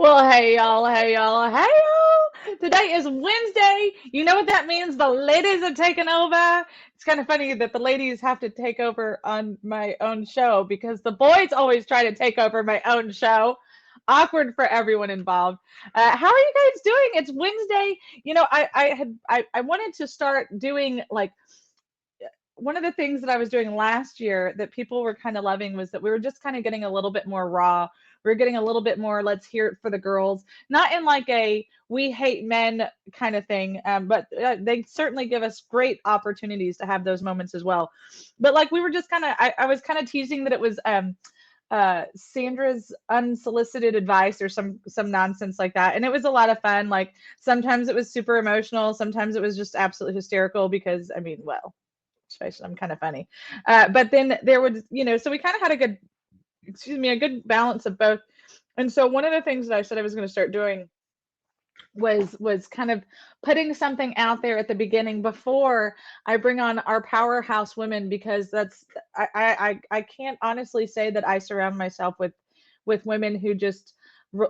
Well, hey y'all, hey y'all, hey y'all. Today is Wednesday. You know what that means? The ladies are taking over. It's kind of funny that the ladies have to take over on my own show because the boys always try to take over my own show. Awkward for everyone involved. How are you guys doing? It's Wednesday. I wanted to start doing like one of the things that I was doing last year that people were kind of loving was that we were just kind of getting a little bit more raw. We are getting a little bit more, let's hear it for the girls, not in like a we hate men kind of thing, but they certainly give us great opportunities to have those moments as well. But like we were just kind of, I was kind of teasing that it was Sandra's unsolicited advice or some nonsense like that, and it was a lot of fun. Like sometimes it was super emotional, sometimes it was just absolutely hysterical because I mean, well, situation. I'm kind of funny. But then there would, so we kind of had a good, excuse me, a good balance of both. And so one of the things that I said I was going to start doing was kind of putting something out there at the beginning before I bring on our powerhouse women because that's I can't honestly say that I surround myself with women who just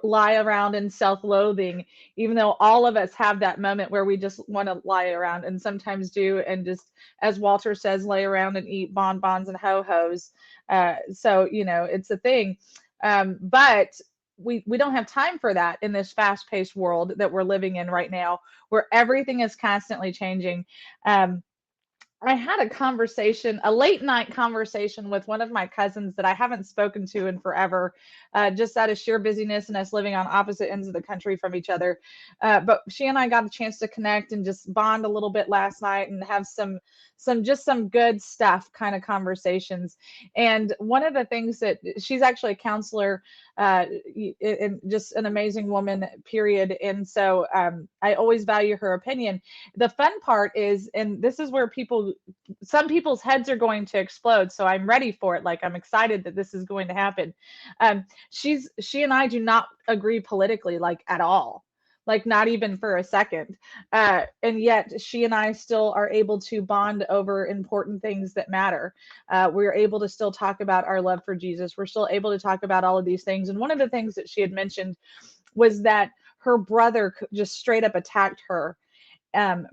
lie around in self-loathing, even though all of us have that moment where we just want to lie around and sometimes do, and just as Walter says, lay around and eat bonbons and ho-hos. So it's a thing. But we don't have time for that in this fast-paced world that we're living in right now, where everything is constantly changing. Um, I had a conversation, a late night conversation with one of my cousins that I haven't spoken to in forever, just out of sheer busyness and us living on opposite ends of the country from each other. But she and I got a chance to connect and just bond a little bit last night and have some good stuff kind of conversations. And one of the things that she's actually a counselor, and just an amazing woman, period. And so I always value her opinion. The fun part is, and this is where some people's heads are going to explode. So I'm ready for it. Like I'm excited that this is going to happen. She and I do not agree politically, like at all. Like not even for a second. And yet she and I still are able to bond over important things that matter. We're able to still talk about our love for Jesus. We're still able to talk about all of these things. And one of the things that she had mentioned was that her brother just straight up attacked her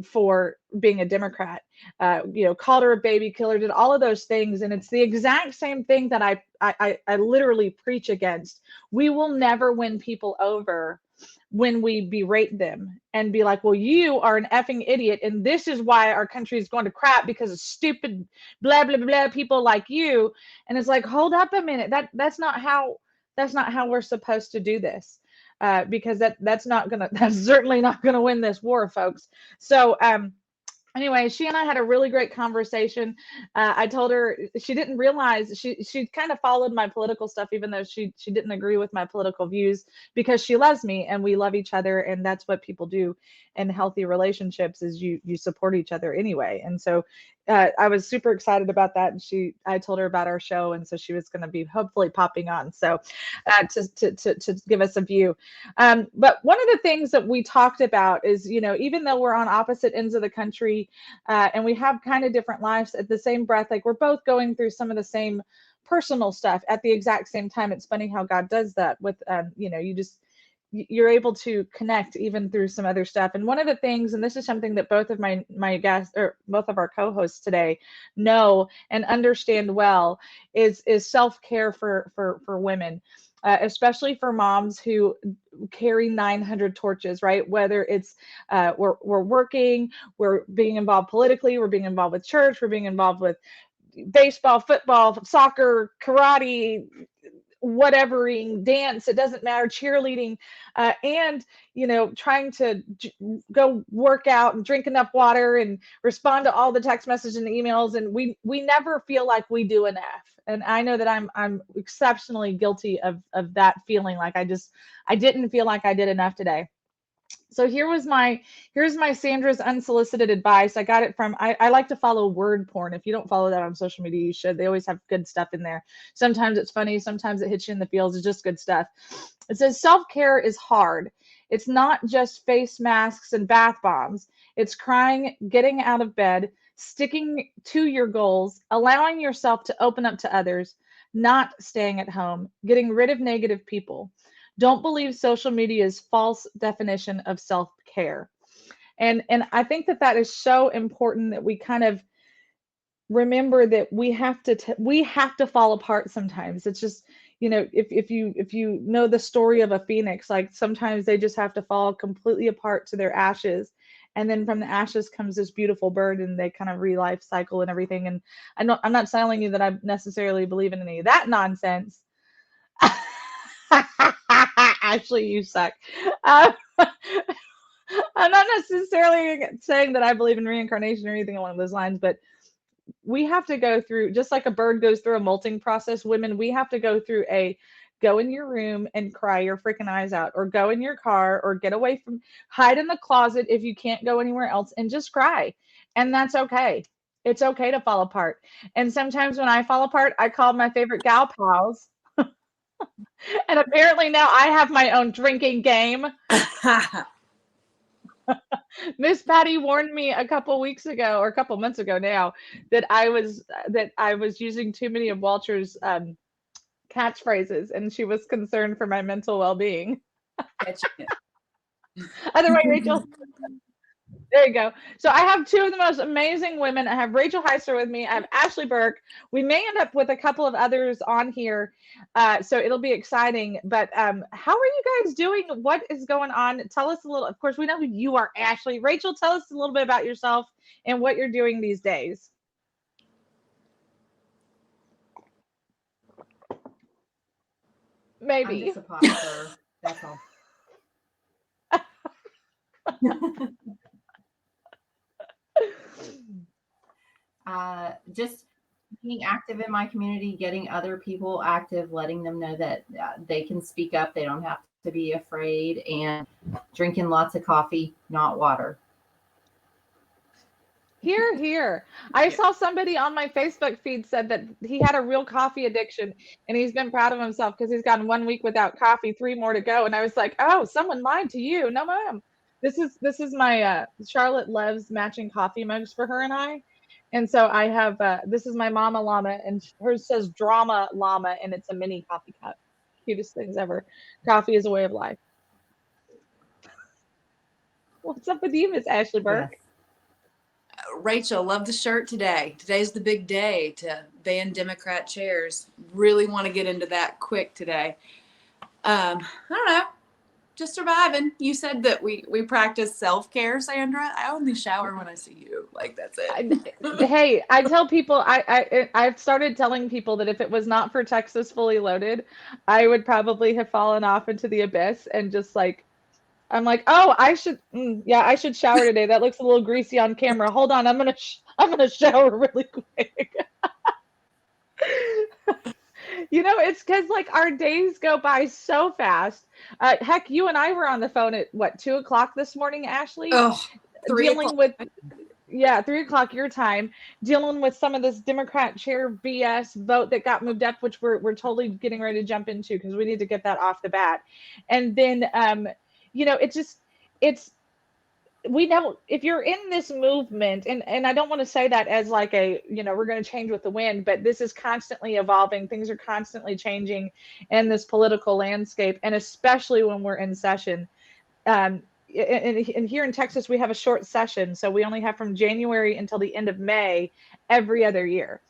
for being a Democrat, called her a baby killer, did all of those things. And it's the exact same thing that I literally preach against. We will never win people over when we berate them and be like, well, you are an effing idiot. And this is why our country is going to crap because of stupid, blah, blah, blah people like you. And it's like, hold up a minute. That's not how we're supposed to do this. Because that's certainly not gonna win this war, folks. So anyway, she and I had a really great conversation. I told her she didn't realize she kind of followed my political stuff, even though she didn't agree with my political views, because she loves me and we love each other, and that's what people do in healthy relationships is you support each other anyway. And so I was super excited about that, and I told her about our show, and so she was going to be hopefully popping on, so to give us a view. But one of the things that we talked about is, even though we're on opposite ends of the country, and we have kind of different lives, at the same breath, like we're both going through some of the same personal stuff at the exact same time. It's funny how God does that with, you're able to connect even through some other stuff. And one of the things, and this is something that both of my guests, or both of our co-hosts today, know and understand well, is self-care for women. Especially for moms who carry 900 torches, right? Whether it's we're working, we're being involved politically, we're being involved with church, we're being involved with baseball, football, soccer, karate, whatevering, dance, it doesn't matter, cheerleading, and trying to go work out and drink enough water and respond to all the text messages and emails, and we never feel like we do enough. And I know that I'm exceptionally guilty of that feeling, like I didn't feel like I did enough today. So here's my Sandra's unsolicited advice. I got it from, I like to follow word porn. If you don't follow that on social media, you should. They always have good stuff in there. Sometimes it's funny, sometimes it hits you in the feels. It's just good stuff. It says self-care is hard. It's not just face masks and bath bombs. It's crying, getting out of bed, sticking to your goals, allowing yourself to open up to others, not staying at home, getting rid of negative people. Don't believe social media's false definition of self-care. And I think that that is so important that we kind of remember that we have to fall apart sometimes. It's just, if you know the story of a phoenix, like sometimes they just have to fall completely apart to their ashes, and then from the ashes comes this beautiful bird, and they kind of re-life cycle and everything. And I'm not telling you that I necessarily believe in any of that nonsense. Actually, you suck. uh, I'm not necessarily saying that I believe in reincarnation or anything along those lines, but we have to go through, just like a bird goes through a molting process. Women, we have to go through a go in your room and cry your freaking eyes out, or go in your car, or get away from, hide in the closet if you can't go anywhere else, and just cry. And that's okay. It's okay to fall apart. And sometimes when I fall apart, I call my favorite gal pals. And apparently now I have my own drinking game. Miss Patty warned me a couple weeks ago, or a couple months ago now, that I was using too many of Walter's catchphrases, and she was concerned for my mental well-being. Other way, Rachel. There you go. So I have two of the most amazing women. I have Rachel Hisler with me. I have Ashley Burke. We may end up with a couple of others on here, so it'll be exciting. But how are you guys doing? What is going on? Tell us a little. Of course, we know who you are, Ashley. Rachel, tell us a little bit about yourself and what you're doing these days. I'm Maybe. just a pop star. That's all. Just being active in my community, getting other people active, letting them know that they can speak up. They don't have to be afraid, and drinking lots of coffee, not water. Here, here. I saw somebody on my Facebook feed said that he had a real coffee addiction, and he's been proud of himself because he's gone 1 week without coffee, three more to go. And I was like, oh, someone lied to you. No, ma'am. This is my Charlotte loves matching coffee mugs for her and I. And so I have this is my mama llama, and hers says drama llama, and it's a mini coffee cup. Cutest things ever. Coffee is a way of life. What's up with you, Miss Ashley Yes. Burke? Rachel, love the shirt today. Today's the big day to ban Democrat chairs. Really want to get into that quick today. I don't know, just surviving. You said that we practice self-care, Sandra. I only shower when I see you. Like, that's it. Hey, I tell people, I've started telling people that if it was not for Texas Fully Loaded, I would probably have fallen off into the abyss, and just like, I'm like, oh, yeah, I should shower today. That looks a little greasy on camera. Hold on, I'm gonna shower really quick. It's because like our days go by so fast. Heck, you and I were on the phone at what, 2 o'clock this morning, Ashley, Oh, 3 o'clock. dealing with, yeah, 3 o'clock your time, dealing with some of this Democrat chair BS vote that got moved up, which we're totally getting ready to jump into because we need to get that off the bat. And then it's just, it's we know if you're in this movement, and I don't want to say that as like a, we're going to change with the wind, but this is constantly evolving. Things are constantly changing in this political landscape, and especially when we're in session. And here in Texas, we have a short session, so we only have from January until the end of May every other year.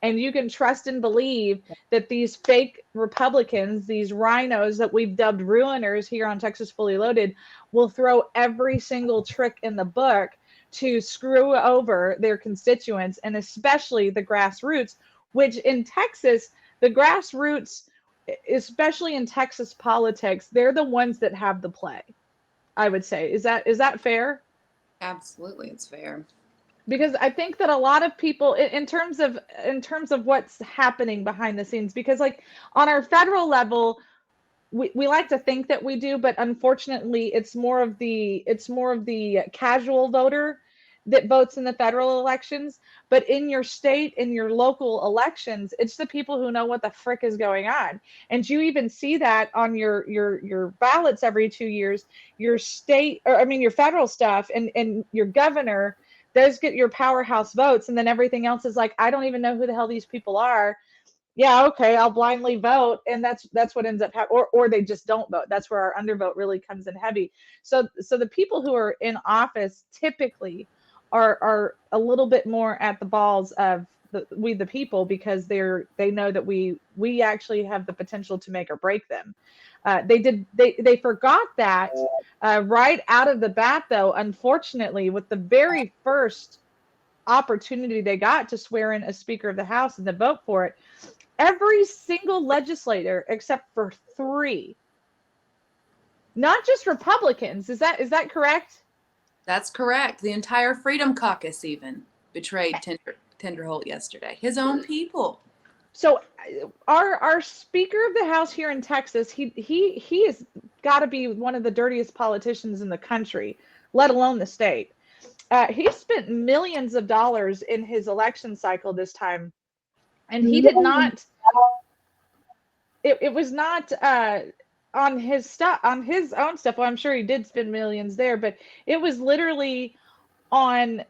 And you can trust and believe that these fake Republicans, these rhinos that we've dubbed ruiners here on Texas Fully Loaded, will throw every single trick in the book to screw over their constituents, and especially the grassroots, which in Texas, the grassroots, especially in Texas politics, they're the ones that have the play, I would say. Is that fair? Absolutely, it's fair. Because I think that a lot of people, in terms of what's happening behind the scenes, because like on our federal level, we like to think that we do, but unfortunately it's more of the casual voter that votes in the federal elections. But in your state, in your local elections, it's the people who know what the frick is going on. And you even see that on your ballots every 2 years. Your state, or I mean your federal stuff, and your governor, those get your powerhouse votes, and then everything else is like, I don't even know who the hell these people are. yeah, okay, I'll blindly vote, and that's what ends up happening. Or they just don't vote. That's where our undervote really comes in heavy. So the people who are in office typically are a little bit more at the balls of the people, because they know that we actually have the potential to make or break them. They forgot that right out of the bat, though. Unfortunately, with the very first opportunity they got to swear in a Speaker of the House and to vote for it, every single legislator except for three, not just Republicans. Is that correct? That's correct. The entire Freedom Caucus even betrayed Tenderholt yesterday. His own people. So our Speaker of the House here in Texas, he has got to be one of the dirtiest politicians in the country, let alone the state. He spent millions of dollars in his election cycle this time, and he did not. It was not on his stuff, on his own stuff. Well, I'm sure he did spend millions there, but it was literally on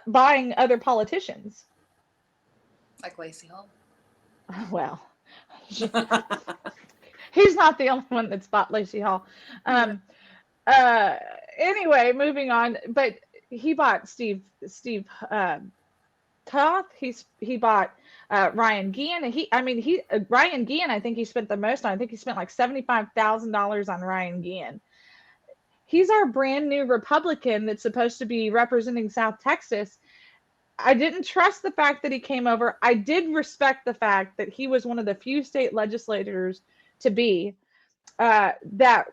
buying other politicians. Like Lacey Hall. Well, he's not the only one that's bought Lacey Hall. Anyway, moving on. But he bought Steve Toth. He bought Ryan Guillen. Ryan Guillen, I think he spent the most on. I think he spent like $75,000 on Ryan Guillen. He's our brand new Republican that's supposed to be representing South Texas. I didn't trust the fact that he came over. I did respect the fact that he was one of the few state legislators to be that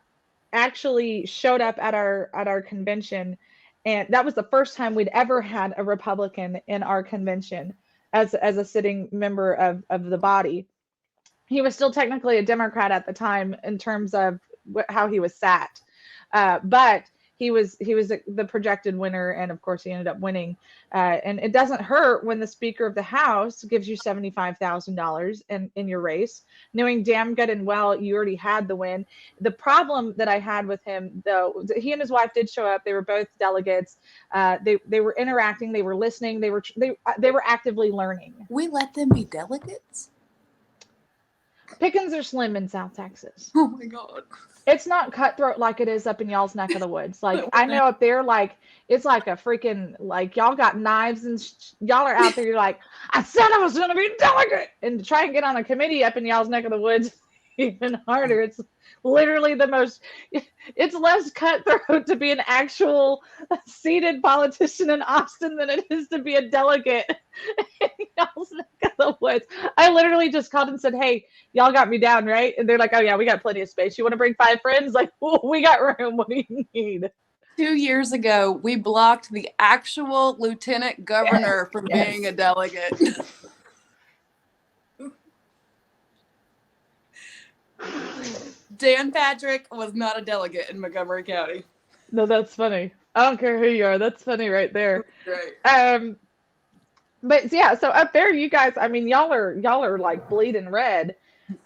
actually showed up at our convention, and that was the first time we'd ever had a Republican in our convention as a sitting member of the body. He was still technically a Democrat at the time in terms of how he was sat, but he was the projected winner, and of course he ended up winning. And it doesn't hurt when the Speaker of the House gives you $75,000 in your race, knowing damn good and well you already had the win. The problem that I had with him, though, he and his wife did show up. They were both delegates. They were interacting. They were listening. They were actively learning. We let them be delegates? Pickings are slim in South Texas. Oh my God. It's not cutthroat like it is up in y'all's neck of the woods. Like, I know up there, like, it's like a freaking, like, y'all got knives and y'all are out there. You're like, I said I was going to be a delegate. And to try and get on a committee up in y'all's neck of the woods, even harder. It's literally it's less cutthroat to be an actual seated politician in Austin than it is to be a delegate in y'all's neck of the woods. I literally just called and said, hey, y'all got me down, right? And they're like, oh yeah, we got plenty of space. You want to bring 5 friends? Like, oh, we got room. What do you need? 2 years ago, we blocked the actual lieutenant governor from being a delegate. Dan Patrick was not a delegate in Montgomery County. No, that's funny. I don't care who you are. That's funny right there. Right. But yeah, so up there, you guys, I mean, y'all are like bleeding red.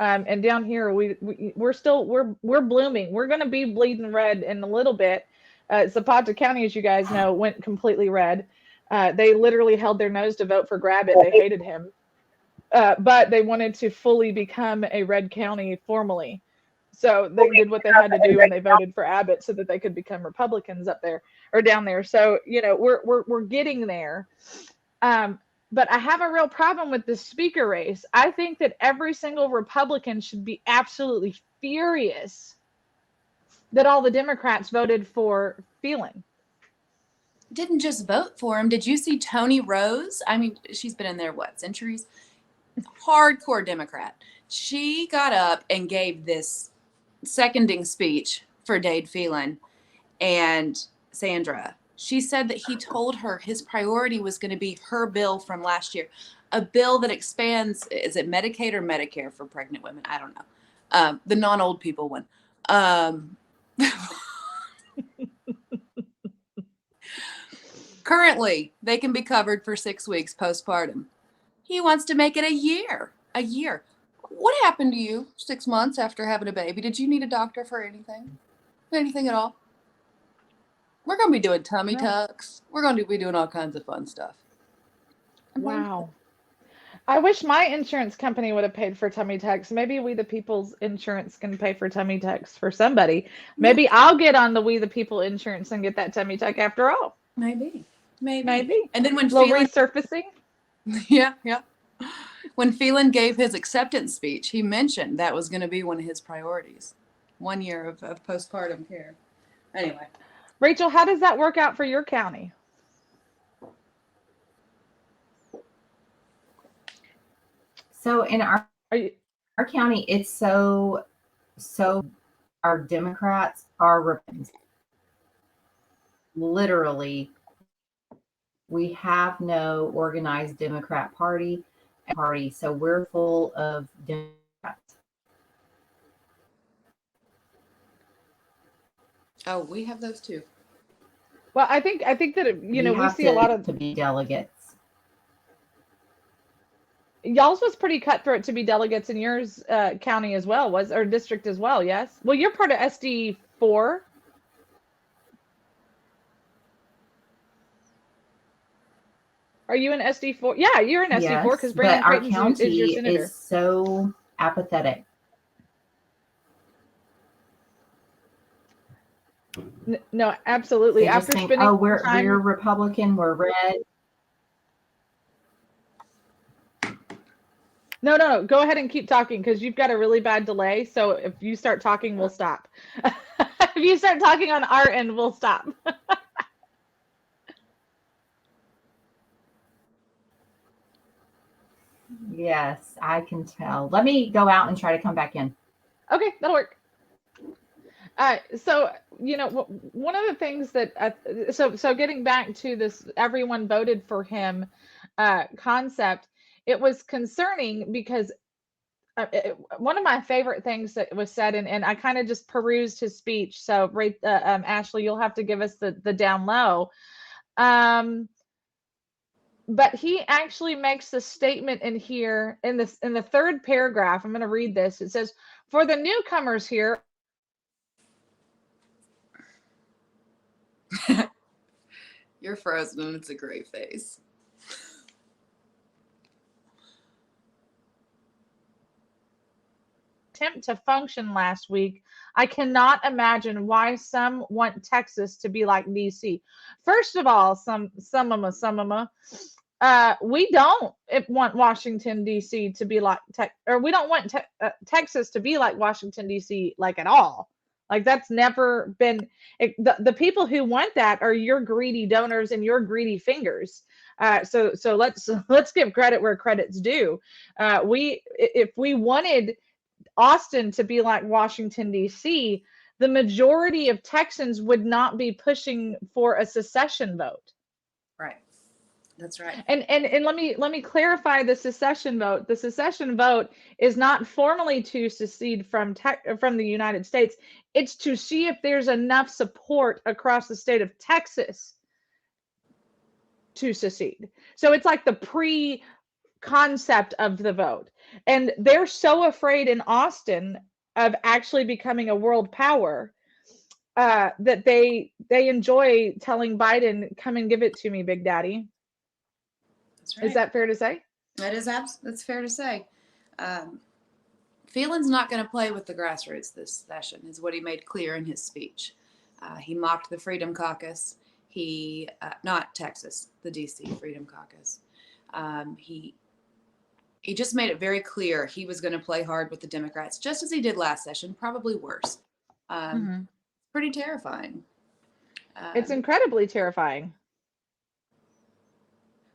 And down here, we're blooming. We're going to be bleeding red in a little bit. Zapata County, as you guys know, went completely red. They literally held their nose to vote for Gravitt. They hated him. But they wanted to fully become a red county formally. So they did what they had to do, and they voted for Abbott so that they could become Republicans up there or down there. So, we're getting there. But I have a real problem with the speaker race. I think that every single Republican should be absolutely furious that all the Democrats voted for Phelan. Didn't just vote for him. Did you see Toni Rose? I mean, she's been in there, centuries? Hardcore Democrat. She got up and gave this seconding speech for Dade Phelan and Sandra. She said that he told her his priority was going to be her bill from last year, a bill that expands, is it Medicaid or Medicare for pregnant women? I don't know. The non-old people one. Currently, they can be covered for 6 weeks postpartum. He wants to make it a year. A year. What happened to you 6 months after having a baby? Did you need a doctor for anything? Anything at all? We're going to be doing tummy tucks. We're going to be doing all kinds of fun stuff. Wow. I wish my insurance company would have paid for tummy tucks. Maybe We the People's insurance can pay for tummy tucks for somebody. Maybe I'll get on the We the People insurance and get that tummy tuck after all. Maybe. Maybe. And then when A little Phelan, resurfacing. yeah. When Phelan gave his acceptance speech, he mentioned that was going to be one of his priorities. 1 year of postpartum care. Anyway. Rachel, how does that work out for your county? So in Are you our county, it's so our Democrats are Republicans. Literally, we have no organized Democrat party, so we're full of Democrats. Oh, we have those too. Well, I think that we have see a lot of to be delegates. y'all's was pretty cutthroat to be delegates in yours county as well, or district as well. Yes. Well, you're part of SD4. Are you in SD4? Yeah, you're in SD4 because Yes, Brandon but our Creighton county is your senator. is so apathetic. No, absolutely. They just After think, spending oh, we're time, Republican, we're red. No. Go ahead and keep talking because you've got a really bad delay. So if you start talking, we'll stop. If you start talking on our end, we'll stop. Yes, I can tell. Let me go out and try to come back in. Okay, that'll work. So one of the things that so getting back to this, everyone voted for him concept. It was concerning because one of my favorite things that was said, and I kind of just perused his speech. So, Ashley, you'll have to give us the down low. But he actually makes a statement in here in the third paragraph. I'm going to read this. It says, "For the newcomers here." You're frozen and it's a great face. Attempt to function last week, I cannot imagine why some want Texas to be like DC. First of all, we don't want Washington DC to be like we don't want Texas to be like Washington DC like at all. Like that's never been the people who want that are your greedy donors and your greedy fingers. So let's give credit where credit's due. If we wanted Austin to be like Washington, D.C., the majority of Texans would not be pushing for a secession vote. Right. That's right. And let me clarify the secession vote. The secession vote is not formally to secede from the United States. It's to see if there's enough support across the state of Texas to secede. So it's like the pre-concept of the vote. And they're so afraid in Austin of actually becoming a world power that they enjoy telling Biden, "Come and give it to me, Big Daddy." That's right. Is that fair to say? That's fair to say. Phelan's not going to play with the grassroots this session, is what he made clear in his speech. He mocked the Freedom Caucus. Not Texas, the DC Freedom Caucus. He just made it very clear he was going to play hard with the Democrats, just as he did last session, probably worse. Pretty terrifying. It's incredibly terrifying.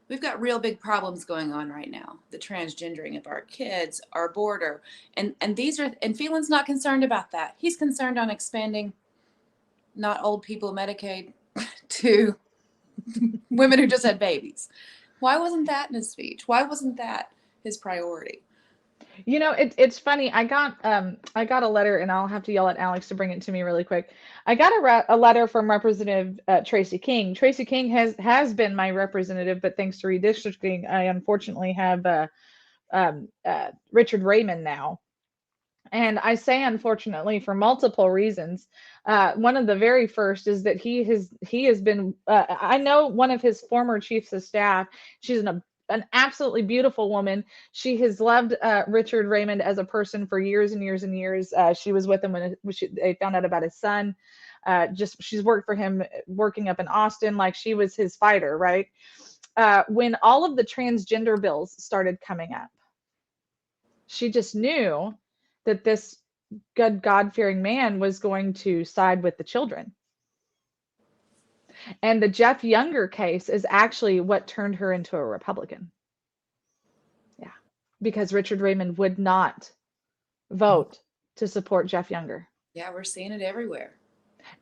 We've got real big problems going on right now. The transgendering of our kids, our border, and Phelan's not concerned about that. He's concerned on expanding not old people Medicaid to women who just had babies. Why wasn't that in his speech? Why wasn't that his priority? It's funny. I got a letter, and I'll have to yell at Alex to bring it to me really quick. I got a letter from Representative Tracy King. Tracy King has been my representative, but thanks to redistricting, I unfortunately have Richard Raymond now. And I say unfortunately for multiple reasons. One of the very first is that he has been. I know one of his former chiefs of staff. She's an an absolutely beautiful woman. She has loved Richard Raymond as a person for years and years and years. She was with him when they found out about his son. She's worked for him working up in Austin, like she was his fighter, right? When all of the transgender bills started coming up, she just knew that this good God-fearing man was going to side with the children. And the Jeff Younger case is actually what turned her into a Republican. Yeah, because Richard Raymond would not vote to support Jeff Younger. Yeah, we're seeing it everywhere.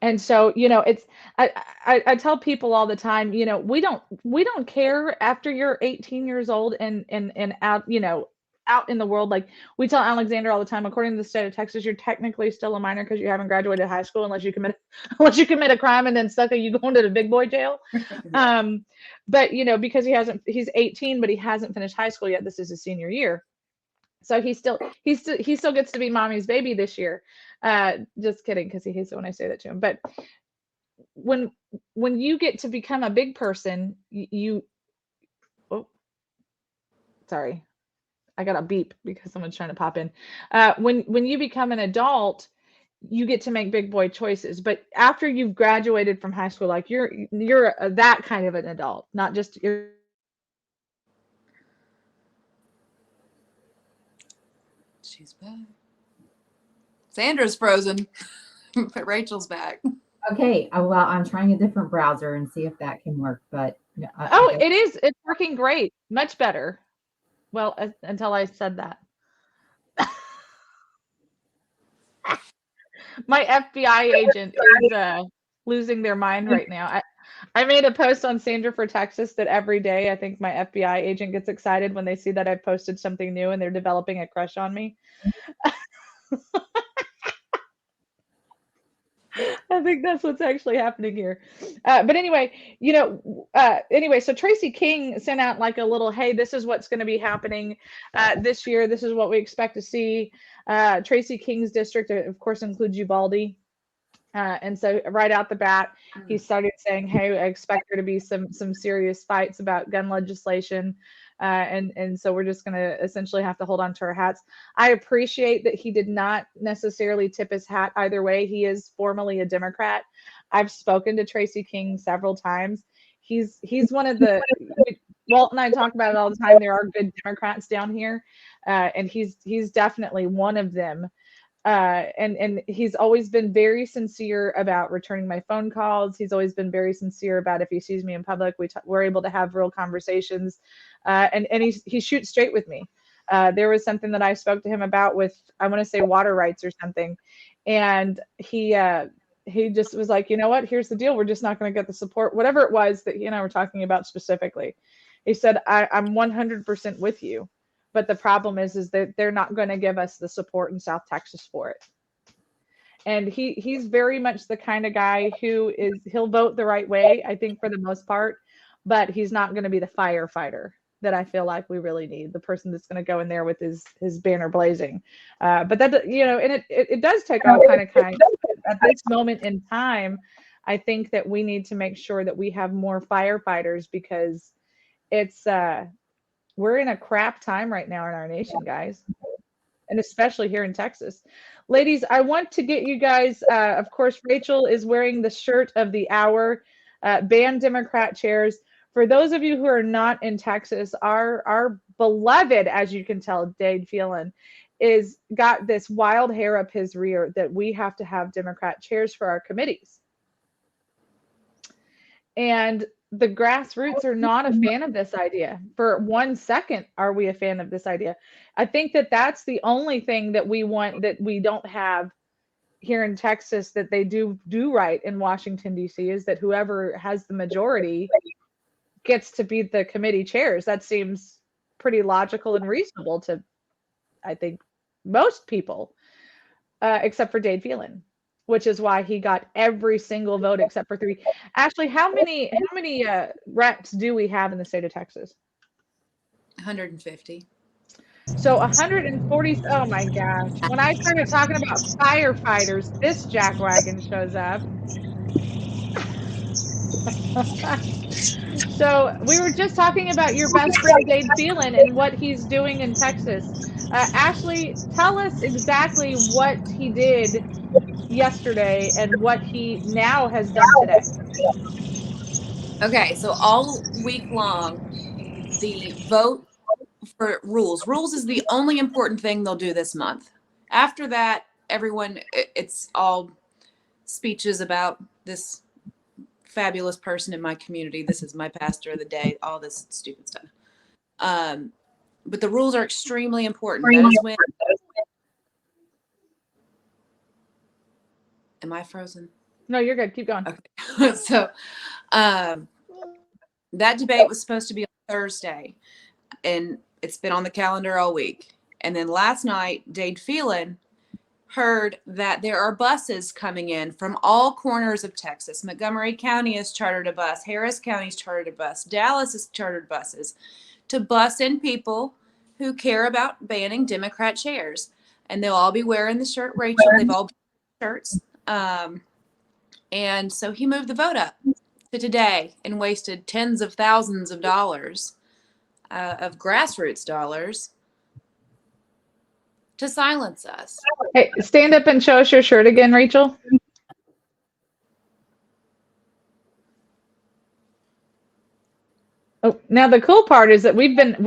And so, it's I tell people all the time, we don't care after you're 18 years old and out, out in the world. Like we tell Alexander all the time, according to the state of Texas, you're technically still a minor because you haven't graduated high school unless you commit a crime, and then sucker, you go into the big boy jail. But because he's 18, but he hasn't finished high school yet. This is his senior year. So he still gets to be mommy's baby this year. Just kidding, because he hates it when I say that to him. But when you get to become a big person, sorry, I got a beep because someone's trying to pop in. When you become an adult, you get to make big boy choices. But after you've graduated from high school, like you're that kind of an adult, not just you're. She's back. Sandra's frozen, but Rachel's back. Okay. Well, I'm trying a different browser and see if that can work. But it is. It's working great. Much better. Well, until I said that. My FBI agent is losing their mind right now. I made a post on Sandra for Texas that every day I think my FBI agent gets excited when they see that I've posted something new and they're developing a crush on me. I think that's what's actually happening here. But anyway, so Tracy King sent out like a little, hey, this is what's going to be happening this year. This is what we expect to see. Tracy King's district, of course, includes Uvalde. And so right out the bat, he started saying, hey, I expect there to be some serious fights about gun legislation. And so we're just going to essentially have to hold on to our hats. I appreciate that he did not necessarily tip his hat either way. He is formally a Democrat. I've spoken to Tracy King several times. He's one of the, Walt and I talk about it all the time. There are good Democrats down here. And he's definitely one of them. And he's always been very sincere about returning my phone calls. He's always been very sincere about if he sees me in public, we're able to have real conversations. And he shoots straight with me. There was something that I spoke to him about with, I want to say, water rights or something. And he just was like, you know what, here's the deal. We're just not going to get the support, whatever it was that he and I were talking about specifically. He said, I'm 100% with you. But the problem is that they're not going to give us the support in South Texas for it. And he's very much the kind of guy he'll vote the right way, I think, for the most part, but he's not going to be the firefighter that I feel like we really need, the person that's going to go in there with his banner blazing. But that, and it does take all kind of at this moment in time. I think that we need to make sure that we have more firefighters, because it's we're in a crap time right now in our nation, guys, and especially here in Texas. Ladies, I want to get you guys, of course, Rachel is wearing the shirt of the hour, ban Democrat chairs. For those of you who are not in Texas, our beloved, as you can tell, Dade Phelan, is got this wild hair up his rear that we have to have Democrat chairs for our committees. And the grassroots are not a fan of this idea. For 1 second, are we a fan of this idea? I think that that's the only thing that we want, that we don't have here in Texas, that they do right in Washington, D.C., is that whoever has the majority gets to be the committee chairs. That seems pretty logical and reasonable to, I think, most people, except for Dade Phelan, which is why he got every single vote except for 3. Ashley, how many reps do we have in the state of Texas? 150. So 140. Oh my gosh. When I started talking about firefighters, this jackwagon shows up. So we were just talking about your best friend Dade Phelan and what he's doing in Texas. Ashley, tell us exactly what he did yesterday and what he now has done today. Okay, so all week long, the vote for rules is the only important thing they'll do this month. After that, everyone, it's all speeches about this fabulous person in my community. This is my pastor of the day, all this stupid stuff. But the rules are extremely important. That is when. Am I frozen? No, you're good. Keep going. Okay. So that debate was supposed to be on Thursday, and it's been on the calendar all week. And then last night, Dade Phelan heard that there are buses coming in from all corners of Texas. Montgomery County has chartered a bus. Harris County's chartered a bus. Dallas has chartered buses to bus in people who care about banning Democrat chairs. And they'll all be wearing the shirt Rachel. They've all been shirts. And so he moved the vote up to today and wasted tens of thousands of dollars of grassroots dollars to silence us. Hey, stand up and show us your shirt again, Rachel. Oh, now the cool part is that we've been,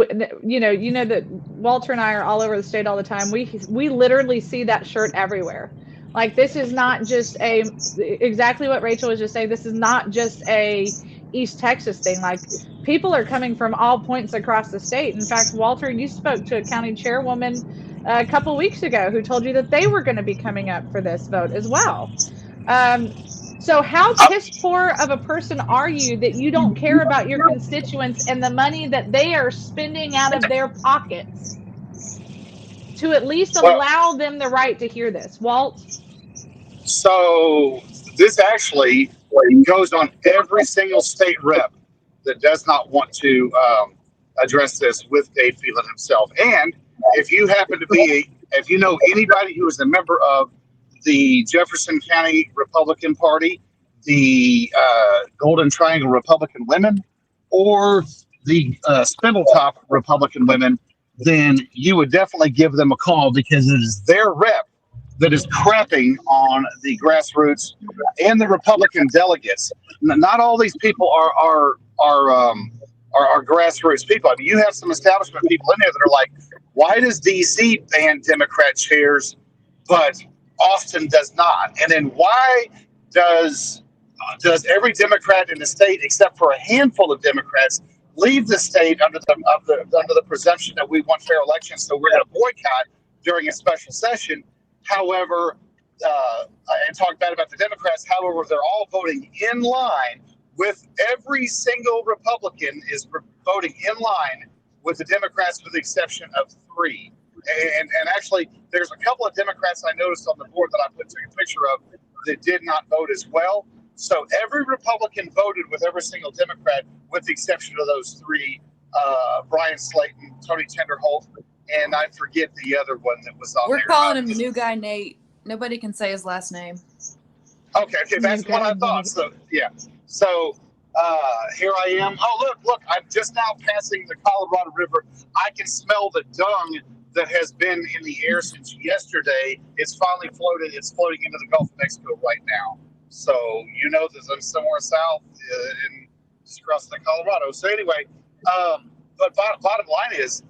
you know that Walter and I are all over the state all the time. We literally see that shirt everywhere. Like, this is not just exactly what Rachel was just saying. This is not just a East Texas thing. Like, people are coming from all points across the state. In fact, Walter, you spoke to a county chairwoman a couple weeks ago who told you that they were going to be coming up for this vote as well. So how piss poor of a person are you that you don't care about your constituents and the money that they are spending out of their pockets to at least allow them the right to hear this? Walt? So this actually goes on every single state rep that does not want to address this with Dade Phelan himself. And if you happen to be, if you know anybody who is a member of the Jefferson County Republican Party, the Golden Triangle Republican Women, or the Spindletop Republican Women, then you would definitely give them a call, because it is their rep that is crapping on the grassroots and the Republican delegates. Not all these people are grassroots people. I mean, you have some establishment people in there that are like, why does DC ban Democrat chairs, but Austin does not? And then why does every Democrat in the state, except for a handful of Democrats, leave the state under the presumption that we want fair elections, so we're going to boycott during a special session? However, and talk bad about the Democrats. However, they're all voting in line with every single Republican is voting in line with the Democrats, with the exception of 3. And actually, there's a couple of Democrats I noticed on the board that I took a picture of that did not vote as well. So every Republican voted with every single Democrat, with the exception of those 3, Brian Slayton, Tony Tenderholt, and I forget the other one that was on there. We're calling him the new guy, Nate. Nobody can say his last name. Okay, that's what I thought. So, yeah. So here I am. Oh, look, I'm just now passing the Colorado River. I can smell the dung that has been in the air since yesterday. It's finally floated. It's floating into the Gulf of Mexico right now. So, you know, there's somewhere south in just across the Colorado. So anyway, but bottom line is,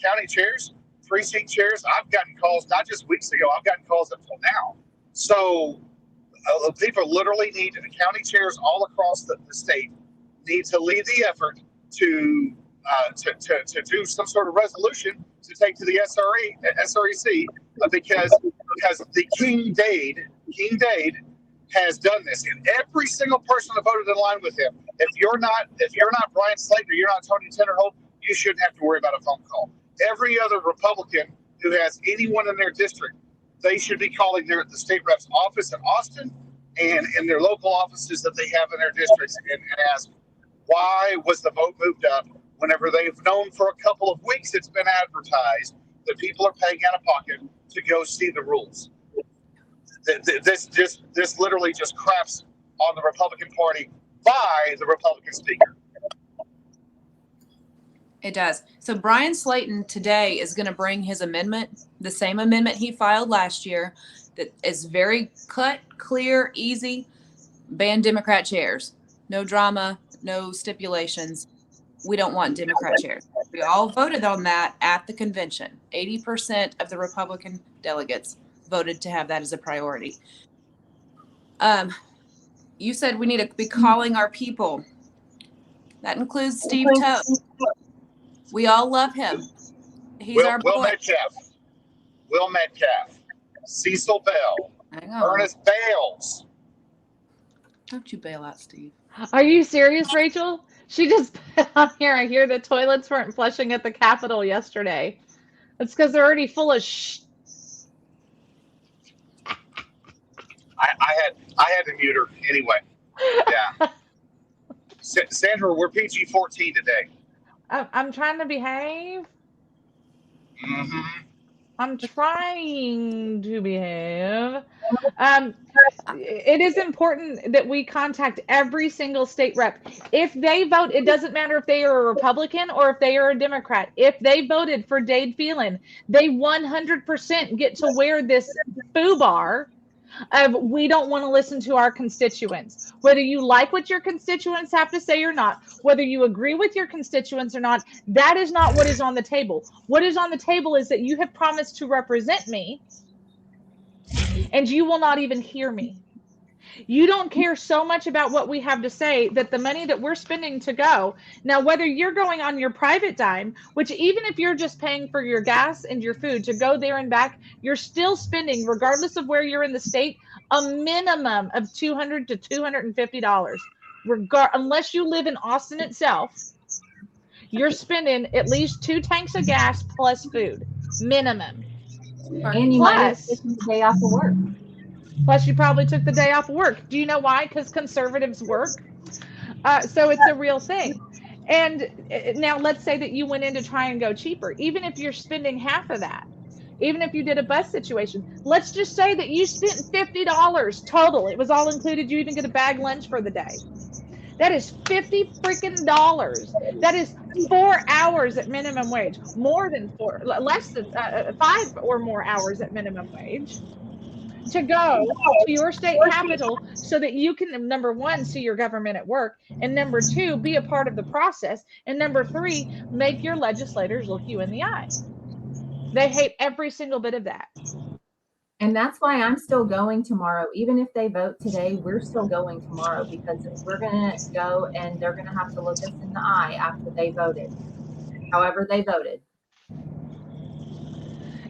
county chairs, precinct chairs, I've gotten calls not just weeks ago, I've gotten calls up till now. So people literally need, the county chairs all across the state need to lead the effort to do some sort of resolution to take to the SREC, because the King Dade has done this, and every single person that voted in line with him. If you're not Brian Slayton, or you're not Tony Tenderholt, you shouldn't have to worry about a phone call. Every other Republican who has anyone in their district, they should be calling the state rep's office in Austin and in their local offices that they have in their districts, and ask, why was the vote moved up whenever they've known for a couple of weeks it's been advertised that people are paying out of pocket to go see the rules. This literally just craps on the Republican Party by the Republican speaker. It does. So Brian Slayton today is going to bring his amendment, the same amendment he filed last year, that is very cut, clear, easy. Ban Democrat chairs. No drama, no stipulations. We don't want Democrat chairs. We all voted on that at the convention. 80% of the Republican delegates voted to have that as a priority. You said we need to be calling our people. That includes Steve Tote. We all love him. He's our boy. Will Metcalf, Cecil Bell, Ernest Bales. Don't you bail out, Steve. Are you serious, Rachel? She just put on here, I hear the toilets weren't flushing at the Capitol yesterday. It's because they're already full of I had to mute her anyway. Yeah. Sandra, we're PG-14 today. I'm trying to behave. Mm-hmm. I'm trying to behave. It is important that we contact every single state rep. If they vote, it doesn't matter if they are a Republican or if they are a Democrat. If they voted for Dade Phelan, they 100% get to wear this FUBAR of we don't want to listen to our constituents. Whether you like what your constituents have to say or not, whether you agree with your constituents or not, that is not what is on the table. What is on the table is that you have promised to represent me and you will not even hear me. You don't care so much about what we have to say that the money that we're spending to go. Now, whether you're going on your private dime, which even if you're just paying for your gas and your food to go there and back, you're still spending, regardless of where you're in the state, a minimum of $200 to $250. Unless you live in Austin itself, you're spending at least 2 tanks of gas plus food, minimum. And you might have taken the day off of work. Plus, you probably took the day off of work. Do you know why? Because conservatives work. So it's a real thing. And now let's say that you went in to try and go cheaper. Even if you're spending half of that, even if you did a bus situation, let's just say that you spent $50 total. It was all included. You even get a bag lunch for the day. That is $50 freaking dollars. That is 4 hours at minimum wage. More than 4, less than 5 or more hours at minimum wage. To go to your state capital so that you can, number one, see your government at work, and number two, be a part of the process, and number three, make your legislators look you in the eye. They hate every single bit of that. And that's why I'm still going tomorrow. Even if they vote today, we're still going tomorrow because we're going to go and they're going to have to look us in the eye after they voted, however they voted.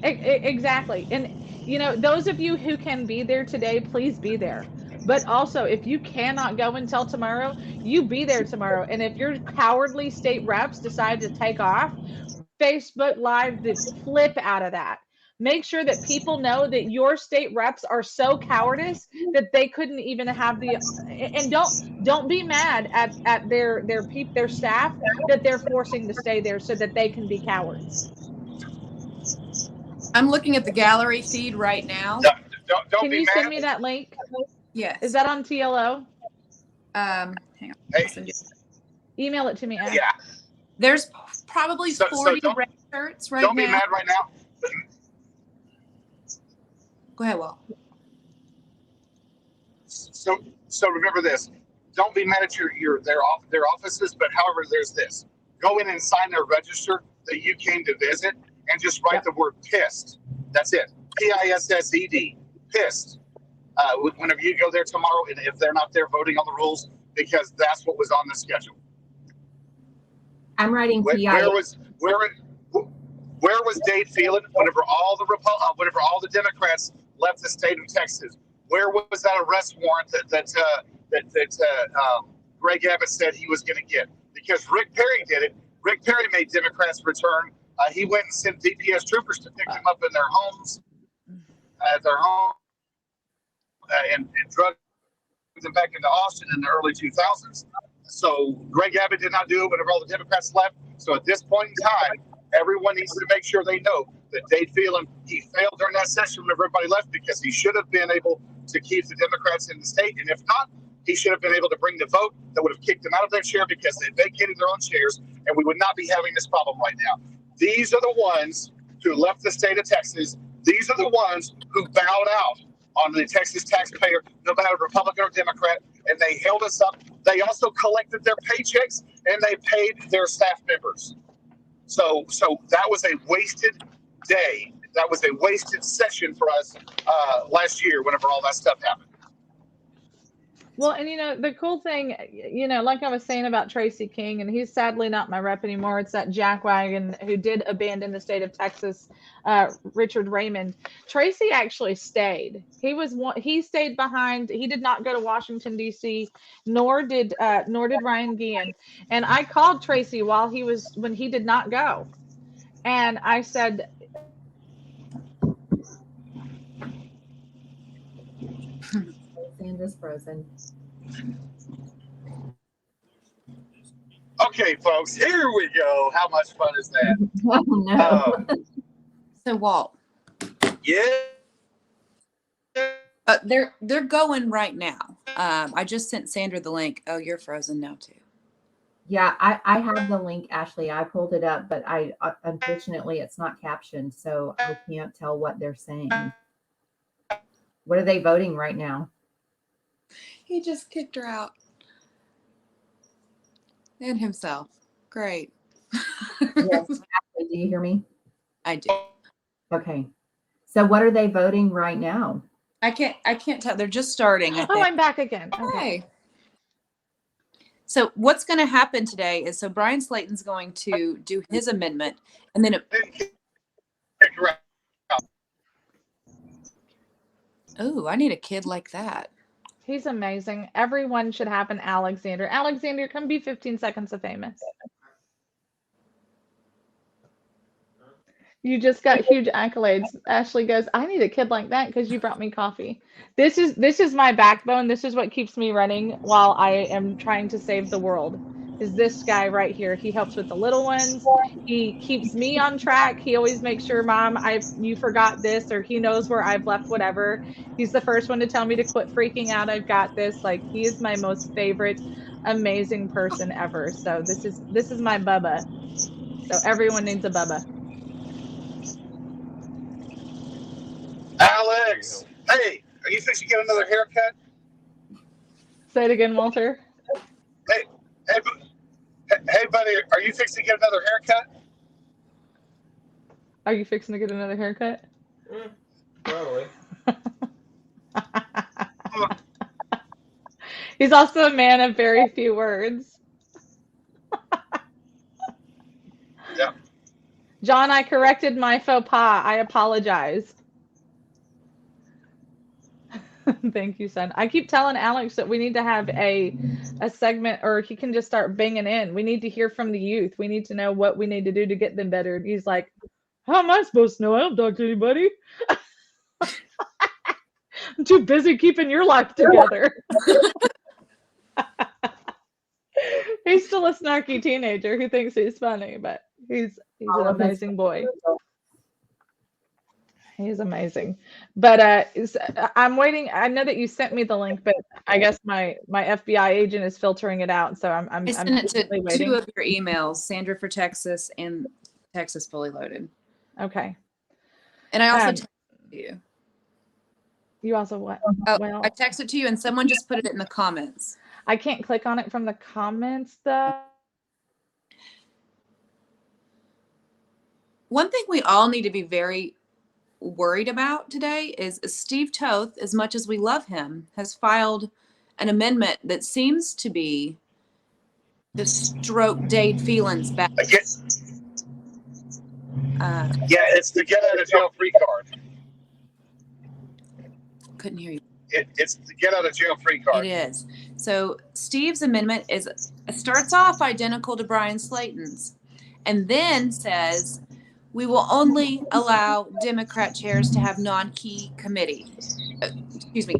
Exactly. And you know, those of you who can be there today, please be there. But also, if you cannot go until tomorrow, you be there tomorrow. And if your cowardly state reps decide to take off, Facebook Live the flip out of that. Make sure that people know that your state reps are so cowardice that they couldn't even have the. And don't be mad at their staff that they're forcing to stay there so that they can be cowards. I'm looking at the gallery feed right now. Don't Can you send me that link? Yes. Is that on TLO? Hang on. Hey. Email it to me. Yeah. There's probably 40 red shirts right now. Don't be mad right now. Go ahead, Will. So remember this. Don't be mad at their offices, but however, there's this. Go in and sign their register that you came to visit. And just write the word pissed. That's it. PISSED. Pissed. Whenever you go there tomorrow, and if they're not there voting on the rules, because that's what was on the schedule. I'm writing where was Dade Phelan whenever all the Democrats left the state of Texas? Where was that arrest warrant that Greg Abbott said he was going to get? Because Rick Perry did it. Rick Perry made Democrats return. He went and sent DPS troopers to pick them up in their homes, and drug them back into Austin in the early 2000s. So Greg Abbott did not do it whenever all the Democrats left. So at this point in time, everyone needs to make sure they know that Dade Phelan, he failed during that session whenever everybody left because he should have been able to keep the Democrats in the state. And if not, He should have been able to bring the vote that would have kicked them out of their chair because they vacated their own chairs, and we would not be having this problem right now. These are the ones who left the state of Texas. These are the ones who bowed out on the Texas taxpayer, no matter Republican or Democrat, and they held us up. They also collected their paychecks and they paid their staff members. So that was a wasted day. That was a wasted session for us last year whenever all that stuff happened. Well, and the cool thing, like I was saying about Tracy King, and he's sadly not my rep anymore. It's that jackwagon who did abandon the state of Texas, Richard Raymond. Tracy actually stayed. He stayed behind. He did not go to Washington D.C. nor did Ryan Guillen. And I called Tracy when he did not go, and I said, Sandra's frozen. Okay, folks, here we go. How much fun is that? Oh, no. So Walt, Yeah. they're going right now. I just sent Sandra the link. Oh, you're frozen now too. Yeah, I have the link, Ashley. I pulled it up, but unfortunately it's not captioned, so I can't tell what they're saying. What are they voting right now? He just kicked her out. And himself. Great. Yes, Ashley, do you hear me? I do. Okay. So what are they voting right now? I can't tell. They're just starting. I think. "Oh, I'm back again." Okay. Okay. So what's going to happen today is Brian Slayton's going to do his amendment, and then I need a kid like that. He's amazing. Everyone should have an Alexander. Alexander, come be 15 seconds of famous. You just got huge accolades. Ashley goes, "I need a kid like that because you brought me coffee." This is my backbone. This is what keeps me running while I am trying to save the world. Is this guy right here. He helps with the little ones. He keeps me on track. He always makes sure, "Mom, you forgot this," or he knows where I've left whatever. He's the first one to tell me to quit freaking out. I've got this. Like, he is my most favorite, amazing person ever. So this is my Bubba. So everyone needs a Bubba. Alex, hey, are you fixing to get another haircut? Say it again, Walter. Hey, buddy, are you fixing to get another haircut? Are you fixing to get another haircut? Probably. He's also a man of very few words. Yeah. John, I corrected my faux pas. I apologize. Thank you, son. I keep telling Alex that we need to have a segment, or he can just start banging in. We need to hear from the youth. We need to know what we need to do to get them better. And he's like, "How am I supposed to know? I don't talk to anybody. I'm too busy keeping your life together." He's still a snarky teenager who thinks he's funny, but he's an amazing boy. He's amazing. But I'm waiting. I know that you sent me the link, but I guess my FBI agent is filtering it out. So I'm I sent it to waiting. 2 of your emails, Sandra for Texas and Texas Fully Loaded. Okay. And I also texted you. You also what? Oh, Well, I texted to you and someone just put it in the comments. I can't click on it from the comments though. One thing we all need to be very worried about today is Steve Toth, as much as we love him, has filed an amendment that seems to be the stroke Dade feelings back. Yeah, it's the get out of jail free card. Couldn't hear you. It's the get out of jail free card. It is. So Steve's amendment starts off identical to Brian Slayton's, and then says we will only allow Democrat chairs to have non-key committee.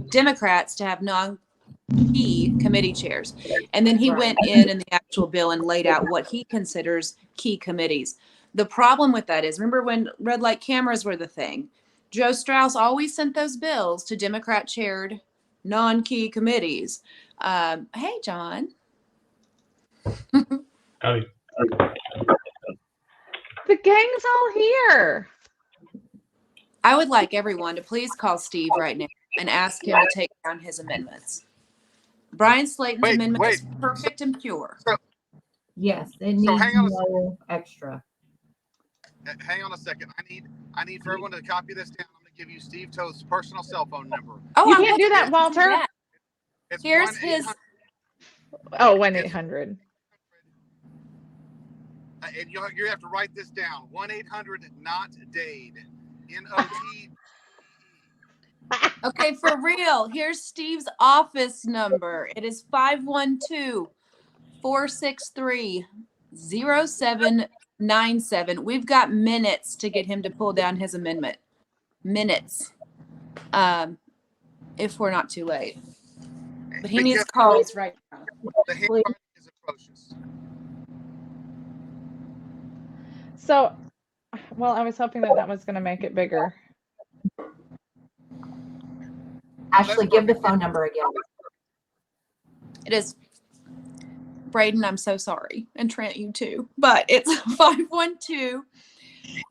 Democrats to have non-key committee chairs. And then he went in the actual bill and laid out what he considers key committees. The problem with that is, remember when red light cameras were the thing? Joe Strauss always sent those bills to Democrat chaired non-key committees. Hey, John. Howdy. The gang's all here. I would like everyone to please call Steve right now and ask him to take down his amendments. Brian Slayton's amendment is perfect and pure. Yes, it needs no extra. Hang on a second. I need for everyone to copy this down. I'm going to give you Steve Toth's personal cell phone number. Oh, you can't do that, Walter. Here's his. Oh, 1-800. And you have to write this down. 1-800-NOT-DADE. N-O-T. Okay, for real. Here's Steve's office number. It is 512-463-0797. We've got minutes to get him to pull down his amendment. Minutes. If we're not too late. But he needs calls right now. The handwriting is atrocious. So, well, I was hoping that was going to make it bigger. Ashley, give the phone number again. It is. Braden, I'm so sorry. And Trent, you too. But it's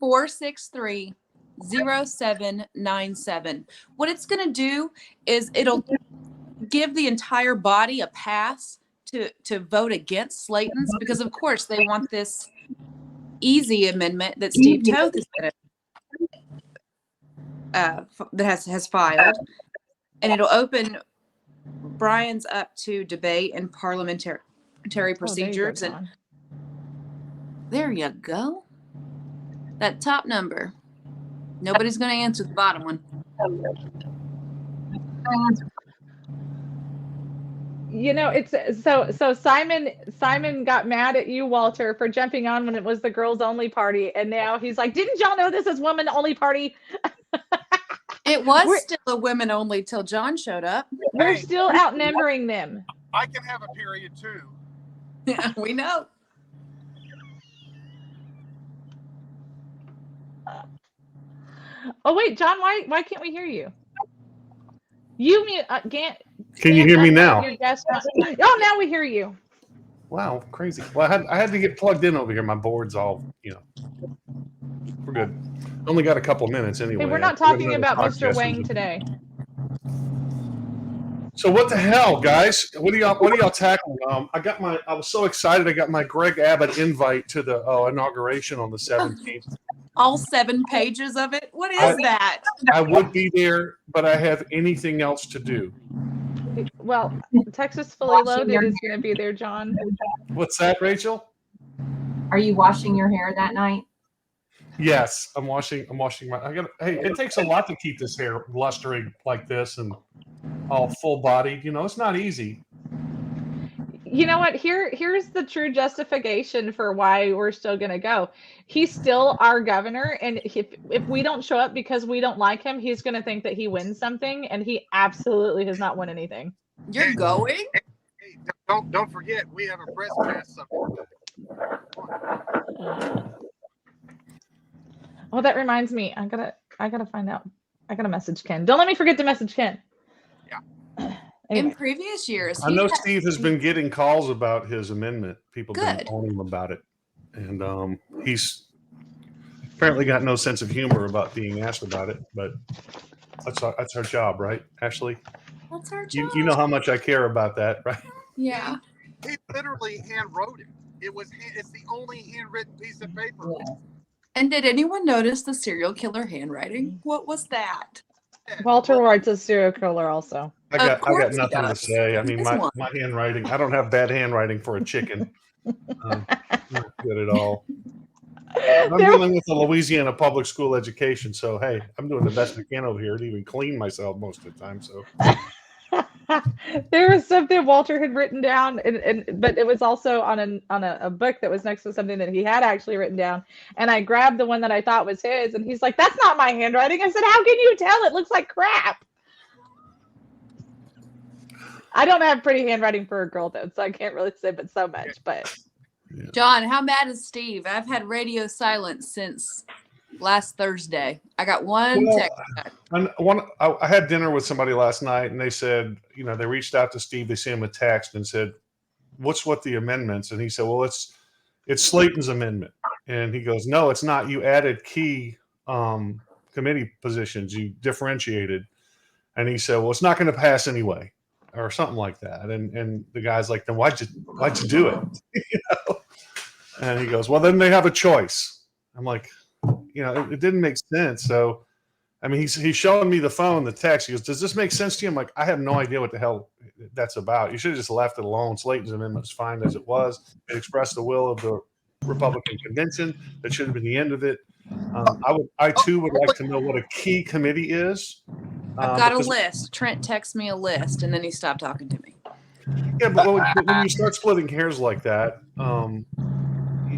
512-463-0797. What it's going to do is it'll give the entire body a pass to vote against Slayton's, because of course they want this easy amendment that Steve Toth is going to that has filed, and it'll open Brian's up to debate and parliamentary procedures. And there you go. That top number. Nobody's going to answer the bottom one. You know, it's so Simon got mad at you, Walter, for jumping on when it was the girls only party, and now he's like, didn't y'all know this is women only party? It was still a women only till John showed up. We're still outnumbering them. I can have a period too. Yeah, we know. Oh wait, John, why can't we hear you? You mute. Can you hear me now? Oh, now we hear you. Wow, crazy. Well, I had to get plugged in over here. My board's all, we're good. Only got a couple minutes anyway. Hey, we're not talking about Mr. Wang today. So what the hell, guys? What are y'all tackling? I was so excited. I got my Greg Abbott invite to the inauguration on the 17th. All 7 pages of it? What is that? I would be there, but I have anything else to do. Well, Texas Fully Loaded is going to be there, John. What's that, Rachel? Are you washing your hair that night? Yes, I'm washing my. Hey, it takes a lot to keep this hair lustering like this and all full bodied. It's not easy. You know what? Here's the true justification for why we're still going to go. He's still our governor, and if we don't show up because we don't like him, he's going to think that he wins something, and he absolutely has not won anything. You're going? Hey, don't forget, we have a press pass. Oh, that reminds me. I gotta find out. I gotta message Ken. Don't let me forget to message Ken. Yeah. Anyway. In previous years, I know Steve has been getting calls about his amendment. People have been Good. calling him about it, and he's apparently got no sense of humor about being asked about it. But that's our job, right, Ashley? That's our job. You know how much I care about that, right? Yeah. He literally hand wrote it. It's the only handwritten piece of paper. Yeah. And did anyone notice the serial killer handwriting? What was that? Walter writes a serial killer also. I got course he nothing to does. say. I mean, This my one. handwriting. I don't have bad handwriting for a chicken. Not good at all. I'm dealing with a Louisiana public school education, so hey, I'm doing the best I can over here to even clean myself most of the time. So There was something Walter had written down, but it was also on a book that was next to something that he had actually written down. And I grabbed the one that I thought was his, and he's like, "That's not my handwriting." I said, "How can you tell? It looks like crap." I don't have pretty handwriting for a girl though, so I can't really say but so much. But John, how mad is Steve? I've had radio silence since last Thursday. I got one Well, text back. I had dinner with somebody last night, and they said, they reached out to Steve. They sent him a text and said, "What's with the amendments?" And he said, "Well, it's Slayton's amendment." And he goes, "No, it's not. You added key committee positions. You differentiated." And he said, "Well, it's not going to pass anyway," or something like that. And the guy's like, "Then why'd you do it?" And he goes, "Well, then they have a choice." I'm like, it didn't make sense. So, I mean, he's showing me the phone, the text. He goes, "Does this make sense to you?" I'm like, "I have no idea what the hell that's about. You should have just left it alone. Slayton's amendment was fine as it was. It expressed the will of the Republican convention. That should have been the end of it." I too would like to know what a key committee is. I've got a list. Trent texted me a list, and then he stopped talking to me. Yeah, but when you start splitting hairs like that,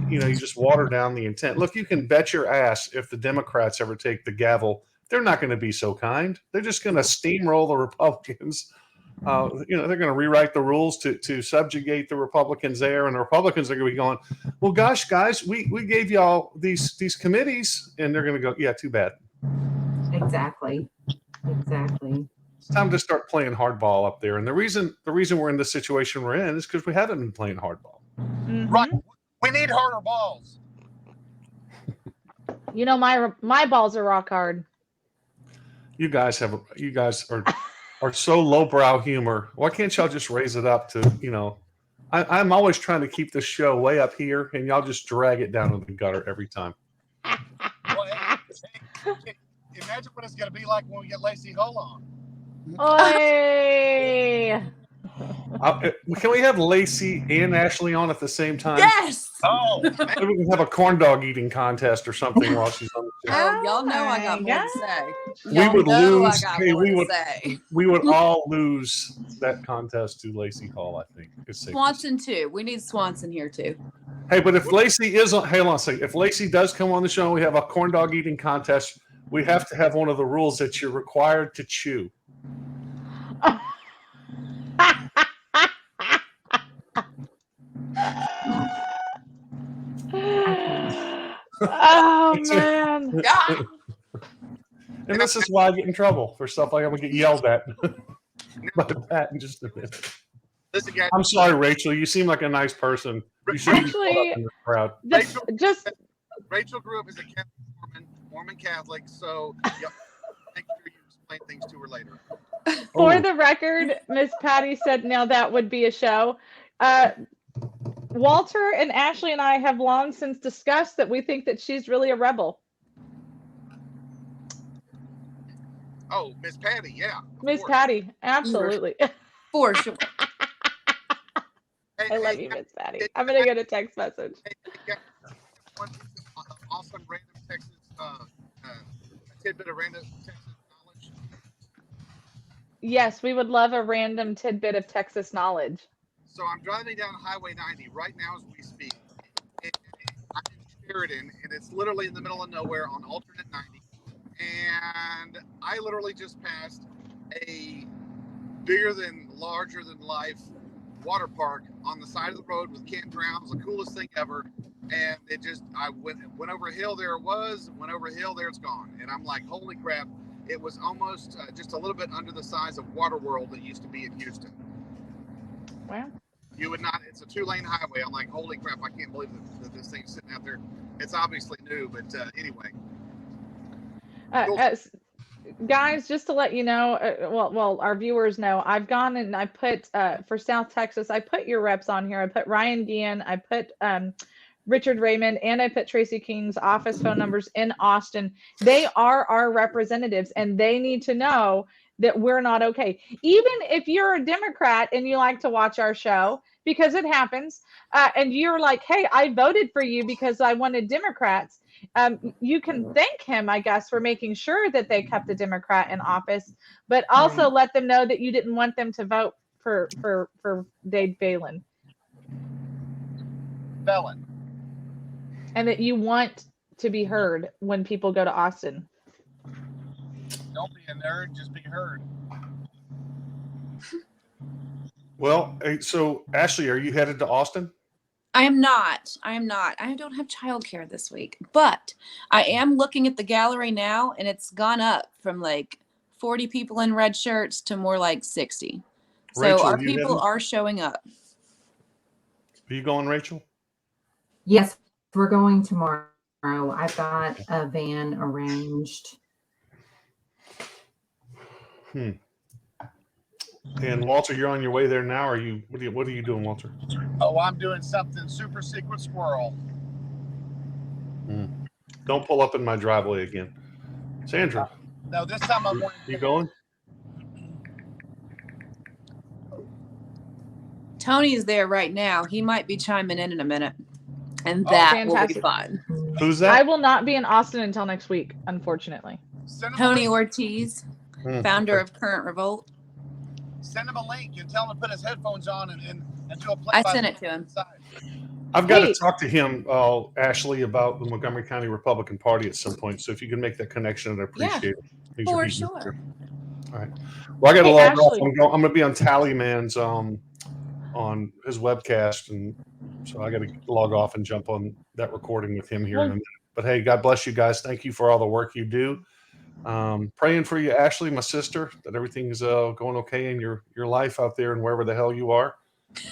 you just water down the intent. Look, you can bet your ass if the Democrats ever take the gavel, they're not going to be so kind. They're just going to steamroll the Republicans. They're going to rewrite the rules to subjugate the Republicans there, and the Republicans are going to be going, "Well, gosh, guys, we gave y'all these committees," and they're going to go, "Yeah, too bad." Exactly. It's time to start playing hardball up there, and the reason we're in the situation we're in is because we haven't been playing hardball. Mhm. Right. We need harder balls. My balls are rock hard. You guys are so lowbrow humor. Why can't y'all just raise it up to, I'm always trying to keep this show way up here, and y'all just drag it down in the gutter every time. Well, hey, imagine what it's going to be like when we get Lacey Hull on. Oy! Can we have Lacey and Ashley on at the same time? Yes. Oh, Maybe we can have a corn dog eating contest or something while she's on the show. Oh, y'all know I got my more to say. We Y'all would know lose. I got Hey, more we to would. say. We would all lose that contest to Lacey Hall, I think. It's safe to say. Swanson too. We need Swanson here too. Hey, but if Lacey is on, hold on a second. If Lacey does come on the show and we have a corn dog eating contest, we have to have one of the rules that you're required to chew. Oh man! God. And this is why I get in trouble for stuff like I'm gonna get yelled at by Pat in just a minute. listen, guys. I'm sorry, Rachel. You seem like a nice person. You shouldn't be caught up in this crowd. Rachel grew up as a Catholic Mormon Catholic, so make sure you explain things to her later. For the record, Miss Patty said, "Now that would be a show." Walter and Ashley and I have long since discussed that we think that she's really a rebel. Oh, Miss Patty, yeah. Miss Patty, absolutely. For sure. Hey, I love you, Miss Patty. I'm gonna get a text message. One awesome random Texas tidbit of random Texas knowledge. Yes, we would love a random tidbit of Texas knowledge. So I'm driving down Highway 90 right now as we speak. And I'm in Sheridan, and it's literally in the middle of nowhere on alternate 90. And I literally just passed a larger than life water park on the side of the road with campgrounds, the coolest thing ever. And I went over a hill, there it was, went over a hill, there it's gone. And I'm like, holy crap, it was almost just a little bit under the size of Waterworld that used to be in Houston. Wow. You would not, it's a 2-lane highway. I'm like, holy crap, I can't believe that this thing's sitting out there. It's obviously new, but anyway. Cool. Guys, just to let you know, well, our viewers know, I've gone and I put, for South Texas, I put your reps on here. I put Ryan Guillen, I put Richard Raymond, and I put Tracy King's office phone numbers in Austin. They are our representatives, and they need to know that we're not okay. Even if you're a Democrat and you like to watch our show, because it happens, and you're like, hey, I voted for you because I wanted Democrats. You can thank him, I guess, for making sure that they kept a Democrat in office, but also let them know that you didn't want them to vote for Dade Phelan. And that you want to be heard when people go to Austin. Don't be a nerd, just be heard. Well, so Ashley, are you headed to Austin? I am not. I don't have childcare this week, but I am looking at the gallery now, and it's gone up from like 40 people in red shirts to more like 60. So Rachel, our you people heading? are showing up. Are you going, Rachel? Yes, we're going tomorrow. I've got a van arranged. And Walter, you're on your way there now. Or what are you doing, Walter? Oh, I'm doing something super secret squirrel. Don't pull up in my driveway again. Sandra, No, this time I'm you going? Tony is there right now. He might be chiming in a minute, and that will be fantastic. fun. Who's that? I will not be in Austin until next week, unfortunately. Tony Ortiz, founder of Current Revolt. Send him a link and tell him to put his headphones on and do a play. I sent it to him. I've got to talk to him, Ashley, about the Montgomery County Republican Party at some point. So if you can make that connection, I'd appreciate it. Things are For heating up sure. here. All right. Well, I got to Hey, log off. Ashley. I'm going to be on Tallyman's on his webcast, and so I got to log off and jump on that recording with him here in a minute. But hey, God bless you guys. Thank you for all the work you do. Praying for you, Ashley, my sister, that everything's going okay in your life out there and wherever the hell you are.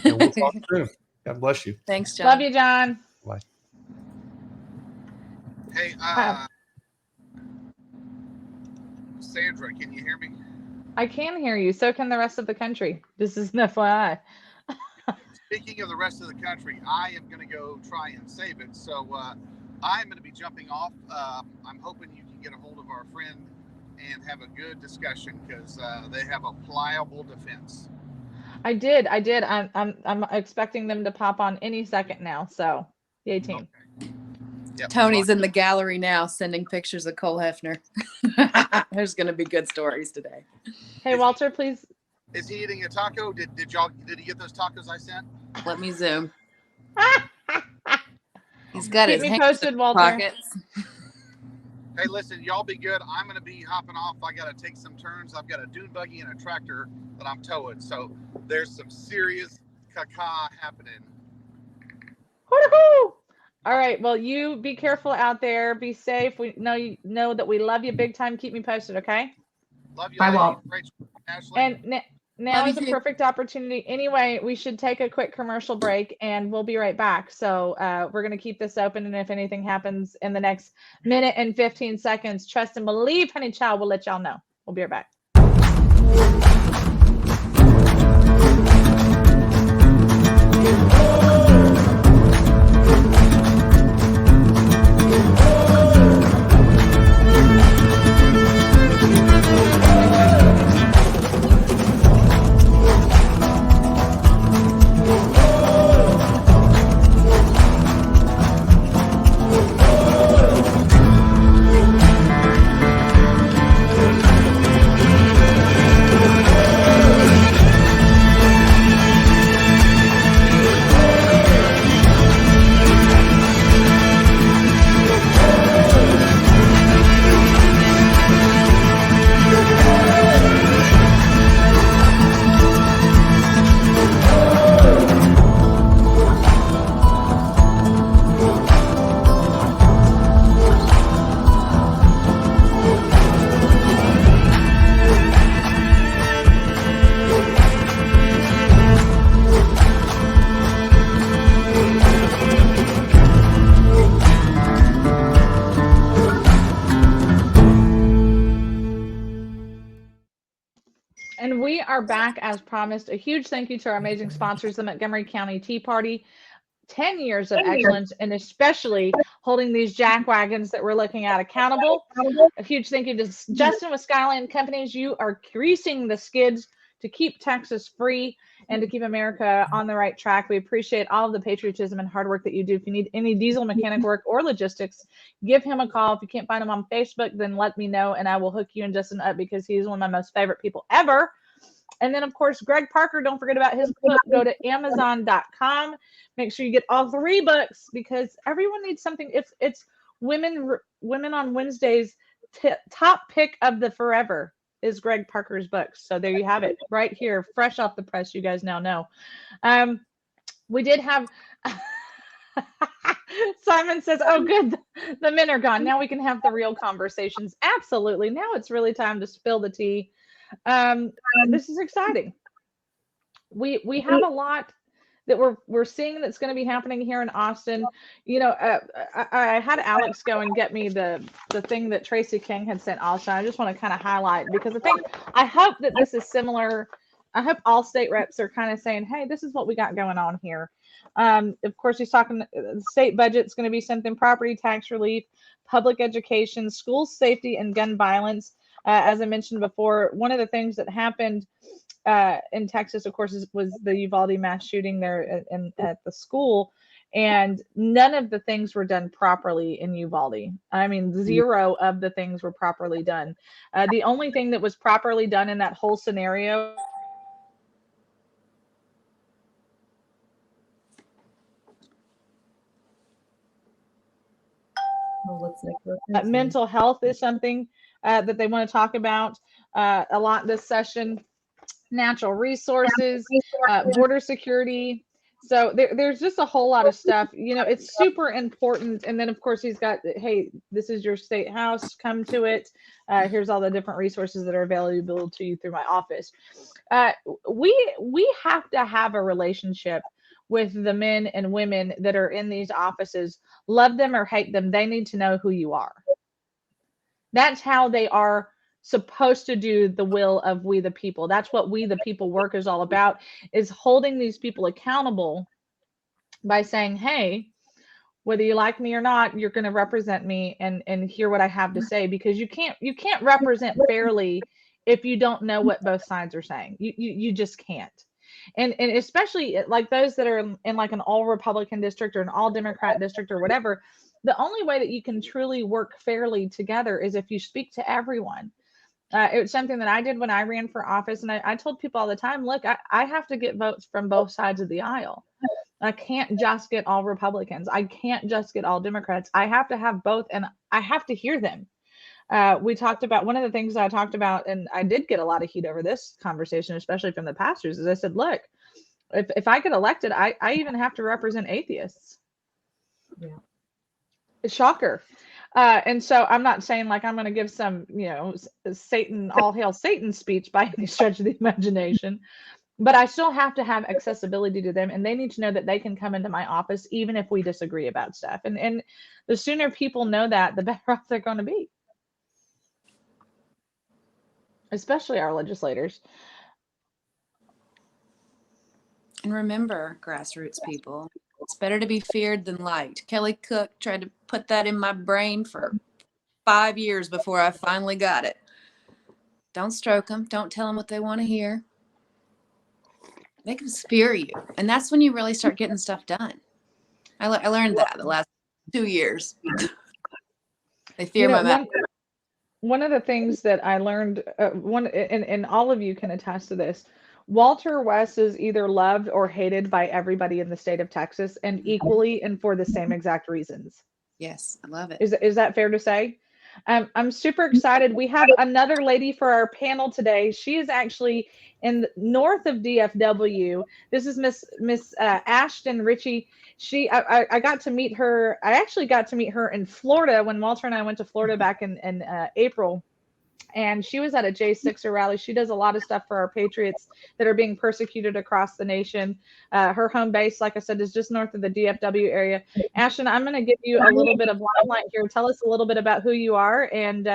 And we'll talk soon. God bless you. Thanks, John. Love you, John. Bye. Hey, Sandra, can you hear me? I can hear you. So can the rest of the country. This is an FYI. Speaking of the rest of the country, I am going to go try and save it. So I'm going to be jumping off. I'm hoping you can get a hold of our friend and have a good discussion because they have a pliable defense. I did. I'm expecting them to pop on any second now. So, yay team. Okay. Yep. Tony's in the gallery now sending pictures of Cole Hefner. There's going to be good stories today. Hey, Walter, please. Is he eating a taco? Did he get those tacos I sent? Let me zoom. He's got Keep his me hands posted, in his Walter. pockets. Hey, listen, y'all be good. I'm going to be hopping off. I got to take some turns. I've got a dune buggy and a tractor that I'm towing. So there's some serious caca happening. Woo-hoo! All right. Well, you be careful out there. Be safe. We know that we love you big time. Keep me posted, okay? Love you. Bye, Walt. Rachel, Ashley. And now Love is you a too. perfect opportunity. Anyway, we should take a quick commercial break and we'll be right back. So we're going to keep this open. And if anything happens in the next minute and 15 seconds, trust and believe, honey child, we'll let y'all know. We'll be right back. And we are back as promised. A huge thank you to our amazing sponsors, the Montgomery County Tea Party. 10 years of excellence, and especially holding these jack wagons that we're looking at accountable. A huge thank you to Justin with Skyland Companies. You are greasing the skids to keep Texas free and to keep America on the right track. We appreciate all of the patriotism and hard work that you do. If you need any diesel mechanic work or logistics, give him a call. If you can't find him on Facebook, then let me know and I will hook you and Justin up because he's one of my most favorite people ever. And then, of course, Greg Parker, don't forget about his book. Go to Amazon.com. Make sure you get all 3 books because everyone needs something. It's Women on Wednesdays, top pick of the forever is Greg Parker's books. So there you have it right here, fresh off the press. You guys now know. We did have Simon says, "Oh, good, the men are gone. Now we can have the real conversations." Absolutely. Now it's really time to spill the tea. Um, this is exciting. We have a lot that we're seeing that's going to be happening here in Austin. I had Alex go and get me the thing that Tracy King had sent also. I just want to kind of highlight because I hope that this is similar. I hope all state reps are kind of saying, "Hey, this is what we got going on here." Of course, he's talking the state budget's going to be something: property tax relief, public education, school safety, and gun violence. As I mentioned before, one of the things that happened in Texas, of course, was the Uvalde mass shooting there at the school, and none of the things were done properly in Uvalde. I mean, zero of the things were properly done. The only thing that was properly done in that whole scenario Looks like mental health is something that they want to talk about a lot this session. Natural resources, border security. So there's just a whole lot of stuff. It's super important. And then, of course, he's got, hey, this is your state house. Come to it. Here's all the different resources that are available to you through my office. We have to have a relationship with the men and women that are in these offices. Love them or hate them, they need to know who you are. That's how they are supposed to do the will of we the people. That's what we the people work is all about, is holding these people accountable by saying, hey, whether you like me or not, you're going to represent me and hear what I have to say, because you can't represent fairly if you don't know what both sides are saying. You just can't. And especially like those that are in like an all Republican district or an all Democrat district or whatever, the only way that you can truly work fairly together is if you speak to everyone. It was something that I did when I ran for office. And I told people all the time, look, I have to get votes from both sides of the aisle. I can't just get all Republicans. I can't just get all Democrats. I have to have both, and I have to hear them. We talked about, one of the things I talked about, and I did get a lot of heat over this conversation, especially from the pastors, is I said, look, if I get elected, I even have to represent atheists. Yeah. Shocker. And so I'm not saying like I'm going to give some, Satan, all hail Satan speech by any stretch of the imagination, but I still have to have accessibility to them, and they need to know that they can come into my office even if we disagree about stuff. And the sooner people know that, the better off they're going to be, especially our legislators. And remember, grassroots people, it's better to be feared than liked. Kelly Cook tried to put that in my brain for 5 years before I finally got it. Don't stroke them. Don't tell them what they want to hear. They can fear you. And that's when you really start getting stuff done. I learned that the last 2 years. They fear my mouth. One of the things that I learned, and all of you can attest to this, Walter West is either loved or hated by everybody in the state of Texas, and equally and for the same exact reasons. Yes, I love it. Is that fair to say? I'm super excited. We have another lady for our panel today. She is actually in north of DFW. This is Miss Ashton Richie. I got to meet her. I actually got to meet her in Florida when Walter and I went to Florida back in April. And she was at a J6er rally. She does a lot of stuff for our patriots that are being persecuted across the nation. Her home base, like I said, is just north of the DFW area. Ashton, I'm going to give you a little bit of limelight here. Tell us a little bit about who you are, and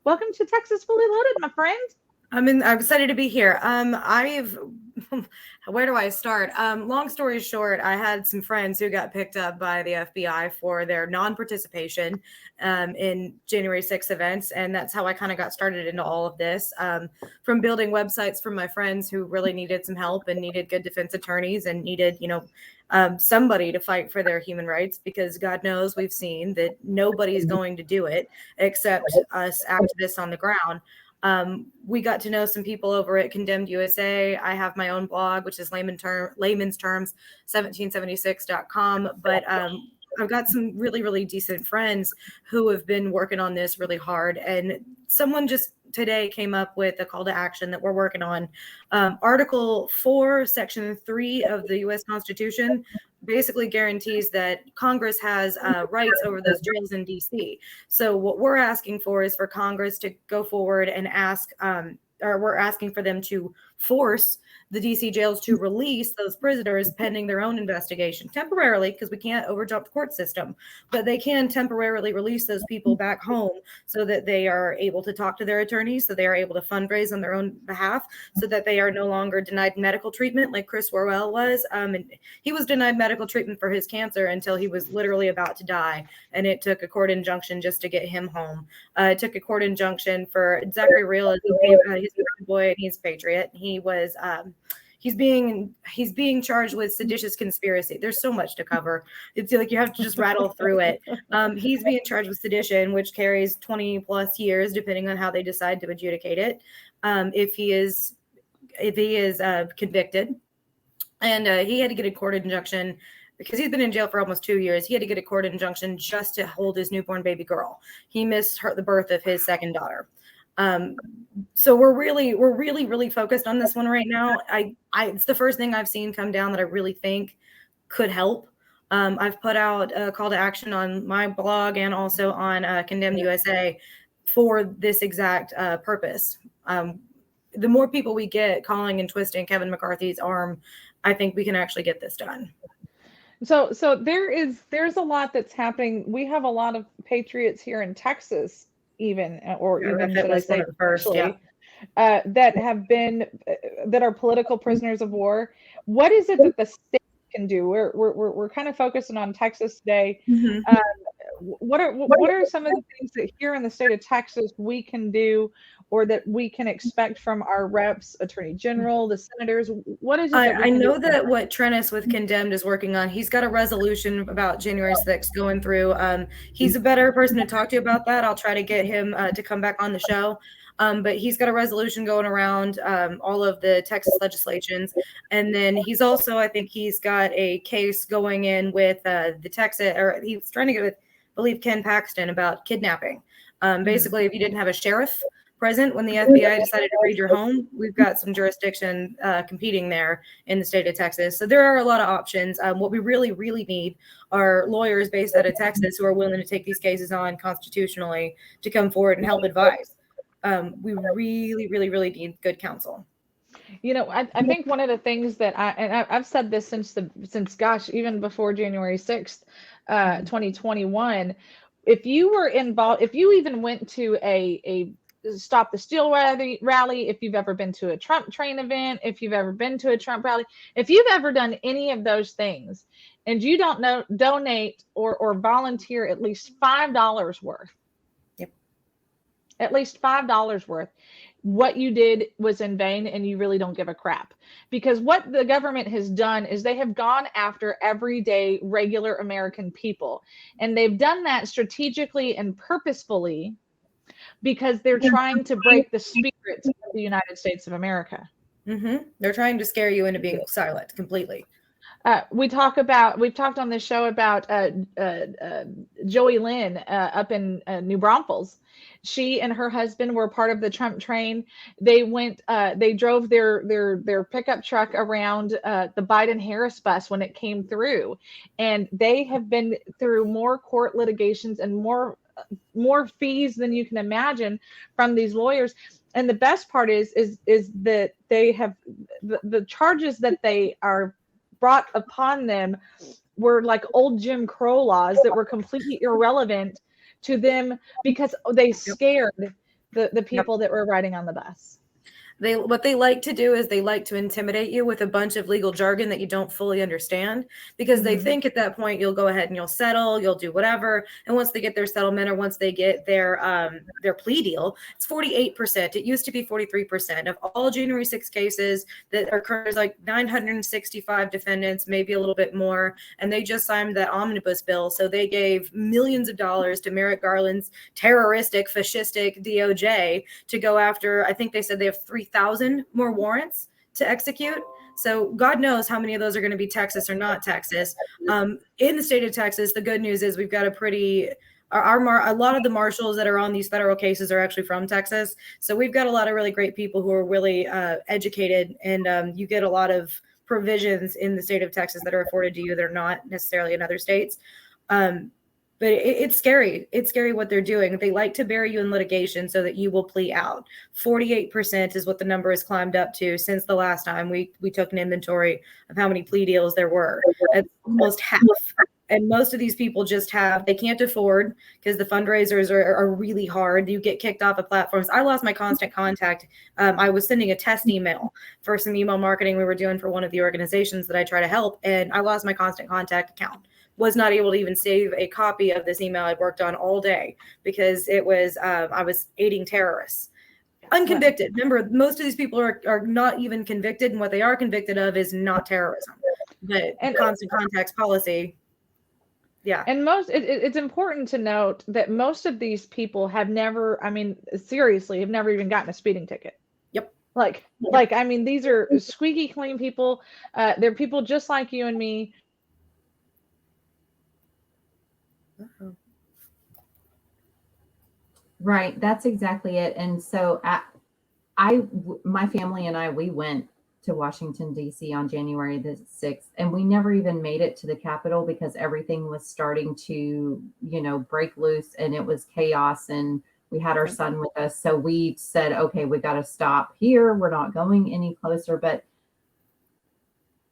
welcome to Texas Fully Loaded, my friend. I'm excited to be here. Where do I start? Long story short, I had some friends who got picked up by the FBI for their non-participation in January 6th events. And that's how I kind of got started into all of this, from building websites for my friends who really needed some help and needed good defense attorneys and needed, somebody to fight for their human rights, because God knows we've seen that nobody's going to do it except us activists on the ground. We got to know some people over at Condemned USA. I have my own blog, which is layman's terms 1776.com. But I've got some really, really decent friends who have been working on this really hard. And someone just today came up with a call to action that we're working on. Article 4, Section 3 of the U.S. Constitution basically guarantees that Congress has rights over those jails in D.C. So what we're asking for is for Congress to go forward and ask, or we're asking for them to force the DC jails to release those prisoners pending their own investigation temporarily, because we can't overjump the court system, but they can temporarily release those people back home so that they are able to talk to their attorneys, so they are able to fundraise on their own behalf, so that they are no longer denied medical treatment like Chris Worrell was. And he was denied medical treatment for his cancer until he was literally about to die. And it took a court injunction just to get him home. It took a court injunction for Zachary Real, he's a boy and he's a patriot. He was he's being charged with seditious conspiracy. There's so much to cover. It's like you have to just rattle through it. He's being charged with sedition, which carries 20 plus years, depending on how they decide to adjudicate it. If he is convicted, and he had to get a court injunction because he's been in jail for almost 2 years. He had to get a court injunction just to hold his newborn baby girl. He missed the birth of his second daughter. So we're really focused on this one right now. It's the first thing I've seen come down that I really think could help. I've put out a call to action on my blog and also on Condemned USA for this exact purpose. The more people we get calling and twisting Kevin McCarthy's arm, I think we can actually get this done. So there's a lot that's happening. We have a lot of patriots here in Texas, even should I say first, that are political prisoners of war. What is it that the state can do? We're kind of focusing on Texas today. Mm-hmm. What are some of the things that here in the state of Texas we can do, or that we can expect from our reps, attorney general, the senators? What is it? I know that what Trennis with Condemned is working on, he's got a resolution about January 6th going through. He's a better person to talk to about that. I'll try to get him to come back on the show. But he's got a resolution going around all of the Texas legislations. And then he's also, I think he's got a case going in with the Texas, or he's trying to get with, I believe, Ken Paxton about kidnapping. Basically, if you didn't have a sheriff present when the FBI decided to raid your home, we've got some jurisdiction competing there in the state of Texas. So there are a lot of options. What we really, really need are lawyers based out of Texas who are willing to take these cases on constitutionally to come forward and help advise. We really, really, really need good counsel. You know, I think one of the things that I've said this since gosh, even before January 6th, 2021, if you were involved, if you even went to a Stop the Steal rally, if you've ever been to a Trump train event, if you've ever been to a Trump rally, if you've ever done any of those things and you don't donate or volunteer at least $5 worth, at least $5 worth, what you did was in vain, and you really don't give a crap. Because what the government has done is they have gone after everyday, regular American people. And they've done that strategically and purposefully because they're trying to break the spirit of the United States of America. Mm-hmm. They're trying to scare you into being silent completely. We've talked on this show about Joey Lynn up in New Braunfels. She and her husband were part of the Trump train. They drove their pickup truck around the Biden-Harris bus when it came through. And they have been through more court litigations and more fees than you can imagine from these lawyers. And the best part is that they have the charges that they are brought upon them were like old Jim Crow laws that were completely irrelevant to them because they scared the people that were riding on the bus. What they like to do is they like to intimidate you with a bunch of legal jargon that you don't fully understand, because they think at that point you'll go ahead and you'll settle, you'll do whatever. And once they get their settlement, or once they get their plea deal, it's 48%. It used to be 43% of all January 6 cases that occurs, like 965 defendants, maybe a little bit more. And they just signed that omnibus bill. So they gave millions of dollars to Merrick Garland's terroristic, fascistic DOJ to go after, I think they said they have 3,000 more warrants to execute. So God knows how many of those are going to be Texas or not Texas. In the state of Texas, the good news is we've got a lot of the marshals that are on these federal cases are actually from Texas. So we've got a lot of really great people who are really educated, and you get a lot of provisions in the state of Texas that are afforded to you that are not necessarily in other states. But it's scary. It's scary what they're doing. They like to bury you in litigation so that you will plea out. 48% is what the number has climbed up to since the last time we took an inventory of how many plea deals there were. It's almost half. And most of these people they can't afford, because the fundraisers are really hard. You get kicked off of platforms. I lost my constant contact. I was sending a test email for some email marketing we were doing for one of the organizations that I try to help, and I lost my constant contact account. Was not able to even save a copy of this email I'd worked on all day because it was I was aiding terrorists. Unconvicted. Remember, most of these people are not even convicted, and what they are convicted of is not terrorism, but constant contacts policy. Yeah. And it's important to note that most of these people have never, seriously, have never even gotten a speeding ticket. Yep. These are squeaky clean people. They're people just like you and me. Uh-oh. Right. That's exactly it. And so my family and I, we went to Washington, D.C. on January the 6th, and we never even made it to the Capitol because everything was starting to, break loose, and it was chaos, and we had our son with us. So we said, okay, we got to stop here. We're not going any closer, but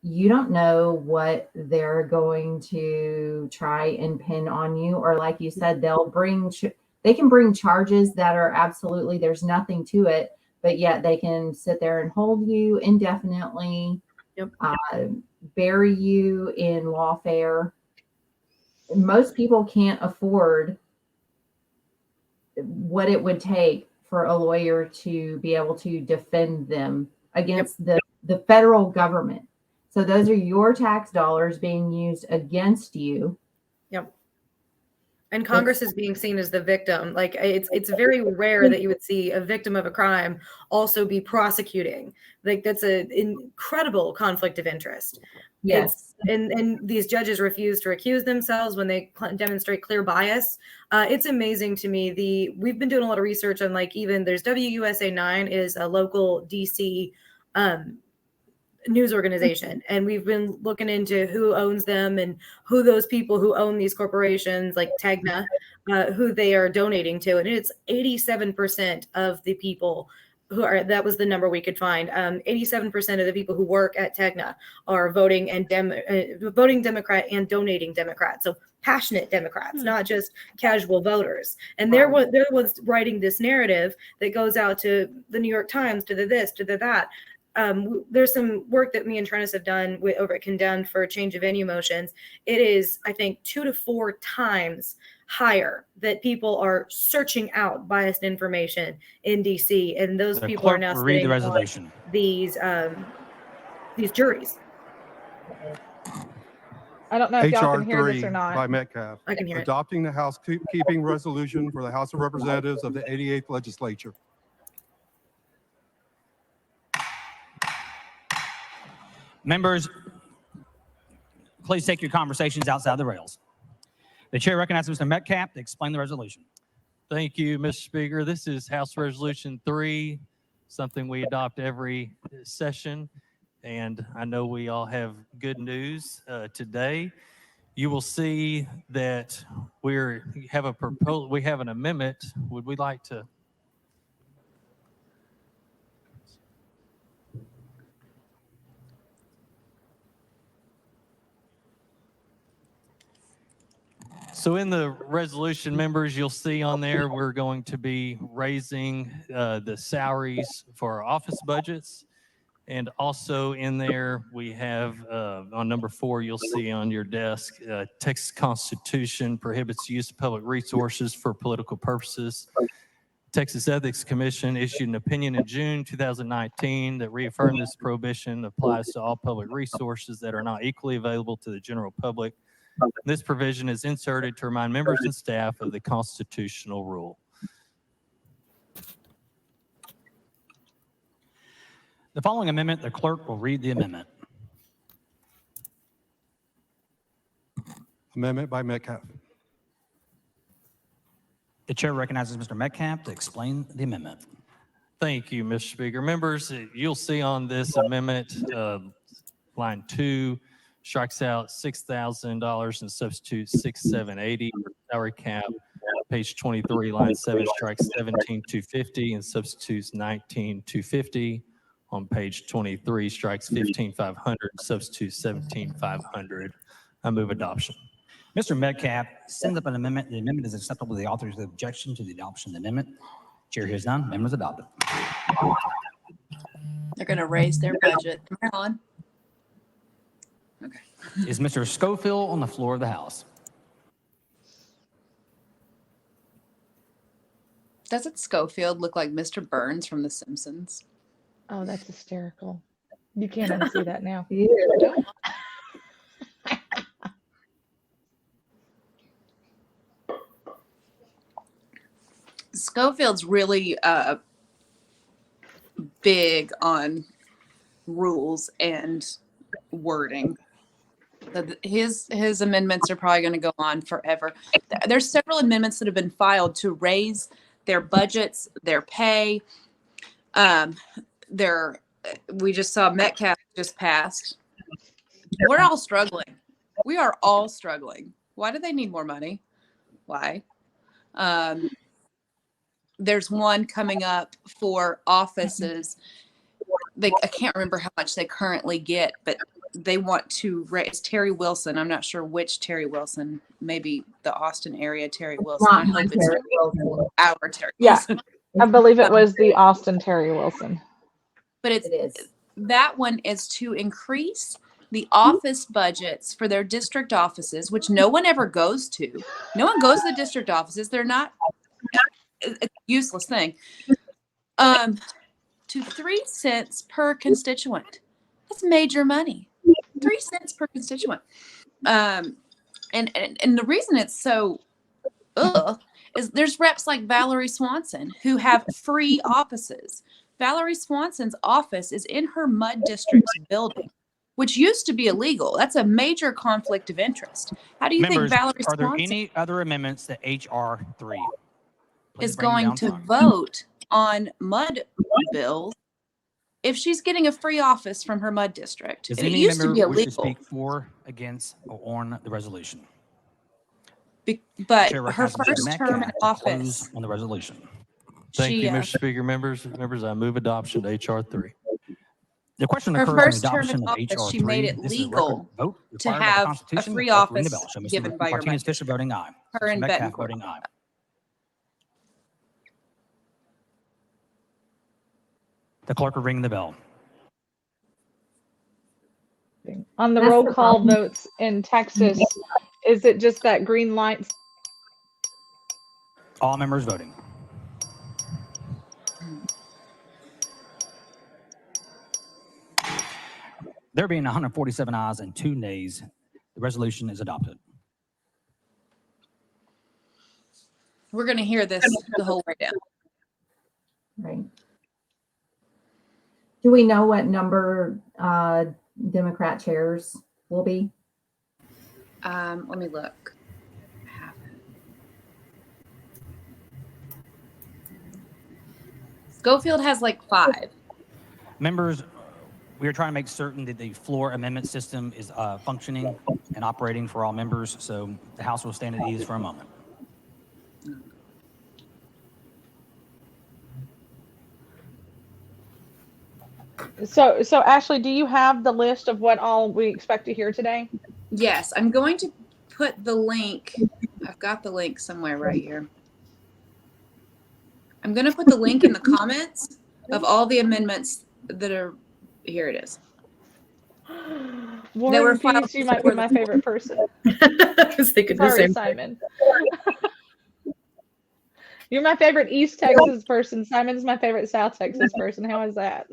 you don't know what they're going to try and pin on you. Or like you said, they can bring charges that are absolutely, there's nothing to it, but yet they can sit there and hold you indefinitely, bury you in lawfare. Most people can't afford what it would take for a lawyer to be able to defend them against the federal government. So those are your tax dollars being used against you. Yep. And Congress is being seen as the victim. Like it's very rare that you would see a victim of a crime also be prosecuting. Like that's an incredible conflict of interest. Yes. And these judges refuse to recuse themselves when they demonstrate clear bias. It's amazing to me. We've been doing a lot of research on there's WUSA 9 is a local DC news organization, and we've been looking into who owns them and who those people who own these corporations like Tegna, who they are donating to, and it's 87% of the people that was the number we could find. 87% of the people who work at Tegna are voting Democrat and donating Democrat. So passionate Democrats, not just casual voters. And they're the ones writing this narrative that goes out to the New York Times, to the this, to the that. There's some work that me and Trennis have done over at Condemned for change of venue motions. It is, I think, 2 to 4 times higher that people are searching out biased information in DC, and those people are now read the resolution. These juries. I don't know if y'all HR can hear this 3 or not. by Metcalf. I can hear it. Adopting the housekeeping resolution for the House of Representatives of the 88th Legislature. Members, please take your conversations outside the rails. The chair recognizes Mr. Metcalf to explain the resolution. Thank you, Mr. Speaker. This is House Resolution 3, something we adopt every session. And I know we all have good news today. You will see that we have an amendment. Would we like to? So in the resolution, members, you'll see on there, we're going to be raising the salaries for our office budgets. And also in there, we have on number 4, you'll see on your desk, Texas Constitution prohibits use of public resources for political purposes. Texas Ethics Commission issued an opinion in June 2019 that reaffirmed this prohibition applies to all public resources that are not equally available to the general public. This provision is inserted to remind members and staff of the constitutional rule. The following amendment, the clerk will read the amendment. Amendment by Metcalf. The chair recognizes Mr. Metcalf to explain the amendment. Thank you, Mr. Speaker. Members, you'll see on this amendment, line 2 strikes out $6,000 and substitutes 6,780 salary cap. Page 23, line 7 strikes 17,250 and substitutes 19,250. On page 23, strikes 15,500, substitutes 17,500. I move adoption. Mr. Metcalf sends up an amendment. The amendment is acceptable to the authors with objection to the adoption of the amendment. Chair hears none. Amendment is adopted. They're going to raise their budget. Marilyn. Okay. Is Mr. Schofield on the floor of the House? Doesn't Schofield look like Mr. Burns from The Simpsons? Oh, that's hysterical. You can't unsee that now. Schofield's really big on rules and wording. His amendments are probably going to go on forever. There's several amendments that have been filed to raise their budgets, their pay. We just saw Metcalf just passed. We're all struggling. We are all struggling. Why do they need more money? Why? There's one coming up for offices. I can't remember how much they currently get, but they want to raise Terry Wilson. I'm not sure which Terry Wilson, maybe the Austin area Terry Wilson. I hope it's our Terry Wilson. I believe it was the Austin Terry Wilson. But that one is to increase the office budgets for their district offices, which no one ever goes to. No one goes to the district offices. They're not a useless thing. To 3 cents per constituent. That's major money. 3 cents per constituent. And the reason it's so is there's reps like Valerie Swanson who have free offices. Valerie Swanson's office is in her Mud District's building, which used to be illegal. That's a major conflict of interest. How do you think Valerie Swanson... Are there any other amendments to H.R. 3? Is going to vote on mud bills if she's getting a free office from her mud district? Does it any used to member be wish to illegal. speak for, against, or on the resolution? But Chair her recognizes Mr. first term in Metcalf to office, close on the resolution. Thank you, Mr. Speaker. Members, I move adoption to H.R. 3. The question her occurs on first the term adoption in of office, H.R. she 3. made it This is a legal record vote to required by the have a Constitution. free The clerk will ring office the bell. Show Mr. given by your Martinez mud Fisher voting aye. her Mr. and Metcalf Betancourt. voting aye. The clerk will ring the bell. On the roll call votes in Texas, is it just that green light? All members voting. There being 147 ayes and 2 nays, the resolution is adopted. We're going to hear this the whole way down. Right. Do we know what number Democrat chairs will be? Let me look. Schofield has like 5. Members, we are trying to make certain that the floor amendment system is functioning and operating for all members, so the House will stand at ease for a moment. So Ashley, do you have the list of what all we expect to hear today? Yes, I'm going to put the link. I've got the link somewhere right here. I'm going to put the link in the comments of all the amendments that are. Here it is. Warren Peace, you might be my favorite person. I was thinking the Sorry, same Simon. You're my favorite East Texas person. Simon's my favorite South Texas person. How is that?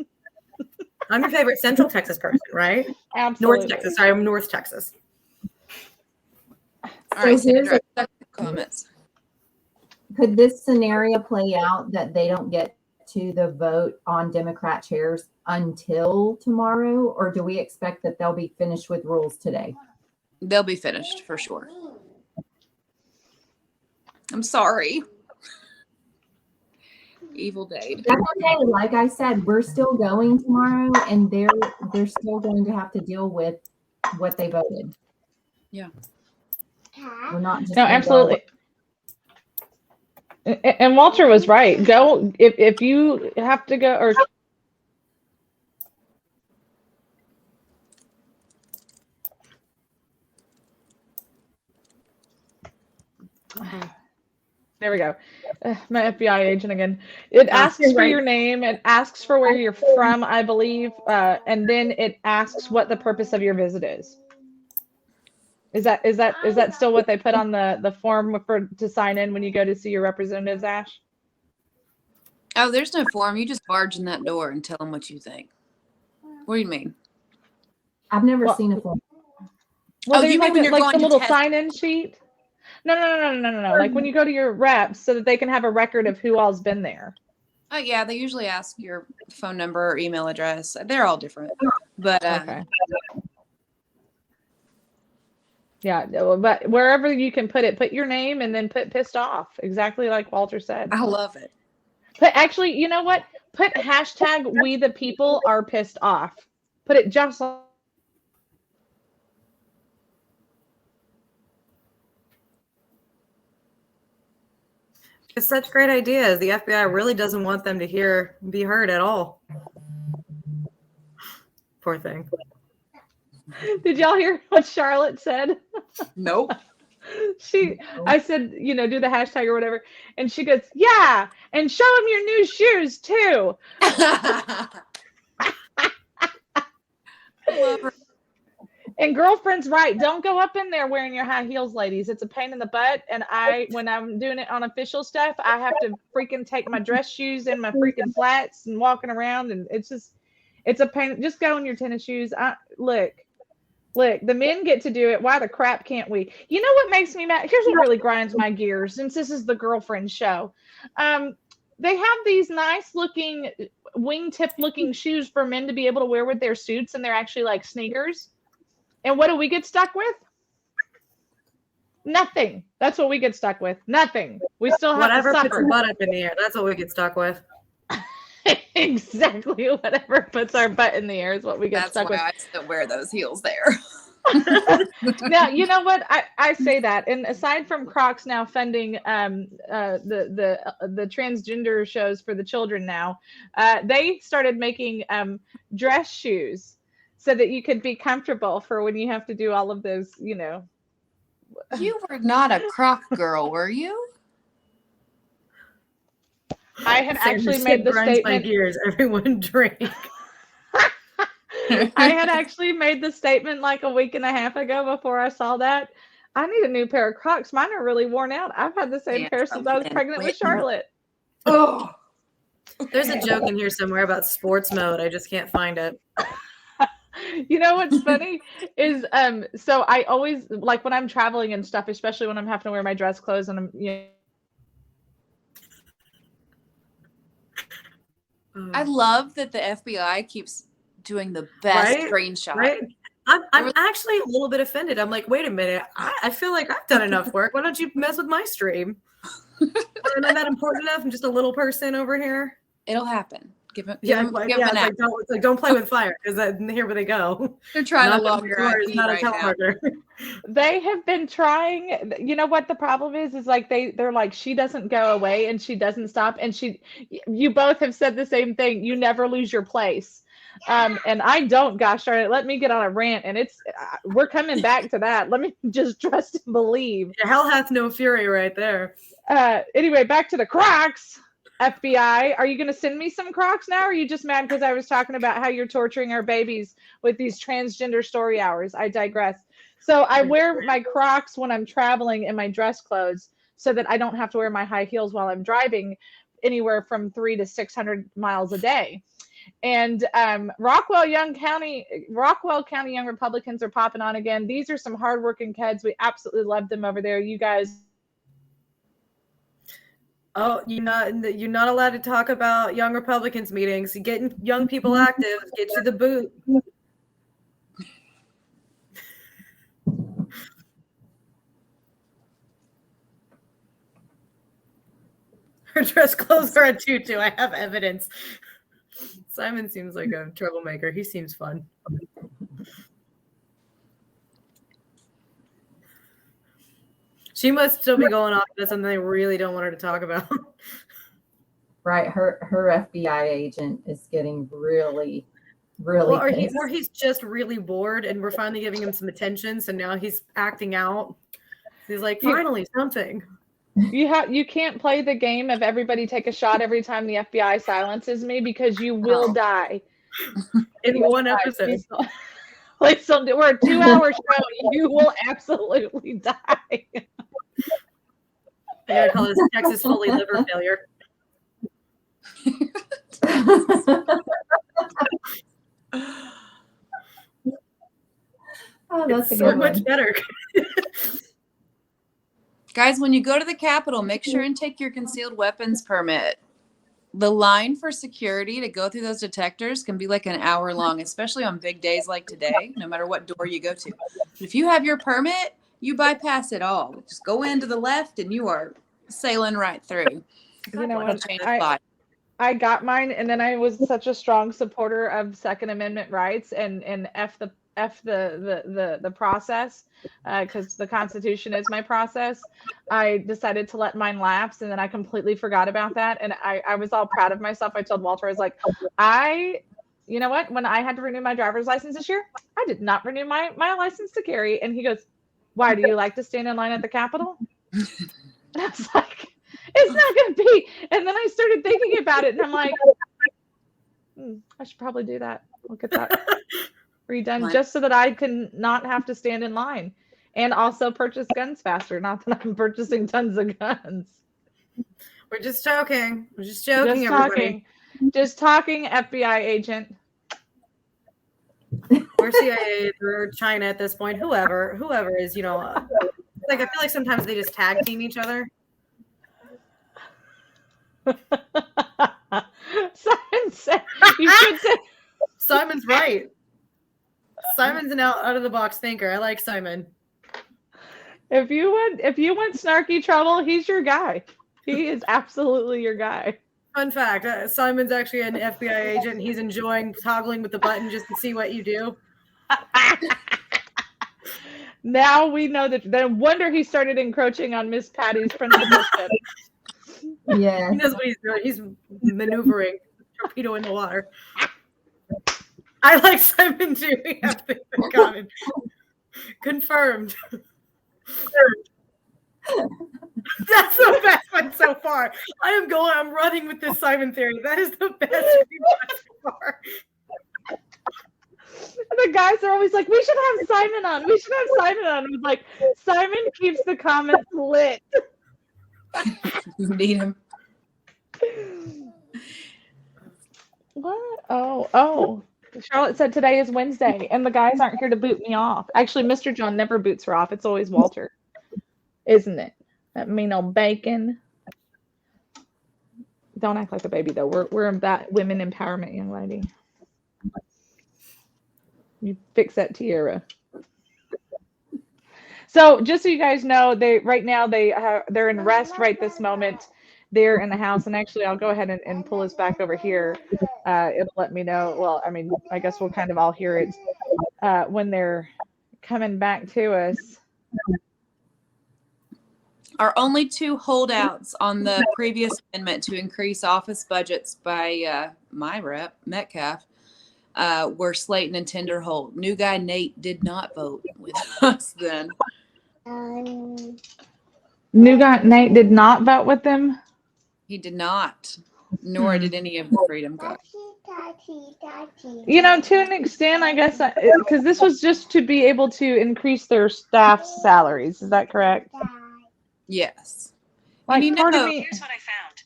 I'm your favorite Central Texas person, right? Absolutely. North Texas. I'm North Texas. All right, Sandra, comments. Could this scenario play out that they don't get to the vote on Democrat chairs until tomorrow, or do we expect that they'll be finished with rules today? They'll be finished for sure. I'm sorry. Evil Dade. That's okay. Like I said, we're still going tomorrow, and they're still going to have to deal with what they voted. Yeah. We're not just No, gonna absolutely. And Walter was right. Go if you have to go or there we go. My FBI agent again. It asks for your name. It asks for where you're from, I believe, and then it asks what the purpose of your visit is. Is that still what they put on the form to sign in when you go to see your representatives, Ash? Oh, there's no form. You just barge in that door and tell them what you think. What do you mean? I've never seen a form. Well, Oh, there's you mean when you're like going the to little test- sign-in sheet. No. Like when you go to your reps so that they can have a record of who all's been there. Oh, yeah. They usually ask your phone number or email address. They're all different. But Okay. Yeah, but wherever you can put it, put your name and then put pissed off. Exactly like Walter said. I love it. But actually, you know what? Put hashtag we the people are pissed off. Put it just like It's such great ideas. The FBI really doesn't want them to be heard at all. Poor thing. Did y'all hear what Charlotte said? Nope. I said, do the hashtag or whatever. And she goes, yeah, and show them your new shoes too. And girlfriend's right. Don't go up in there wearing your high heels, ladies. It's a pain in the butt. And when I'm doing it on official stuff, I have to freaking take my dress shoes and my freaking flats and walking around. And it's a pain. Just go in your tennis shoes. Look, the men get to do it. Why the crap can't we? You know what makes me mad? Here's what really grinds my gears, since this is the girlfriend show. They have these nice looking wingtip looking shoes for men to be able to wear with their suits, and they're actually like sneakers. And what do we get stuck with? Nothing. That's what we get stuck with. Nothing. We still have Whatever to puts suffer. your butt up in the air. That's what we get stuck with. Exactly. Whatever puts our butt in the air is what we get stuck with. That's why I still wear those heels there. Now, you know what? I say that. And aside from Crocs now funding the transgender shows for the children now, they started making dress shoes so that you could be comfortable for when you have to do all of those, You were not a Croc girl, were you? I had actually made the statement. My gears. Everyone drink. I had actually made the statement like a week and a half ago before I saw that. I need a new pair of Crocs. Mine are really worn out. I've had the same pair since I was pregnant with Charlotte. Oh, there's a joke in here somewhere about sports mode. I just can't find it. You know what's funny is so I always like when I'm traveling and stuff, especially when I'm having to wear my dress clothes and I love that the FBI keeps doing the best screenshot. Right? I'm actually a little bit offended. I'm like, wait a minute. I feel like I've done enough work. Why don't you mess with my stream? Am I that important enough? I'm just a little person over here. It'll happen. Don't play with fire because here they go. They're trying to log your IP not right a telemarketer. They have been trying. You know what the problem is like they're like, she doesn't go away and she doesn't stop, and you both have said the same thing. You never lose your place. And I don't, gosh darn it, let me get on a rant, and we're coming back to that. Let me just trust and believe. Hell hath no fury right there. Anyway, back to the Crocs. FBI, are you going to send me some Crocs now? Or are you just mad because I was talking about how you're torturing our babies with these transgender story hours? I digress. So I wear my Crocs when I'm traveling in my dress clothes so that I don't have to wear my high heels while I'm driving anywhere from 300 to 600 miles a day. And Rockwell County Young Republicans are popping on again. These are some hardworking kids. We absolutely love them over there. You guys. Oh, you're not allowed to talk about Young Republicans meetings. Getting young people active, get you the boot. Her dress clothes are a tutu. I have evidence. Simon seems like a troublemaker. He seems fun. She must still be going off about something they really don't want her to talk about. Right. Her FBI agent is getting really Or pissed. he's just really bored and we're finally giving him some attention. So now he's acting out. He's like, finally, something. You can't play the game of everybody take a shot every time the FBI silences me because you will die. In one episode. Like, so we're a 2-hour show. You will absolutely die. I gotta call this Texas Foley liver failure. Oh, that's it's a good so much one. better. Guys, when you go to the Capitol, make sure and take your concealed weapons permit. The line for security to go through those detectors can be like an hour long, especially on big days like today, no matter what door you go to. If you have your permit, you bypass it all. Just go in to the left and you are sailing right through. You know what? I got mine, and then I was such a strong supporter of Second Amendment rights and F the process because the Constitution is my process. I decided to let mine lapse, and then I completely forgot about that. And I was all proud of myself. I told Walter, I was like, you know what? When I had to renew my driver's license this year, I did not renew my license to carry. And he goes, why, do you like to stand in line at the Capitol? And I was like, it's not going to be. And then I started thinking about it, and I'm like, I should probably do that. I'll get that redone just so that I can not have to stand in line and also purchase guns faster. Not that I'm purchasing tons of guns. We're just joking. We're just joking, everybody. Just talking, FBI agent. Or CIA or China at this point. Whoever is, like I feel like sometimes they just tag team each other. Simon said, you should say. Simon's right. Simon's an out of the box thinker. I like Simon. If you want snarky trouble, he's your guy. He is absolutely your guy. Fun fact: Simon's actually an FBI agent. And he's enjoying toggling with the button just to see what you do. Now we know that. No wonder he started encroaching on Miss Patty's principalship. Yeah, he knows what he's doing. He's maneuvering torpedo in the water. I like Simon too. We have things in common. Confirmed. That's the best one so far. I'm running with this Simon theory. That is the best we've done so far. The guys are always like, we should have Simon on. We should have Simon on. I was like, Simon keeps the comments lit. You need him. What? Oh. Charlotte said today is Wednesday, and the guys aren't here to boot me off. Actually, Mr. John never boots her off. It's always Walter. Isn't it? That mean old bacon. Don't act like a baby, though. We're that women empowerment, young lady. You fix that tiara. So just so you guys know, they're in rest right this moment. They're in the house, and actually I'll go ahead and pull this back over here. It'll let me know. Well, I mean, I guess we'll kind of all hear it when they're coming back to us. Our only two holdouts on the previous amendment to increase office budgets by my rep, Metcalf, were Slayton and Tenderholt. New guy Nate did not vote with us then. New guy Nate did not vote with them? He did not, nor did any of the Freedom guys. You know, to an extent, I guess, because this was just to be able to increase their staff's salaries. Is that correct? Yes. Like, and part of me, here's what I found.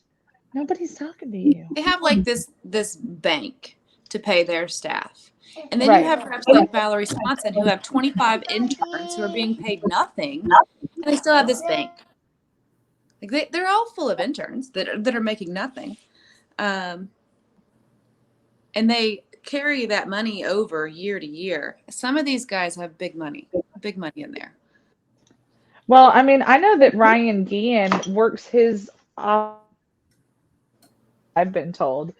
Nobody's talking to you. They have like this bank to pay their staff. And then Right. you have reps like Valerie Swanson who have 25 interns who are being paid nothing, and they still have this bank. Like they're all full of interns that are making nothing. And they carry that money over year to year. Some of these guys have big money in there. Well, I mean, I know that Ryan Guillen works his I've been told,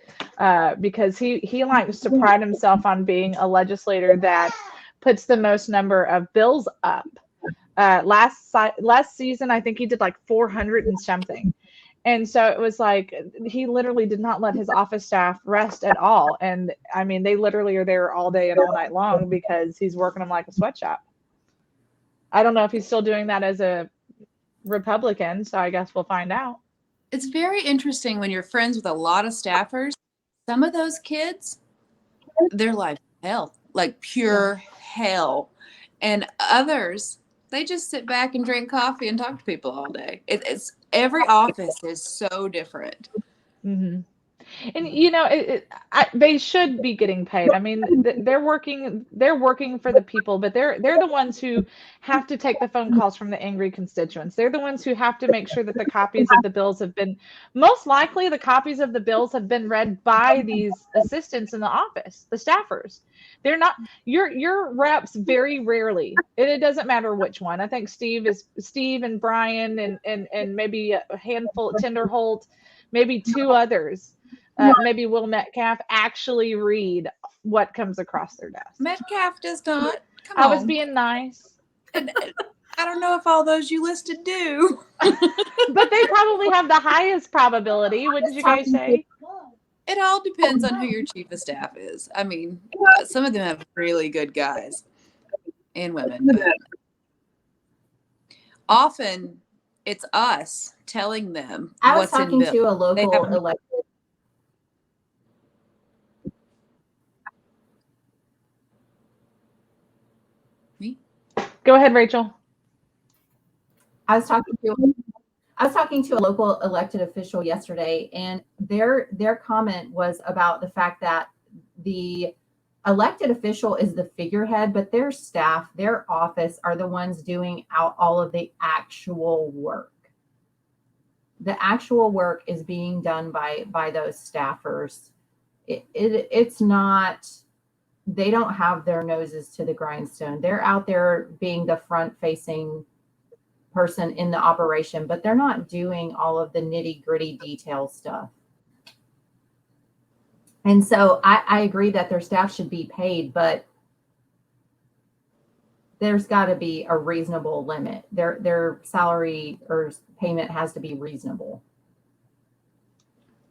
because he likes to pride himself on being a legislator that puts the most number of bills up. Last season, I think he did like 400 and something. And so it was like he literally did not let his office staff rest at all. And I mean, they literally are there all day and all night long because he's working them like a sweatshop. I don't know if he's still doing that as a Republican, so I guess we'll find out. It's very interesting when you're friends with a lot of staffers. Some of those kids, their life is hell, like pure hell. And others, they just sit back and drink coffee and talk to people all day. It's every office is so different. Mm-hmm. And you know, they should be getting paid. I mean, they're working for the people, but they're the ones who have to take the phone calls from the angry constituents. They're the ones who have to make sure that the copies of the bills have been, most likely the copies of the bills have been read by these assistants in the office, the staffers. They're not your reps very rarely, and it doesn't matter which one. I think Steve and Brian and maybe a handful, Tinderholt, maybe two others. Maybe Will Metcalf actually read what comes across their desk. Metcalf does not. Come I was on. being nice. I don't know if all those you listed do. But they probably have the highest probability, wouldn't you guys say? It all depends on who your chief of staff is. I mean, some of them have really good guys and women. But often it's us telling them I was what's in talking bill. to a local elected. Go ahead, Rachel. I was talking to a local elected official yesterday, and their comment was about the fact that the elected official is the figurehead, but their staff, their office, are the ones doing out all of the actual work. The actual work is being done by those staffers. It's not. They don't have their noses to the grindstone. They're out there being the front-facing person in the operation, but they're not doing all of the nitty-gritty detail stuff. And so I agree that their staff should be paid, but there's got to be a reasonable limit. Their salary or payment has to be reasonable.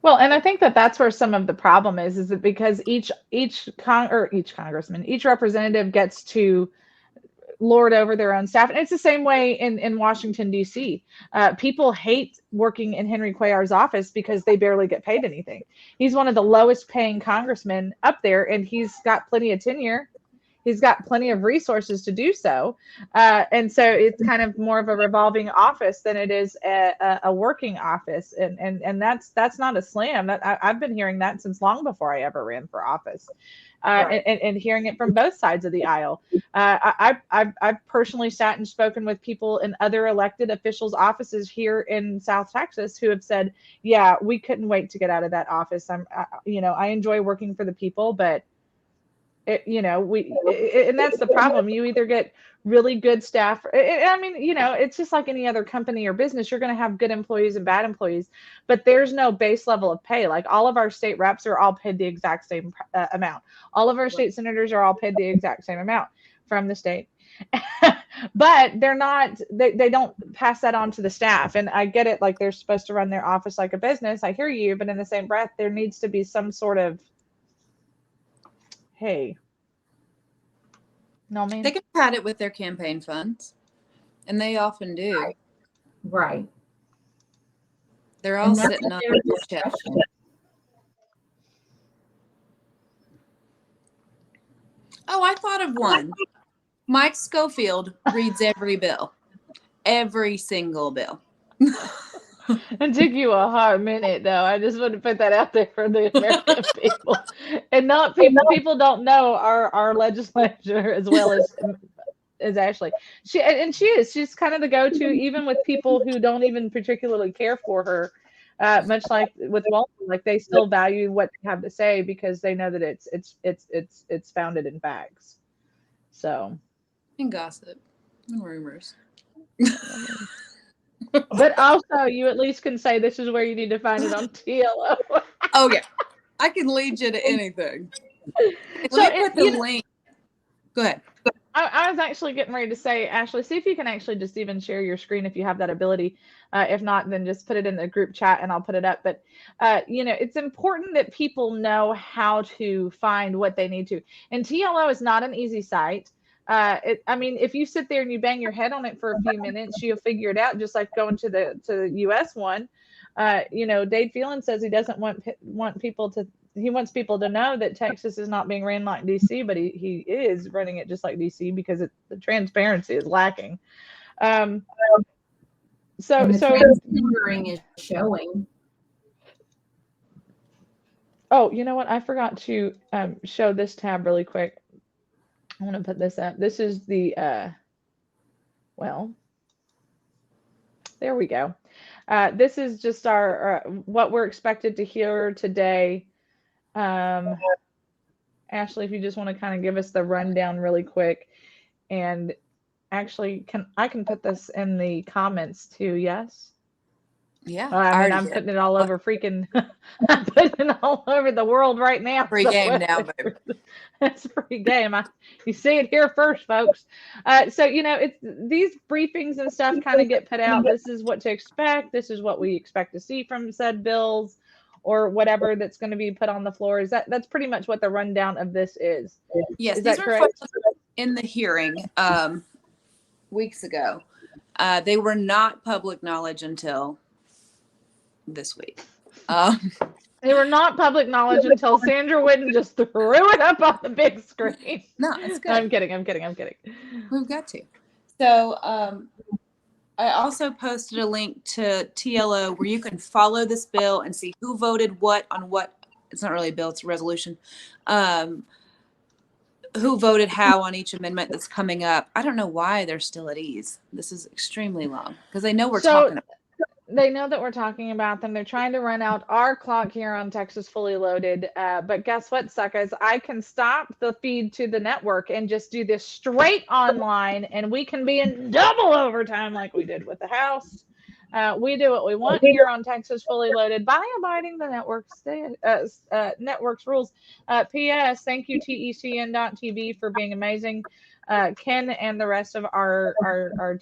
Well, and I think that's where some of the problem is that because each congressman, each representative gets to lord over their own staff. And it's the same way in Washington, D.C. People hate working in Henry Cuellar's office because they barely get paid anything. He's one of the lowest paying congressmen up there, and he's got plenty of tenure. He's got plenty of resources to do so. And so it's kind of more of a revolving office than it is a working office. And that's not a slam. I've been hearing that since long before I ever ran for office. And hearing it from both sides of the aisle. I've personally sat and spoken with people in other elected officials' offices here in South Texas who have said, yeah, we couldn't wait to get out of that office. I enjoy working for the people, but and that's the problem. You either get really good staff. I mean, it's just like any other company or business. You're going to have good employees and bad employees, but there's no base level of pay. Like all of our state reps are all paid the exact same amount. All of our state senators are all paid the exact same amount from the state. But they're not, they don't pass that on to the staff. And I get it. Like they're supposed to run their office like a business. I hear you, but in the same breath, there needs to be some sort of, hey, no, man. They can pad it with their campaign funds, and they often do. Right. They're all sitting on their check. Oh, I thought of one. Mike Schofield reads every bill, every single bill. It took you a hard minute, though. I just want to put that out there for the American people, and not people don't know our legislature as well as Ashley. She's kind of the go-to, even with people who don't even particularly care for her. Much like with Walton, like they still value what they have to say because they know that it's founded in facts. So, and gossip and rumors. But also, you at least can say this is where you need to find it on TLO. Oh yeah, I can lead you to anything. So Let me put the link. Go ahead. I was actually getting ready to say, Ashley, see if you can actually just even share your screen if you have that ability. If not, then just put it in the group chat and I'll put it up. But, it's important that people know how to find what they need to. And TLO is not an easy site. If you sit there and you bang your head on it for a few minutes, you'll figure it out, just like going to the US one. Dade Phelan says he doesn't want people to. He wants people to know that Texas is not being ran like DC, but he is running it just like DC because the transparency is lacking. And the transparency is showing. Oh, you know what? I forgot to show this tab really quick. I want to put this up. This is the there we go. This is just our what we're expected to hear today. Ashley, if you just want to kind of give us the rundown really quick, and actually I can put this in the comments too. Yes. Yeah. I'm putting it all over I'm putting it all over the world right now. Free game now, baby. It's free game. You see it here first, folks. It's these briefings and stuff kind of get put out. This is what to expect. This is what we expect to see from said bills or whatever that's going to be put on the floor. That's pretty much what the rundown of this is. Yes, is these that were correct? in the hearing weeks ago. They were not public knowledge until this week. They were not public knowledge until Sandra Whitten just threw it up on the big screen. No, it's good. I'm kidding. We've got to. So I also posted a link to TLO where you can follow this bill and see who voted what on what. It's not really a bill, it's a resolution. Who voted how on each amendment that's coming up. I don't know why they're still at ease. This is extremely long because they know we're talking about. They know that we're talking about them. They're trying to run out our clock here on Texas Fully Loaded. But guess what, suckers? I can stop the feed to the network and just do this straight online, and we can be in double overtime like we did with the House. We do what we want here on Texas Fully Loaded by abiding the network's rules. P.S. Thank you, TECN.TV, for being amazing. Ken and the rest of our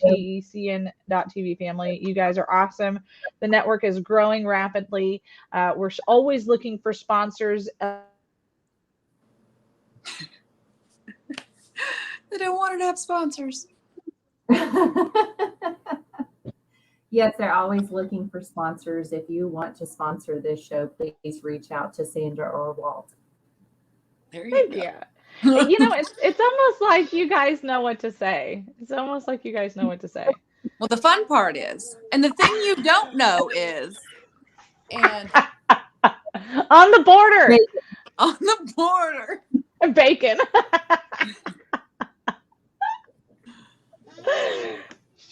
TECN.TV family, you guys are awesome. The network is growing rapidly. We're always looking for sponsors. They don't want to have sponsors. Yes, they're always looking for sponsors. If you want to sponsor this show, please reach out to Sandra or Walt. There you go. Yeah. It's almost like you guys know what to say. Well, the fun part is, and the thing you don't know is, and on the border. Bacon.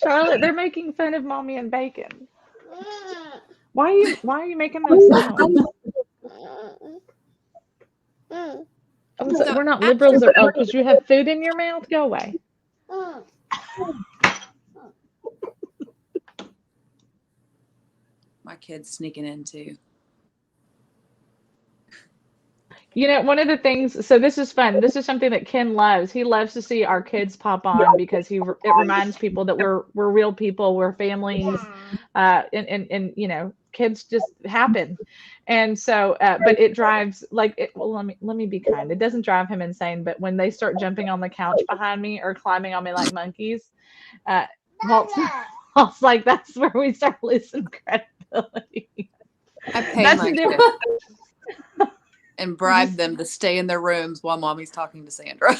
Charlotte, they're making fun of Mommy and Bacon. Why are you making those sounds? We're not liberals or because you have food in your mouth. Go away. My kid's sneaking in too. One of the things, so this is fun. This is something that Ken loves. He loves to see our kids pop on because it reminds people that we're real people, we're families, and kids just happen. And so, but it drives let me be kind. It doesn't drive him insane, but when they start jumping on the couch behind me or climbing on me like monkeys, Walt's like, that's where we start losing credibility. I pay my kids and bribe them to stay in their rooms while Mommy's talking to Sandra.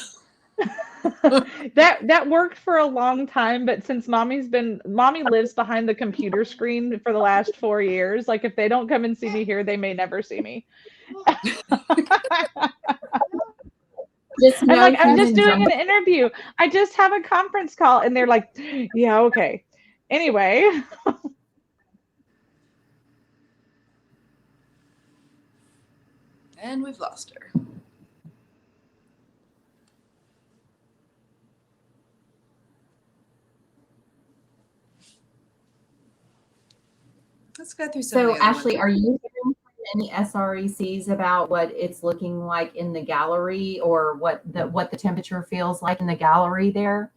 That worked for a long time, but since Mommy lives behind the computer screen for the last 4 years, like if they don't come and see me here, they may never see me. I'm just doing an interview. I just have a conference call, and they're like, yeah, okay. Anyway. And we've lost her. Let's go through some. So, Ashley, are you hearing any SRECs about what it's looking like in the gallery, or what the temperature feels like in the gallery there?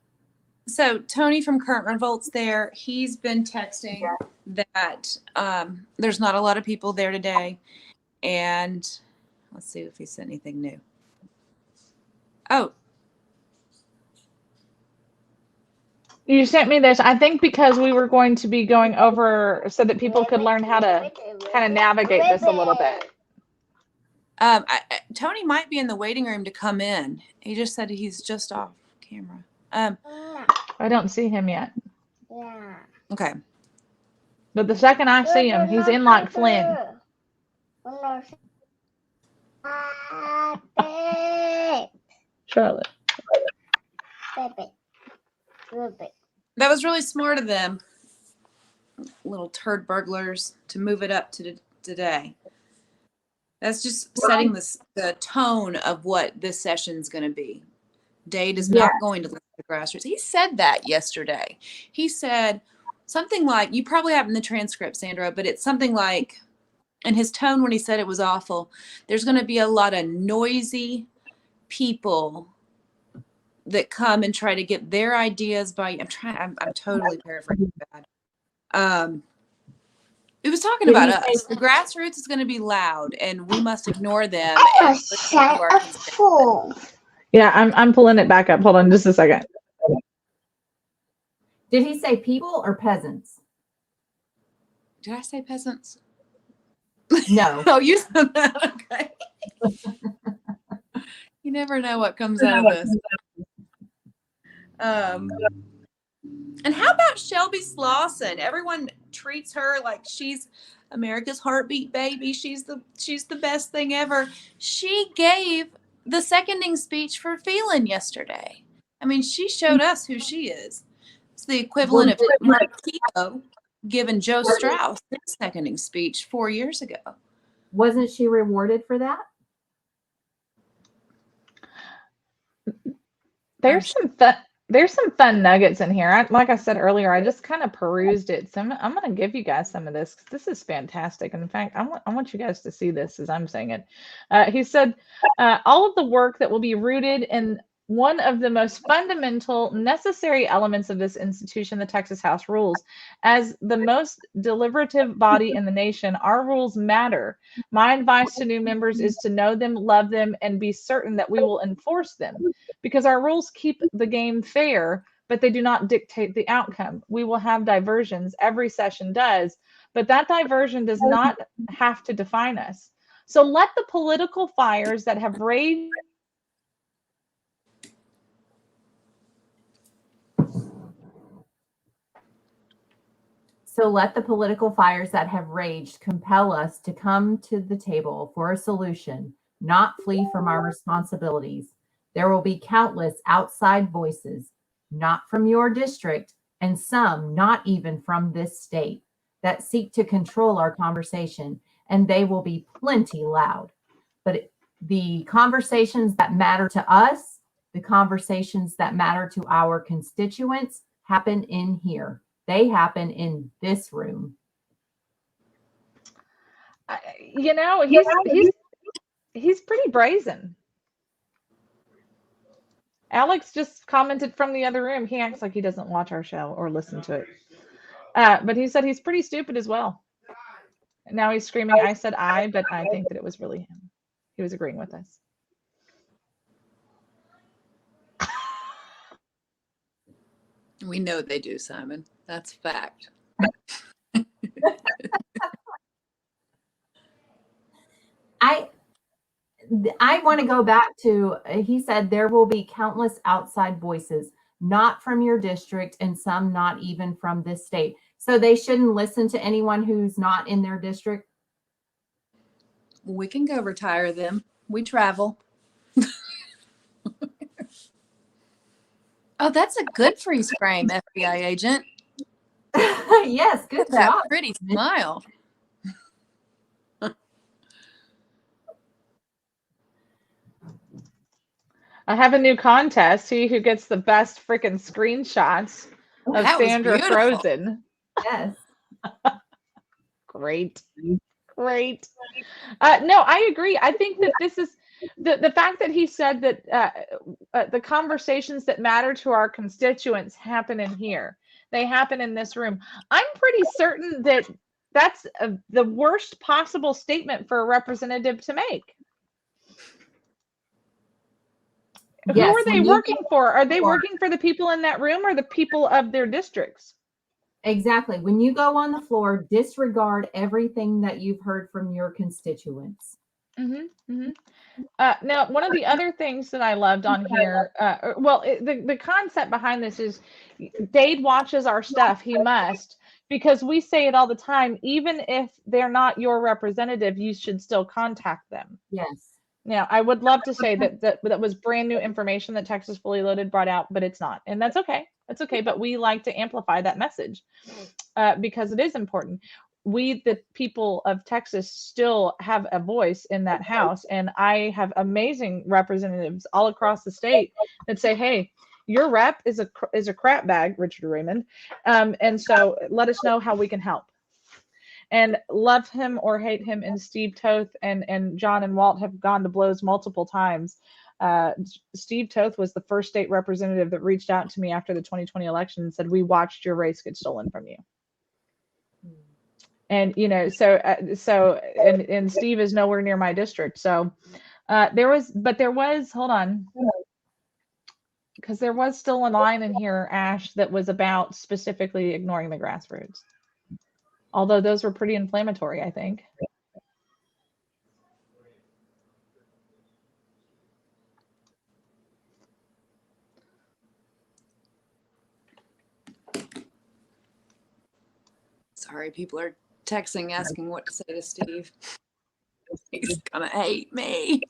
So Tony from Current Revolt's there. He's been texting that there's not a lot of people there today. And let's see if he sent anything new. Oh, You sent me this, I think, because we were going to be going over so that people could learn how to kind of navigate this a little bit. Tony might be in the waiting room to come in. He just said he's just off camera. I don't see him yet. Okay. But the second I see him, he's in like Flynn. Charlotte. That was really smart of them, little turd burglars, to move it up to today. That's just setting the tone of what this session's going to be. Dade is not going to let the grassroots. He said that yesterday. He said something like, you probably have in the transcript, Sandra, but it's something like, and his tone when he said it was awful, there's going to be a lot of noisy people that come and try to get their ideas by, I'm totally paraphrasing bad. It was talking about us. The grassroots is going to be loud, and we must ignore them. Yeah, I'm pulling it back up. Hold on just a second. Did he say people or peasants? Did I say peasants? No. Oh, you said that. Okay. You never know what comes out of this. And how about Shelby Slauson? Everyone treats her like she's America's heartbeat baby. She's the best thing ever. She gave the seconding speech for Phelan yesterday. I mean, she showed us who she is. It's the equivalent of Mark Keogh giving Joe Strauss his seconding speech 4 years ago. Wasn't she rewarded for that? There's some fun nuggets in here. Like I said earlier, I just kind of perused it. So I'm going to give you guys some of this because this is fantastic. And in fact, I want you guys to see this as I'm saying it. He said, all of the work that will be rooted in one of the most fundamental necessary elements of this institution, the Texas House Rules. As the most deliberative body in the nation, our rules matter. My advice to new members is to know them, love them, and be certain that we will enforce them, because our rules keep the game fair, but they do not dictate the outcome. We will have diversions. Every session does, but that diversion does not have to define us. So let the political fires that have raged So let the political fires that have raged compel us to come to the table for a solution, not flee from our responsibilities. There will be countless outside voices, not from your district, and some not even from this state, that seek to control our conversation, and they will be plenty loud. But the conversations that matter to us, the conversations that matter to our constituents, happen in here. They happen in this room. You know, he's pretty brazen. Alex just commented from the other room. He acts like he doesn't watch our show or listen to it. But he said he's pretty stupid as well. Now he's screaming, I said I, but I think that it was really him. He was agreeing with us. We know they do, Simon. That's fact. I want to go back to, he said there will be countless outside voices, not from your district, and some not even from this state. So they shouldn't listen to anyone who's not in their district? We can go retire them. We travel. Oh, that's a good freeze frame, FBI agent. Yes, good That job. pretty smile. I have a new contest. See who gets the best freaking screenshots of That was Sandra beautiful. frozen. Yes. Great. Great. No, I agree. I think that this is the fact that he said that the conversations that matter to our constituents happen in here. They happen in this room. I'm pretty certain that that's the worst possible statement for a representative to make. Who Yes, are they when you working go for? Are they for- working for the people in that room or the people of their districts? Exactly. When you go on the floor, disregard everything that you've heard from your constituents. Now, one of the other things that I loved on here, the concept behind this is Dade watches our stuff. He must, because we say it all the time. Even if they're not your representative, you should still contact them. Yes. Now, I would love to say that was brand new information that Texas Fully Loaded brought out, but it's not. And that's okay. That's okay. But we like to amplify that message because it is important. We, the people of Texas, still have a voice in that house. And I have amazing representatives all across the state that say, hey, your rep is a crap bag, Richard Raymond. And so let us know how we can help. And love him or hate him, and Steve Toth and John and Walt have gone to blows multiple times. Steve Toth was the first state representative that reached out to me after the 2020 election and said, we watched your race get stolen from you. And, you know, and Steve is nowhere near my district. So there was, hold on, because there was still a line in here, Ash, that was about specifically ignoring the grassroots. Although those were pretty inflammatory, I think. Sorry, people are texting asking what to say to Steve. He's gonna hate me.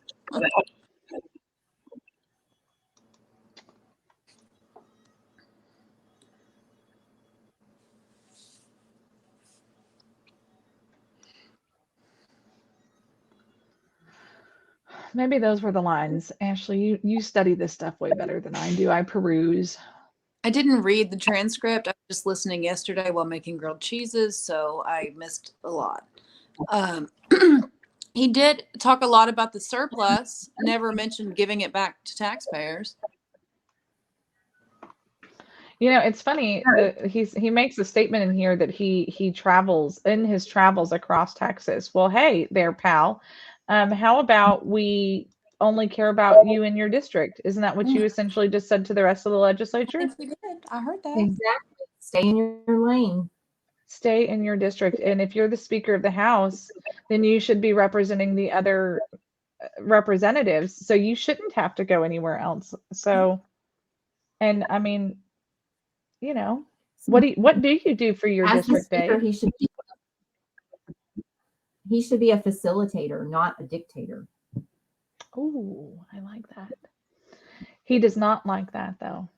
Maybe those were the lines. Ashley, you study this stuff way better than I do. I peruse. I didn't read the transcript. I was just listening yesterday while making grilled cheeses, so I missed a lot. He did talk a lot about the surplus, never mentioned giving it back to taxpayers. You know, it's funny. He makes a statement in here that he travels in his travels across Texas. Well, hey there, pal. How about we only care about you and your district? Isn't that what you essentially just said to the rest of the legislature? I think he did. I heard that. Exactly. Stay in your lane. Stay in your district. And if you're the Speaker of the House, then you should be representing the other representatives. So you shouldn't have to go anywhere else. So, and I mean, you know, what do you do for your district, Speaker, Dave? He should be a facilitator, not a dictator. Oh, I like that. He does not like that, though.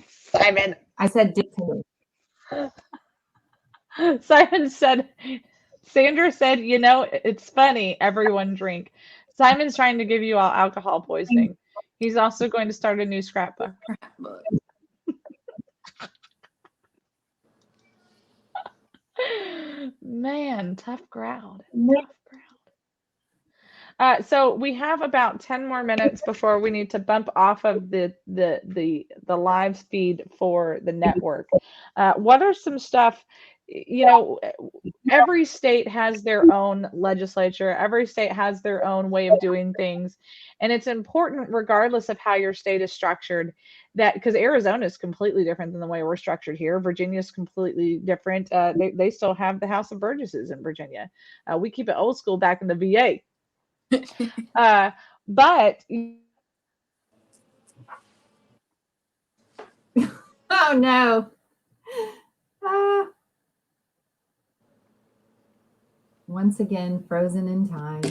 Simon. I said dictator. Sandra said, you know, it's funny, everyone drink. Simon's trying to give you all alcohol poisoning. He's also going to start a new scrapbook. Man, tough crowd. So we have about 10 more minutes before we need to bump off of the live feed for the network. What are some stuff, you know, every state has their own legislature. Every state has their own way of doing things. And it's important, regardless of how your state is structured, that because Arizona is completely different than the way we're structured here. Virginia is completely different. They still have the House of Burgesses in Virginia. We keep it old school back in the VA. But oh no. Once again, frozen in time.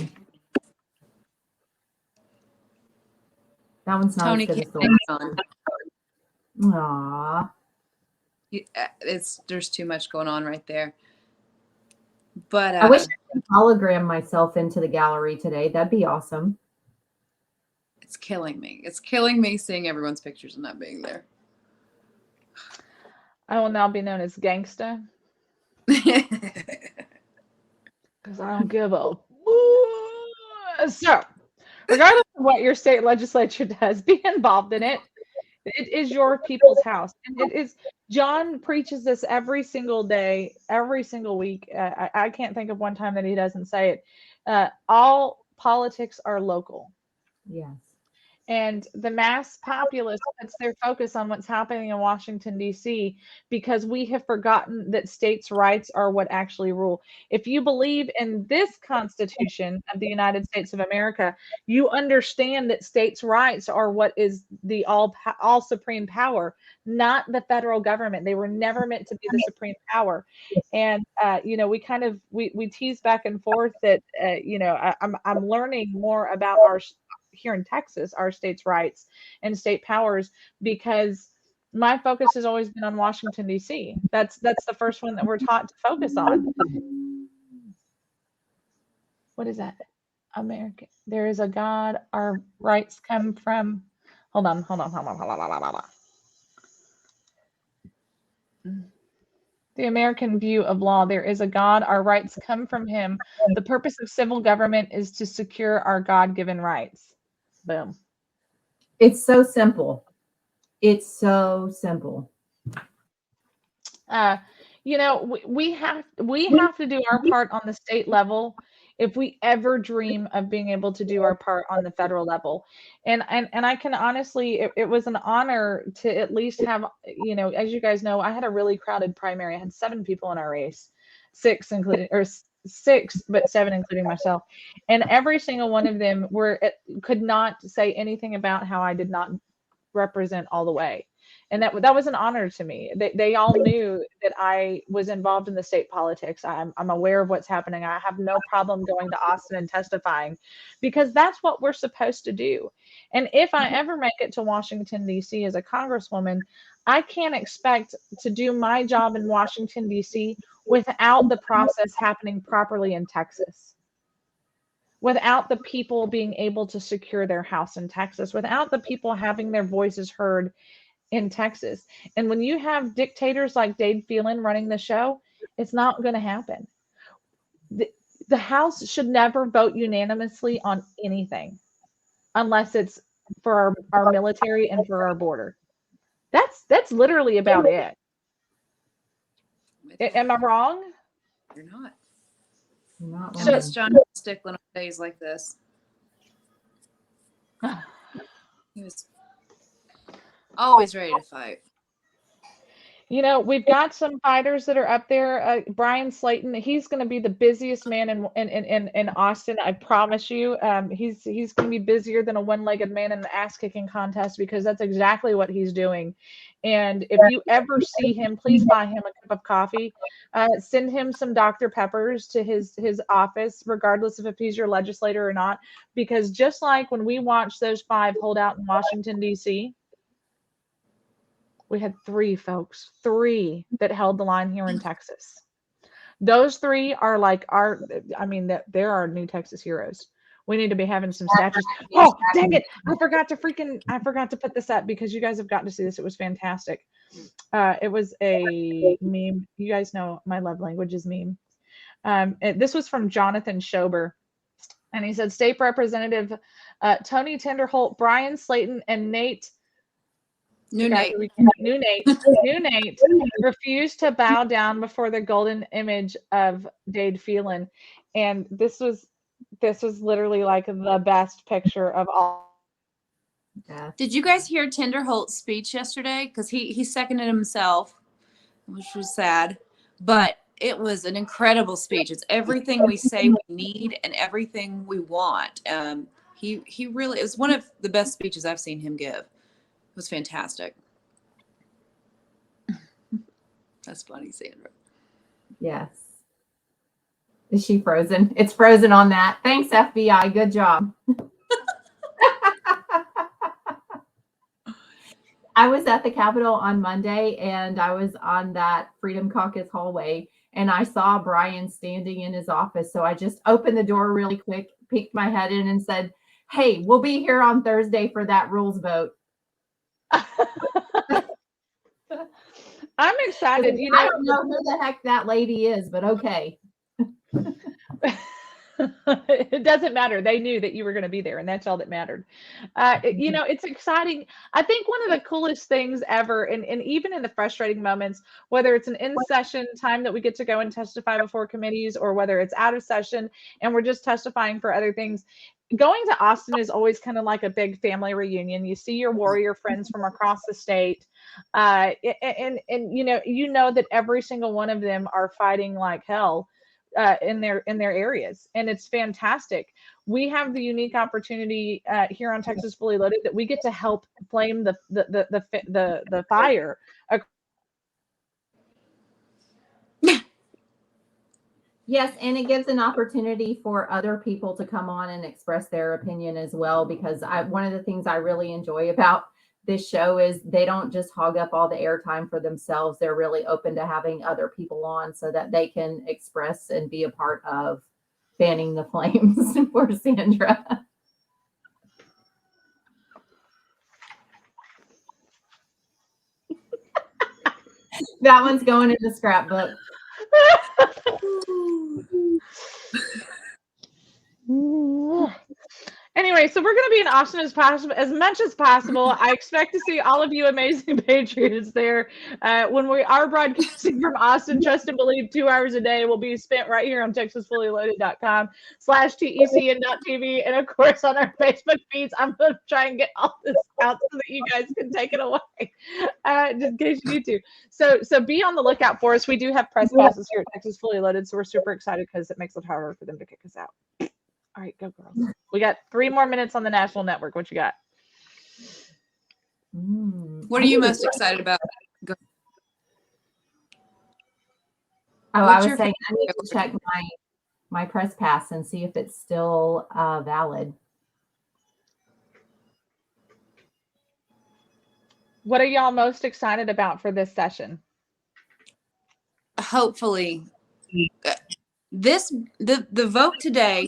That one's not Tony as good can't as the hang one. on. Aww. There's too much going on right there. But I wish I could hologram myself into the gallery today. That'd be awesome. It's killing me. It's killing me seeing everyone's pictures and not being there. I will now be known as Gangsta because I don't give a. So, regardless of what your state legislature does, be involved in it. It is your people's house. And it is, John preaches this every single day, every single week. I can't think of one time that he doesn't say it. All politics are local. Yes. And the mass populace puts their focus on what's happening in Washington, D.C., because we have forgotten that states' rights are what actually rule. If you believe in this Constitution of the United States of America, you understand that states' rights are what is the all supreme power, not the federal government. They were never meant to be the supreme power. And we kind of we tease back and forth that I'm learning more about our here in Texas, our state's rights and state powers, because my focus has always been on Washington, D.C. That's the first one that we're taught to focus on. What is that? American. There is a God. Our rights come from. Hold on. The American view of law. There is a God. Our rights come from him. The purpose of civil government is to secure our God-given rights. Boom. It's so simple. It's so simple. We have to do our part on the state level if we ever dream of being able to do our part on the federal level. And I can honestly, it was an honor to at least have, as you guys know, I had a really crowded primary. I had 7 people in our race, 6 but 7 including myself, and every single one of them could not say anything about how I did not represent all the way. And that was an honor to me. They all knew that I was involved in the state politics. I'm aware of what's happening. I have no problem going to Austin and testifying, because that's what we're supposed to do. And if I ever make it to Washington, D.C. as a congresswoman, I can't expect to do my job in Washington, D.C. without the process happening properly in Texas, without the people being able to secure their house in Texas, without the people having their voices heard in Texas. And when you have dictators like Dade Phelan running the show, it's not going to happen. The House should never vote unanimously on anything unless it's for our military and for our border. That's literally about it. Am I wrong? You're not. You're not And wrong. that's John Stickland on days like this. He was always ready to fight. We've got some fighters that are up there. Brian Slayton, he's going to be the busiest man in Austin. I promise you. He's going to be busier than a one-legged man in the ass-kicking contest, because that's exactly what he's doing. And if you ever see him, please buy him a cup of coffee. Send him some Dr. Peppers to his office, regardless of if he's your legislator or not. Because just like when we watched those 5 hold out in Washington, D.C., we had 3 folks, 3 that held the line here in Texas. Those 3 are like they're our new Texas heroes. We need to be having some statues. Oh, dang it. I forgot to put this up, because you guys have got to see this. It was fantastic. It was a meme. You guys know my love language is meme. This was from Jonathan Schober. And he said, State Representative Tony Tinderholt, Brian Slayton, and New Nate refused to bow down before the golden image of Dade Phelan. And this was literally like the best picture of all. Yeah. Did you guys hear Tinderholt's speech yesterday? Because he seconded himself, which was sad, but it was an incredible speech. It's everything we say we need and everything we want. He really, it was one of the best speeches I've seen him give. It was fantastic. That's funny, Sandra. Yes. Is she frozen? It's frozen on that. Thanks, FBI. Good job. I was at the Capitol on Monday, and I was on that Freedom Caucus hallway, and I saw Brian standing in his office. So I just opened the door really quick, peeked my head in, and said, "Hey, we'll be here on Thursday for that rules vote." I'm excited. You I know, don't know who the heck that lady is, but okay. it doesn't matter. They knew that you were going to be there, and that's all that mattered. You know, it's exciting. I think one of the coolest things ever, and even in the frustrating moments, whether it's an in-session time that we get to go and testify before committees, or whether it's out of session and we're just testifying for other things, going to Austin is always kind of like a big family reunion. You see your warrior friends from across the state, and you know that every single one of them are fighting like hell in their areas, and it's fantastic. We have the unique opportunity here on Texas Fully Loaded that we get to help flame the fire. Yes, and it gives an opportunity for other people to come on and express their opinion as well, because one of the things I really enjoy about this show is they don't just hog up all the airtime for themselves. They're really open to having other people on so that they can express and be a part of fanning the flames for Sandra. That one's going in the scrapbook. Anyway, so we're going to be in Austin as much as possible. I expect to see all of you amazing patriots there. When we are broadcasting from Austin, trust and believe 2 hours a day will be spent right here on TexasFullyLoaded.com/TECN.TV, and of course on our Facebook feeds. I'm going to try and get all this out so that you guys can take it away, just in case you need to. So be on the lookout for us. We do have press passes here at Texas Fully Loaded, so we're super excited because it makes it harder for them to kick us out. All right, go girls. We got 3 more minutes on the national network. What you got? What are you most excited about? I was saying I need to check my press pass and see if it's still valid. What are y'all most excited about for this session? Hopefully, the vote today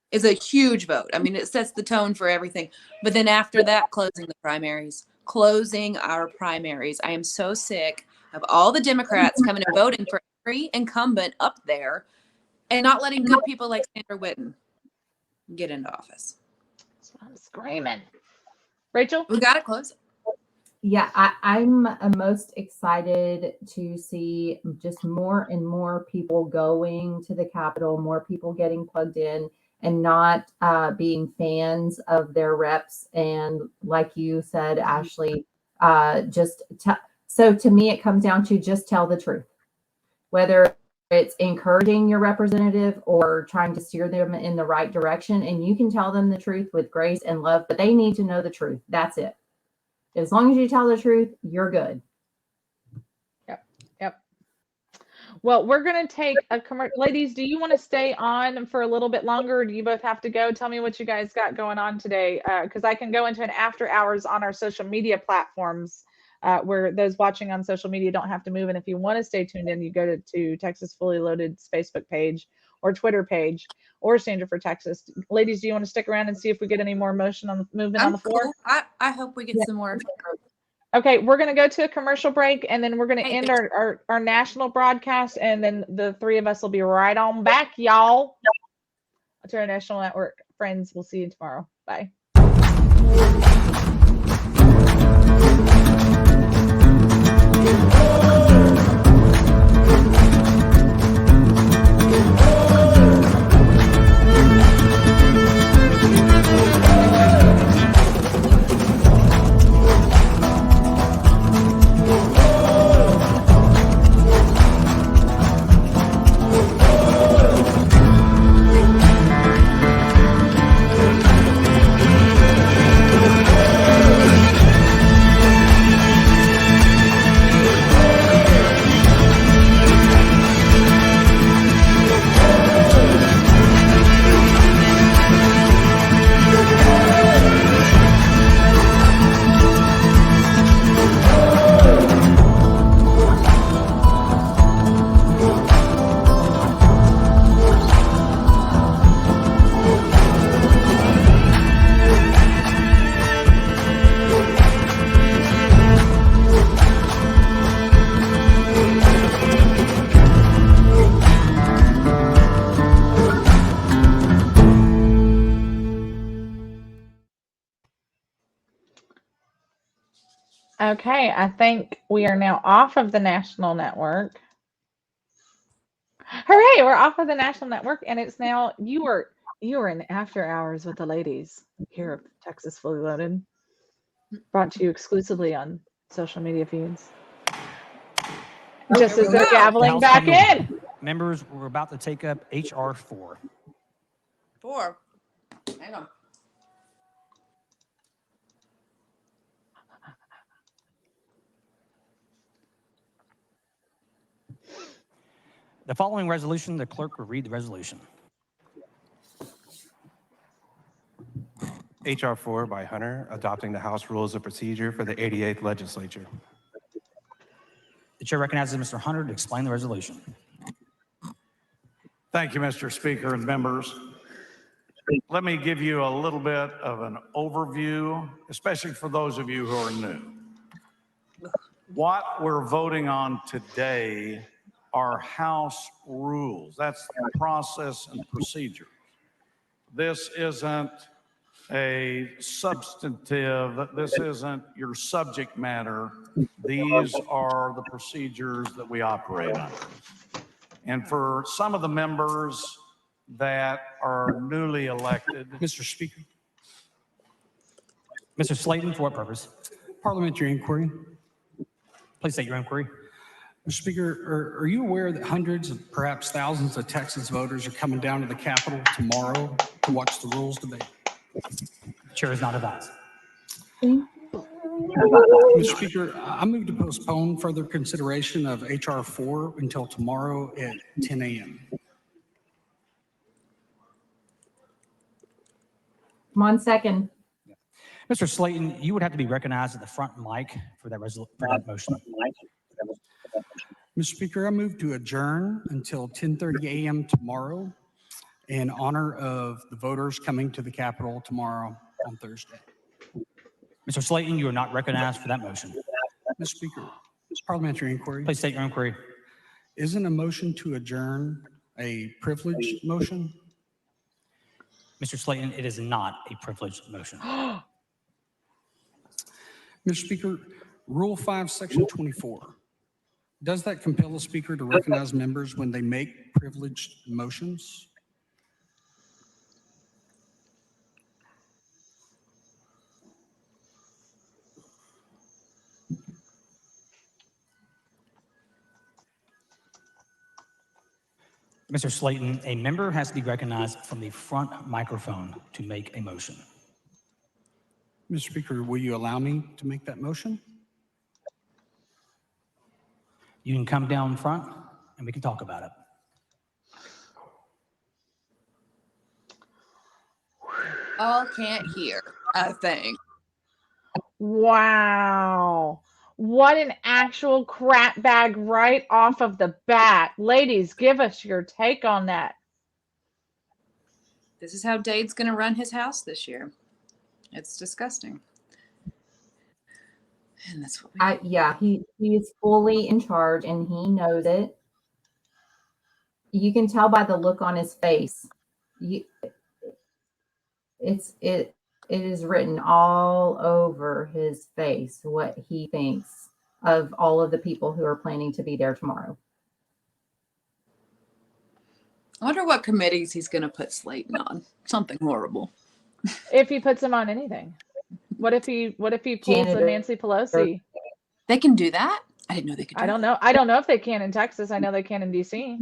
is a huge vote. I mean, it sets the tone for everything. But then after that, closing our primaries. I am so sick of all the Democrats coming and voting for every incumbent up there and not letting good people like Sandra Whitten get into office. That's what I'm screaming. Rachel? We got to close it. Yeah, I'm most excited to see just more and more people going to the Capitol, more people getting plugged in, and not being fans of their reps. And like you said, Ashley, so to me, it comes down to just tell the truth, whether it's encouraging your representative or trying to steer them in the right direction. And you can tell them the truth with grace and love, but they need to know the truth. That's it. As long as you tell the truth, you're good. Yep. Well, we're going to take a commercial. Ladies, do you want to stay on for a little bit longer, or do you both have to go? Tell me what you guys got going on today, because I can go into an after hours on our social media platforms, where those watching on social media don't have to move. And if you want to stay tuned in, you go to Texas Fully Loaded's Facebook page or Twitter page or Sandra for Texas. Ladies, do you want to stick around and see if we get any more motion on the movement on the floor? Cool. I hope we get some more. Okay, we're going to go to a commercial break, and then we're going to end our national broadcast, and then the 3 of us will be right on back, y'all. To our national network friends, we'll see you tomorrow. Bye. Okay, I think we are now off of the national network. Hooray, we're off of the national network, and it's now you are in After Hours with the ladies here of Texas Fully Loaded, brought to you exclusively on social media feeds. Just as they're gaveling House back coming in. over. Members, we're about to take up HR 4. 4. Hang on. The following resolution, the clerk will read the resolution. HR 4 by Hunter, adopting the House Rules of Procedure for the 88th Legislature. The chair recognizes Mr. Hunter to explain the resolution. Thank you, Mr. Speaker and members. Let me give you a little bit of an overview, especially for those of you who are new. What we're voting on today are House rules. That's the process and procedure. This isn't a substantive, this isn't your subject matter. These are the procedures that we operate under. And for some of the members that are newly elected. Mr. Speaker. Mr. Slayton, for what purpose? Parliamentary inquiry. Please state your inquiry. Mr. Speaker, are you aware that hundreds of perhaps thousands of Texas voters are coming down to the Capitol tomorrow to watch the rules debate? Chair is not advised. Mr. Speaker, I move to postpone further consideration of HR 4 until tomorrow at 10 a.m. Come on, second. Mr. Slayton, you would have to be recognized at the front mic for that motion. Mr. Speaker, I move to adjourn until 10:30 a.m. tomorrow in honor of the voters coming to the Capitol tomorrow on Thursday. Mr. Slayton, you are not recognized for that motion. Mr. Speaker, parliamentary inquiry. Please state your inquiry. Isn't a motion to adjourn a privileged motion? Mr. Slayton, it is not a privileged motion. Mr. Speaker, Rule 5, Section 24. Does that compel the Speaker to recognize members when they make privileged motions? Mr. Slayton, a member has to be recognized from the front microphone to make a motion. Mr. Speaker, will you allow me to make that motion? You can come down front and we can talk about it. All can't hear, I think. Wow. What an actual crap bag right off of the bat. Ladies, give us your take on that. This is how Dade's going to run his house this year. It's disgusting. And that's what he is fully in charge and he knows it. You can tell by the look on his face. It is written all over his face what he thinks of all of the people who are planning to be there tomorrow. I wonder what committees he's going to put Slayton on. Something horrible. If he puts him on anything. What if he pulls a Nancy Pelosi? They can do that? I didn't know they could do that. I don't know if they can in Texas. I know they can in DC.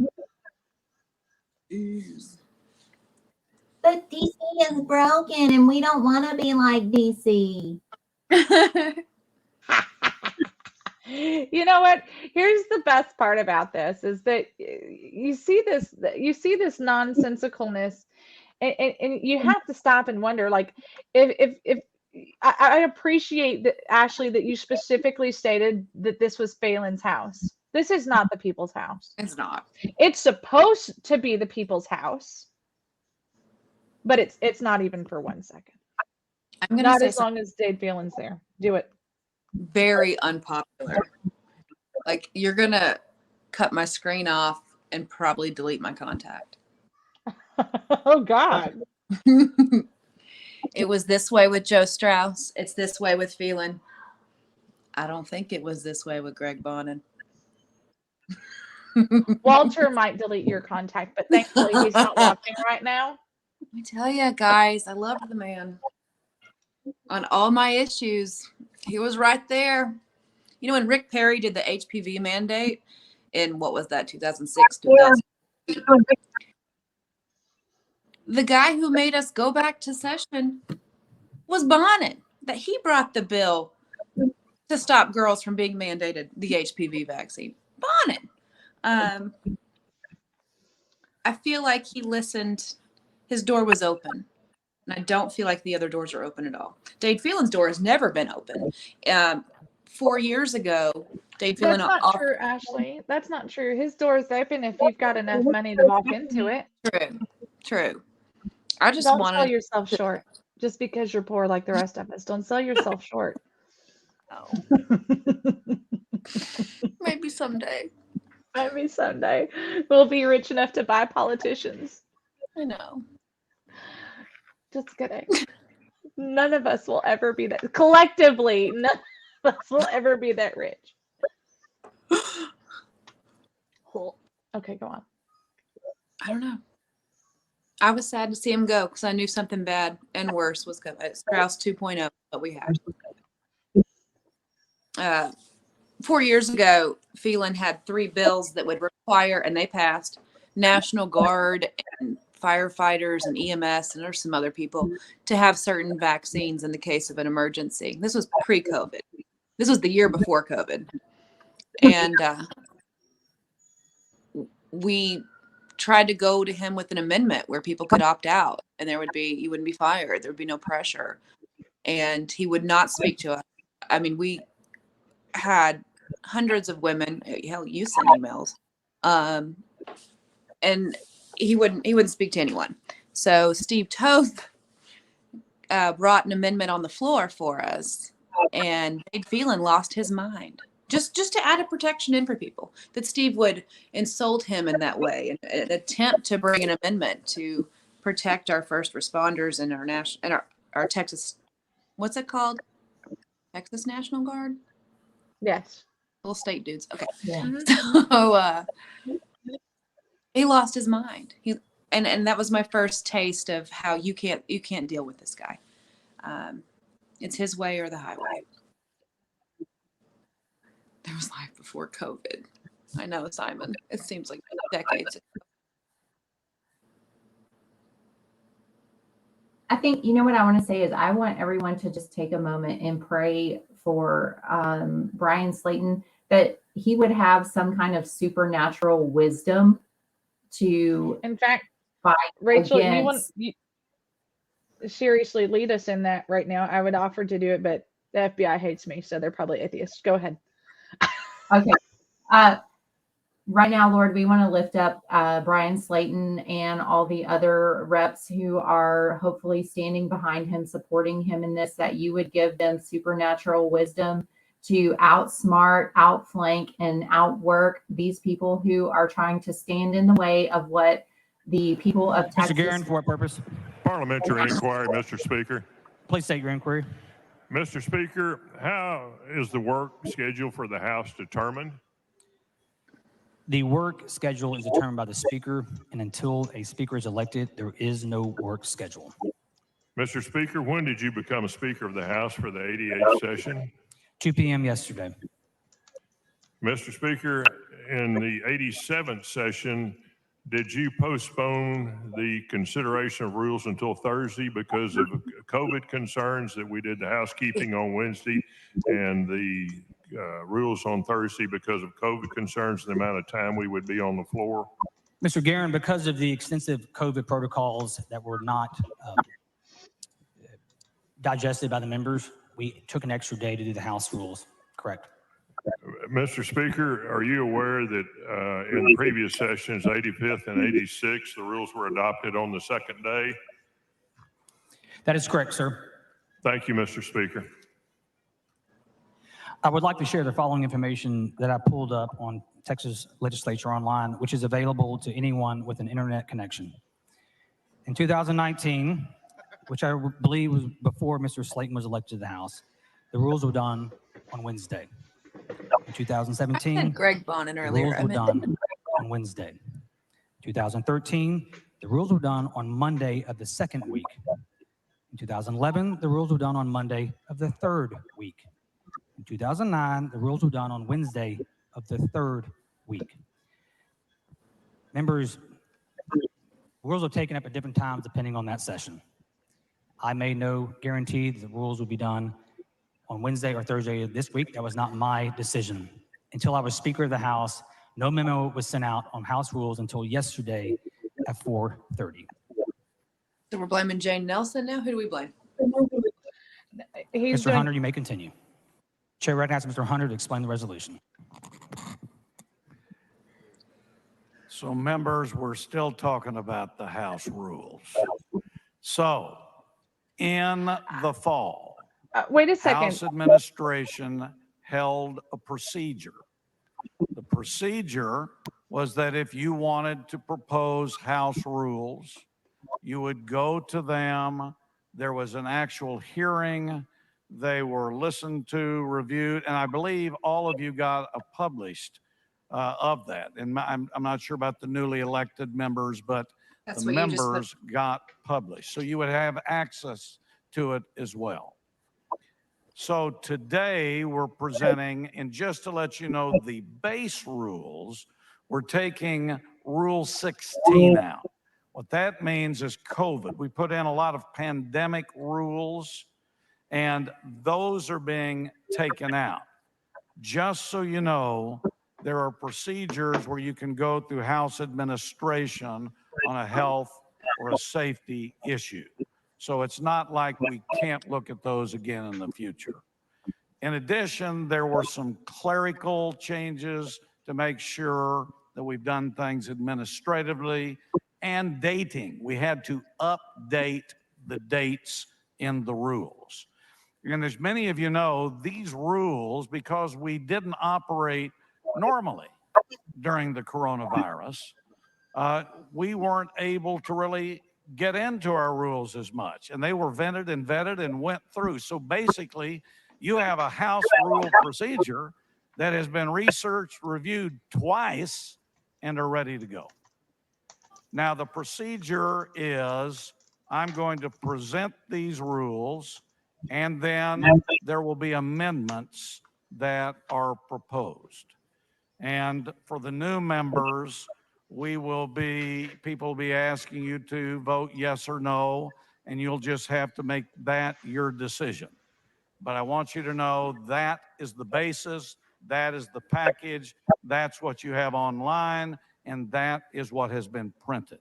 But DC is broken and we don't want to be like DC. You know what? Here's the best part about this is that you see this nonsensicalness and you have to stop and wonder, like, if I appreciate that, Ashley, that you specifically stated that this was Phelan's house. This is not the people's house. It's not. It's supposed to be the people's house, but it's not even for 1 second. I'm gonna not say as long as Dade Phelan's there. Do it. Very unpopular. Like, you're gonna cut my screen off and probably delete my contact. Oh God. It was this way with Joe Strauss. It's this way with Phelan. I don't think it was this way with Greg Bonin. Walter might delete your contact, but thankfully he's not watching right now. I tell you, guys, I loved the man. On all my issues, he was right there. You know, when Rick Perry did the HPV mandate in, what was that, 2006, 2008? The guy who made us go back to session was Bonin. That he brought the bill to stop girls from being mandated the HPV vaccine. Bonin. I feel like he listened. His door was open. And I don't feel like the other doors are open at all. Dade Phelan's door has never been open. 4 years ago, Dade Phelan... That's not true, Ashley. That's not true. His door is open if you've got enough money to walk into it. True. I just don't wanted... sell yourself short just because you're poor like the rest of us. Don't sell yourself short. Oh. Maybe someday. Maybe someday we'll be rich enough to buy politicians. I know. Just kidding. None of us will ever be that. Collectively, none of us will ever be that rich. Okay, go on. I don't know. I was sad to see him go because I knew something bad and worse was coming. Strauss 2.0, what we had. 4 years ago, Phelan had 3 bills that would require, and they passed, National Guard and firefighters and EMS, and there's some other people, to have certain vaccines in the case of an emergency. This was pre-COVID. This was the year before COVID. And we tried to go to him with an amendment where people could opt out, and you wouldn't be fired. There would be no pressure. And he would not speak to us. I mean, we had hundreds of women. Hell, you sent emails. And he wouldn't speak to anyone. So Steve Toth brought an amendment on the floor for us, and Dade Phelan lost his mind. Just to add a protection in for people, that Steve would insult him in that way, and attempt to bring an amendment to protect our first responders and our Texas, what's it called? Texas National Guard? Yes. Little state dudes. Okay. Yeah. So he lost his mind. And that was my first taste of how you can't deal with this guy. It's his way or the highway. There was life before COVID. I know, Simon. It seems like decades ago. I think, you know what I want to say is I want everyone to just take a moment and pray for Brian Slayton, that he would have some kind of supernatural wisdom to, in fact, fight Rachel, against... you seriously lead us in that right now. I would offer to do it, but the FBI hates me, so they're probably atheists. Go ahead. Okay. Right now, Lord, we want to lift up Brian Slayton and all the other reps who are hopefully standing behind him, supporting him in this, that you would give them supernatural wisdom to outsmart, outflank, and outwork these people who are trying to stand in the way of what the people of Texas... Mr. Guerin, for what purpose? Parliamentary inquiry, Mr. Speaker. Please state your inquiry. Mr. Speaker, how is the work schedule for the House determined? The work schedule is determined by the Speaker, and until a Speaker is elected, there is no work schedule. Mr. Speaker, when did you become a Speaker of the House for the 88th session? 2 p.m. yesterday. Mr. Speaker, in the 87th session, did you postpone the consideration of rules until Thursday because of COVID concerns that we did the housekeeping on Wednesday and the rules on Thursday because of COVID concerns and the amount of time we would be on the floor? Mr. Guerin, because of the extensive COVID protocols that were not digested by the members, we took an extra day to do the House rules. Correct. Mr. Speaker, are you aware that in previous sessions, 85th and 86th, the rules were adopted on the second day? That is correct, sir. Thank you, Mr. Speaker. I would like to share the following information that I pulled up on Texas Legislature Online, which is available to anyone with an internet connection. In 2019, which I believe was before Mr. Slayton was elected to the House, the rules were done on Wednesday. In I 2017, said Greg Bonin the earlier. rules I were meant done on Wednesday. 2013, the rules were done on Monday of the second week. In 2011, the rules were done on Monday of the third week. In 2009, the rules were done on Wednesday of the third week. Members, rules are taken up at different times depending on that session. I made no guarantee that the rules would be done on Wednesday or Thursday of this week. That was not my decision. Until I was Speaker of the House, no memo was sent out on House rules until yesterday at 4:30. so we're blaming Jane Nelson now. Who do we blame? Mr. Hunter, you may continue. Chair recognizes Mr. Hunter to explain the resolution. So members, we're still talking about the House rules. So in the fall, wait a second. House administration held a procedure. The procedure was that if you wanted to propose House rules, you would go to them. There was an actual hearing. They were listened to, reviewed, and I believe all of you got a published of that. And I'm not sure about the newly elected members, but That's the what you just members got published. So you would have access to it as well. So today we're presenting, and just to let you know, the base rules, we're taking Rule 16 out. What that means is COVID. We put in a lot of pandemic rules, and those are being taken out. Just so you know, there are procedures where you can go through House administration on a health or a safety issue. So it's not like we can't look at those again in the future. In addition, there were some clerical changes to make sure that we've done things administratively and dating. We had to update the dates in the rules. And as many of you know, these rules, because we didn't operate normally during the coronavirus, we weren't able to really get into our rules as much. And they were vetted and went through. So basically, you have a House rule procedure that has been researched, reviewed twice, and are ready to go. Now, the procedure is I'm going to present these rules, and then there will be amendments that are proposed. And for the new members, people will be asking you to vote yes or no, and you'll just have to make that your decision. But I want you to know that is the basis, that is the package, that's what you have online, and that is what has been printed.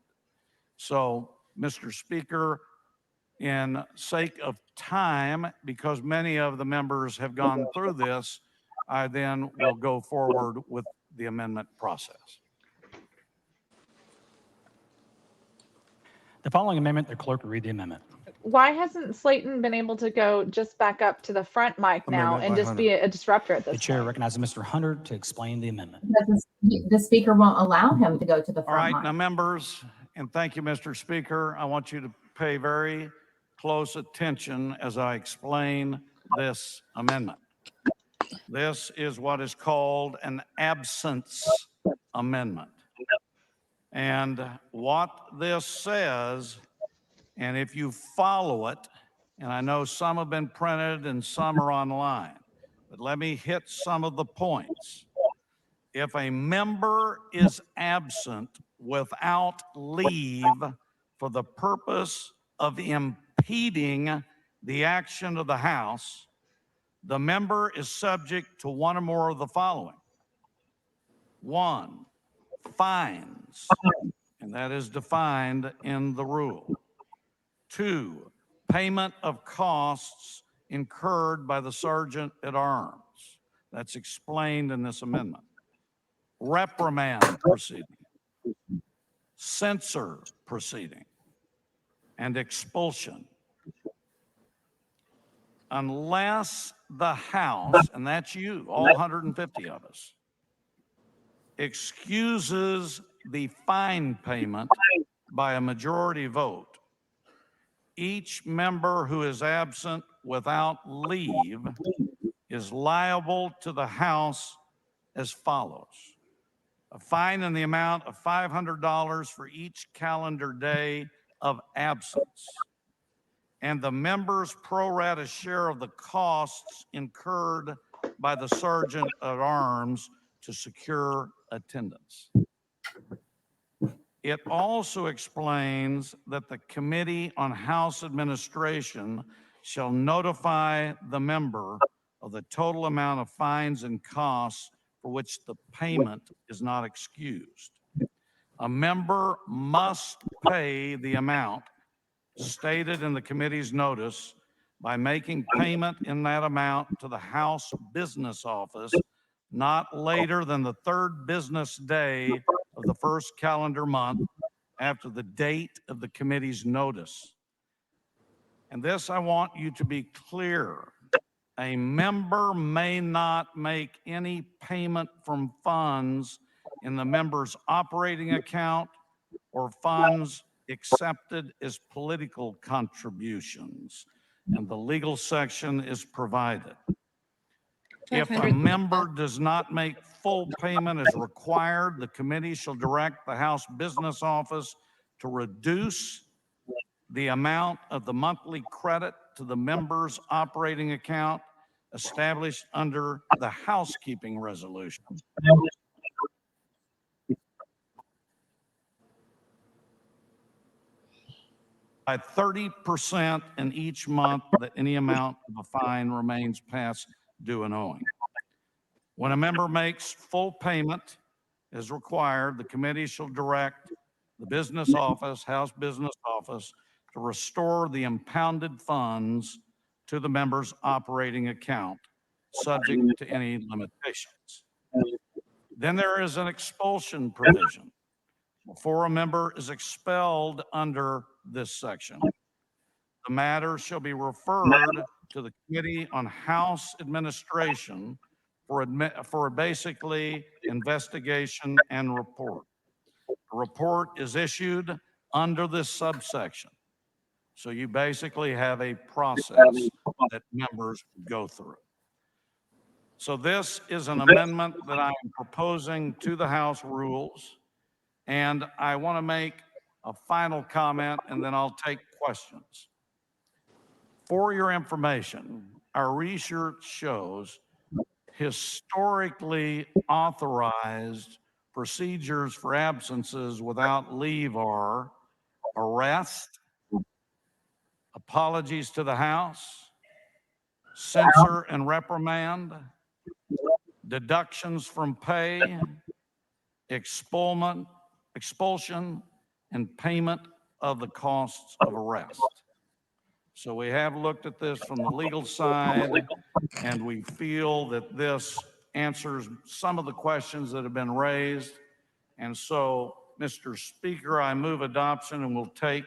So, Mr. Speaker, in sake of time, because many of the members have gone through this, I then will go forward with the amendment process. The following amendment, the clerk will read the amendment. Why hasn't Slayton been able to go just back up to the front mic now and just be a disruptor at this The chair point? recognizes Mr. Hunter to explain the amendment. Because the speaker won't allow him to go to the front. All right, mic. now members, and thank you, Mr. Speaker, I want you to pay very close attention as I explain this amendment. This is what is called an absence amendment. And what this says, and if you follow it, and I know some have been printed and some are online, but let me hit some of the points. If a member is absent without leave for the purpose of impeding the action of the House, the member is subject to one or more of the following. 1, fines, and that is defined in the rule. 2, payment of costs incurred by the sergeant at arms. That's explained in this amendment. Reprimand proceeding, censor proceeding, and expulsion. Unless the House, and that's you, all 150 of us, excuses the fine payment by a majority vote, each member who is absent without leave is liable to the House as follows. A fine in the amount of $500 for each calendar day of absence, and the member's pro rata share of the costs incurred by the Sergeant at Arms to secure attendance. It also explains that the Committee on House Administration shall notify the member of the total amount of fines and costs for which the payment is not excused. A member must pay the amount stated in the committee's notice by making payment in that amount to the House Business Office not later than the third business day of the first calendar month after the date of the committee's notice. And this, I want you to be clear. A member may not make any payment from funds in the member's operating account or funds accepted as political contributions, and the legal section is provided. If a member does not make full payment as required, the committee shall direct the House Business Office to reduce the amount of the monthly credit to the member's operating account established under the housekeeping resolution. By 30% in each month that any amount of a fine remains past due and owing. When a member makes full payment as required, the committee shall direct the business office, House Business Office, to restore the impounded funds to the member's operating account, subject to any limitations. Then there is an expulsion provision. Before a member is expelled under this section, the matter shall be referred to the Committee on House Administration for basically investigation and report. A report is issued under this subsection. So you basically have a process that members go through. So this is an amendment that I'm proposing to the House rules. And I want to make a final comment, and then I'll take questions. For your information, our research shows historically authorized procedures for absences without leave are arrest, apologies to the House, censure and reprimand, deductions from pay, expulsion, and payment of the costs of arrest. So we have looked at this from the legal side, and we feel that this answers some of the questions that have been raised. And so, Mr. Speaker, I move adoption, and we'll take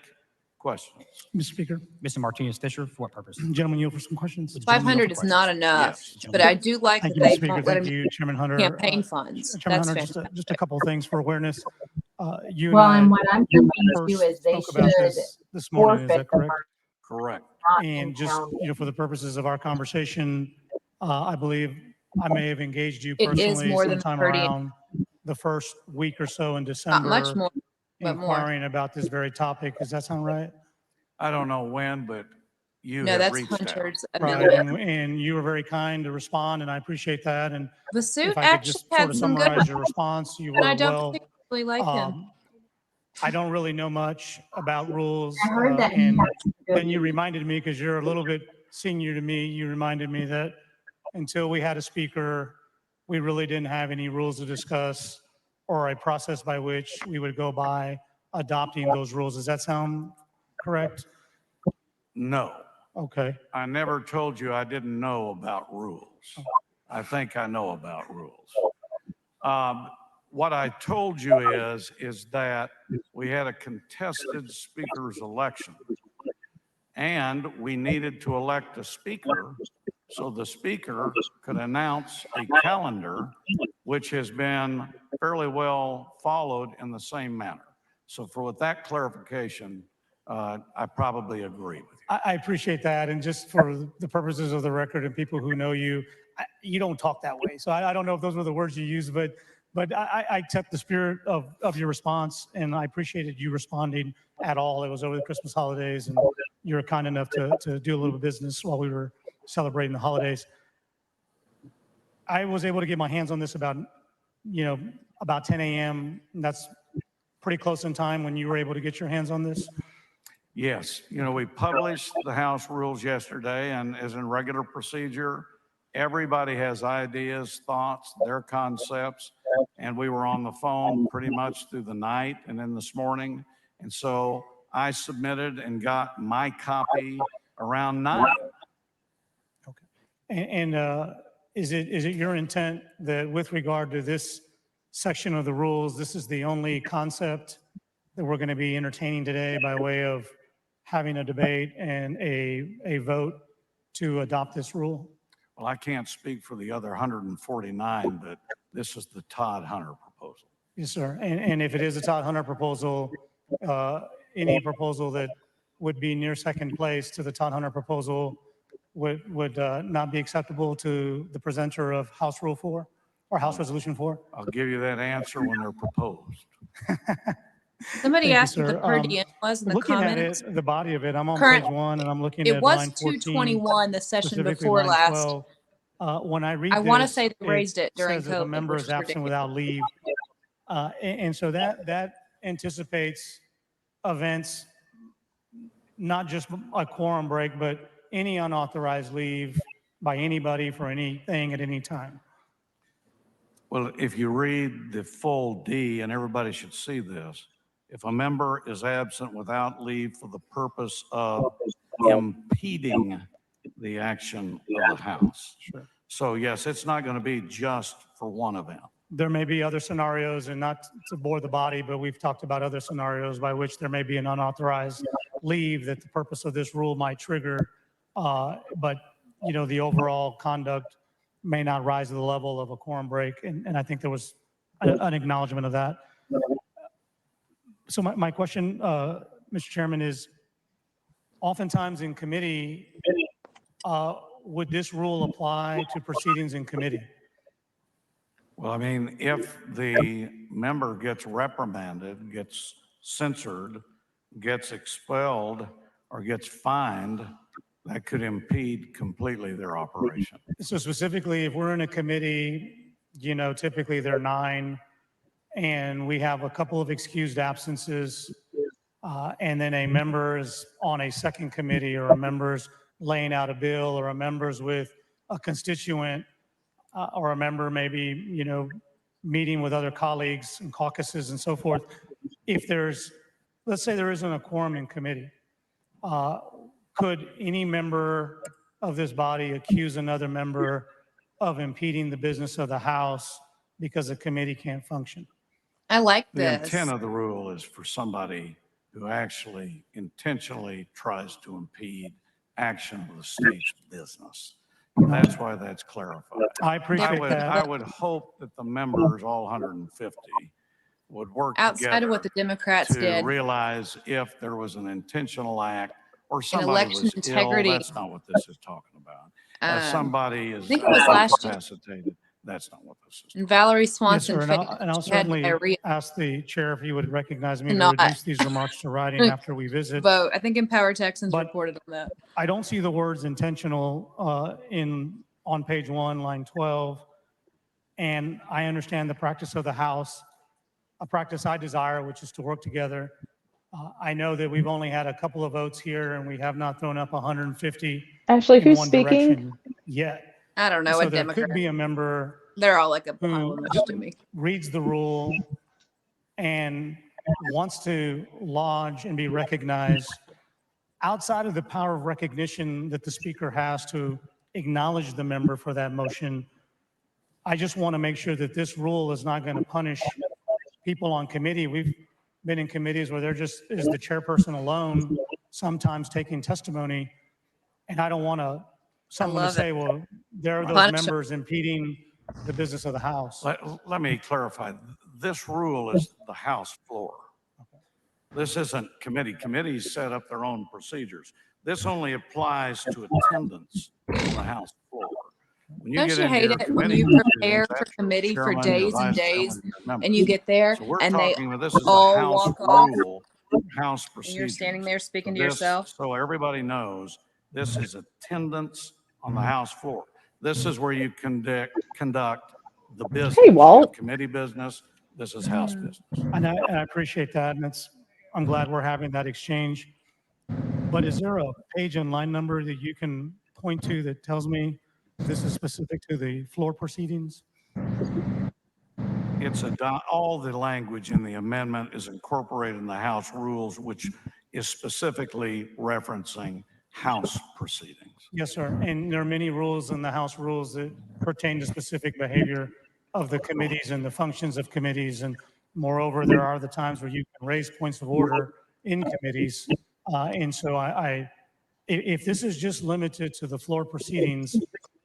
questions. Mr. Speaker. Mr. Martinez Fisher, for what purpose? Gentlemen, yield for some questions. 500 is not enough, but I do like that Thank you, they Mr. Speaker. won't let Thank them you, use Chairman Hunter. campaign funds. Chairman That's Hunter, fantastic. just a couple of things for awareness. You Well, and and I what I'm thinking too is they spoke about should this morning. Is forfeit that correct? Correct. And just, for the purposes of our conversation, I believe I may have engaged you It is personally more than sometime 30. around the first week or so in Not December. much more, but more. Inquiring about this very topic. Does that sound right? I don't know when, but you No, have that's reached Hunter's out. Right, amendment. and you were very kind to respond, and I appreciate that. And The suit if I could actually just sort had of some good summarize ones, your response, you and I were don't well. particularly like him. I don't really know much about rules, I heard that he and had some good then you reminded me, because you're a little bit senior to me, you reminded me that until we had a speaker, we really didn't have any rules to discuss or a process by which we would go by adopting those rules. Does that sound correct? No. Okay. I never told you I didn't know about rules. I think I know about rules. What I told you is that we had a contested speaker's election, and we needed to elect a speaker so the speaker could announce a calendar, which has been fairly well followed in the same manner. So with that clarification, I probably agree with you. I appreciate that. And just for the purposes of the record and people who know you, you don't talk that way. So I don't know if those were the words you used, but I accept the spirit of your response, and I appreciated you responding at all. It was over the Christmas holidays, and you were kind enough to do a little business while we were celebrating the holidays. I was able to get my hands on this about 10 a.m. That's pretty close in time when you were able to get your hands on this. Yes, we published the House rules yesterday, and as in regular procedure, everybody has ideas, thoughts, their concepts, and we were on the phone pretty much through the night and then this morning. And so I submitted and got my copy around 9. Okay. And is it your intent that with regard to this section of the rules, this is the only concept that we're going to be entertaining today by way of having a debate and a vote to adopt this rule? Well, I can't speak for the other 149, but this is the Todd Hunter proposal. Yes, sir. And if it is a Todd Hunter proposal, any proposal that would be near second place to the Todd Hunter proposal would not be acceptable to the presenter of House Rule 4 or House Resolution 4? I'll give you that answer when they're proposed. Somebody Thank asked you, what the sir. per diem was in the Looking comments. at it, the body of it, I'm on Current- page 1 and I'm looking It at was line 14, 221 the session specifically before line last. 12. When I read I want to this, say they raised it during says if a COVID, member which is is absent ridiculous. without leave. And so that anticipates events, not just a quorum break, but any unauthorized leave by anybody for anything at any time. Well, if you read the full D, and everybody should see this, if a member is absent without leave for the purpose of impeding the action of the House. Sure. So yes, it's not going to be just for one event. There may be other scenarios, and not to bore the body, but we've talked about other scenarios by which there may be an unauthorized leave that the purpose of this rule might trigger. But the overall conduct may not rise to the level of a quorum break. And I think there was an acknowledgement of that. So my question, Mr. Chairman, is oftentimes in committee, would this rule apply to proceedings in committee? Well, I mean, if the member gets reprimanded, gets censored, gets expelled, or gets fined, that could impede completely their operation. So specifically, if we're in a committee, typically there are 9, and we have a couple of excused absences, and then a member is on a second committee, or a member's laying out a bill, or a member's with a constituent, or a member maybe, meeting with other colleagues and caucuses and so forth. If let's say there isn't a quorum in committee, could any member of this body accuse another member of impeding the business of the House because the committee can't function? I like The this. intent of the rule is for somebody who actually intentionally tries to impede action of the state's business. That's why that's clarified. I appreciate that. I would hope that the members, all 150, would work Outside together of what the Democrats to did. realize if there was an intentional act or In somebody election was integrity. ill. That's not what this is talking about. Somebody is I think it was last year. incapacitated. That's not what this is. And Valerie Yes, Swanson sir, and I'll she had certainly diarrhea ask the chair if he would recognize me to Not- reduce these remarks to writing after we visit. vote. I think Empower Texans But- reported on that. I don't see the words intentional on page 1, line 12. And I understand the practice of the House, a practice I desire, which is to work together. I know that we've only had a couple of votes here, and we have not thrown up 150 Ashley, in who's one speaking? direction yet. I don't know. So a there Democrat. could be a member They're all like a pile who of mush to me. reads the rule and wants to lodge and be recognized outside of the power of recognition that the speaker has to acknowledge the member for that motion. I just want to make sure that this rule is not going to punish people on committee. We've been in committees where there just is the chairperson alone, sometimes taking testimony. And I don't want someone to love say, well, there are those Punish 'em. members impeding the business of the House. Let me clarify. This rule is the House floor. This isn't committee. Committees set up their own procedures. This only applies to attendance on the House floor. When you Don't get you into hate your it when committee you proceedings, prepare for that's your committee for chairman, your days and vice days, chairman, your members. and you get there So we're and they talking about this is a all house walk off, rule, house and procedure. you're standing there speaking to This, yourself? so everybody knows, this is attendance on the House floor. This is where you conduct the business. Hey, Walt. Committee business, this is House business. And I appreciate that, and I'm glad we're having that exchange. But is there a page and line number that you can point to that tells me this is specific to the floor proceedings? It's all the language in the amendment is incorporated in the House rules, which is specifically referencing House proceedings. Yes, sir. And there are many rules in the House rules that pertain to specific behavior of the committees and the functions of committees. And moreover, there are the times where you can raise points of order in committees. And so if this is just limited to the floor proceedings,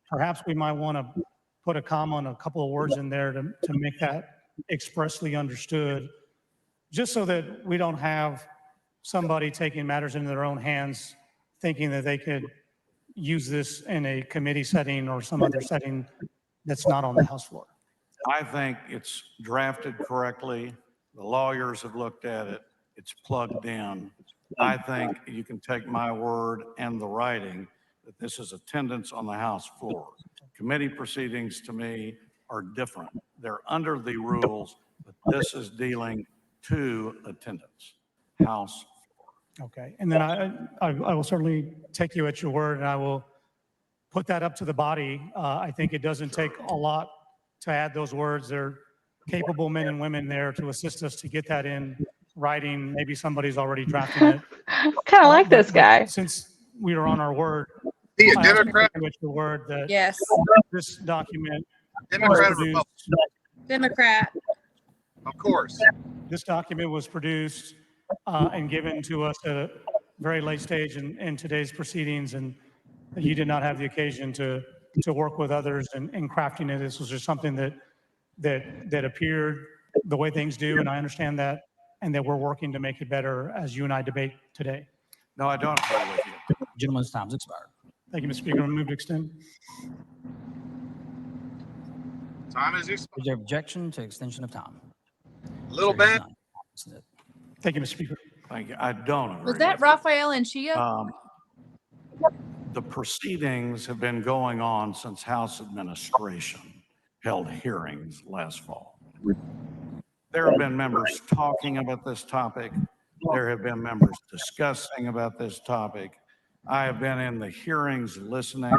perhaps we might want to put a comma and a couple of words in there to make that expressly understood, just so that we don't have somebody taking matters into their own hands, thinking that they could use this in a committee setting or some other setting that's not on the House floor. I think it's drafted correctly. The lawyers have looked at it. It's plugged in. I think you can take my word and the writing that this is attendance on the House floor. Committee proceedings to me are different. They're under the rules, but this is dealing to attendance, House floor. Okay, and then I will certainly take you at your word, and I will put that up to the body. I think it doesn't take a lot to add those words. There are capable men and women there to assist us to get that in writing. Maybe somebody's already drafting it. Kind of like this guy. Since we are on our word, He a I also Democrat? take you at your word that Yes. this document Democrat was or produced. Democrat. Of course. This document was produced and given to us at a very late stage in today's proceedings, and you did not have the occasion to work with others in crafting it. This was just something that appeared the way things do, and I understand that, and that we're working to make it better as you and I debate today. No, I don't agree with you. Gentleman's time's expired. Thank you, Mr. Speaker. I move to extend. Time is Is there objection to extension of time? a little There is bit. none. Thank you, Mr. Speaker. Thank you. I don't agree. Was that with you. Raphael and Chia? The proceedings have been going on since House administration held hearings last fall. There have been members talking about this topic. There have been members discussing about this topic. I have been in the hearings listening.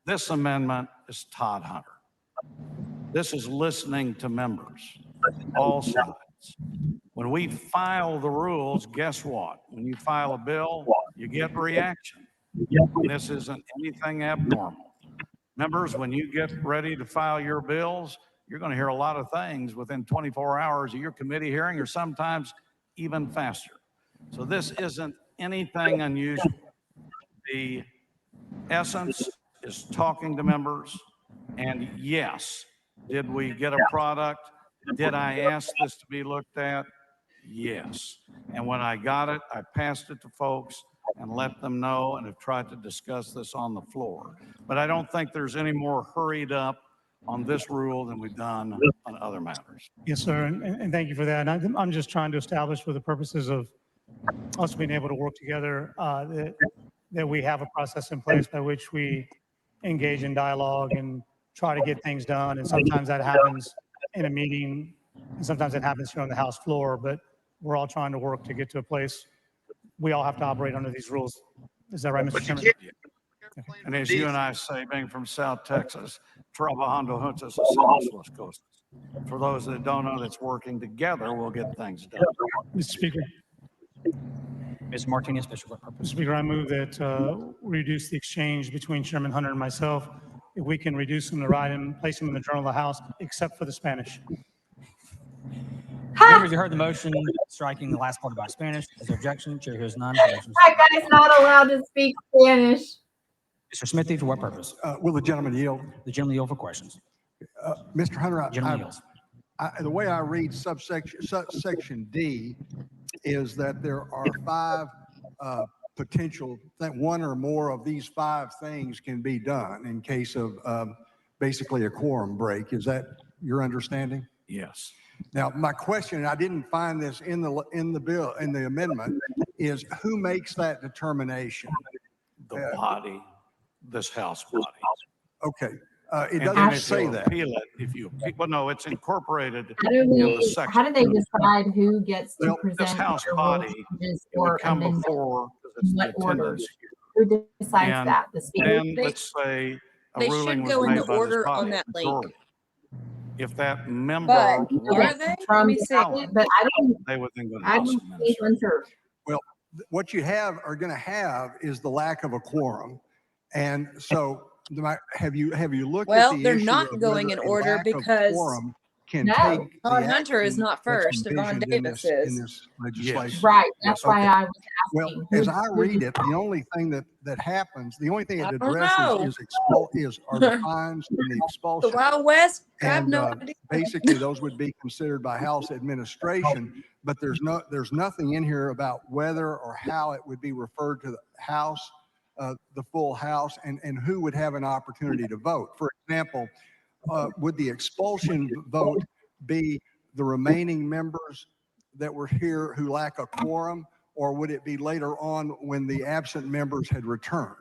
This amendment is Todd Hunter. This is listening to members, all sides. When we file the rules, guess what? When you file a bill, you get reaction. This isn't anything abnormal. Members, when you get ready to file your bills, you're going to hear a lot of things within 24 hours of your committee hearing, or sometimes even faster. So this isn't anything unusual. The essence is talking to members. And yes, did we get a product? Did I ask this to be looked at? Yes. And when I got it, I passed it to folks and let them know, and have tried to discuss this on the floor. But I don't think there's any more hurried up on this rule than we've done on other matters. Yes, sir, and thank you for that. And I'm just trying to establish, for the purposes of us being able to work together, that we have a process in place by which we engage in dialogue and try to get things done. And sometimes that happens in a meeting, and sometimes it happens here on the House floor, but we're all trying to work to get to a place. We all have to operate under these rules. Is that right, Mr. Chairman? And as you and I say, being from South Texas, trabajando juntos hacemos las cosas. For those that don't know, that's working together, we'll get things done. Mr. Speaker. Mr. Martinez, special for purpose. Mr. Speaker, I move that we reduce the exchange between Chairman Hunter and myself. If we can reduce them to write them, place them in the Journal of the House, except for the Spanish. Members, you heard the motion striking the last part about Spanish. Is there objection? Chair hears none. That guy's not allowed to speak Spanish. Mr. Smithy, for what purpose? Will the gentleman yield? The gentleman yield for questions. Mr. Hunter, Gentleman yields. the way I read subsection D is that there are 5 potential that one or more of these 5 things can be done in case of basically a quorum break. Is that your understanding? Yes. Now, my question, and I didn't find this in the bill, in the amendment, is who makes that determination? The body, this House body. Okay. It And doesn't then if say you that. appeal it, well, no, it's incorporated How do in the we, section. how do they decide who gets to Well, present this House their body, changes it would or come amendments? before, because In it's what the order? attendance. Who decides And that? The speaker? then let's say a They ruling should was go in made the by this order body, on that link. majority. If that member But were are they? Let From me the see. ballot, but I don't, they would then go to I House don't see Administration. Hunter. Well, what you are going to have is the lack of a quorum. And so have you looked at Well, the they're issue not of going whether in a order lack of because quorum can No. take Todd the Hunter is action not that's first. Yvonne envisioned in Davis this is. legislation? Right. That's Yes, why okay. I was Well, asking. as I read it, the only thing that happens, the only thing it I don't addresses know. are the fines and the The expulsion. Wild West? I have And no idea. basically, those would be considered by House administration, but there's nothing in here about whether or how it would be referred to the House, the full House, and who would have an opportunity to vote. For example, would the expulsion vote be the remaining members that were here who lack a quorum, or would it be later on when the absent members had returned?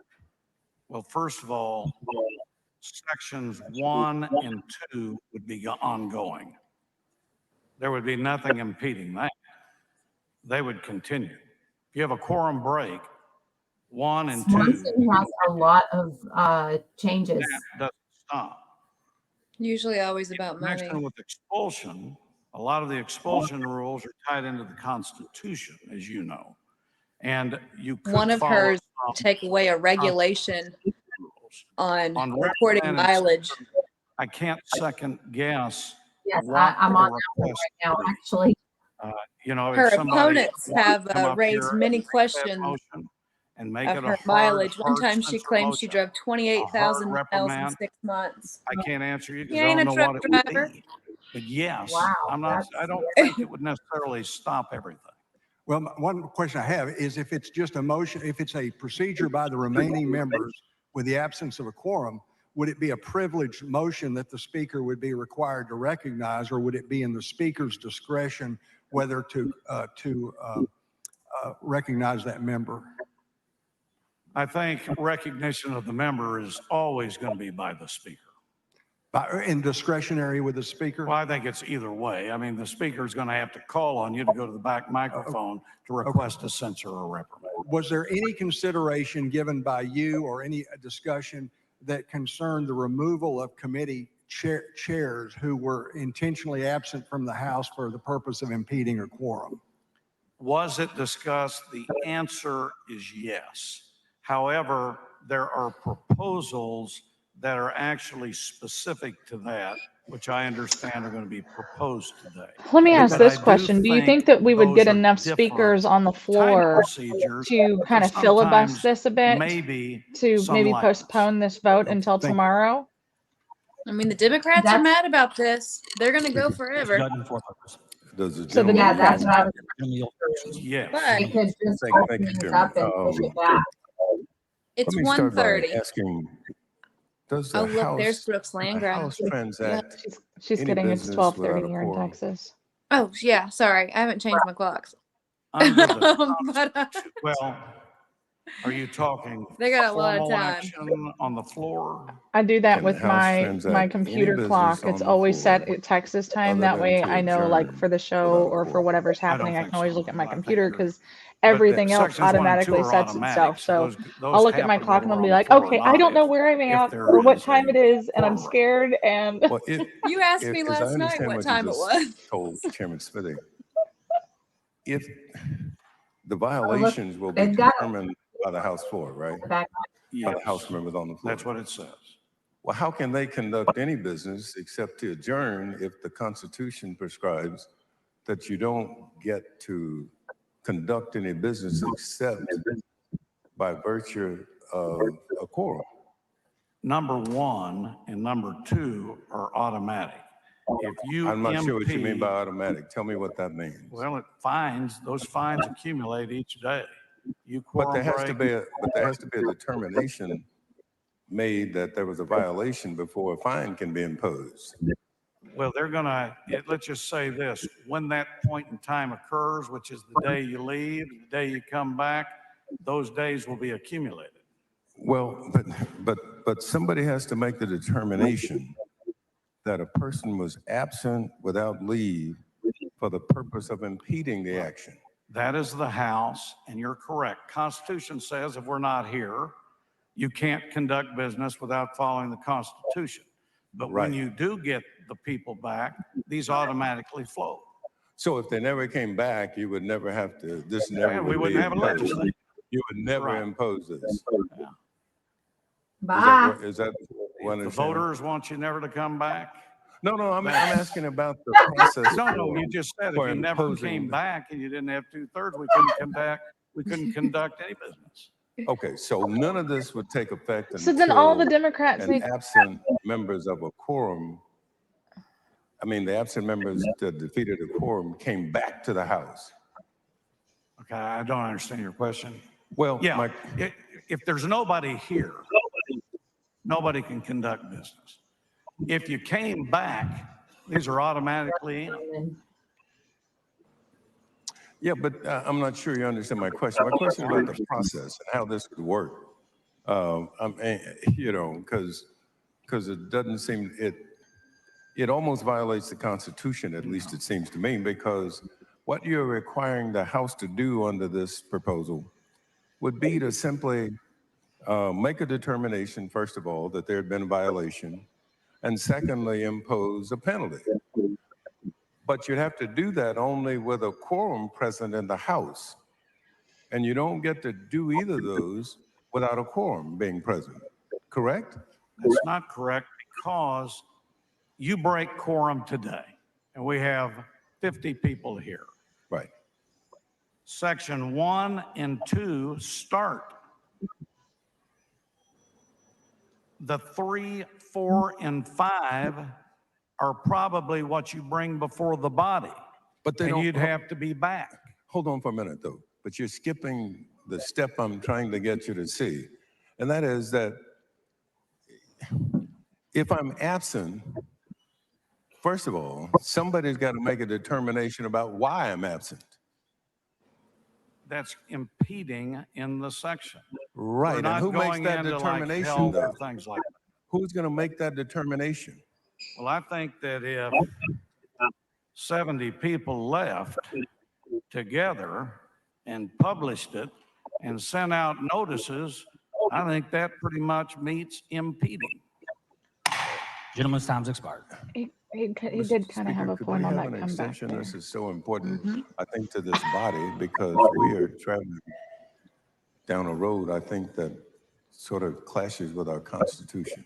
Well, first of all, sections 1 and 2 would be ongoing. There would be nothing impeding that. They would continue. If you have a quorum break, 1 and 2, Swanson has a lot of changes. that doesn't stop. Usually always about money. Connection with expulsion, a lot of the expulsion rules are tied into the Constitution, as you know. And you could One of follow hers some take away a regulation rules. on On reporting represented mileage. citizens, I can't second guess. Yes, what I'm the on that one request right now, would be. actually. You know, Her if somebody opponents wanted have to come up raised here many and make that questions motion and make of it a her hard, mileage. One hard time she censor claimed she motion, drove a 28,000 hard miles in reprimand, 6 months. I can't answer you You because I ain't don't a know truck what it would driver. be. But yes, Wow, I don't think it would necessarily stop everything. Well, one question I have is if it's just a motion, if it's a procedure by the remaining members with the absence of a quorum, would it be a privileged motion that the speaker would be required to recognize, or would it be in the speaker's discretion whether to recognize that member? I think recognition of the member is always going to be by the speaker. And discretionary with the speaker? Well, I think it's either way. I mean, the speaker is going to have to call on you to go to the back microphone to request a censure or reprimand. Was there any consideration given by you or any discussion that concerned the removal of committee chairs who were intentionally absent from the House for the purpose of impeding a quorum? Was it discussed? The answer is yes. However, there are proposals that are actually specific to that, which I understand are going to be proposed today. Let me ask But this I do question. Do you think that we would those get are enough different speakers on the type floor procedures to kind that of filibust sometimes this a bit, maybe to some maybe like postpone this vote until Thank you. tomorrow? I mean, the Democrats are mad about this. They're going to go forever. Does the So the gentleman? Yeah, that's what I was yes. But We could just Thank open you, things Chairman. up and push it back. it's Let me start by 1:30. asking, does the Oh, look, there's House, Brooks Landgraf. House transact She's any kidding. It's business 12:30 without a here in quorum? Texas. Oh, yeah. Sorry. I haven't changed my clocks. Under the But, Constitution, well, are you talking they got a lot of formal time. action on the floor? I do that Can the with House my transact computer any clock. business It's on the always set floor at Texas time. other That than way to I know, like, adjourn for the show without a or for quorum? whatever's I happening, don't I think can always so. look at my I think computer you're, because but everything else sections 1 and 2 automatically are sets automatic. itself. So So those I'll look at my happen clock whether and I'll we're be on the like, floor or okay, I not. don't know where I'm If at there or what is time a it is, and I'm quorum break. scared. And Well, You asked me as I last night understand what what time you it just was. told Chairman Spitty, if the Oh, look, violations will be they've got determined by the House floor, right? it back. By the House members on the floor. That's what it says. Well, how can they conduct any business except to adjourn if the Constitution prescribes that you don't get to conduct any business except by virtue of a quorum? Number 1 and number 2 are automatic. If you I'm not sure what you mean impede, by automatic. Tell me what that means. well, those fines accumulate each day. You But there quorum has to break. be a determination made that there was a violation before a fine can be imposed. Well, they're gonna, let's just say this, when that point in time occurs, which is the day you leave, the day you come back, those days will be accumulated. Well, but somebody has to make the determination that a person was absent without leave for the purpose of impeding the action. That is the House, and you're correct. Constitution says if we're not here, you can't conduct business without following the Constitution. But when you do get the people back, these automatically flow. So if they never came back, you would never have to, this never Yeah, would we wouldn't be have a imposed. legislature. You would never impose this. Yeah. Bye. Is that one? The voters want you never to come back? No, I'm asking about the process. No, you just said if you never came back and you didn't have 2/3, we couldn't conduct any business. Okay, so none of this would take effect until So then all the Democrats and make absent members of a quorum, the absent members that defeated a quorum came back to the House. Okay, I don't understand your question. Well, yeah, if there's nobody here, nobody can conduct business. If you came back, these are automatically in. Yeah, but I'm not sure you understand my question. My question is about the process and how this would work. Because it doesn't seem, it almost violates the Constitution, at least it seems to me, because what you're requiring the House to do under this proposal would be to simply make a determination, first of all, that there had been a violation, and secondly, impose a penalty. But you'd have to do that only with a quorum present in the House. And you don't get to do either of those without a quorum being present, correct? That's not correct, because you break quorum today, and we have 50 people here. Right. Section 1 and 2 start. The 3, 4, and 5 are probably what you bring before the body. But they and don't, you'd have to be back. Hold on for a minute, though. But you're skipping the step I'm trying to get you to see. And that is that if I'm absent, first of all, somebody's got to make a determination about why I'm absent. That's impeding in the section. Right. And who makes that determination, though? Things like that. Who's going to make that determination? Well, I think that if 70 people left together and published it and sent out notices, I think that pretty much meets impeding. Gentleman's time's expired. He did kind of have a point on that comeback. This is so important, I think, to this body, because we are traveling down a road, I think, that sort of clashes with our Constitution.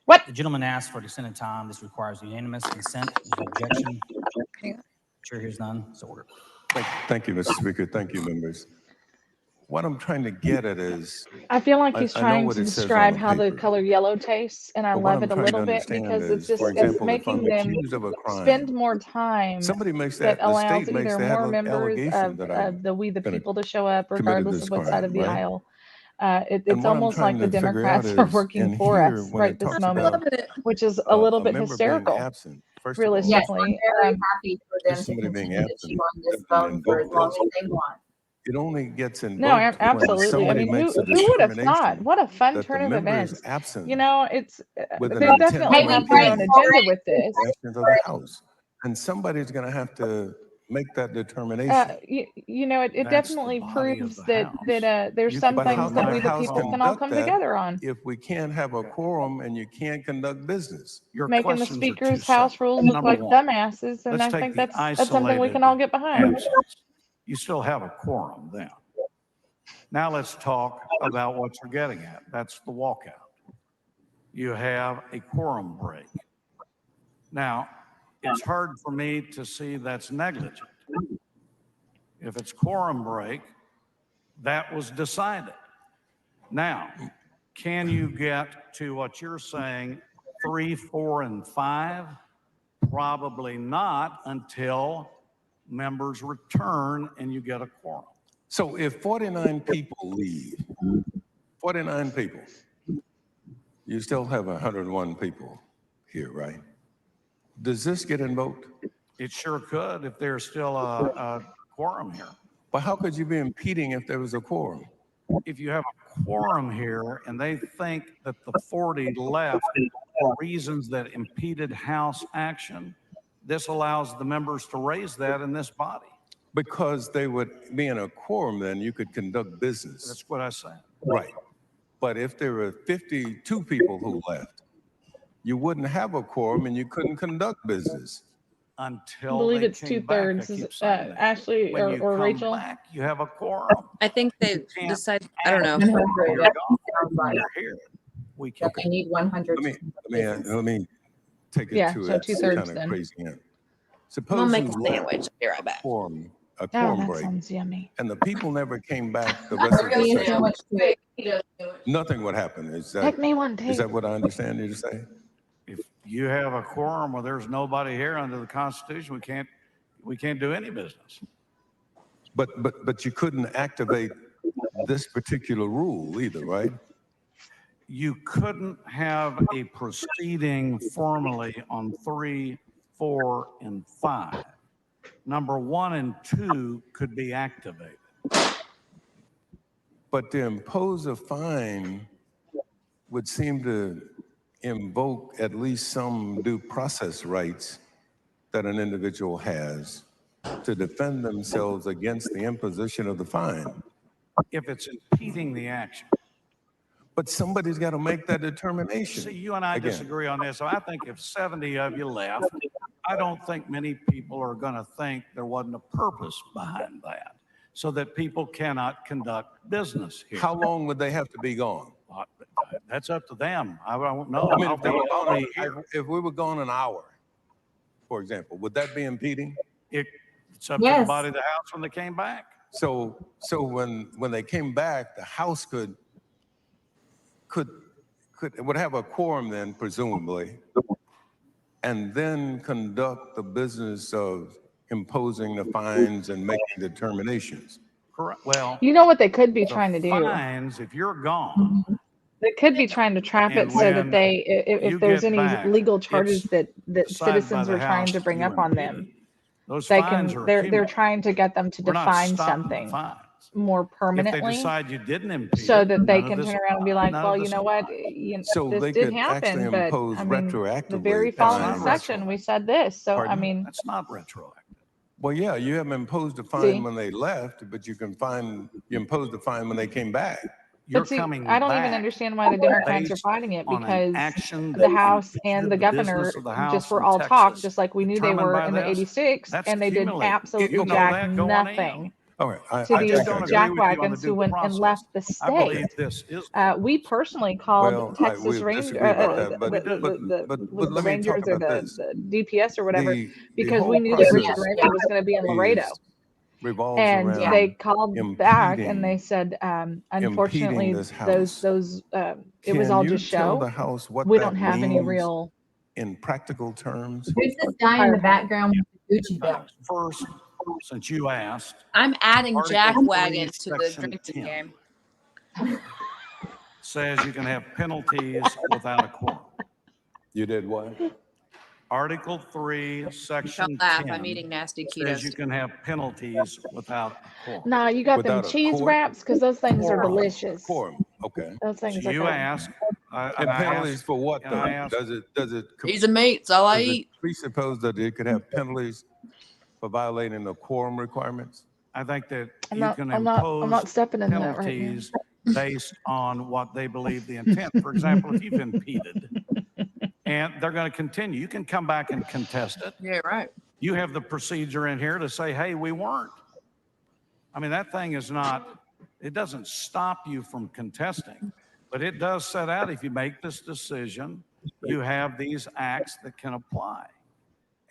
What? The gentleman asked for extended time. This requires unanimous consent. Is there objection? Chair hears none. So ordered. Thank you, Mr. Speaker. Thank you, members. What I'm trying to get at is, I feel like he's trying what to it says on describe the how the paper. color yellow tastes, and I But what love I'm it a trying to little bit understand because is, it's just for example, it's if I'm making them accused of a crime, spend more time somebody makes that that, the allows state makes either that more members allegation that I've of the We the been People to show up, committed regardless this of what side of crime, the right? aisle. And It's what I'm almost like trying the to figure out Democrats are is, working in for here, us when right it this talks moment, about which is a little bit member being hysterical. absent, first of all, Yes, I'm Realistically, very happy for them just to somebody being continue to absent chew on this doesn't bone for as invoke long this. as they want. It only gets no, invoked when absolutely. I somebody mean, makes a who would have thought? determination What a fun that the turn of member is events. absent You know, it's with an they intent definitely to have their impede own agenda with this. the actions of the House. And somebody's going to have to make that determination. You know, it That's the definitely body of proves the that House. there's You some can But how things that can we a the House people can all conduct come that together on. if we can't have a quorum and you can't conduct business? Your Making the questions are too speaker's house separate. rules look Number like one, dumbasses, and let's I take think the that's something we can all get behind. absence. You still have a quorum then. Now let's talk about what you're getting at. That's the walkout. You have a quorum break. Now, it's hard for me to see that's negligent. If it's quorum break, that was decided. Now, can you get to what you're saying, 3, 4, and 5? Probably not until members return and you get a quorum. So if 49 people leave, 49 people, you still have 101 people here, right? Does this get invoked? It sure could if there's still a quorum here. But how could you be impeding if there was a quorum? If you have a quorum here and they think that the 40 left for reasons that impeded House action, this allows the members to raise that in this body. Because they would be in a quorum, then you could conduct business. That's what I said. Right. But if there were 52 people who left, you wouldn't have a quorum and you couldn't conduct business. I Until believe they it's came back. I 2/3. keep saying that. Ashley When you or come Rachel? back, you have a quorum. I think they can't decide. I don't know. That sounds When right. you're here. We That can. they need 100. Let me take it Yeah, to so its 2/3 kind of then. crazy end. I'm gonna Suppose make you a left sandwich. I'll be right back. a Oh, quorum that break, sounds yummy. and the people never came back the rest of the Me and session. sandwich too. Nothing would happen. Is Make me one is too. that what I understand you to say? If you have a quorum where there's nobody here under the Constitution, we can't do any business. But you couldn't activate this particular rule either, right? You couldn't have a proceeding formally on 3, 4, and 5. Number 1 and 2 could be activated. But to impose a fine would seem to invoke at least some due process rights that an individual has to defend themselves against the imposition of the fine. If it's impeding the action. But somebody's got to make that determination. See, you and I Again. disagree on this. So I think if 70 of you left, I don't think many people are going to think there wasn't a purpose behind that, so that people cannot conduct business here. How long would they have to be gone? That's up to them. I don't know. I mean, I'll if, they were I'll gone, be here. if we were gone an hour, for example, would that be impeding? It's up to the body of the House when they came back. So when they came back, the House would have a quorum then, presumably, and then conduct the business of imposing the fines and making determinations. Correct. Well, You know what they could be the trying to do? fines, if you're gone, They could be trying to trap it And so that when they, you if there's get any back, legal charges it's that decided by citizens the are trying House to bring you up on impeded. them, Those they fines can. are They're accumulated. trying to get them to We're not define stopping the something fines. more If they permanently, decide you didn't impede so it, that they none of can this turn around and be like, none of well, you this know what, So this they did could actually happen, but impose I mean, the retroactively very That's following not fines. session we said this. So I Pardon? mean, That's not retroactive. Well, yeah, you haven't imposed a fine See? when they left, but you imposed a fine when they came back. You're but see, coming I don't even back understand why the Democrats are based fighting it, on an because action the that House and impeded the the governor business of the just House were in all talk, Texas, just like we knew they determined were by in the this. 86, That's and they did accumulated. absolutely You know jack that going in. nothing All right, I to I just these don't think I agree with you on the jackwagons due who went and process. left the I believe state. this is. We personally called Well, Texas we Ranger, disagree about that, but the let me talk Rangers or about this. the DPS or whatever, The because we whole knew that Richard process Ranger was going to be in Laredo. revolves And around they called back and they impeding said, unfortunately, this those House. it was Can all you just tell show. the House what We that don't have any means real. in practical terms? Who's this guy in the background with the Gucci belt? First, since you asked, I'm adding Article Jack 3, Wagon to the Section drinking 10 game. says you can have penalties without a quorum. You did what? Article 3, Section Don't laugh. 10 I'm eating nasty says you Cheetos. can have penalties without a quorum. Nah, you got them Without a cheese court? wraps because those things are Quorum. delicious. Quorum, okay. Those things So are you good. ask, And penalties for what and I though? asked- Does it These are meats. All I does it eat. presuppose that it could have penalties for violating the quorum requirements? I think that I'm you not. can I'm not. I'm impose not stepping in that right now. penalties based on what they believe the intent. For example, if you've impeded and they're going to continue, you can come back and contest it. Yeah, right. You have the procedure in here to say, hey, we weren't. I mean, that thing is not, it doesn't stop you from contesting, but it does set out if you make this decision, you have these acts that can apply.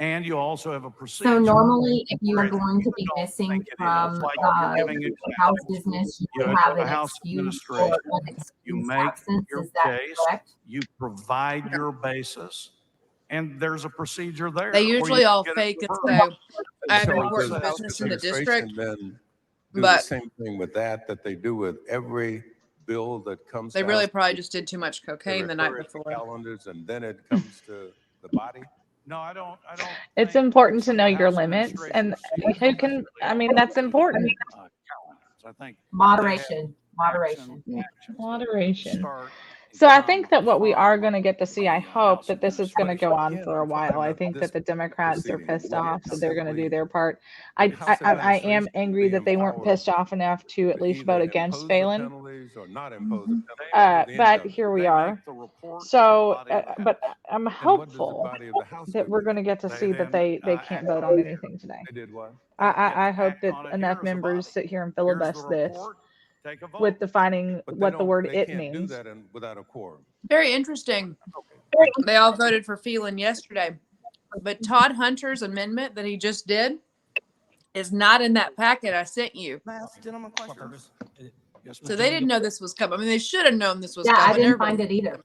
And you also have a procedure. So normally, if you are where going to you be don't missing think it is, from like you're giving house examples. business, You you have have a an House excuse or administration. an You excused make absence. your Is that case, correct? you provide your basis, and there's a procedure there. They where you usually can all get it fake it reversed. though. I have So important does the House business in the administration district. then do the same thing with that they do with every bill that comes. They to really House. probably just did too much cocaine the night refer it to before. calendars, and then it comes to the body. No, I don't. It's important to know your limits, and who can. I mean, that's important. I think Moderation. Moderation. So I think that what we are going to get to see, I hope that this is going to go on for a while. I think that the Democrats are pissed off, so they're going to do their part. I am angry that they weren't pissed off enough to at least vote against Phelan. But here we are. So, but I'm hopeful that we're going to get to see that they can't vote on anything today. I hope that enough members sit here and filibuster this with defining what the word "it" means. Without a quorum. Very interesting. They all voted for Phelan yesterday, but Todd Hunter's amendment that he just did is not in that packet I sent you. So they didn't know this was coming. I mean, they should have known this was coming. I didn't find it either.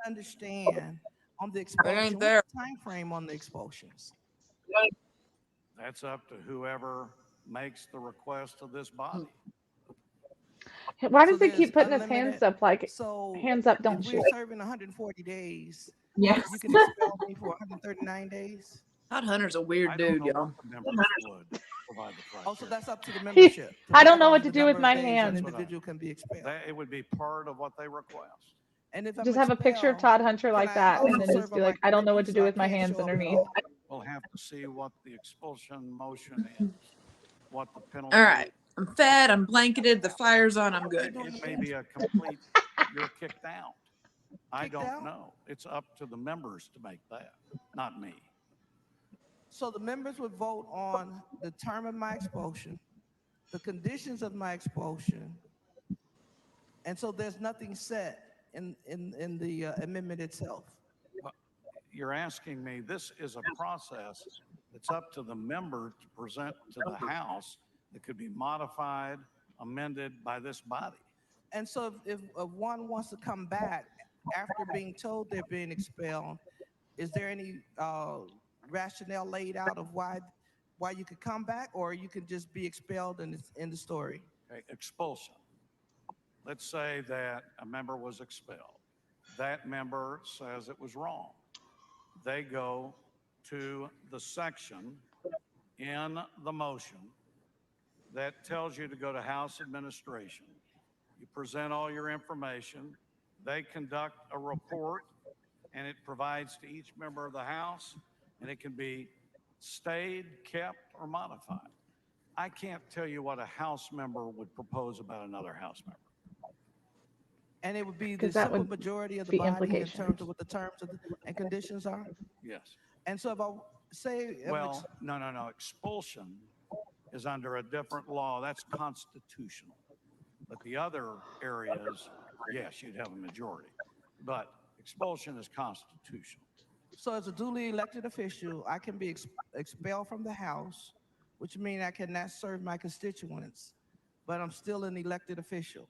Understand on the expulsion. there. Time frame on the expulsions. That's up to whoever makes the request of this body. Why does he keep putting his hands up like hands up, don't if shoot? We're serving 140 days. Yes. You can expel me for 139 days. Todd Hunter's a weird dude, y'all. Also, that's up to the membership. I don't know what to do with my hands. An individual can be expelled. It would be part of what they request. And if I'm Just have a picture of Todd Hunter like that, and then just be like, I don't know what to do with my hands underneath. We'll have to see what the expulsion motion is, what the penalty. All right. I'm fed. I'm blanketed. The fire's on. I'm good. It may be a complete, you're kicked out. I don't know. It's up to the members to make that, not me. So the members would vote on the term of my expulsion, the conditions of my expulsion, and so there's nothing set in the amendment itself. You're asking me, this is a process that's up to the member to present to the House that could be modified, amended by this body. And so if one wants to come back after being told they're being expelled, is there any rationale laid out of why you could come back, or you could just be expelled and it's in the story? Okay, expulsion. Let's say that a member was expelled. That member says it was wrong. They go to the section in the motion that tells you to go to House Administration. You present all your information. They conduct a report, and it provides to each member of the House, and it can be stayed, kept, or modified. I can't tell you what a House member would propose about another House member. And it would be the simple majority of the body in terms of what the terms and conditions are? Yes. And so if I say... Well, no. Expulsion is under a different law. That's constitutional. But the other areas, yes, you'd have a majority. But expulsion is constitutional. So as a duly elected official, I can be expelled from the House, which means I cannot serve my constituents, but I'm still an elected official.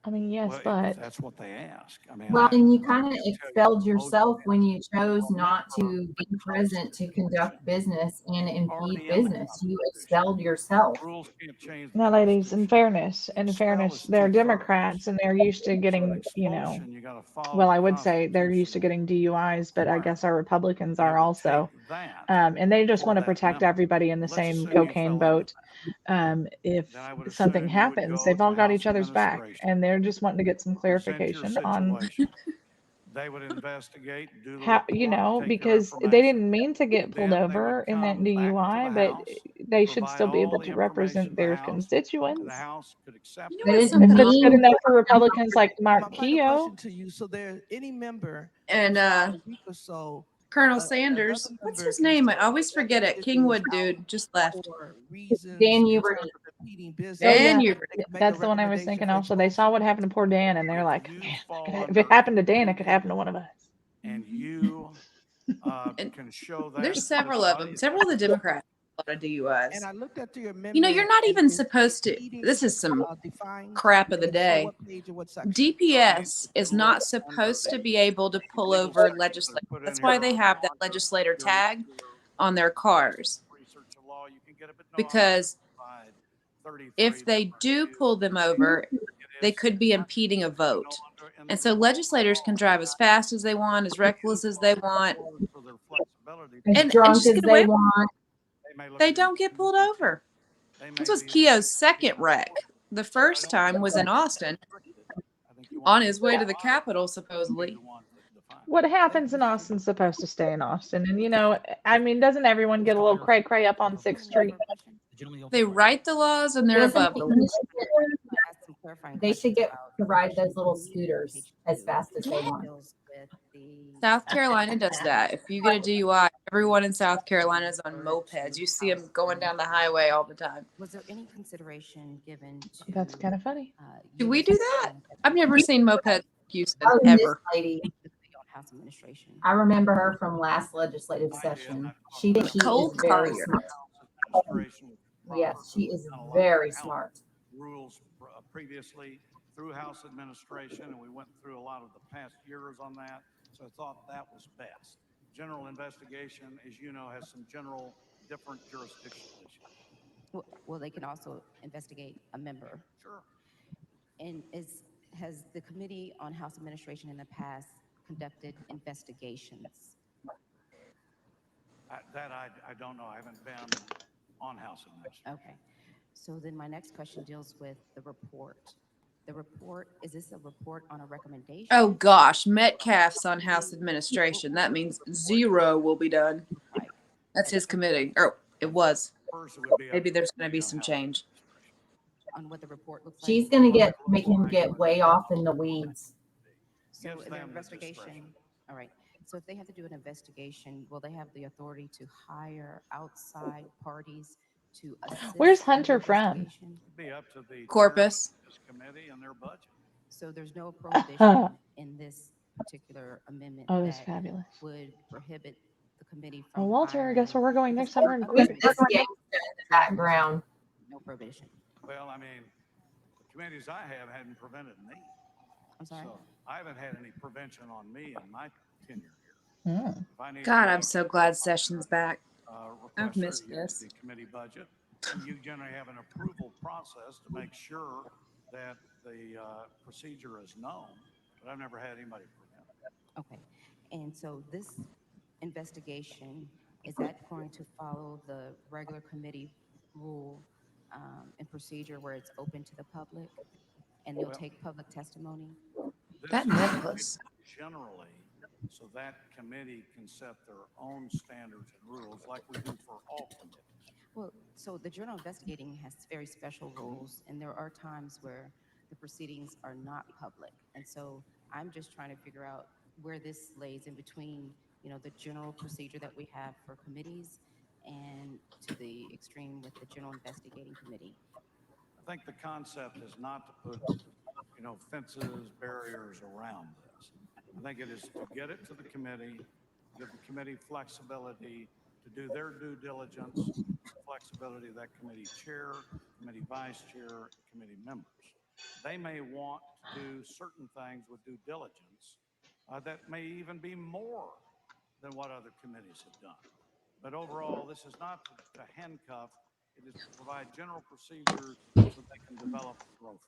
I mean, yes, well, but that's what they ask. I mean, well, and you kind of expelled yourself when you chose not to be present to conduct business and impede business. You expelled yourself. now, ladies, in fairness, they're Democrats and they're used to getting, well, I would say they're used to getting DUIs, but I guess our Republicans are also, and they just want to protect everybody in the same cocaine boat. If something happens, they've all got each other's back, and they're just wanting to get some clarification on they would investigate, do the how, because they didn't mean to get pulled over in that DUI, but they should still be able to represent their constituents. If it's good enough for Republicans like Mark Keogh. So there, any member and Colonel Sanders, what's his name? I always forget it. Kingwood dude just left. Dan Hubert. Dan Hubert. That's the one I was thinking also. They saw what happened to poor Dan and they're like, man, if it happened to Dan, it could happen to one of us. And you can show that. There's several of them. Several of the Democrats. A lot of DUIs. And I looked at your amendment. You're not even supposed to. This is some crap of the day. DPS is not supposed to be able to pull over legislators. That's why they have that legislator tag on their cars. because if they do pull them over, they could be impeding a vote. And so legislators can drive as fast as they want, as reckless as they want, As and drunk just as get they away with want. it. They don't get pulled over. This was Keogh's second wreck. The first time was in Austin on his way to the Capitol, supposedly. What happens in Austin's supposed to stay in Austin. And, you know, I mean, doesn't everyone get a little cray-cray up on 6th Street? They write the laws and they're above the law. They should get to ride those little scooters as fast as they want. South Carolina does that. If you get a DUI, everyone in South Carolina is on mopeds. You see them going down the highway all the time. Was there any consideration given to? That's kind of funny. Do we do that? I've never seen mopeds in Houston, Oh, this ever. lady. House administration. I remember her from last legislative session. She is Cole very Collier. smart. Yes, she is very smart. Rules previously through House administration, and we went through a lot of the past years on that. So I thought that was best. General investigation, as you know, has some general different jurisdictional issues. Well, they can also investigate a member. Sure. And has the Committee on House Administration in the past conducted investigations? I don't know. I haven't been on House administration. Okay. So then my next question deals with the report. The report, is this a report on a recommendation? Oh gosh, Metcalf's on House administration. That means 0 will be done. That's his committee. Or it was. Maybe there's going to be some change. On what the report looks like? She's going to make him get way off in the weeds. So in the investigation, all right. So if they have to do an investigation, will they have the authority to hire outside parties to assist? Where's Hunter from? Be up to the Corpus committee and their budget. So there's no prohibition in this particular amendment Oh, that's that fabulous. would prohibit the committee Well, from Walter, guess where we're going next summer? This gangster in the background. no prohibition. Well, I mean, the committees I have hadn't prevented me. I'm sorry? So I haven't had any prevention on me in my tenure Hmm. here. If I need God, to I'm so glad Session's back. I've request missed review of this. the committee budget, and you generally have an approval process to make sure that the procedure is known, but I've never had anybody prevent it. Okay. And so this investigation, is that going to follow the regular committee rule and procedure where it's open to the public and they'll take public testimony? That necklace. Generally, so that committee can set their own standards and rules like we do for all committees. Well, so the journal investigating has very special rules, and there are times where the proceedings are not public. And so I'm just trying to figure out where this lays in between, you know, the general procedure that we have for committees and to the extreme with the general investigating committee. I think the concept is not to put, you know, fences, barriers around this. I think it is to get it to the committee, give the committee flexibility to do their due diligence, flexibility of that committee chair, committee vice chair, committee members. They may want to do certain things with due diligence that may even be more than what other committees have done. But overall, this is not to handcuff, it is to provide general procedures so they can develop growth.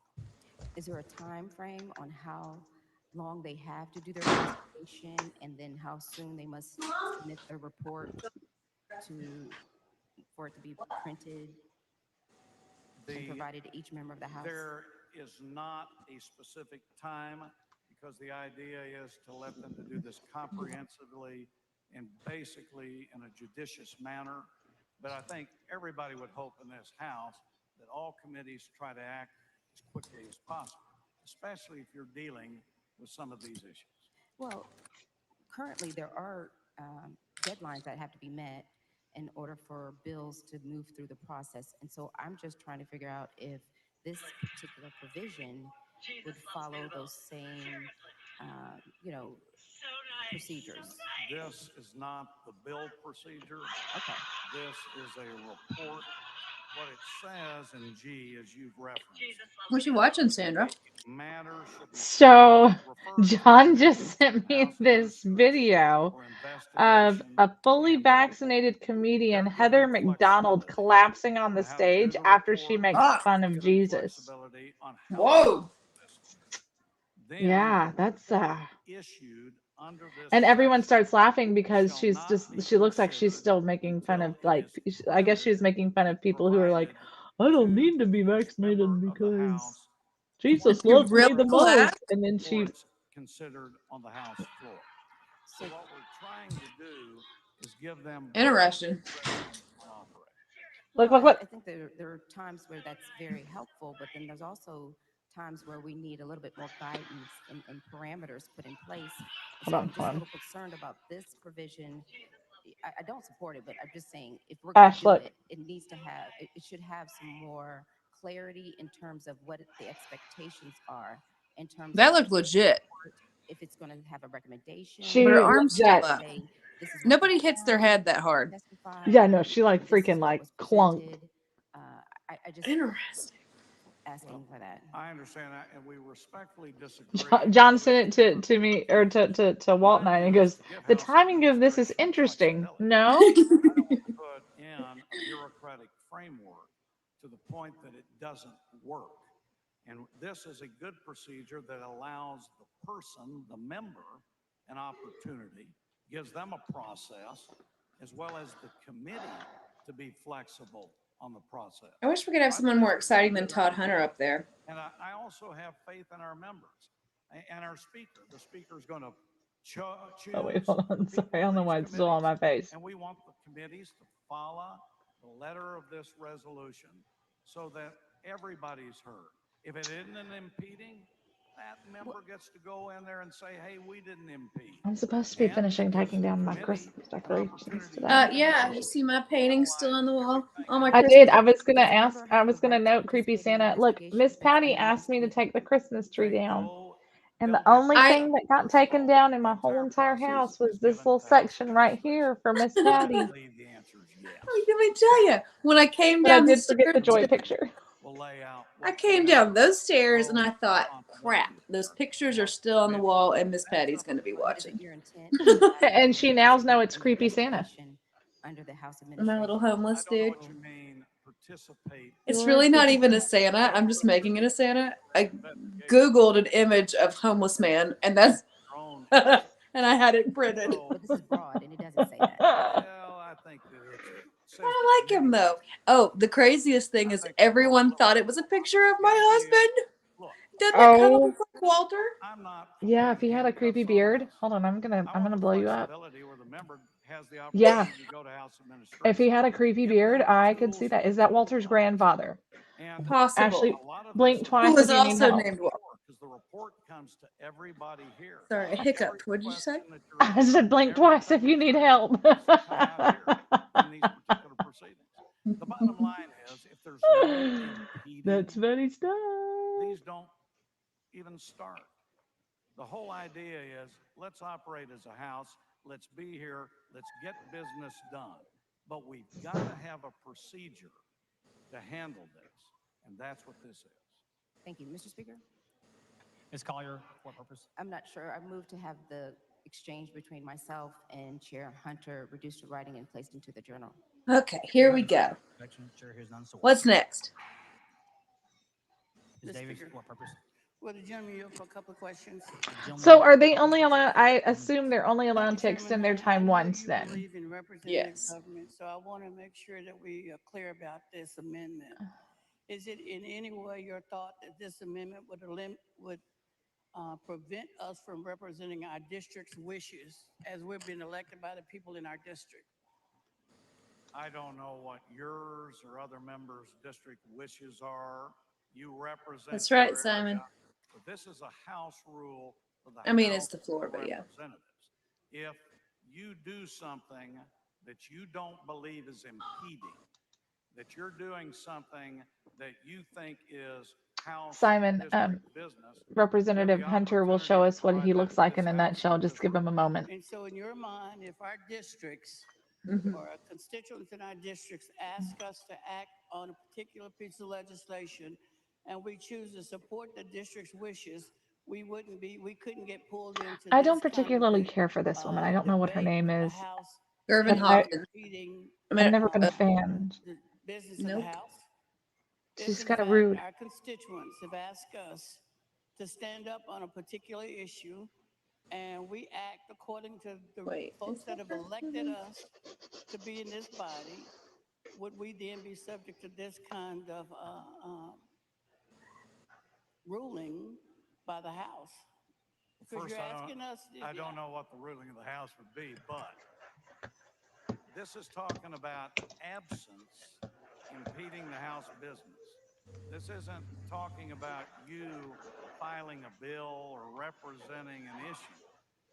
Is there a time frame on how long they have to do their investigation and then how soon they must submit their report for it to be printed and provided to each member of the House? There is not a specific time because the idea is to let them to do this comprehensively and basically in a judicious manner. But I think everybody would hope in this House that all committees try to act as quickly as possible, especially if you're dealing with some of these issues. Well, currently there are deadlines that have to be met in order for bills to move through the process. And so I'm just trying to figure out if this particular provision would follow those same, you know, procedures. This is not the bill procedure. Okay. This is a report what it says in G, as you've referenced. What you watching, Sandra? Matters should be So referred to John the just sent me House this video for of investigation. a fully vaccinated comedian, Heather McDonald, collapsing on the stage after she makes fun of Jesus. Whoa. Yeah, that's Issued under this and everyone starts laughing because she looks like she's still making fun of, like, I guess she was making fun of people who are like, I don't need to be vaccinated because Jesus Did you loves me really the laugh? most. And then she considered on the House floor. So what we're trying to do is give them Interesting. look. I think there are times where that's very helpful, but then there's also times where we need a little bit more guidance and parameters put in place. So I'm just a little concerned about this provision. I don't support it, but I'm just saying if we're going to do look. it, it needs to have, it should have some more clarity in terms of what the expectations are in terms That of looked legit. if it's going to have a recommendation. But her She arm's still that up. Nobody hits their head that hard. yeah, no, she like freaking like clunked. I just Interesting. asking for that. I understand that, and we respectfully disagree. John sent it to me, or to Walt and I, and he goes, the timing of this is interesting. No? I don't want to put in a bureaucratic framework to the point that it doesn't work. And this is a good procedure that allows the person, the member, an opportunity, gives them a process, as well as the committee to be flexible on the process. I wish we could have someone more exciting than Todd Hunter up there. And I also have faith in our members and our speaker. The speaker is going to choose. Oh wait, hold on. Sorry, I don't know why it's still on my face. And we want the committees to follow the letter of this resolution so that everybody's heard. If it isn't an impeding, that member gets to go in there and say, hey, we didn't impede. I'm supposed to be finishing taking down my Christmas decorations today. Yeah, you see my painting still on the wall? Oh my I Christmas. did. I was gonna note Creepy Santa. Look, Miss Patty asked me to take the Christmas tree down. And the only thing that got taken down in my whole entire house was this little section right here for Miss Patty. Oh, let me tell you, when I came But I down the did forget the stairs, joy picture. I came down those stairs and I thought, crap, those pictures are still on the wall and Miss Patty's going to be watching. And she now knows it's Creepy Santa. Under the House My little homeless dude. Participate. It's really not even a Santa. I'm just making it a Santa. I Googled an image of homeless man, and that's and I had it printed. But this is broad and it doesn't say that. Well, I think that it's I like him though. Oh, the craziest thing is everyone thought it was a picture of my husband. Doesn't that kind of look like Walter? Yeah, if he had a creepy beard. Hold on, I'm gonna blow you up. Yeah. If he had a creepy beard, I could see that. Is that Walter's grandfather? Possible. Actually, blink twice. Who was if you need also help. named Walter. Because the report comes to everybody here. Sorry, I hiccuped. What did you say? I said blink twice if you need help. The bottom line is, if there's no impeding, That's funny stuff. these don't even start. The whole idea is, let's operate as a house. Let's be here. Let's get business done. But we've got to have a procedure to handle this. And that's what this is. Thank you, Mr. Speaker. Ms. Collier, for what purpose? I'm not sure. I moved to have the exchange between myself and Chair Hunter reduced to writing and placed into the journal. Okay, here we go. Chair hears none, so What's next? Ms. Mr. Davis, Speaker. for what purpose? Well, the gentleman, you have a couple of questions. So are they only allowed? I assume they're only allowed to extend their time once You then. believe in representative Yes. government, so I want to make sure that we are clear about this amendment. Is it in any way your thought that this amendment would prevent us from representing our district's wishes as we've been elected by the people in our district? I don't know what yours or other members' district wishes are. You represent. That's right, your Simon. area. But this is a House rule for the I mean, House it's the floor, of but yeah. Representatives. If you do something that you don't believe is impeding, that you're doing something that you think is House Simon, district business, Representative Hunter will show us what he looks like in a nutshell. Just give him a moment. And so in your mind, if our districts or constituents in our districts ask us to act on a particular piece of legislation, and we choose to support the district's wishes, we couldn't get pulled into I this don't kind of particularly care for this woman. I don't know what her debate name with the is. House. Gervin saying we're Hawkins. impeding, I've never been a fan. the business of the Nope. House. If She's in kind of fact rude. our constituents have asked us to stand up on a particular issue, and we act according to the folks that have elected us to be in this body, would we then be subject to this kind of ruling by the House? Because First, you're asking us. I don't know what the ruling of the House would be, but this is talking about absence impeding the House business. This isn't talking about you filing a bill or representing an issue.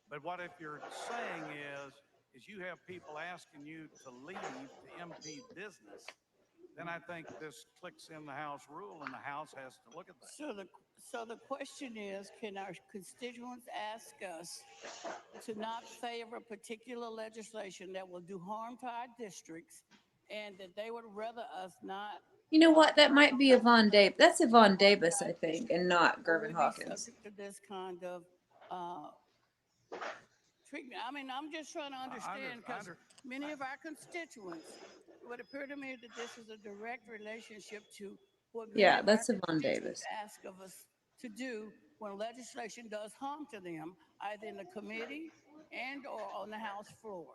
But what if you're saying is you have people asking you to leave to impede business, then I think this clicks in the House rule, and the House has to look at that. So the question is, can our constituents ask us to not favor particular legislation that will do harm to our districts, and that they would rather us not? You know what? That might be Yvonne Davis. That's Yvonne Davis, I think, and not Gervin Hawkins. Subject to this kind of treatment. I mean, I'm just trying to understand, because many of our constituents, it would appear to me that this is a direct relationship to what many Yeah, of that's our Yvonne constituents Davis. ask of us to do when legislation does harm to them, either in the committee and or on the House floor.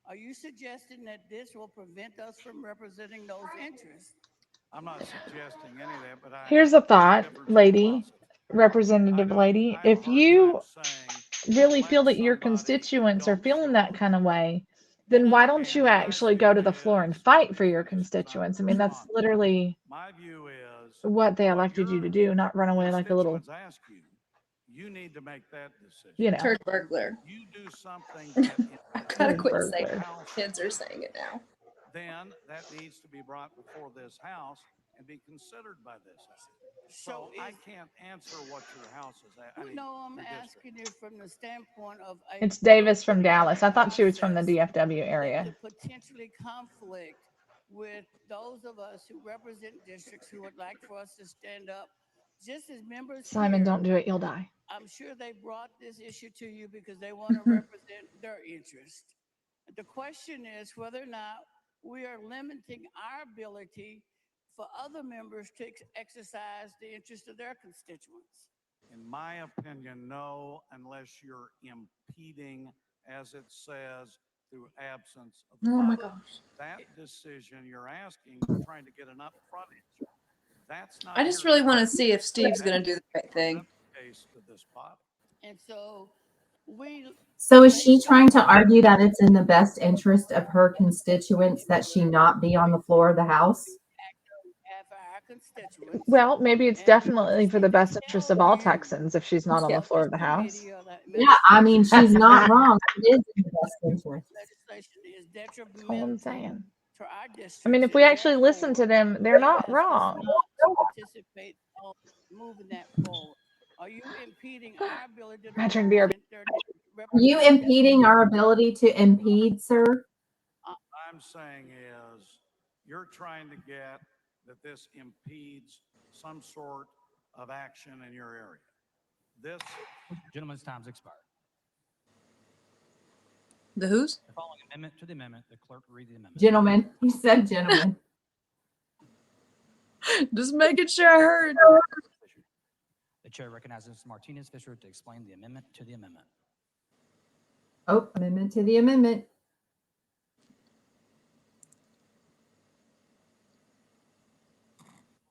Are you suggesting that this will prevent us from representing those interests? I'm not suggesting any of that, but Here's a thought, lady, representative lady. If you really feel that your constituents are feeling that kind of way, then why don't you actually go to the floor and fight for your constituents? I mean, that's literally my view is what they elected you to do, not run away like a little, ask you. You need to make that decision. you know. Turd burglar. You do something that Gotta Turd quit saying burglar. how kids are saying it now. then that needs to be brought before this House and be considered by this House. So I can't answer what your House is. No, I'm asking you from the standpoint of It's Davis from Dallas. I thought she was from the DFW area. could potentially conflict with those of us who represent districts who would like for us to stand up just as members Simon, here. don't do it. You'll die. I'm sure they brought this issue to you because they want to represent their interest. The question is whether or not we are limiting our ability for other members to exercise the interest of their constituents. In my opinion, no, unless you're impeding, as it says, through absence of Oh my vote. gosh. That decision you're asking, you're trying to get an upfront answer. That's not. I just really want to see if Steve's going to do the right thing. Case to this body. And so So is she trying to argue that it's in the best interest of her constituents that she not be on the floor of the House? Well, maybe it's definitely for the best interest of all Texans if she's not on the floor of the House. Yeah, I mean, she's not wrong. It is in the best interest. Legislation is That's all I'm detrimental saying. to our districts. I mean, if we actually listen to them, they're not wrong. To participate on moving that forward. Are you impeding our ability to My turn, BRB. Are you impeding our ability to impede, sir? I'm saying is you're trying to get that this impedes some sort of action in your area. This Gentleman's time's expired. The who's? The following amendment to the amendment, the clerk will read the amendment. Gentlemen, he said gentlemen. Just making sure I heard. The chair recognizes Martinez Fisher to explain the amendment to the amendment. Oh, amendment to the amendment.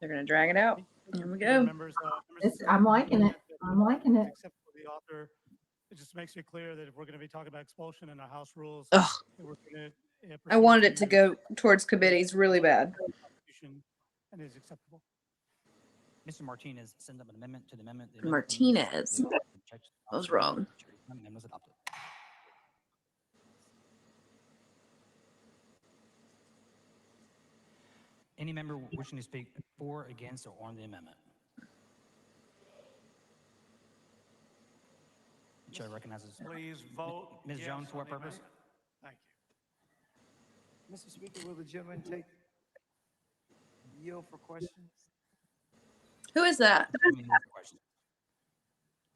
They're going to drag it out. Here we go. I'm liking it. I'm liking it. Except for the author, it just makes it clear that if we're going to be talking about expulsion in our House rules, Ugh. we're going to. I wanted it to go towards committees really bad. And is acceptable. Mr. Martinez sends up an amendment to the amendment. Martinez. I was wrong. Amendment was adopted. Any member wishing to speak for, against, or on the amendment? The chair recognizes. Please vote. Ms. Yes Jones, for what on the purpose? amendment. Thank Mr. Speaker, will the gentleman yield for questions? Who is that?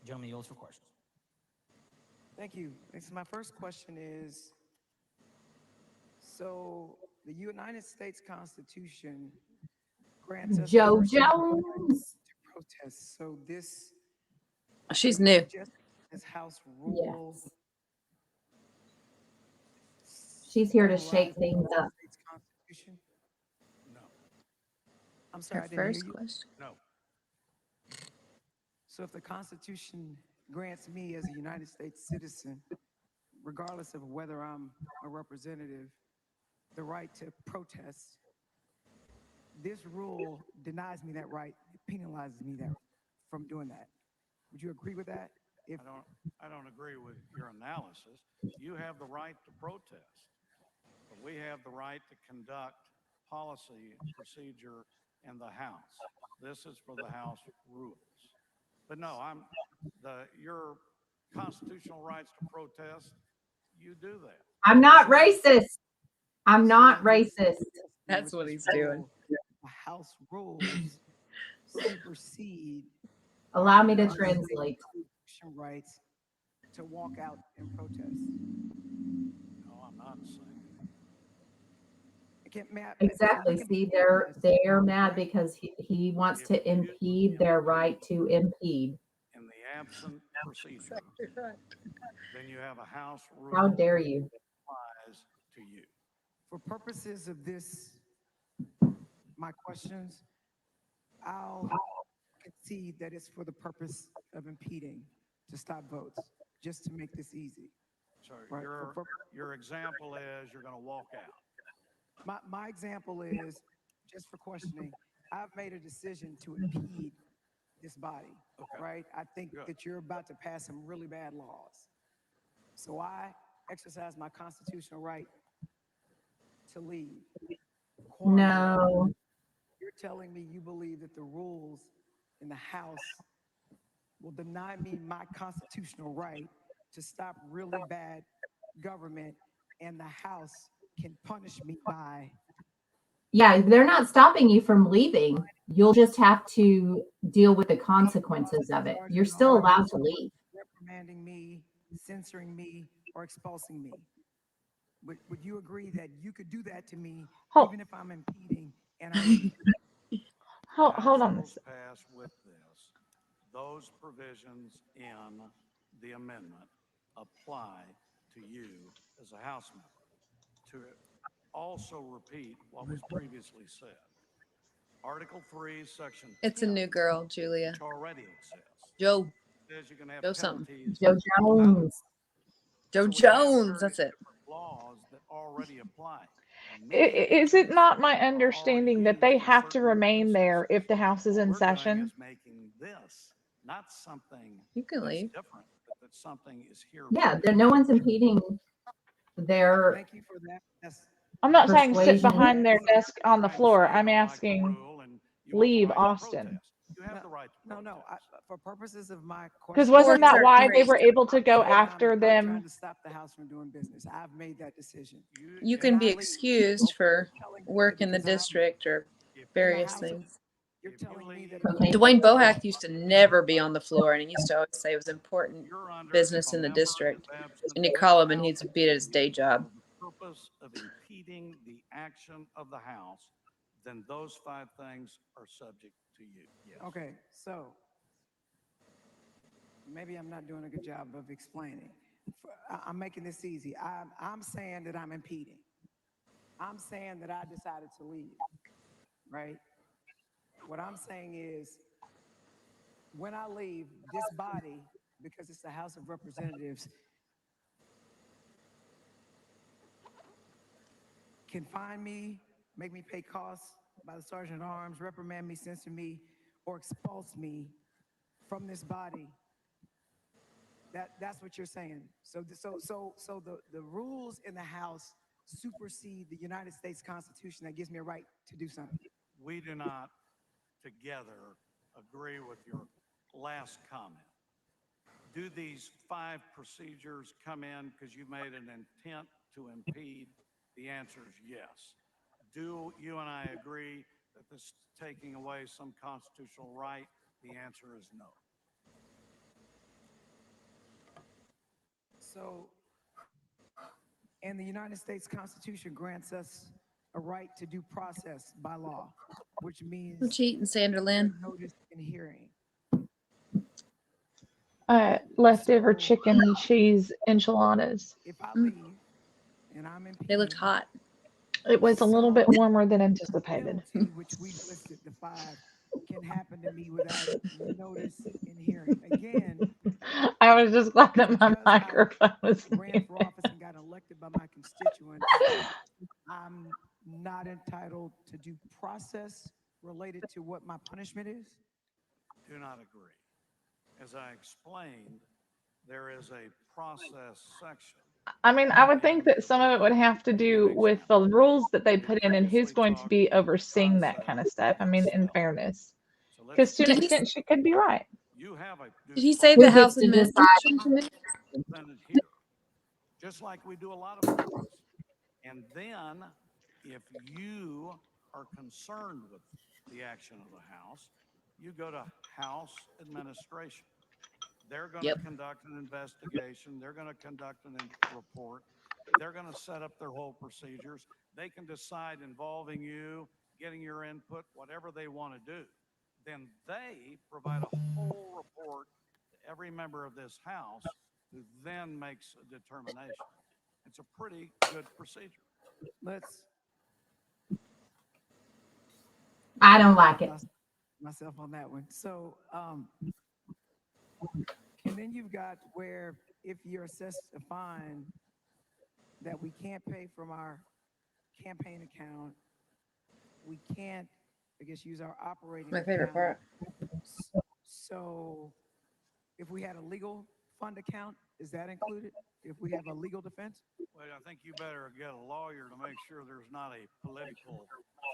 Gentleman yields for questions. Thank you. Next, my first question is, so the United States Constitution grants us Joe the right Jones. to protest. So this She's new. This House rule. Yes. She's here to shake things up. Constitution? No. I'm sorry, I Her didn't hear first you. question. No. So if the Constitution grants me as a United States citizen, regardless of whether I'm a representative, the right to protest, this rule denies me that right, it penalizes me that from doing that. Would you agree with that? If I don't agree with your analysis. You have the right to protest, but we have the right to conduct policy procedure in the House. This is for the House rules. But no, your constitutional rights to protest, you do that. I'm not racist. I'm not racist. That's what he's doing. The House rules supersede. Allow me to translate. Rights to walk out and protest. No, I'm not saying that. Exactly. See, they're mad because he wants to impede their right to impede. In the absent procedure, then you have a House rule. How dare you? That applies to you. For purposes of this, my questions, I'll concede that it's for the purpose of impeding, to stop votes, just to make this easy. So right? your example is you're going to walk out. My example is, just for questioning, I've made a decision to impede this body, right? I think that you're about to pass some really bad laws. So I exercise my constitutional right to leave. No. You're telling me you believe that the rules in the House will deny me my constitutional right to stop really bad government, and the House can punish me by... Yeah, they're not stopping you from leaving. You'll just have to deal with the consequences of it. You're still allowed to leave. Reprimanding me, censoring me, or expulsing me. Would you agree that you could do that to me even if I'm impeding and I'm... Hold on. Pass with this. Those provisions in the amendment apply to you as a House member. To also repeat what was previously said. Article 3, Section 10, It's a new girl, Julia. which already exists. Joe. Says you can have Joe something. penalties. Joe Jones. Joe Jones. That's it. Laws that already apply. Is it not my understanding that they have to remain there if the House is in session? Making this not something you can that's leave. different, but that something is here. Yeah, no one's impeding their... Thank you for that. Yes. I'm not saying sit behind their desk on the floor. I'm asking leave Austin. You have the right to No. For purposes of my question... Because wasn't that why they were able to go after I'm them? trying to stop the House from doing business. I've made that decision. You can be excused for work in the district or various things. You're telling me that... Dwayne Bohack used to never be on the floor, and he used to always say it was important business in the district. And you call him, and he'd be at his day job. For the purpose of impeding the action of the House, then those 5 things are subject to you. Yes. Okay, so maybe I'm not doing a good job of explaining. I'm making this easy. I'm saying that I'm impeding. I'm saying that I decided to leave, right? What I'm saying is, when I leave this body, because it's the House of Representatives, can fine me, make me pay costs by the Sergeant at Arms, reprimand me, censor me, or expulse me from this body. That's what you're saying. So the rules in the House supersede the United States Constitution that gives me a right to do something. We do not together agree with your last comment. Do these 5 procedures come in because you made an intent to impede? The answer is yes. Do you and I agree that this is taking away some constitutional right? The answer is no. So, and the United States Constitution grants us a right to due process by law, which means I'm cheating, Sandra Lynn. notice and hearing. Leftover chicken cheese enchiladas. If I leave and I'm impeding, They looked hot. It was a little bit warmer than anticipated. penalty, which we've listed the 5, can happen to me without notice and hearing. Again, I was just glad that my because I microphone was ran muted. for office and got elected by my constituents, I'm not entitled to due process related to what my punishment is. Do not agree. As I explained, there is a process section. I mean, I would think that some of it would have to do with the rules that they put in and who's going to be overseeing that kind of stuff. I mean, in fairness, because to an extent, she could be right. You have a Did he say the House Administration Committee? Senate here, just like we do a lot of things. And then, if you are concerned with the action of the House, you go to House Administration. They're going to conduct an investigation. They're going to conduct a report. They're going to set up their whole procedures. They can decide involving you, getting your input, whatever they want to do. Then they provide a whole report to every member of this House, who then makes a determination. It's a pretty good procedure. I don't like it. Myself on that one. So, and then you've got where if you're assessed a fine that we can't pay from our campaign account, we can't, I guess, use our operating My favorite account. part. So if we had a legal fund account, is that included? If we have a legal defense? Well, I think you better get a lawyer to make sure there's not a political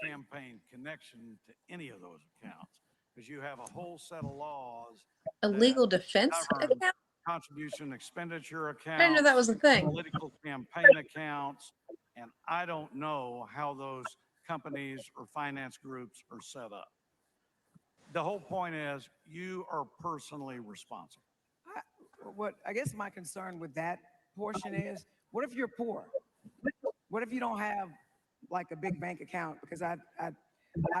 campaign connection to any of those accounts, because you have a whole set of laws. A legal defense account? Contribution expenditure accounts. I didn't know that was a thing. Political campaign accounts, and I don't know how those companies or finance groups are set up. The whole point is you are personally responsible. What I guess my concern with that portion is, what if you're poor? What if you don't have like a big bank account? Because I'd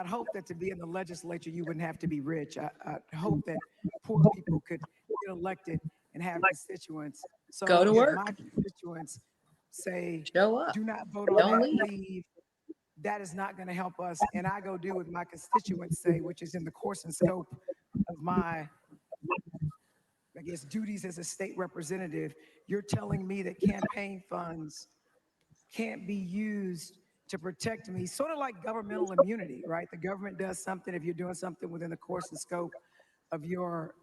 hope that to be in the legislature, you wouldn't have to be rich. I hope that poor people could get elected and have constituents. So Go to if work. my constituents say, show up. do not vote on Don't that, leave. leave, that is not going to help us. And I go do what my constituents say, which is in the course and scope of my, I guess, duties as a state representative. You're telling me that campaign funds can't be used to protect me, sort of like governmental immunity, right? The government does something if you're doing something within the course and scope of your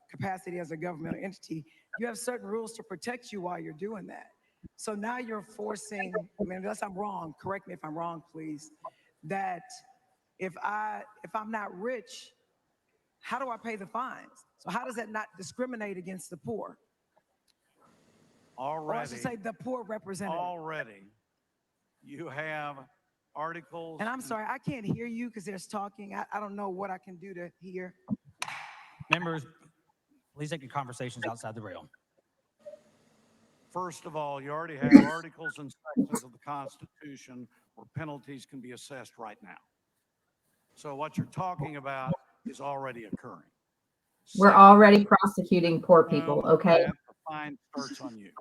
capacity as a governmental entity. You have certain rules to protect you while you're doing that. So now you're forcing, I mean, unless I'm wrong, correct me if I'm wrong, please, that if I'm not rich, how do I pay the fines? So how does that not discriminate against the poor? Already. Or I should say the poor representative. Already, you have articles. And I'm sorry, I can't hear you because there's talking. I don't know what I can do to hear. Members, please take your conversations outside the rail. First of all, you already have articles and sections of the Constitution where penalties can be assessed right now. So what you're talking about is already occurring. We're already prosecuting poor people, okay? The fine starts on you.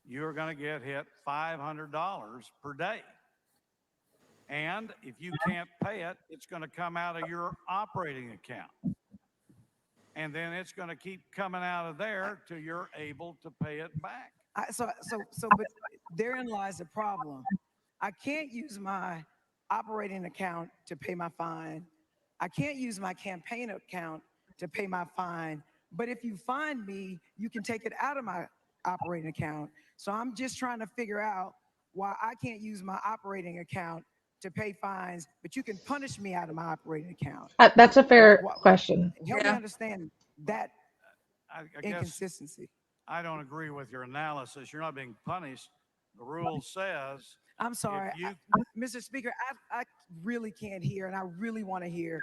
You're going to get hit $500 per day. And if you can't pay it, it's going to come out of your operating account. And then it's going to keep coming out of there till you're able to pay it back. But therein lies the problem. I can't use my operating account to pay my fine. I can't use my campaign account to pay my fine. But if you fine me, you can take it out of my operating account. So I'm just trying to figure out why I can't use my operating account to pay fines, but you can punish me out of my operating account. That's a fair question. Help me understand that I guess inconsistency. I don't agree with your analysis. You're not being punished. The rule says. I'm sorry, if you- Mr. Speaker, I really can't hear, and I really want to hear.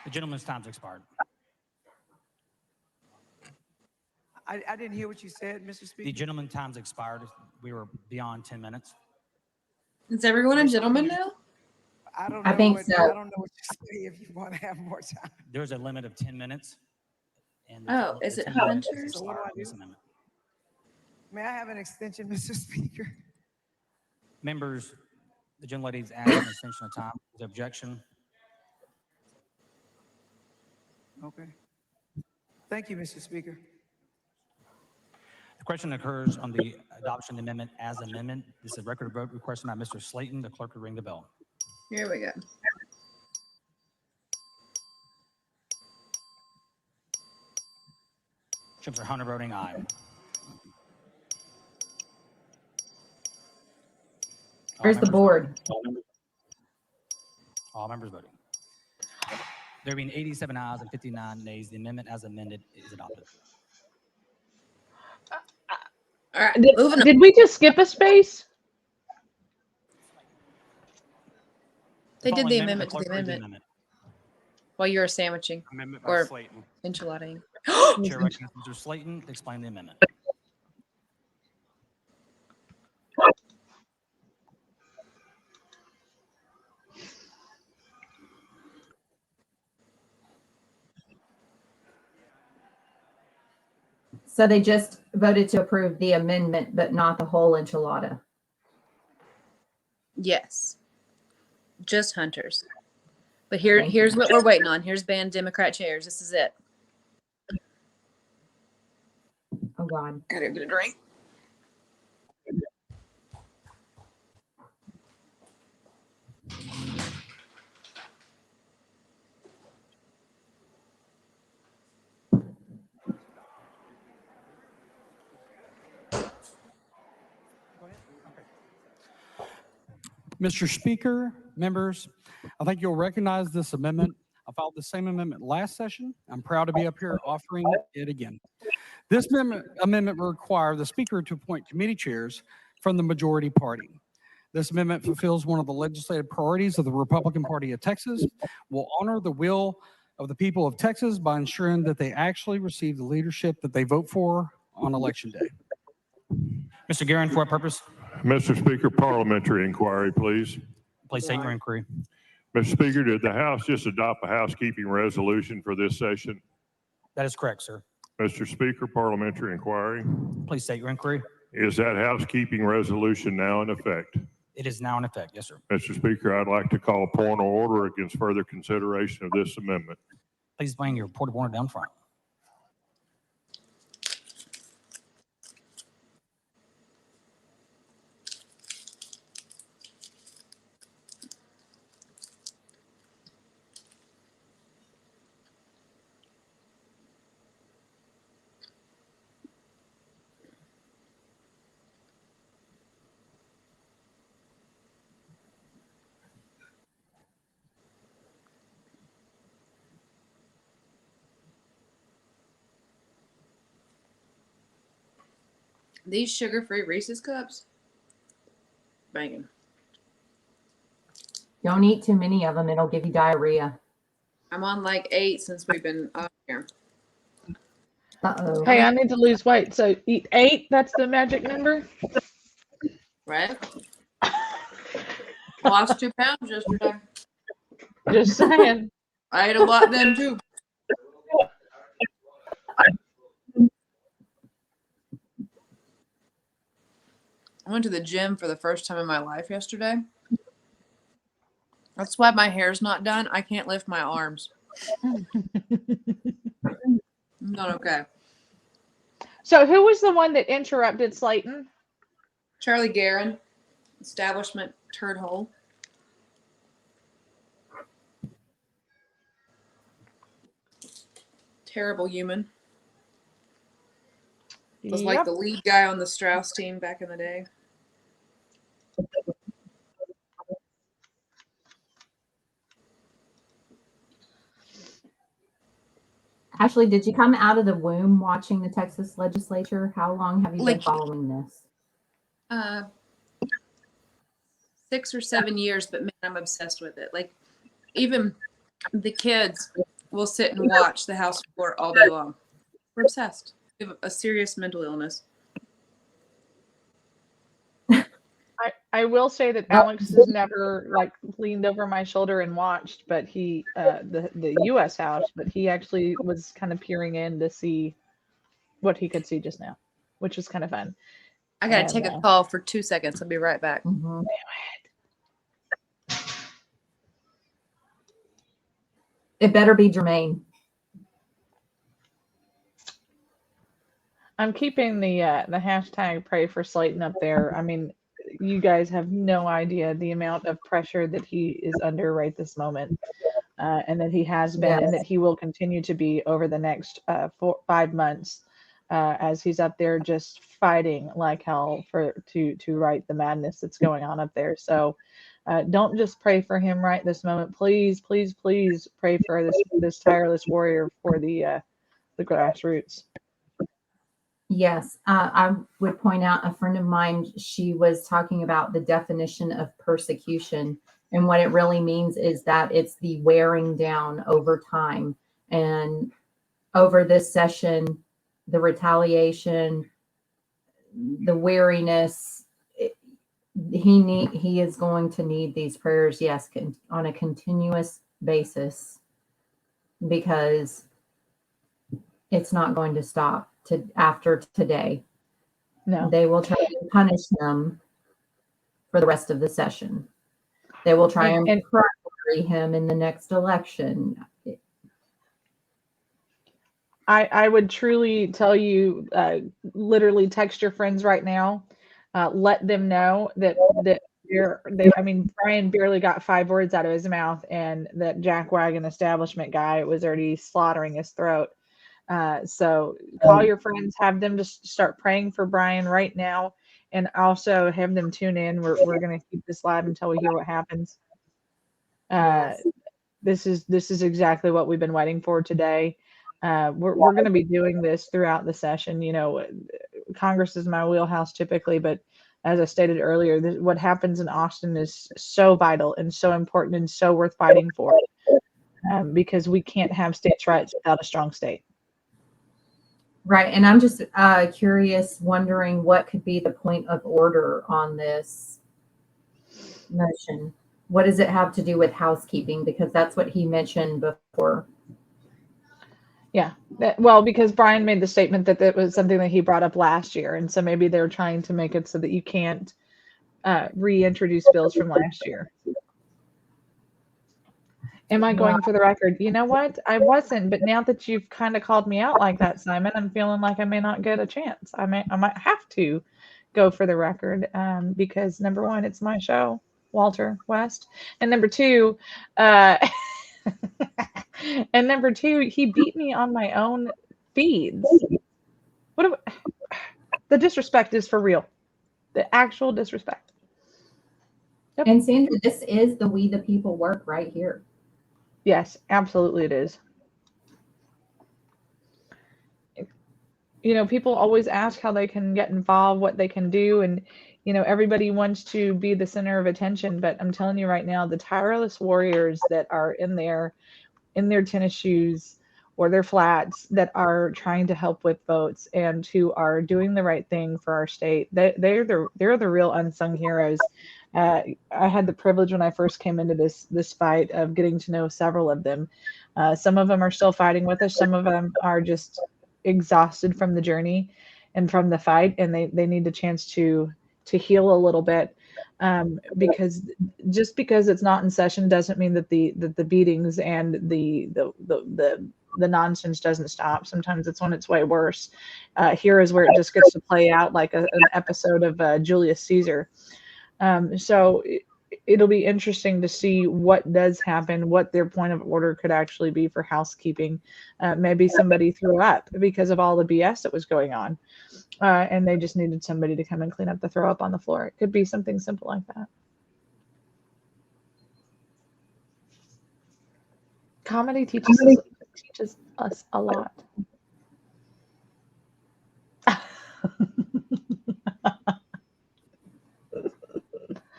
The gentleman's time's expired. I didn't hear what you said, Mr. Speaker. The gentleman's time's expired. We were beyond 10 minutes. Is everyone a gentleman now? I don't I know think what, so. I don't know what you say if you want to have more time. There's a limit of 10 minutes. And Oh, is it 10 minutes Hunter? is So what do I expired on do? this amendment. May I have an extension, Mr. Speaker? Members, the gentlelady's asked for an extension of time. Is there objection? Okay. Thank you, Mr. Speaker. The question occurs on the adoption of the amendment as amendment. This is a record vote requested by Mr. Slayton. The clerk will ring the bell. Here we go. Mr. Hunter voting aye. Where's the board? All members voting. There being 87 ayes and 59 nays, the amendment as amended is adopted. All right, Did we just skip a space? They did Following the amendment, amendment to the clerk reads amendment while you were sandwiching Amendment by or Slayton. enchilating. Chair recognizes Mr. Slayton to explain the amendment. So they just voted to approve the amendment, but not the whole enchilada. Yes, just Hunters. But Thank here's you. what we're waiting on. Here's banned Democrat chairs. This is it. Oh God. Gotta get a drink. Mr. Speaker, members, I think you'll recognize this amendment. I filed the same amendment last session. I'm proud to be up here offering it again. This amendment will require the Speaker to appoint committee chairs from the majority party. This amendment fulfills one of the legislative priorities of the Republican Party of Texas, will honor the will of the people of Texas by ensuring that they actually receive the leadership that they vote for on Election Day. Mr. Guerin, for what purpose? Mr. Speaker, parliamentary inquiry, please. Please state your inquiry. Mr. Speaker, did the House just adopt a housekeeping resolution for this session? That is correct, sir. Mr. Speaker, parliamentary inquiry. Please state your inquiry. Is that housekeeping resolution now in effect? It is now in effect. Yes, sir. Mr. Speaker, I'd like to call a point of order against further consideration of this amendment. Please bring your point of order down front. These sugar-free Reese's cups, banging. Don't eat too many of them. It'll give you diarrhea. I'm on like 8 since we've been on here. Uh-oh. Hey, I need to lose weight. So eat 8. That's the magic number. Right? Lost 2 pounds yesterday. Just saying. I ate a lot then too. I went to the gym for the first time in my life yesterday. That's why my hair's not done. I can't lift my arms. Not okay. So who was the one that interrupted Slayton? Charlie Guerin, establishment turd hole. Terrible human. Was like Yep. the lead guy on the Strauss team back in the day. Ashley, did you come out of the womb watching the Texas legislature? How long have you been following this? 6 or 7 years, but man, I'm obsessed with it. Like, even the kids will sit and watch the House floor all day long. We're obsessed. We have a serious mental illness. I will say that Alex has never like leaned over my shoulder and watched, but he the U.S. House, but he actually was kind of peering in to see what he could see just now, which was kind of fun. I gotta take a call for 2 seconds. I'll be right back. Mm-hmm. It better be germane. I'm keeping the hashtag pray for Slayton up there. I mean, you guys have no idea the amount of pressure that he is under right this moment, and that he has been, and that he will continue to be over the next 5 months, as he's up there just fighting like hell to right the madness that's going on up there. So don't just pray for him right this moment. Please, please, please pray for this tireless warrior for the grassroots. Yes, I would point out a friend of mine, she was talking about the definition of persecution. And what it really means is that it's the wearing down over time. And over this session, the retaliation, the weariness, he is going to need these prayers, yes, on a continuous basis, because it's not going to stop after today. No. They will try to punish him for the rest of the session. They will try and primary him in the next election. I would truly tell you, literally text your friends right now. Let them know that I mean, Brian barely got 5 words out of his mouth, and that jackwagon establishment guy was already slaughtering his throat. So call your friends, have them just start praying for Brian right now, and also have them tune in. We're going to keep this live until we hear what happens. This is exactly what we've been waiting for today. We're going to be doing this throughout the session. You know, Congress is my wheelhouse typically, but as I stated earlier, what happens in Austin is so vital and so important and so worth fighting for, because we can't have states' rights without a strong state. Right. And I'm just curious, wondering what could be the point of order on this motion. What does it have to do with housekeeping? Because that's what he mentioned before. Yeah. Well, because Brian made the statement that it was something that he brought up last year. And so maybe they're trying to make it so that you can't reintroduce bills from last year. Am I going for the record? You know what? I wasn't, but now that you've kind of called me out like that, Simon, I'm feeling like I may not get a chance. I might have to go for the record, because number one, it's my show, Walter West, and number two, he beat me on my own feeds. The disrespect is for real. The actual disrespect. Yep. And Sandra, this is the We the People work right here. Yes, absolutely it is. You know, people always ask how they can get involved, what they can do, and you know, everybody wants to be the center of attention, but I'm telling you right now, the tireless warriors that are in their tennis shoes or their flats that are trying to help with votes and who are doing the right thing for our state, they're the real unsung heroes. I had the privilege when I first came into this fight of getting to know several of them. Some of them are still fighting with us. Some of them are just exhausted from the journey and from the fight, and they need a chance to heal a little bit. Because just because it's not in session doesn't mean that the beatings and the nonsense doesn't stop. Sometimes it's on its way worse. Here is where it just gets to play out like an episode of Julius Caesar. So it'll be interesting to see what does happen, what their point of order could actually be for housekeeping. Maybe somebody threw up because of all the BS that was going on, and they just needed somebody to come and clean up the throw up on the floor. It could be something simple like that. Comedy teaches us teaches us a lot.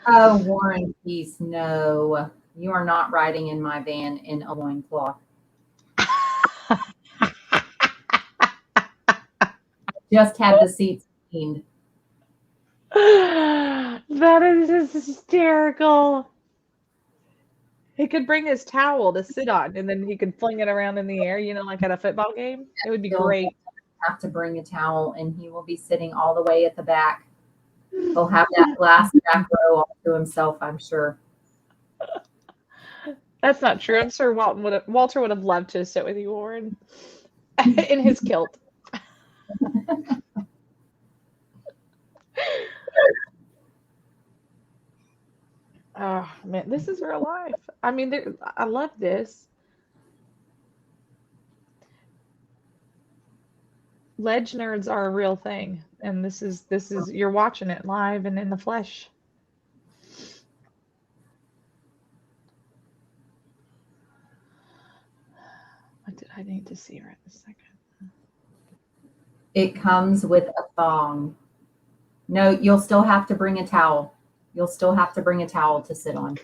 Oh, Warren Peace, no. You are not riding in my van in a loincloth. Just had the seats cleaned. That is just hysterical. He could bring his towel to sit on, and then he could fling it around in the air, like at a football game. It would be He'll great. have to bring a towel, and he will be sitting all the way at the back. He'll have that last back row all to himself, I'm sure. That's not true. I'm sure Walter would have loved to sit with you, Warren, in his kilt. Oh man, this is real life. I mean, I love this. Ledge nerds are a real thing, and this is you're watching it live and in the flesh. What did I need to see right this second? It comes with a thong. No, you'll still have to bring a towel. You'll still have to bring a towel to sit on.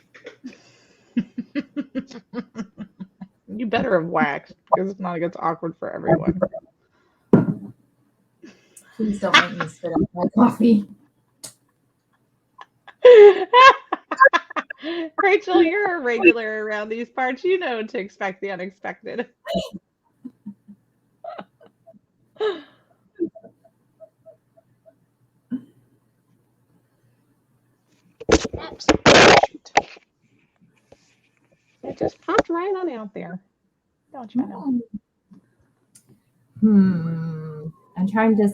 You better have waxed, because if not, it gets awkward for everyone. Please don't make me spit out my coffee. Rachel, you're a regular around these parts. You know to expect the unexpected. Oops. It just popped right on out there. Don't you know? I'm trying to.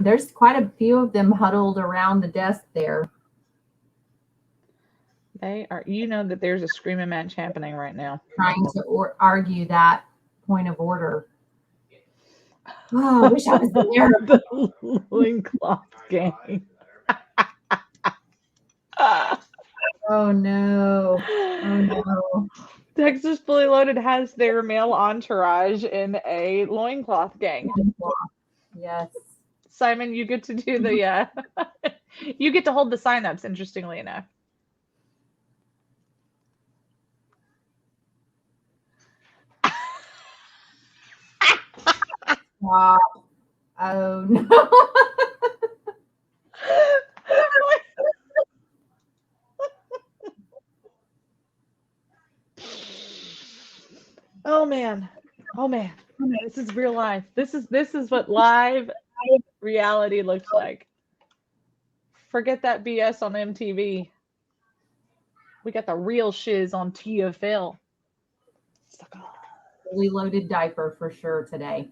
There's quite a few of them huddled around the desk there. They are. You know that there's a screaming match happening right now. Trying to argue that point of order. Oh, I wish I was there. The loincloth gang. Oh no. Oh no. Texas Fully Loaded has their male entourage in a loincloth gang. Yes. Simon, you get to do the you get to hold the signups, interestingly enough. Wow. Oh no. Oh man. Oh man. This is real life. This is what live reality looks like. Forget that BS on MTV. We got the real shiz on TFL. Fully loaded diaper for sure today.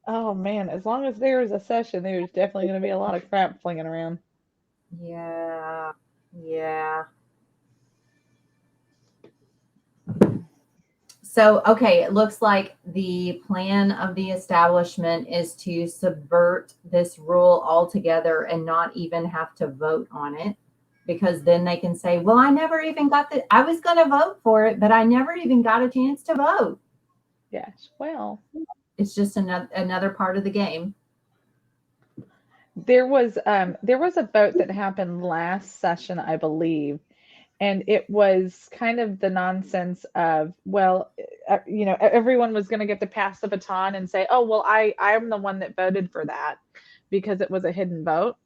Oh man, as long as there is a session, there's definitely going to be a lot of crap flinging around. Yeah. Yeah. So, okay, it looks like the plan of the establishment is to subvert this rule altogether and not even have to vote on it, because then they can say, well, I never even I was going to vote for it, but I never even got a chance to vote. Yes, well. It's just another part of the game. There was a vote that happened last session, I believe, and it was kind of the nonsense of, well, everyone was going to get to pass the baton and say, oh, well, I'm the one that voted for that, because it was a hidden vote,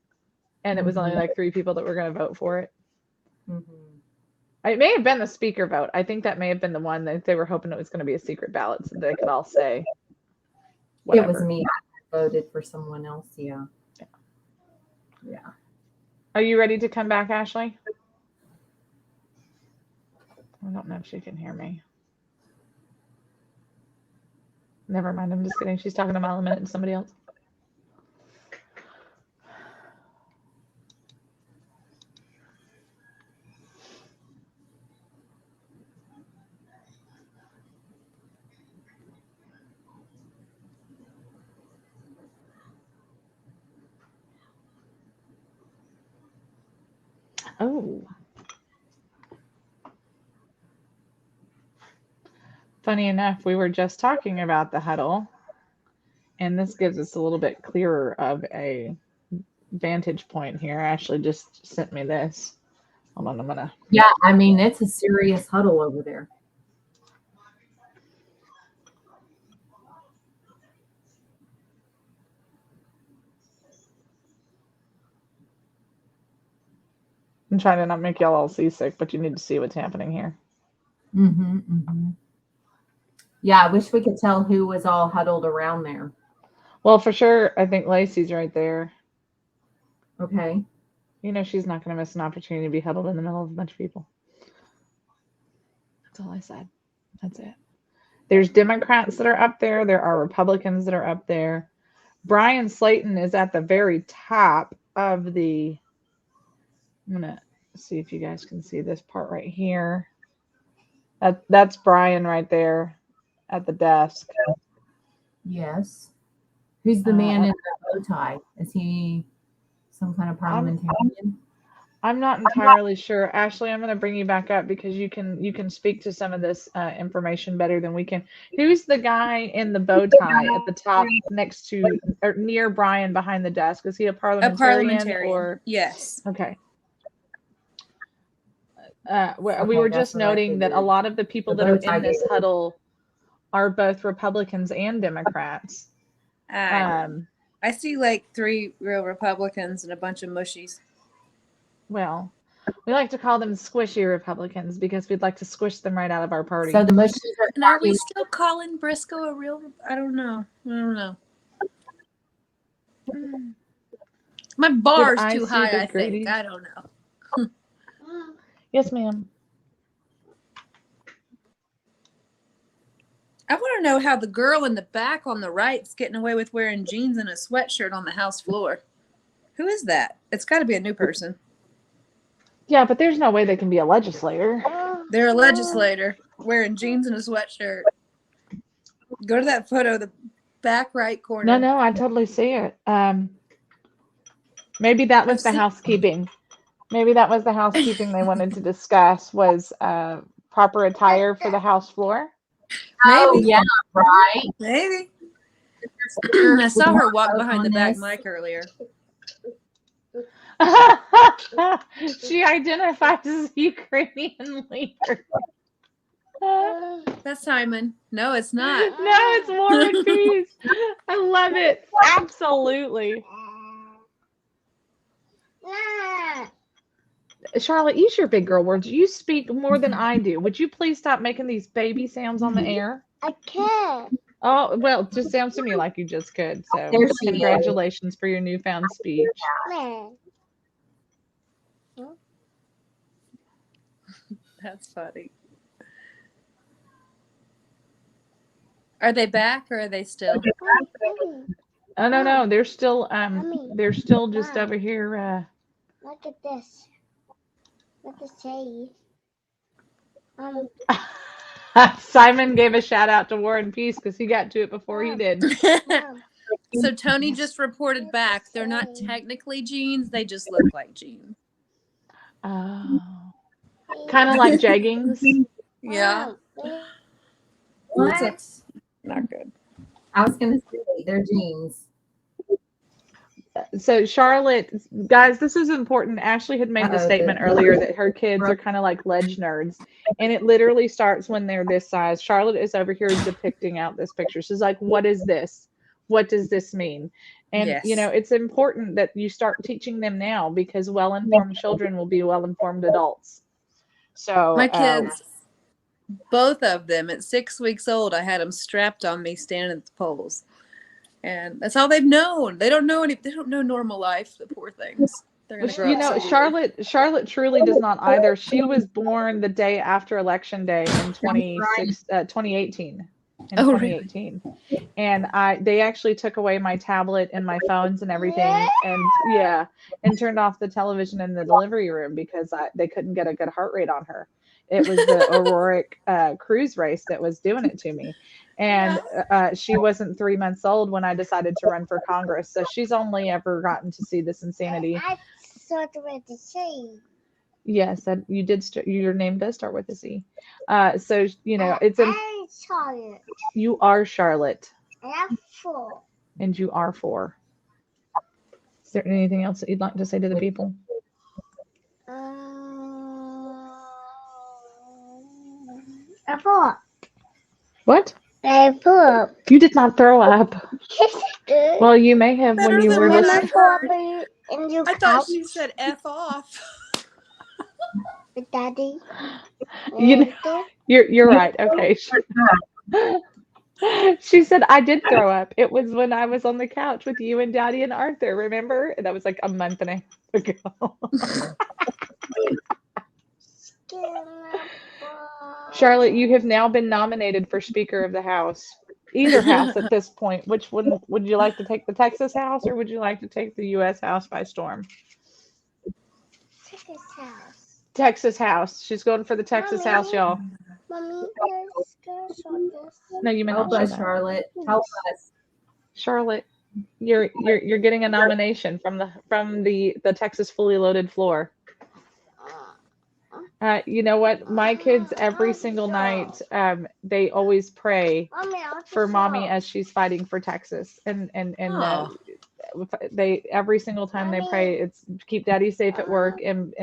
and it was only like 3 people that were going to vote for it. It may have been the speaker vote. I think that may have been the one that they were hoping it was going to be a secret ballot so they could all say whatever. It was me. I voted for someone else. Yeah. Yeah. Are you ready to come back, Ashley? I don't know if she can hear me. Never mind. I'm just kidding. She's talking to Mile a Minute and somebody else. Oh. Funny enough, we were just talking about the huddle, and this gives us a little bit clearer of a vantage point here. Ashley just sent me this. Hold on, I'm gonna. Yeah, I mean, it's a serious huddle over there. I'm trying to not make y'all all seasick, but you need to see what's happening here. Mm-hmm, mm-hmm. Yeah, I wish we could tell who was all huddled around there. Well, for sure, I think Lacey's right there. Okay. You know, she's not going to miss an opportunity to be huddled in the middle of a bunch of people. That's all I said. That's it. There's Democrats that are up there. There are Republicans that are up there. Brian Slayton is at the very top of the... I'm going to see if you guys can see this part right here. That's Brian right there at the desk. Yes. Who's the man in the bow tie? Is he some kind of parliamentarian? I'm not entirely sure. Ashley, I'm going to bring you back up because you can speak to some of this information better than we can. Who's the guy in the bow tie at the top next to or near Brian behind the desk? Is he a parliamentarian, or? Yes. Okay. We were just noting that a lot of the people that are in this huddle are both Republicans and Democrats. I see like 3 real Republicans and a bunch of mushies. Well, we like to call them squishy Republicans because we'd like to squish them right out of our party. So the mushies are. And are we still calling Briscoe a real? I don't know. My bar's too high, I think. I don't know. Yes, ma'am. I want to know how the girl in the back on the right's getting away with wearing jeans and a sweatshirt on the House floor. Who is that? It's got to be a new person. Yeah, but there's no way they can be a legislator. They're a legislator wearing jeans and a sweatshirt. Go to that photo, the back right corner. No, I totally see it. Maybe that was the housekeeping. Maybe that was the housekeeping they wanted to discuss was proper attire for the House floor. Maybe. Oh, yeah, right. Maybe. I saw her walk behind the back mic earlier. She identifies as Ukrainian leader. That's Simon. No, it's not. No, it's War and Peace. I love it. Absolutely. Charlotte, use your big girl words. You speak more than I do. Would you please stop making these baby sounds on the air? I can't. Oh, well, it just sounds to me like you just could. So There she congratulations for your newfound speech. That's funny. Are they back or are they still? Oh no, they're still just over here. Look at this. What to say? Simon gave a shout out to War and Peace because he got to it before he did. So Tony just reported back. They're not technically jeans. They just look like jeans. Oh. Kind of like jeggings. Yeah. What? Not good. I was going to say they're jeans. So Charlotte, guys, this is important. Ashley had made the statement earlier that her kids are kind of like ledge nerds, and it literally starts when they're this size. Charlotte is over here depicting out this picture. She's like, "What is this? What does this mean?" And Yes. you know, it's important that you start teaching them now because well-informed children will be well-informed adults. So My kids, both of them at 6 weeks old, I had them strapped on me standing at the poles. And that's all they've known. They don't know they don't know normal life, the poor things. They're gonna grow you up know, so weird. Charlotte truly does not either. She was born the day after Election Day in 2018. In 2018. And they actually took away my tablet and my phones and everything, and turned off the television in the delivery room because they couldn't get a good heart rate on her. It was the Auroric cruise race that was doing it to me. And she wasn't 3 months old when I decided to run for Congress. So she's only ever gotten to see this insanity. I started with the C. Yes, you did. Your name does start with a C. So, you know, it's I Charlotte. You are Charlotte. I have 4. And you are 4. Is there anything else that you'd like to say to the people? I threw up. What? I threw up. You did not throw up. Yes, I did. Well, you may have when you were Mama listening. threw up in your I couch. thought she said F off. With Daddy. You're right. Okay. She said I did throw up. It was when I was on the couch with you and Daddy and Arthur. Remember? That was like a month and a half ago. Charlotte, you have now been nominated for Speaker of the House. Either house at this point. Which one would you like to take, the Texas House, or would you like to take the U.S. House by storm? Texas House. Texas House. She's going for the Texas Mommy. House, y'all. Mommy, let's show this. No, you may Help not show us, that. Charlotte. Help us. Charlotte, you're getting a nomination from the Texas Fully Loaded floor. You know what? My kids every single night, they always pray for Mommy as she's fighting for Texas, and they every single time they pray, it's keep Daddy safe at work and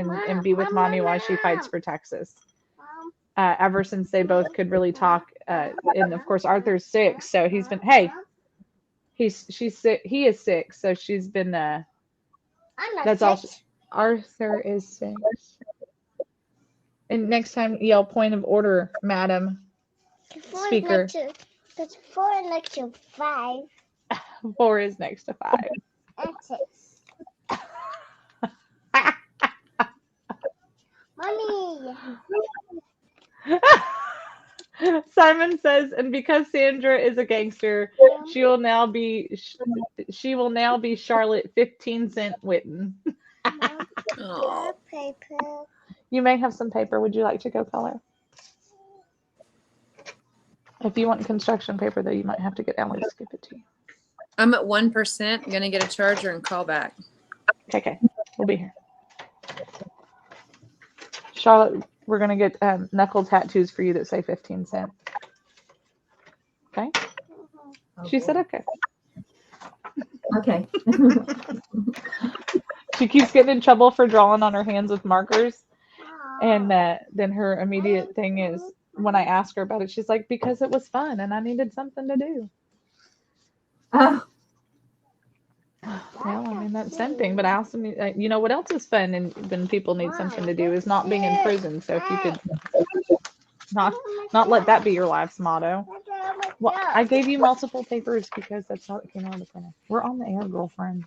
be with Mommy while she fights for Texas. Ever since they both could really talk, and of course Arthur's 6, so he's been she's sick. He is 6, so she's been. That's all. Arthur is 6. And next time, yell point of order, Madam Speaker. 4 is next to 5. 4 is next to 5. And 6. Mommy. Simon says, and because Sandra is a gangster, she will now be Charlotte 15-cent Witten. Paper. You may have some paper. Would you like to go color? If you want construction paper, though, you might have to get Ellie to skip it to you. I'm at 1%. Gonna get a charger and call back. Okay, we'll be here. Charlotte, we're gonna get knuckle tattoos for you that say 15 cents. Okay? She said okay. Okay. She keeps getting in trouble for drawing on her hands with markers. And then her immediate thing is, when I ask her about it, she's like, because it was fun and I needed something to do. Oh. Well, I mean, that's something, but I also need, you know, what else is fun and when people need something to do is not being in prison. So if you could not let that be your life's motto. Well, I gave you multiple papers because that's how it came out of the printer. We're on the air, girlfriend.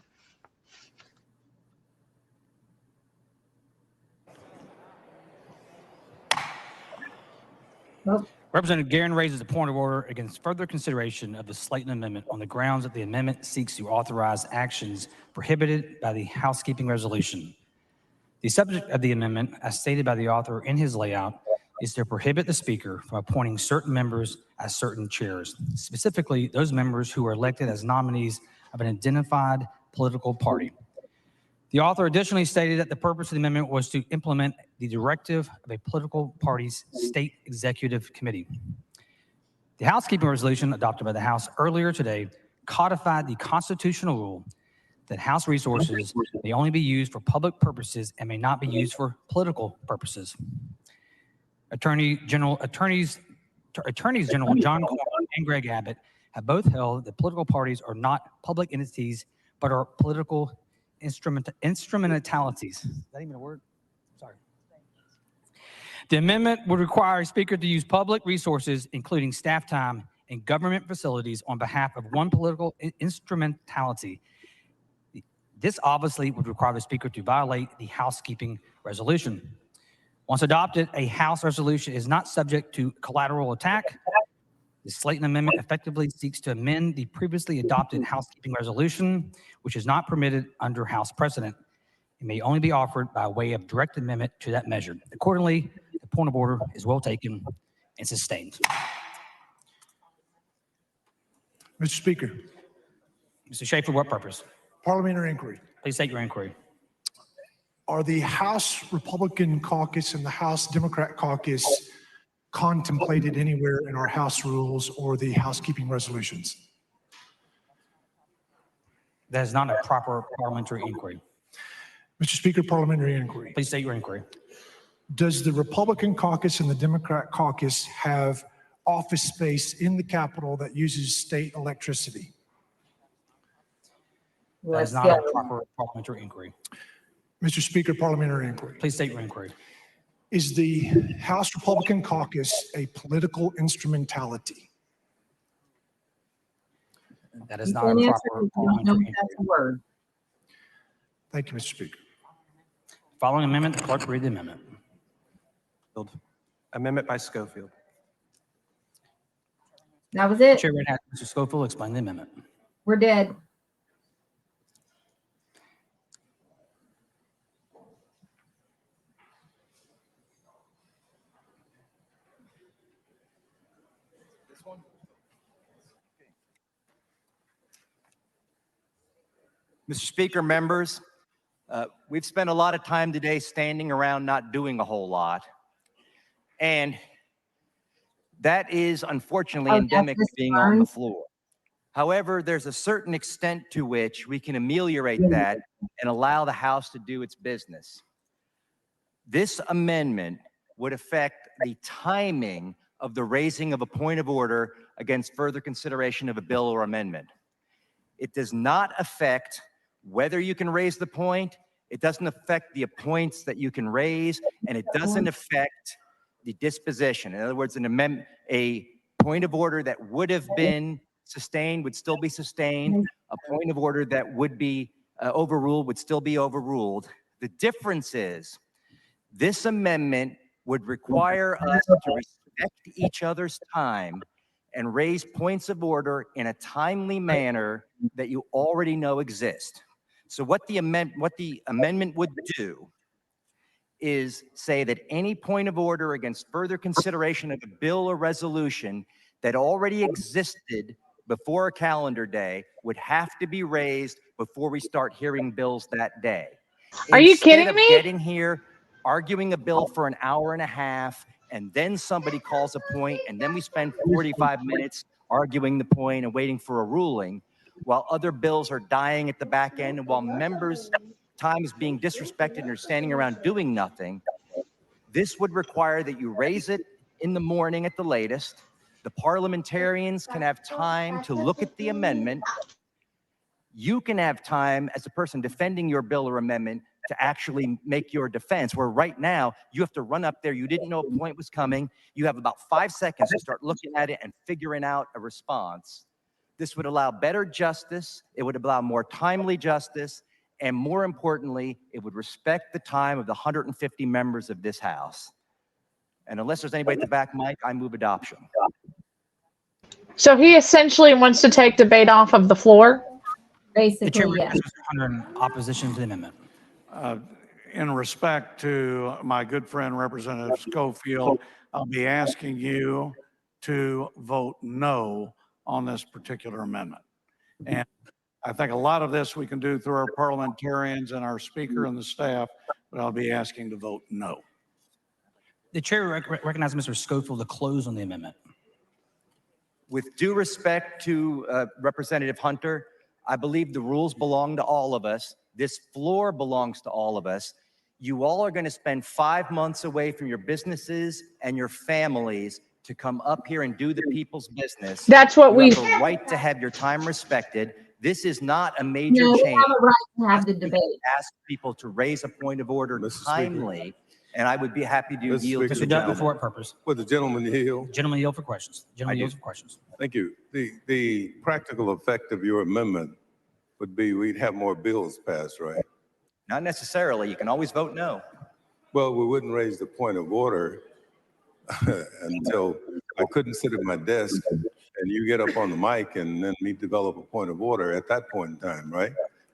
Representative Guerin raises a point of order against further consideration of the Slayton Amendment on the grounds that the amendment seeks to authorize actions prohibited by the housekeeping resolution. The subject of the amendment, as stated by the author in his layout, is to prohibit the Speaker from appointing certain members as certain chairs, specifically those members who are elected as nominees of an identified political party. The author additionally stated that the purpose of the amendment was to implement the directive of a political party's state executive committee. The housekeeping resolution adopted by the House earlier today codified the constitutional rule that House resources may only be used for public purposes and may not be used for political purposes. Attorneys General John Cornyn and Greg Abbott have both held that political parties are not public entities, but are political instrumentalities. Is that even a word? Sorry. The amendment would require a speaker to use public resources, including staff time and government facilities, on behalf of one political instrumentality. This obviously would require the speaker to violate the housekeeping resolution. Once adopted, a House resolution is not subject to collateral attack. The Slayton Amendment effectively seeks to amend the previously adopted housekeeping resolution, which is not permitted under House precedent. It may only be offered by way of direct amendment to that measure. Accordingly, the point of order is well taken and sustained. Mr. Speaker. Mr. Schaefer, what purpose? Parliamentary inquiry. Please state your inquiry. Are the House Republican caucus and the House Democrat caucus contemplated anywhere in our House rules or the housekeeping resolutions? That is not a proper parliamentary inquiry. Mr. Speaker, parliamentary inquiry. Please state your inquiry. Does the Republican caucus and the Democrat caucus have office space in the Capitol that uses state electricity? That is not a proper parliamentary inquiry. Mr. Speaker, parliamentary inquiry. Please state your inquiry. Is the House Republican caucus a political instrumentality? That is not a proper parliamentary inquiry. Thank you, Mr. Speaker. Following amendment, the clerk read the amendment. Amendment by Schofield. That was it. Chair would have Mr. Schofield explain the amendment. We're dead. Mr. Speaker, members, we've spent a lot of time today standing around not doing a whole lot. And that is unfortunately endemic to being on the floor. However, there's a certain extent to which we can ameliorate that and allow the House to do its business. This amendment would affect the timing of the raising of a point of order against further consideration of a bill or amendment. It does not affect whether you can raise the point. It doesn't affect the points that you can raise, and it doesn't affect the disposition. In other words, a point of order that would have been sustained would still be sustained. A point of order that would be overruled would still be overruled. The difference is this amendment would require us to respect each other's time and raise points of order in a timely manner that you already know exist. So what the amendment would do is say that any point of order against further consideration of a bill or resolution that already existed before a calendar day would have to be raised before we start hearing bills that day. Are you kidding me? Instead of getting here, arguing a bill for an hour and a half, and then somebody calls a point, and then we spend 45 minutes arguing the point and waiting for a ruling, while other bills are dying at the back end, and while members' time is being disrespected and are standing around doing nothing, this would require that you raise it in the morning at the latest. The parliamentarians can have time to look at the amendment. You can have time as a person defending your bill or amendment to actually make your defense, where right now you have to run up there. You didn't know a point was coming. You have about 5 seconds to start looking at it and figuring out a response. This would allow better justice. It would allow more timely justice. And more importantly, it would respect the time of the 150 members of this House. And unless there's anybody at the back mic, I move adoption. So he essentially wants to take debate off of the floor? The chair would ask Mr. Hunter in opposition to the amendment. In respect to my good friend, Representative Schofield, I'll be asking you to vote no on this particular amendment. And I think a lot of this we can do through our parliamentarians and our speaker and the staff, but I'll be asking to vote no. The chair recognizes Mr. Schofield to close on the amendment. With due respect to Representative Hunter, I believe the rules belong to all of us. This floor belongs to all of us. You all are going to spend 5 months away from your businesses and your families to come up here and do the people's business. That's what we have a right to have your time respected. This is not a major No, we change. have a right to have the debate. Ask people to raise a point of order timely, and I would be happy to yield to the Mr. Dutton, for what purpose? Would the gentleman yield? Gentleman yield for questions. Gentleman yield for questions. Thank you. The practical effect of your amendment would be we'd have more bills passed, right? Not necessarily. You can always vote no. Well, we wouldn't raise the point of order until I couldn't sit at my desk and you get up on the mic and then me develop a point of order at that point in time, right?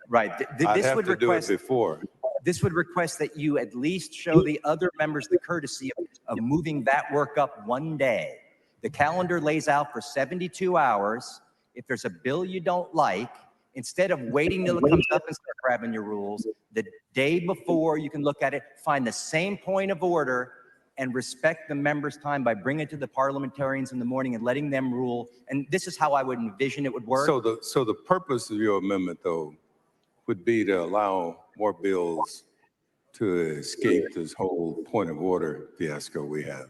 Right. I'd This have would to do it request before. this would request that you at least show the other members the courtesy of moving that work up one day. The calendar lays out for 72 hours. If there's a bill you don't like, instead of waiting till it comes up and start grabbing your rules, the day before you can look at it, find the same point of order and respect the members' time by bringing it to the parliamentarians in the morning and letting them rule. And this is how I would envision it would work. So the purpose of your amendment, though, would be to allow more bills to escape this whole point of order fiasco we have.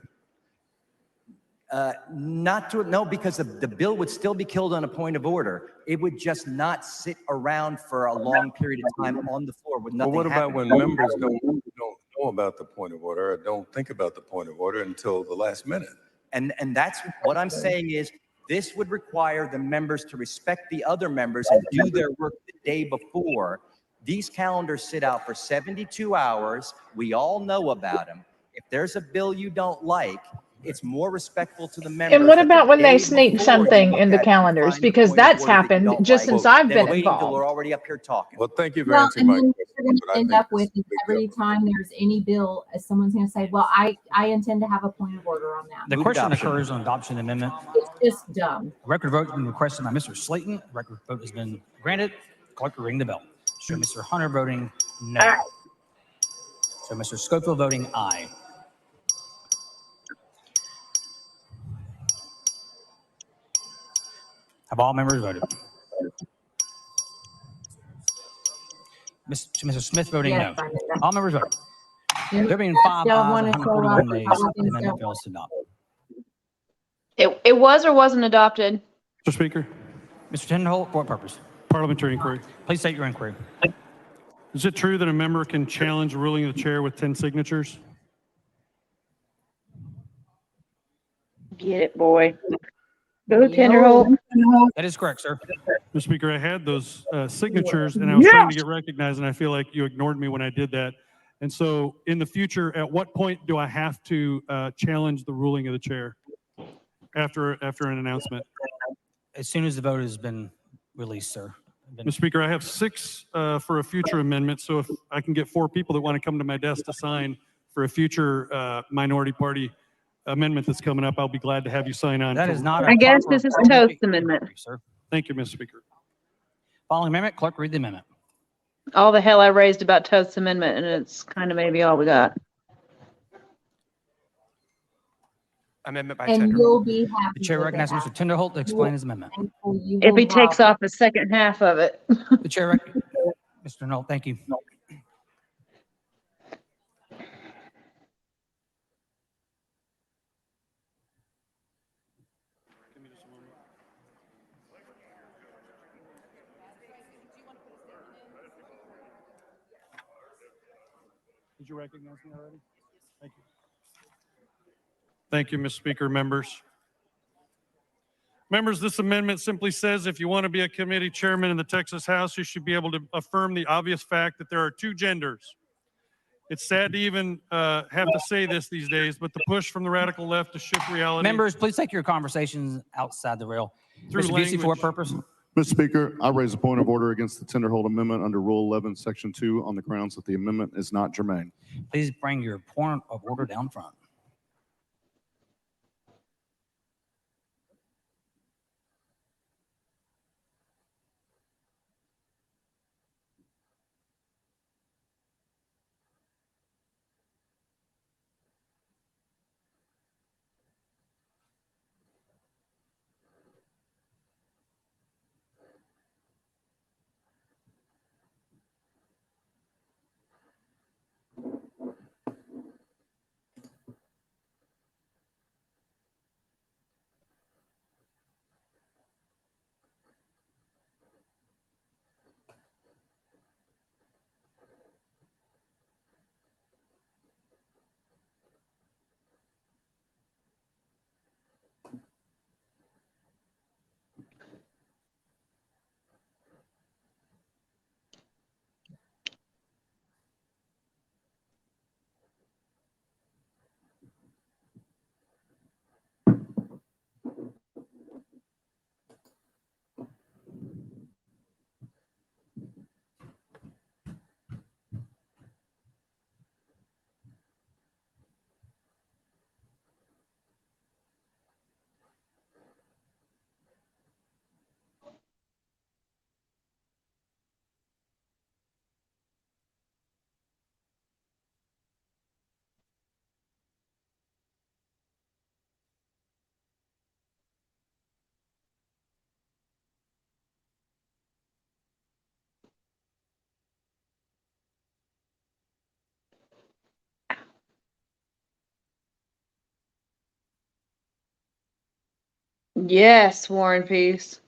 No, because the bill would still be killed on a point of order. It would just not sit around for a long period of time on the floor with nothing Well, what about happening. when members don't know about the point of order or don't think about the point of order until the last minute? And that's what I'm saying is this would require the members to respect the other members and do their work the day before. These calendars sit out for 72 hours. We all know about them. If there's a bill you don't like, it's more respectful to the members. And what that about the when they day sneak before something you in the look at it and calendars? find the Because point of that's order that you happened don't just like, since I've then been wait until involved. we're already up here talking. Well, thank you for Well, answering and my then question. what you're going but to I end think up this with is a is big every deal. time there's any bill, someone's going to say, well, I intend to have a point of order on that. The question occurs on adoption amendment. It's just dumb. Record vote has been requested by Mr. Slayton. Record vote has been granted. Clerk will ring the bell. Show Mr. Hunter voting no. So Mr. Schofield voting aye. Have all members voted? Mr. Smith voting Yes, no. I did that. All members voted. Yeah, There being 5 still ayes want and to show up. 141 nays, the Republicans amendment don't fails to adopt. It was or wasn't adopted. Mr. Speaker, Mr. Tinderholt, for what purpose? parliamentary inquiry. Please state your inquiry. Is it true that a member can challenge a ruling of the chair with 10 signatures? Get it, boy. Go Tinderholt. That is correct, sir. Mr. Speaker, I had those signatures and I was trying to get recognized, and I feel like you ignored me when I did that. And so in the future, at what point do I have to challenge the ruling of the chair after an announcement? As soon as the vote has been released, sir. Mr. Speaker, I have 6 for a future amendment. So if I can get 4 people that want to come to my desk to sign for a future minority party amendment that's coming up, I'll be glad to have you sign on. That is not I guess this is Toast Amendment. Sir. Thank you, Mr. Speaker. Following amendment, clerk read the amendment. All the hell I raised about Toast Amendment, and it's kind of maybe all we got. Amendment by And Tender. you'll be happy. The chair with recognizes that. Mr. Tinderholt to explain his amendment. You If will he takes have- off the second half of it. The chair, Mr. Tinderholt, thank you. Did you recognize me already? Thank you. Thank you, Mr. Speaker, members. Members, this amendment simply says if you want to be a committee chairman in the Texas House, you should be able to affirm the obvious fact that there are 2 genders. It's sad to even have to say this these days, but the push from the radical left to shift reality. Members, please take your conversations outside the rail. Through Mr. Busey, for what language. purpose? Mr. Speaker, I raise a point of order against the Tinderholt Amendment under Rule 11, Section 2 on the grounds that the amendment is not germane. Please bring your point of order down front. Yes, War and Peace.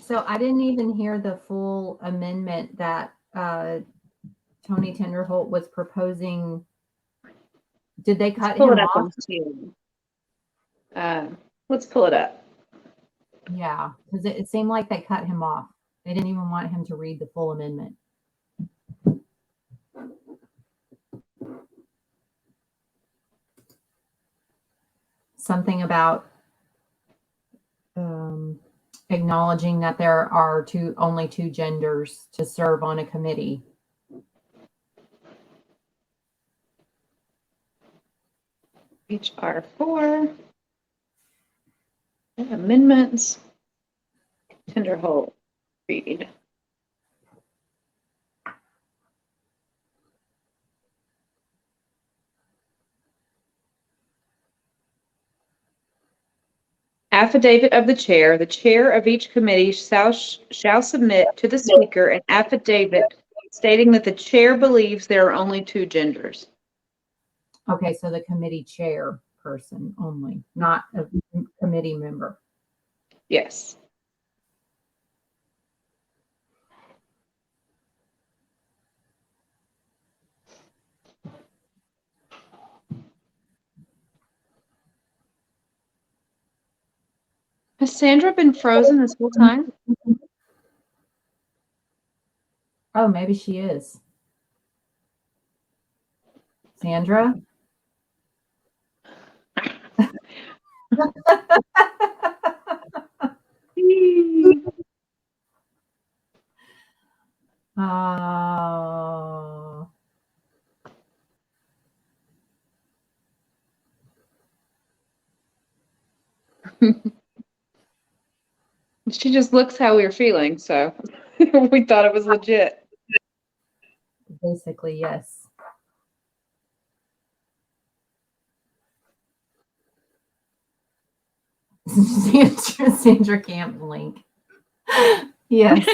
So I didn't even hear the full amendment that Tony Tenderholt was proposing. Did they cut Pull him it up off? on Zoom. Let's pull it up. Yeah, because it seemed like they cut him off. They didn't even want him to read the full amendment. Something about acknowledging that there are only two genders to serve on a committee. HR 4. Amendments. Tenderholt. Read. Affidavit of the chair. The chair of each committee shall submit to the speaker an affidavit stating that the chair believes there are only two genders. Okay, so the committee chair person only, not a committee member. Yes. Has Sandra been frozen this whole time? Oh, maybe she is. Sandra? Oh. She just looks how we were feeling, so we thought it was legit. Basically, yes. Sandra can't blink. Yes.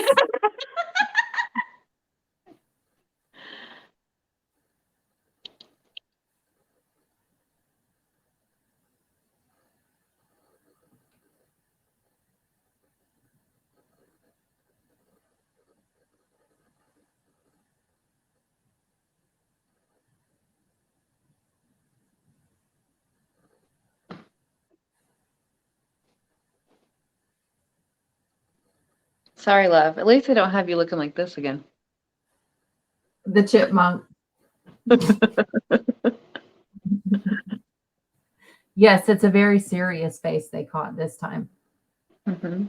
Sorry, love. At least I don't have you looking like this again. The chipmunk. Yes, it's a very serious face they caught this time. Mm-hmm.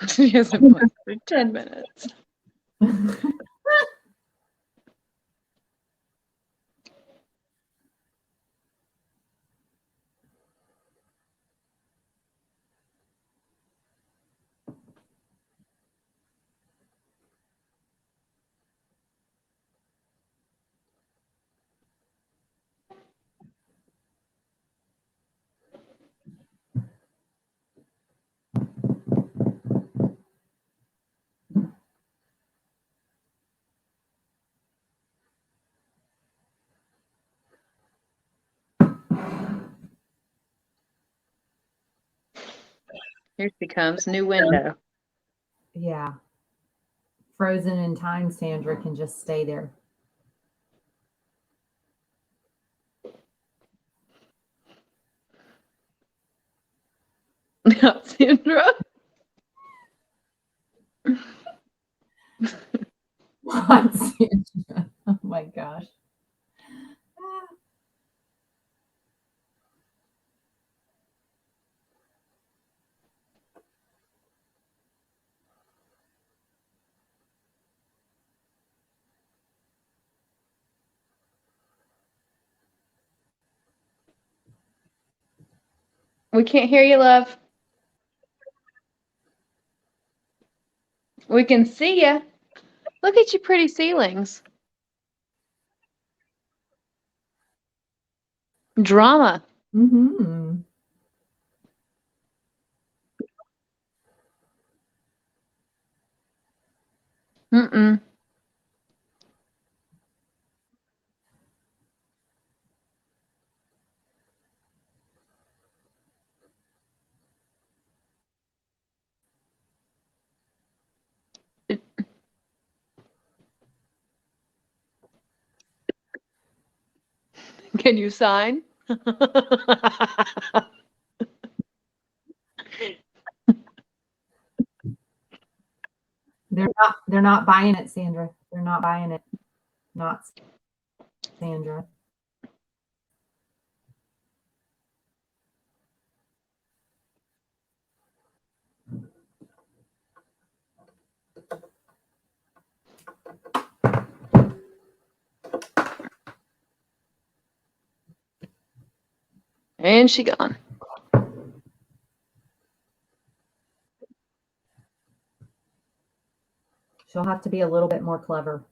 She hasn't blinked for 10 minutes. Here she comes. New window. Yeah. Frozen in time, Sandra can just stay there. Not Sandra. Not Sandra. Oh my gosh. We can't hear you, love. We can see you. Look at your pretty ceilings. Drama. Mm-hmm. Mm-mm. Can you sign? They're not buying it, Sandra. They're not buying it. Not Sandra. And she gone. She'll have to be a little bit more clever.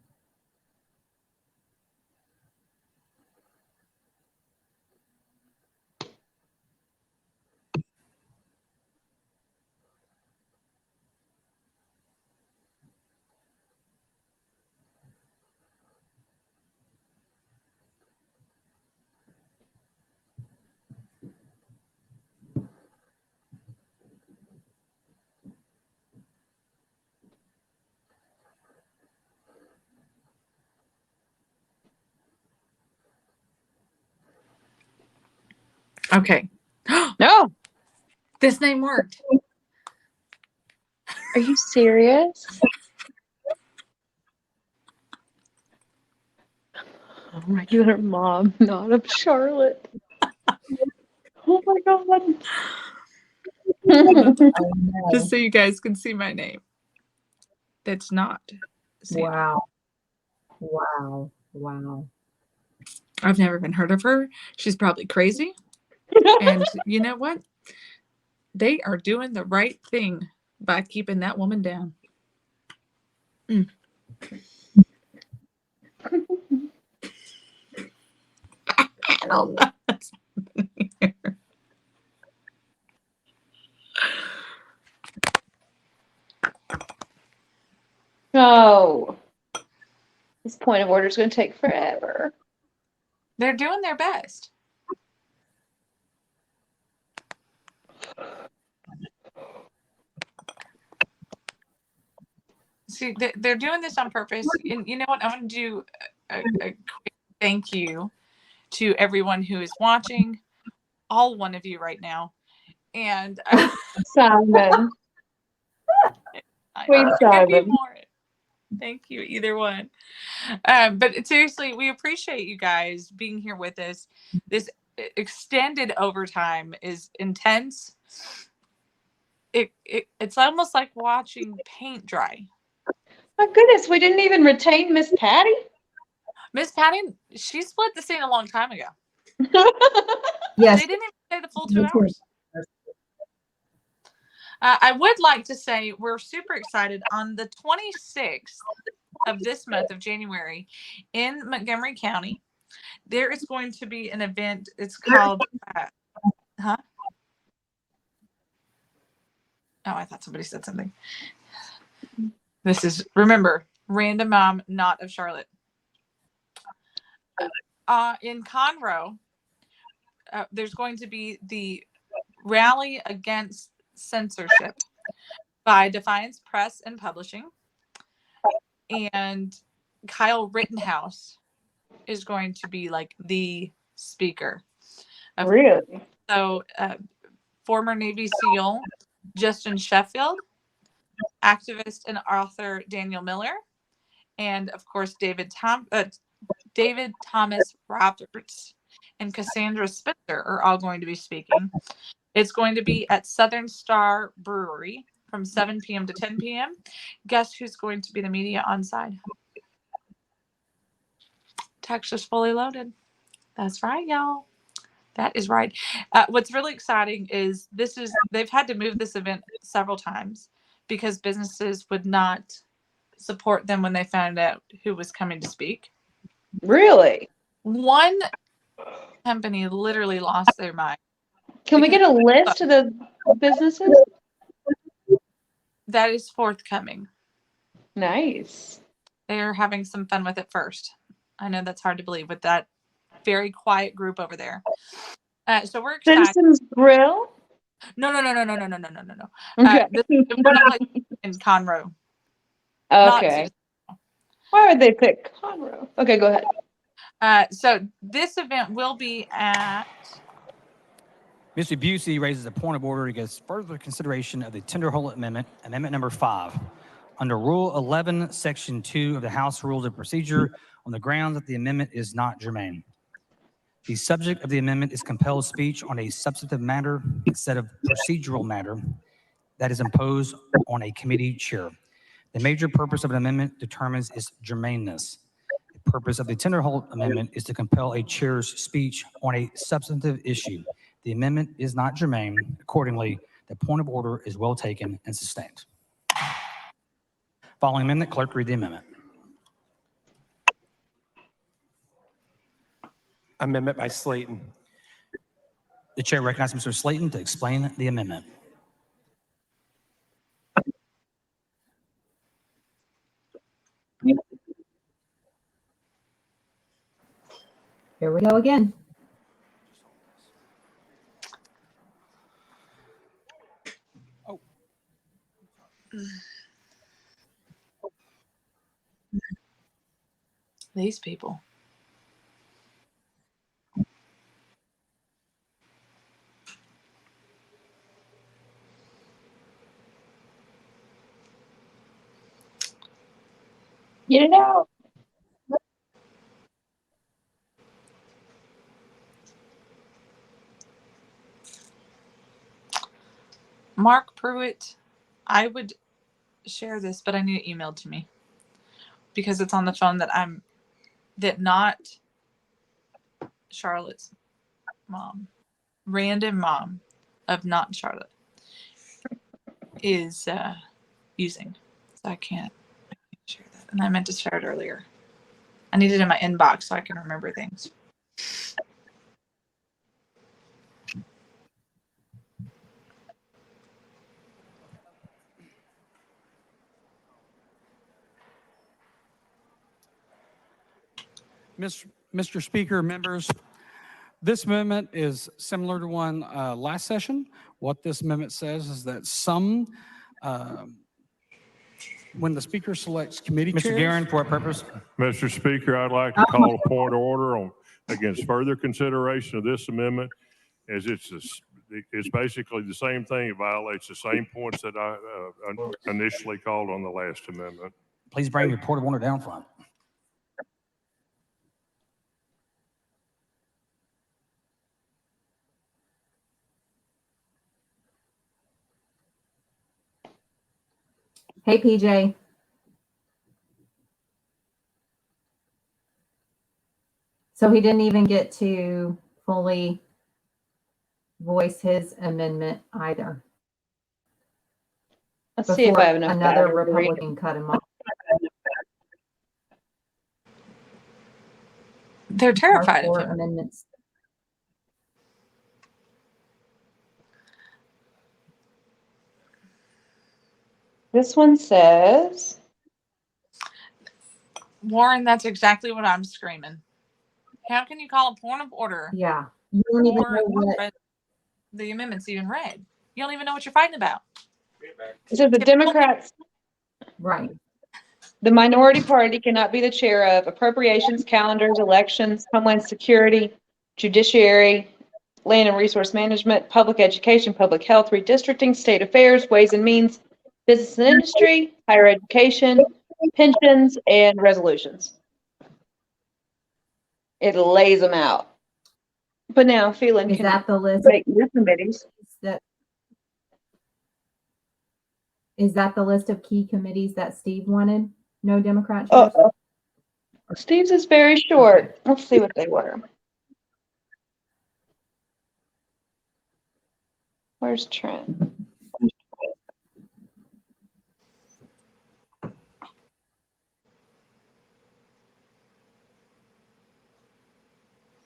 Okay. No. This name worked. Are you serious? A regular mom, not of Charlotte. Oh my God. Just so you guys can see my name. That's not Sandra. Wow. Wow. Wow. I've never even heard of her. She's probably crazy. And you know what? They are doing the right thing by keeping that woman down. Mm. I don't know. No. This point of order is going to take forever. They're doing their best. See, they're doing this on purpose. And you know what? I'm going to do a quick thank you to everyone who is watching, all one of you right now. And Simon. I Sweet could be Simon. more. Thank you, either one. But seriously, we appreciate you guys being here with us. This extended overtime is intense. It's almost like watching paint dry. My goodness, we didn't even retain Miss Patty. Miss Patty, she split the scene a long time ago. Yes. They didn't even stay the full 2 hours. I would like to say we're super excited on the 26th of this month of January in Montgomery County. There is going to be an event. It's called, huh? Oh, I thought somebody said something. This is, remember, random mom, not of Charlotte. In Conroe, there's going to be the Rally Against Censorship by Defiance Press and Publishing. And Kyle Rittenhouse is going to be like the speaker. Really? So former Navy SEAL Justin Sheffield, activist and author Daniel Miller, and of course David Thomas Roberts and Cassandra Spencer are all going to be speaking. It's going to be at Southern Star Brewery from 7 p.m. to 10 p.m. Guess who's going to be the media on side? Texas fully loaded. That's right, y'all. That is right. What's really exciting is they've had to move this event several times because businesses would not support them when they found out who was coming to speak. Really? One company literally lost their mind. Can we get a list of the businesses? That is forthcoming. Nice. They're having some fun with it first. I know that's hard to believe with that very quiet group over there. So we're excited. Citizens Grill? No. Okay. This is one of like in Conroe. Okay. Why would they pick Conroe? Okay, go ahead. So this event will be at. Mr. Busey raises a point of order against further consideration of the Tenderhold Amendment, Amendment number 5. Under Rule 11, Section 2 of the House Rules of Procedure, on the grounds that the amendment is not germane. The subject of the amendment is compelled speech on a substantive matter instead of procedural matter that is imposed on a committee chair. The major purpose of an amendment determines its germaneness. The purpose of the Tenderhold Amendment is to compel a chair's speech on a substantive issue. The amendment is not germane. Accordingly, the point of order is well taken and sustained. Following amendment, clerk read the amendment. Amendment by Slayton. The chair recognizes Mr. Slayton to explain the amendment. Here we go again. These people. Get it out. Mark Pruitt, I would share this, but I need it emailed to me because it's on the phone that not Charlotte's mom, random mom of not Charlotte is using. So I can't share that. And I meant to share it earlier. I need it in my inbox so I can remember things. Mr. Speaker, members, this amendment is similar to one last session. What this amendment says is that when the speaker selects committee chairs. Mr. Guerin, for what purpose? Mr. Speaker, I'd like to call a point of order against further consideration of this amendment, as it's basically the same thing. It violates the same points that I initially called on the last amendment. Please bring your point of order down front. Hey, PJ. So he didn't even get to fully voice his amendment either. Let's see if I have enough another battery to read it. Republican cut him off. They're terrified of him. Amendments. This one says, Warren, that's exactly what I'm screaming. How can you call a point of order? Yeah. You don't even know what the amendment's even read. You don't even know what you're fighting about. so the Democrats, right. the minority party cannot be the chair of appropriations, calendars, elections, homeland security, judiciary, Land and Resource Management, Public Education, Public Health, Redistricting, State Affairs, Ways and Means, Business and Industry, Higher Education, Pensions, and Resolutions. It lays them out. But now Phelan Is can that the list? make new committees. Is that the list of key committees that Steve wanted? No Democrat chairs? Steve's is very short. Let's see what they were. Where's Trent?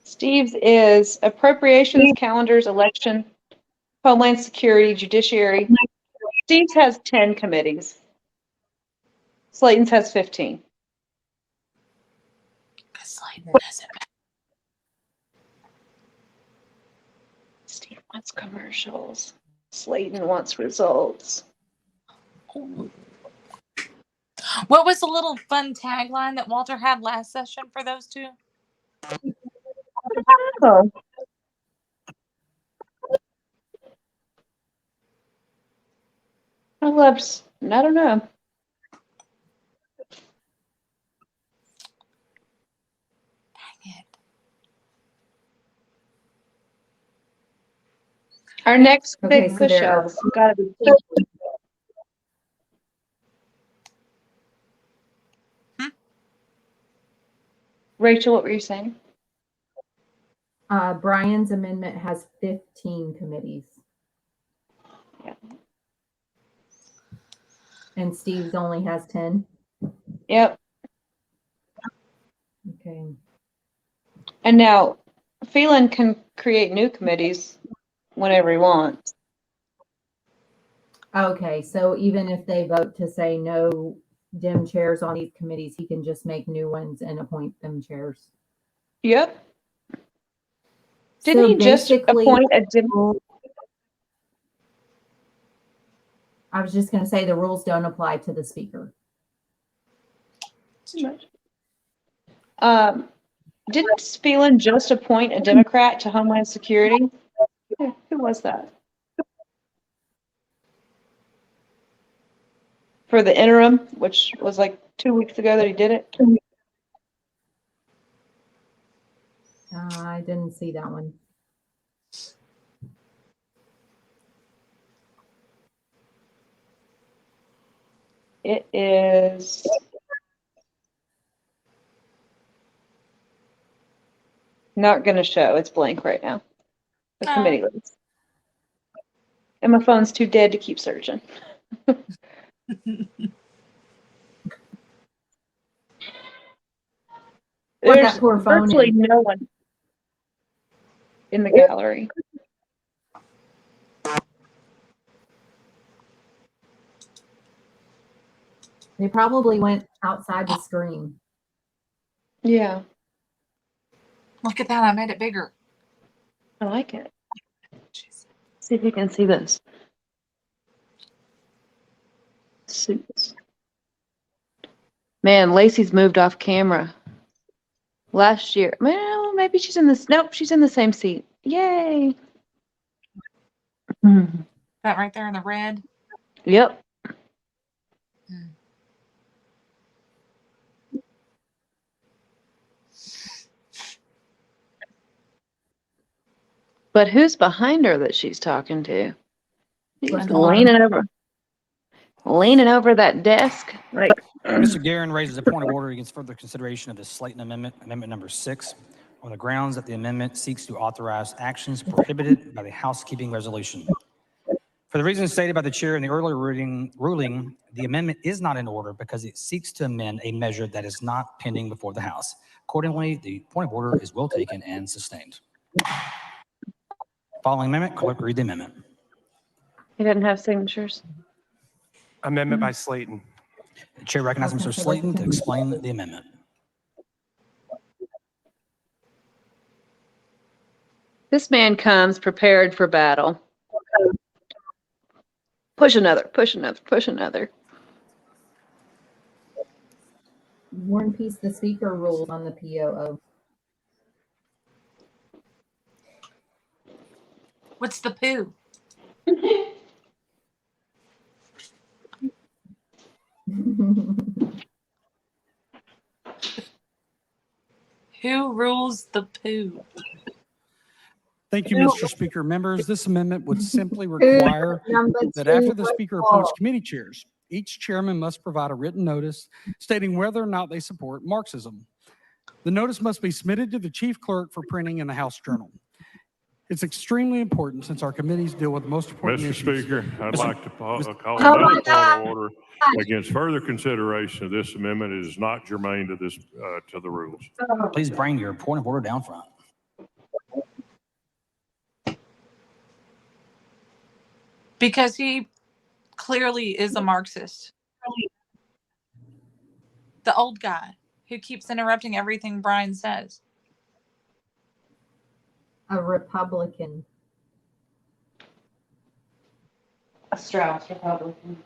Steve's is Appropriations, Calendars, Election, Homeland Security, Judiciary. Steve's has 10 committees. Slayton's has 15. Steve wants commercials. Slayton wants results. What was the little fun tagline that Walter had last session for those two? Oh. I don't know. Our next big so push there are- outs gotta be. Rachel, what were you saying? Brian's amendment has 15 committees. Yeah. And Steve's only has 10. Yep. Okay. And now Phelan can create new committees whenever he wants. Okay, so even if they vote to say no Dem chairs on these committees, he can just make new ones and appoint them chairs. Yep. Didn't So he just basically- appoint a Dem? I was just going to say the rules don't apply to the speaker. Didn't Phelan just appoint a Democrat to Homeland Security? Who was that? For the interim, which was like 2 weeks ago that he did it. I didn't see that one. It is not going to show. It's blank right now. The committee list. And my phone's too dead to keep searching. There's virtually no one in the gallery. They probably went outside the screen. Yeah. Look at that. I made it bigger. I like it. See if you can see this. Suits. Man, Lacey's moved off camera. Last year. Well, maybe she's in this. Nope, she's in the same seat. Yay. That right there in the red. Yep. But who's behind her that she's talking to? She's leaning over that desk. Like, Mr. Guerin raises a point of order against further consideration of the Slayton Amendment, Amendment number 6, on the grounds that the amendment seeks to authorize actions prohibited by the housekeeping resolution. For the reasons stated by the chair in the earlier ruling, the amendment is not in order because it seeks to amend a measure that is not pending before the House. Accordingly, the point of order is well taken and sustained. Following amendment, clerk read the amendment. He doesn't have signatures. Amendment by Slayton. The chair recognizes Mr. Slayton to explain the amendment. This man comes prepared for battle. Push another, push another, push another. War and Peace, the speaker rules on the POO. What's the poo? Who rules the poo? Thank you, Mr. Speaker. Members, this amendment would simply require that after the Speaker appoints committee chairs, each chairman must provide a written notice stating whether or not they support Marxism. The notice must be submitted to the chief clerk for printing in the House Journal. It's extremely important since our committees deal with the most important Mr. issues. Speaker, I'd like to call Oh another my point of order against further consideration of this amendment. It is not germane to this, to the rules. Please bring your point of order down front. Because he clearly is a Marxist. The old guy who keeps interrupting everything Brian says. A Republican. A Strauss Republican.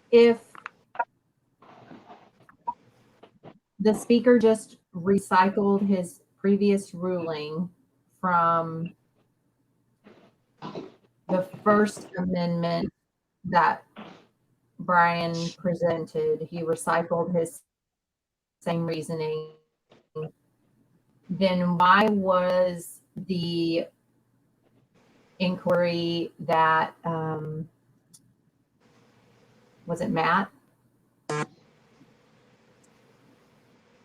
If the speaker just recycled his previous ruling from the First Amendment that Brian presented, he recycled his same reasoning, then why was the inquiry that, was it Matt?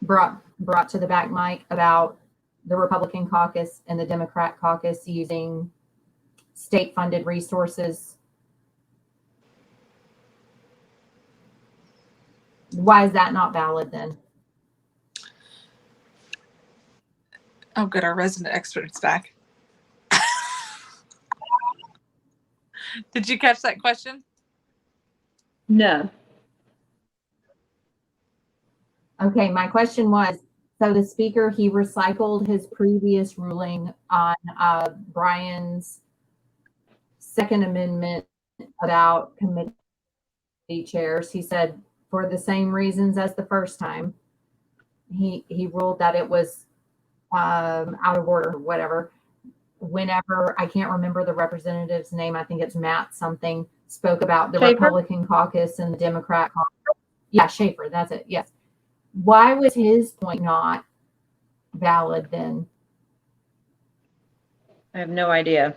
Brought to the back mic about the Republican caucus and the Democrat caucus using state-funded resources? Why is that not valid then? Oh, good. Our resident expert's back. Did you catch that question? No. Okay, my question was, so the speaker, he recycled his previous ruling on Brian's Second Amendment about committee chairs. He said, for the same reasons as the first time, he ruled that it was out of order, whatever. Whenever, I can't remember the representative's name, I think it's Matt something, spoke about the Schaefer? Republican caucus and the Democrat caucus. Yeah, Schaefer, that's it, yes. Why was his point not valid then? I have no idea.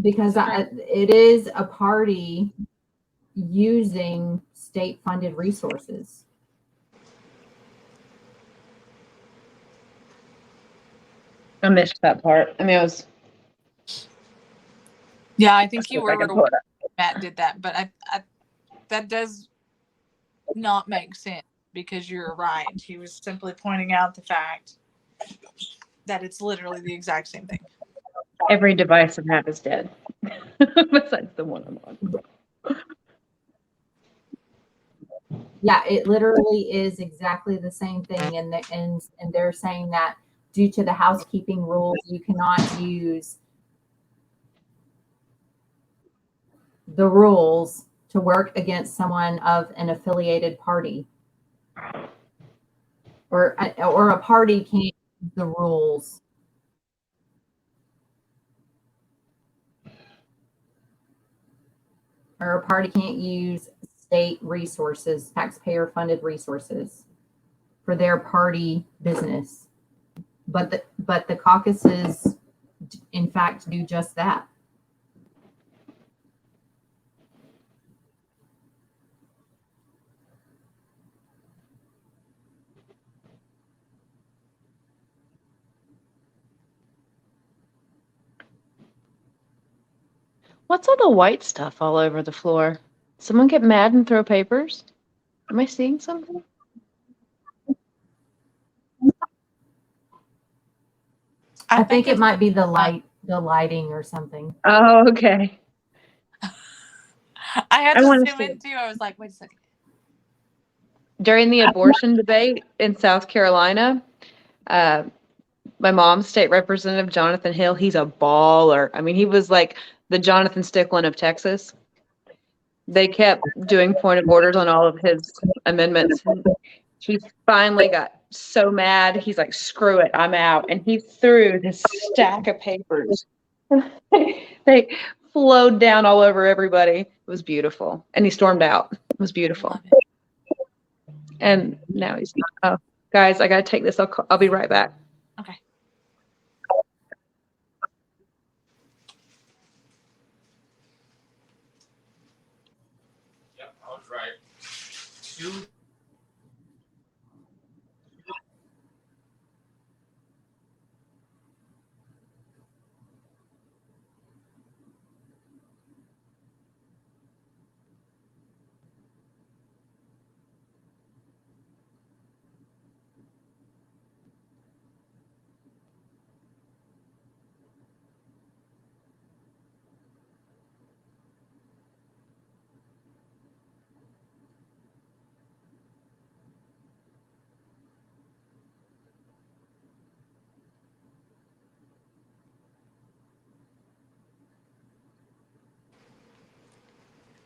Because it is a party using state-funded resources. I missed that part. I mean, I was. Yeah, I think you If I were can pull it aware up. Matt did that, but I that does not make sense because you're right. He was simply pointing out the fact that it's literally the exact same thing. Every device I have is dead, besides the one I'm on. Yeah, it literally is exactly the same thing, and they're saying that due to the housekeeping rules, you cannot use the rules to work against someone of an affiliated party, or a party can't use the rules. Or a party can't use state resources, taxpayer-funded resources, for their party business. But the caucuses, in fact, do just that. What's all the white stuff all over the floor? Someone get mad and throw papers? Am I seeing something? I think it might be the lighting or something. Oh, okay. I had I to wanna zoom see in it. too. I was like, wait a second. During the abortion debate in South Carolina, my mom's state representative, Jonathan Hill, he's a baller. I mean, he was like the Jonathan Sticklin of Texas. They kept doing point of orders on all of his amendments. He finally got so mad. He's like, screw it, I'm out. And he threw this stack of papers. They flowed down all over everybody. It was beautiful. And he stormed out. It was beautiful. And now he's, oh, guys, I got to take this. I'll be right back. Okay. Yep, I was right.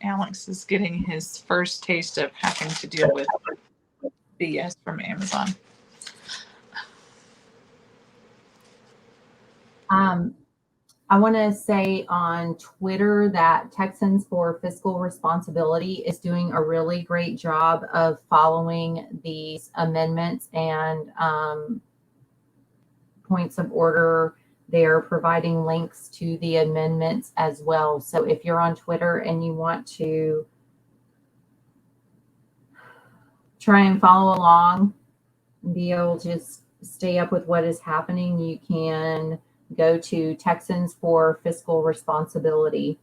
Alex is getting his first taste of having to deal with BS from Amazon. I want to say on Twitter that Texans for Fiscal Responsibility is doing a really great job of following these amendments and points of order. They're providing links to the amendments as well. So if you're on Twitter and you want to try and follow along and be able to just stay up with what is happening, you can go to Texans for Fiscal Responsibility.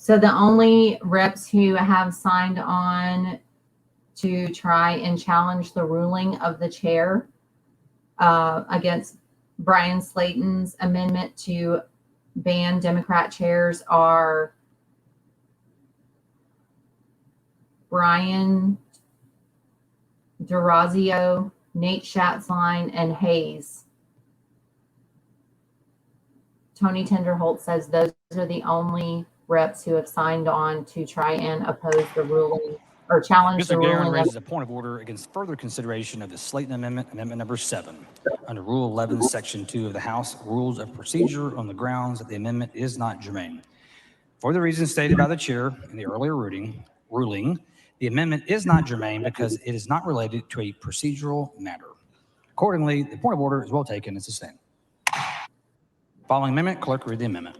So the only reps who have signed on to try and challenge the ruling of the chair against Brian Slayton's amendment to ban Democrat chairs are Brian DeRazio, Nate Schatzline, and Hayes. Tony Tenderholt says those are the only reps who have signed on to try and oppose the ruling or challenge the Mr. Guerin ruling. raises a point of order against further consideration of the Slayton Amendment, Amendment number 7, under Rule 11, Section 2 of the House Rules of Procedure on the grounds that the amendment is not germane. For the reasons stated by the chair in the earlier ruling, the amendment is not germane because it is not related to a procedural matter. Accordingly, the point of order is well taken and sustained. Following amendment, clerk read the amendment.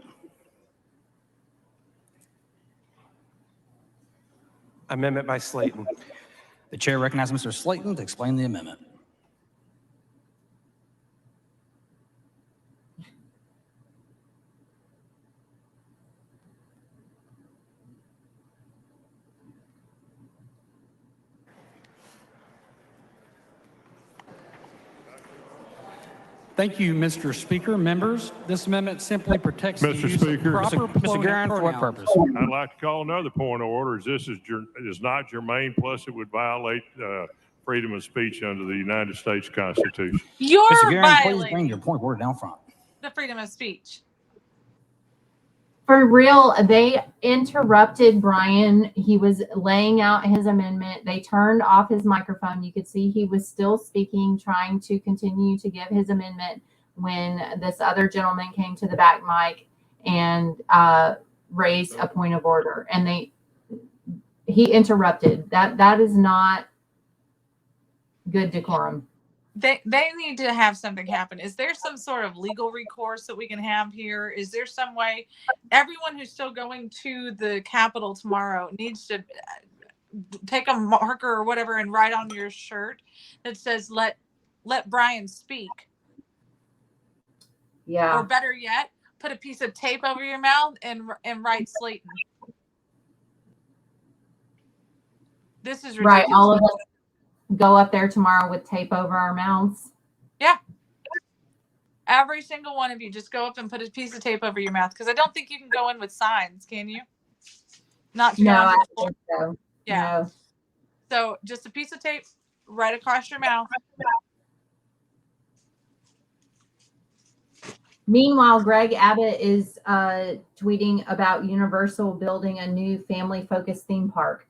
Amendment by Slayton. The chair recognizes Mr. Slayton to explain the amendment. Thank you, Mr. Speaker. Members, this amendment simply protects the Mr. use Speaker. of proper Mr. Guerin, for what pronouns. purpose? I'd like to call another point of order. This is not germane, plus it would violate freedom of speech under the United States Constitution. You're Mr. Guerin, please violating bring your point of order down front. the freedom of speech. For real, they interrupted Brian. He was laying out his amendment. They turned off his microphone. You could see he was still speaking, trying to continue to give his amendment when this other gentleman came to the back mic and raised a point of order. And he interrupted. That is not good decorum. They need to have something happen. Is there some sort of legal recourse that we can have here? Is there some way everyone who's still going to the Capitol tomorrow needs to take a marker or whatever and write on your shirt that says let let Brian speak. Yeah. Or better yet, put a piece of tape over your mouth and write Slayton. This is ridiculous. Right. All of us go up there tomorrow with tape over our mouths. Yeah. Every single one of you, just go up and put a piece of tape over your mouth, because I don't think you can go in with signs, can you? Not to No, go I on the don't floor. think so. Yeah. No. So just a piece of tape right across your mouth. Meanwhile, Greg Abbott is tweeting about Universal building a new family-focused theme park.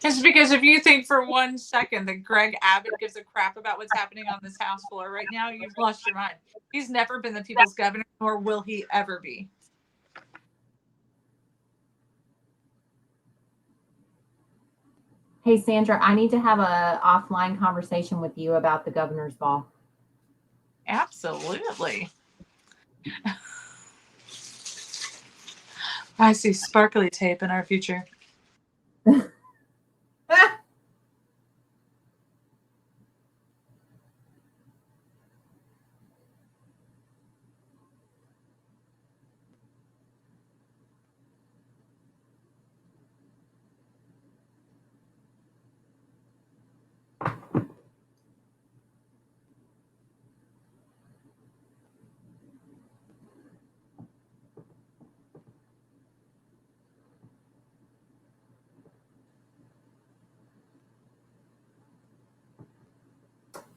It's because if you think for 1 second that Greg Abbott gives a crap about what's happening on this House floor right now, you've lost your mind. He's never been the people's governor, nor will he ever be. Hey, Sandra, I need to have a offline conversation with you about the governor's ball. Absolutely. I see sparkly tape in our future.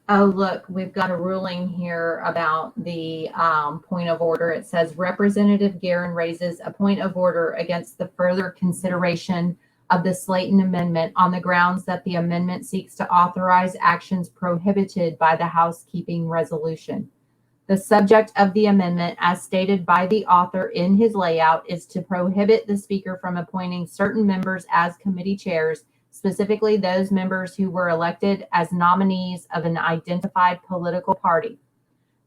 Oh, look, we've got a ruling here about the point of order. It says Representative Guerin raises a point of order against the further consideration of the Slayton Amendment on the grounds that the amendment seeks to authorize actions prohibited by the housekeeping resolution. The subject of the amendment, as stated by the author in his layout, is to prohibit the speaker from appointing certain members as committee chairs, specifically those members who were elected as nominees of an identified political party.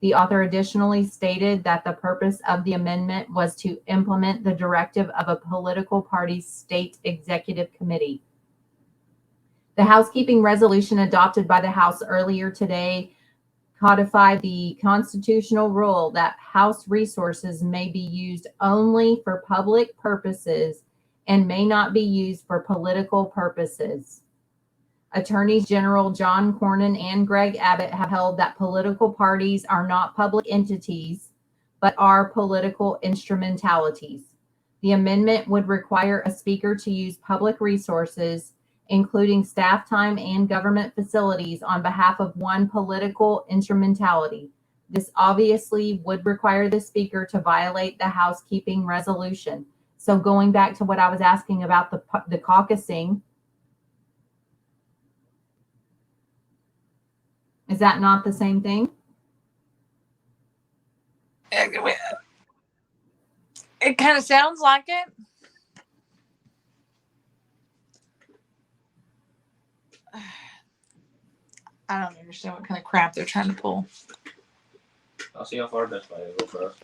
The author additionally stated that the purpose of the amendment was to implement the directive of a political party's state executive committee. The housekeeping resolution adopted by the House earlier today codified the constitutional rule that House resources may be used only for public purposes and may not be used for political purposes. Attorneys General John Cornyn and Greg Abbott have held that political parties are not public entities, but are political instrumentalities. The amendment would require a speaker to use public resources, including staff time and government facilities, on behalf of one political instrumentality. This obviously would require the speaker to violate the housekeeping resolution. So going back to what I was asking about the caucusing, is that not the same thing? It kind of sounds like it. I don't understand what kind of crap they're trying to pull. I'll see how far Best Buy will go for us.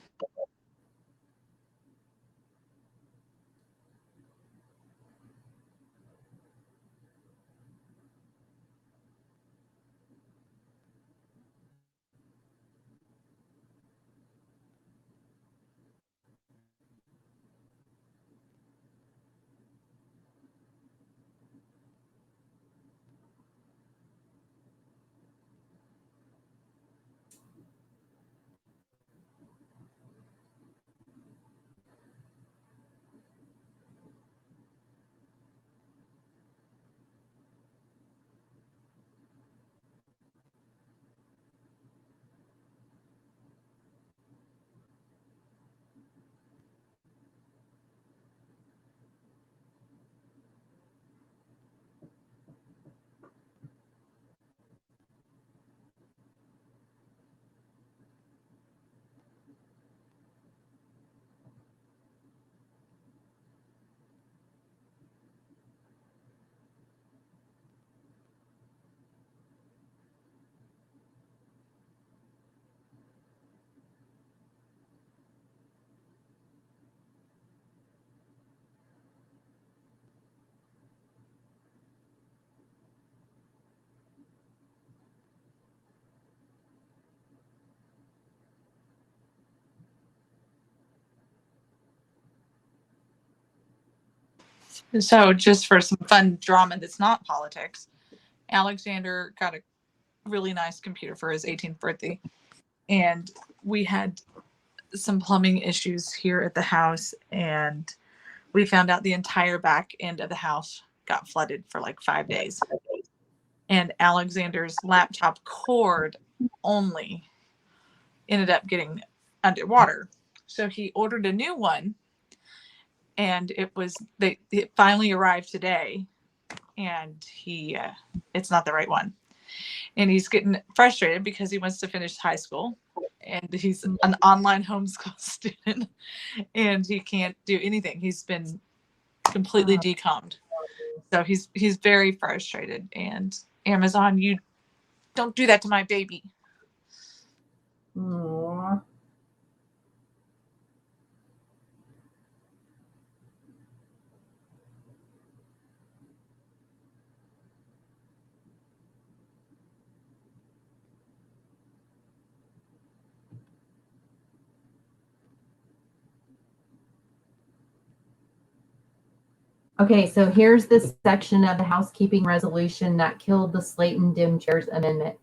So just for some fun drama that's not politics, Alexander got a really nice computer for his 18th birthday. And we had some plumbing issues here at the house, and we found out the entire back end of the house got flooded for like 5 days. And Alexander's laptop cord only ended up getting underwater. So he ordered a new one, and it finally arrived today, and it's not the right one. And he's getting frustrated because he wants to finish high school, and he's an online homeschool student, and he can't do anything. He's been completely decommed. So he's very frustrated. And Amazon, you don't do that to my baby. Aww. Okay, so here's the section of the housekeeping resolution that killed the Slayton Dim Chairs Amendment.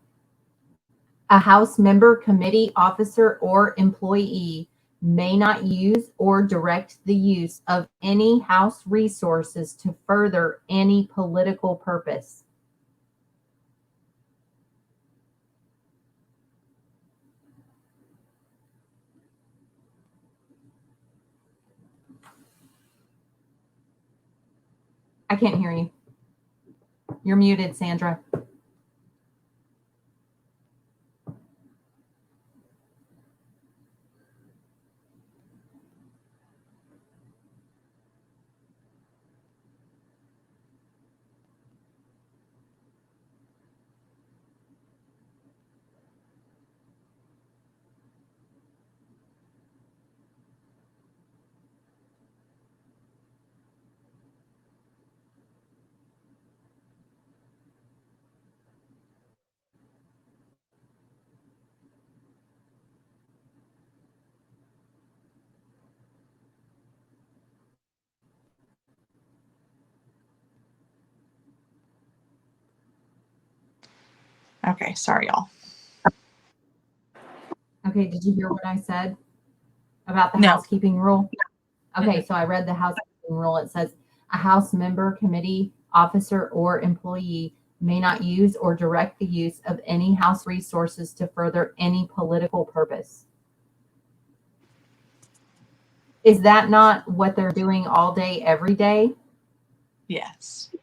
A House member, committee, officer, or employee may not use or direct the use of any House resources to further any political purpose. I can't hear you. You're muted, Sandra. Okay, sorry, y'all. Okay, did you hear what I said about the No. housekeeping rule? Okay, so I read the housekeeping rule. It says a House member, committee, officer, or employee may not use or direct the use of any House resources to further any political purpose. Is that not what they're doing all day, every day? Yes.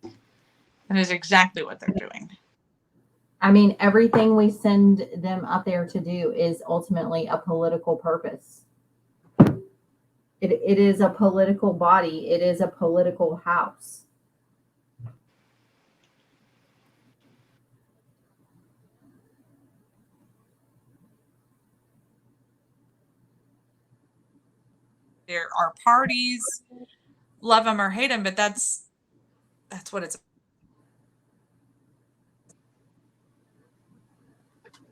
That is exactly what they're doing. I mean, everything we send them up there to do is ultimately a political purpose. It is a political body. It is a political house. There are parties, love them or hate them, but that's what it's.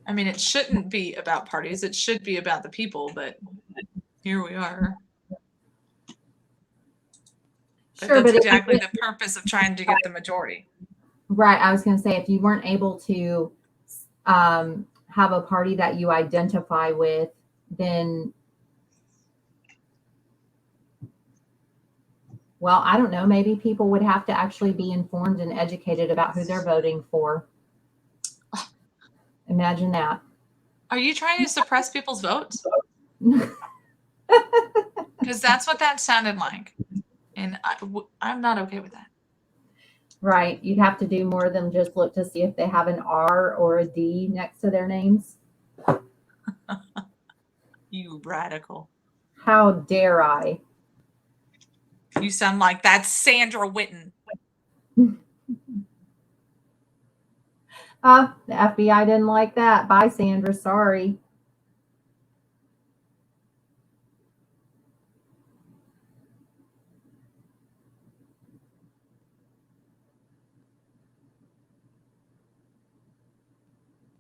I mean, it shouldn't be about parties. It should be about the people, but here we are. But Sure, that's but exactly the purpose of trying to get the majority. Right. I was going to say, if you weren't able to have a party that you identify with, then, well, I don't know, maybe people would have to actually be informed and educated about who they're voting for. Imagine that. Are you trying to suppress people's votes? Because that's what that sounded like. And I'm not okay with that. Right. You'd have to do more than just look to see if they have an R or a D next to their names. You radical. How dare I? You sound like that's Sandra Whitten. The FBI didn't like that. Bye, Sandra. Sorry.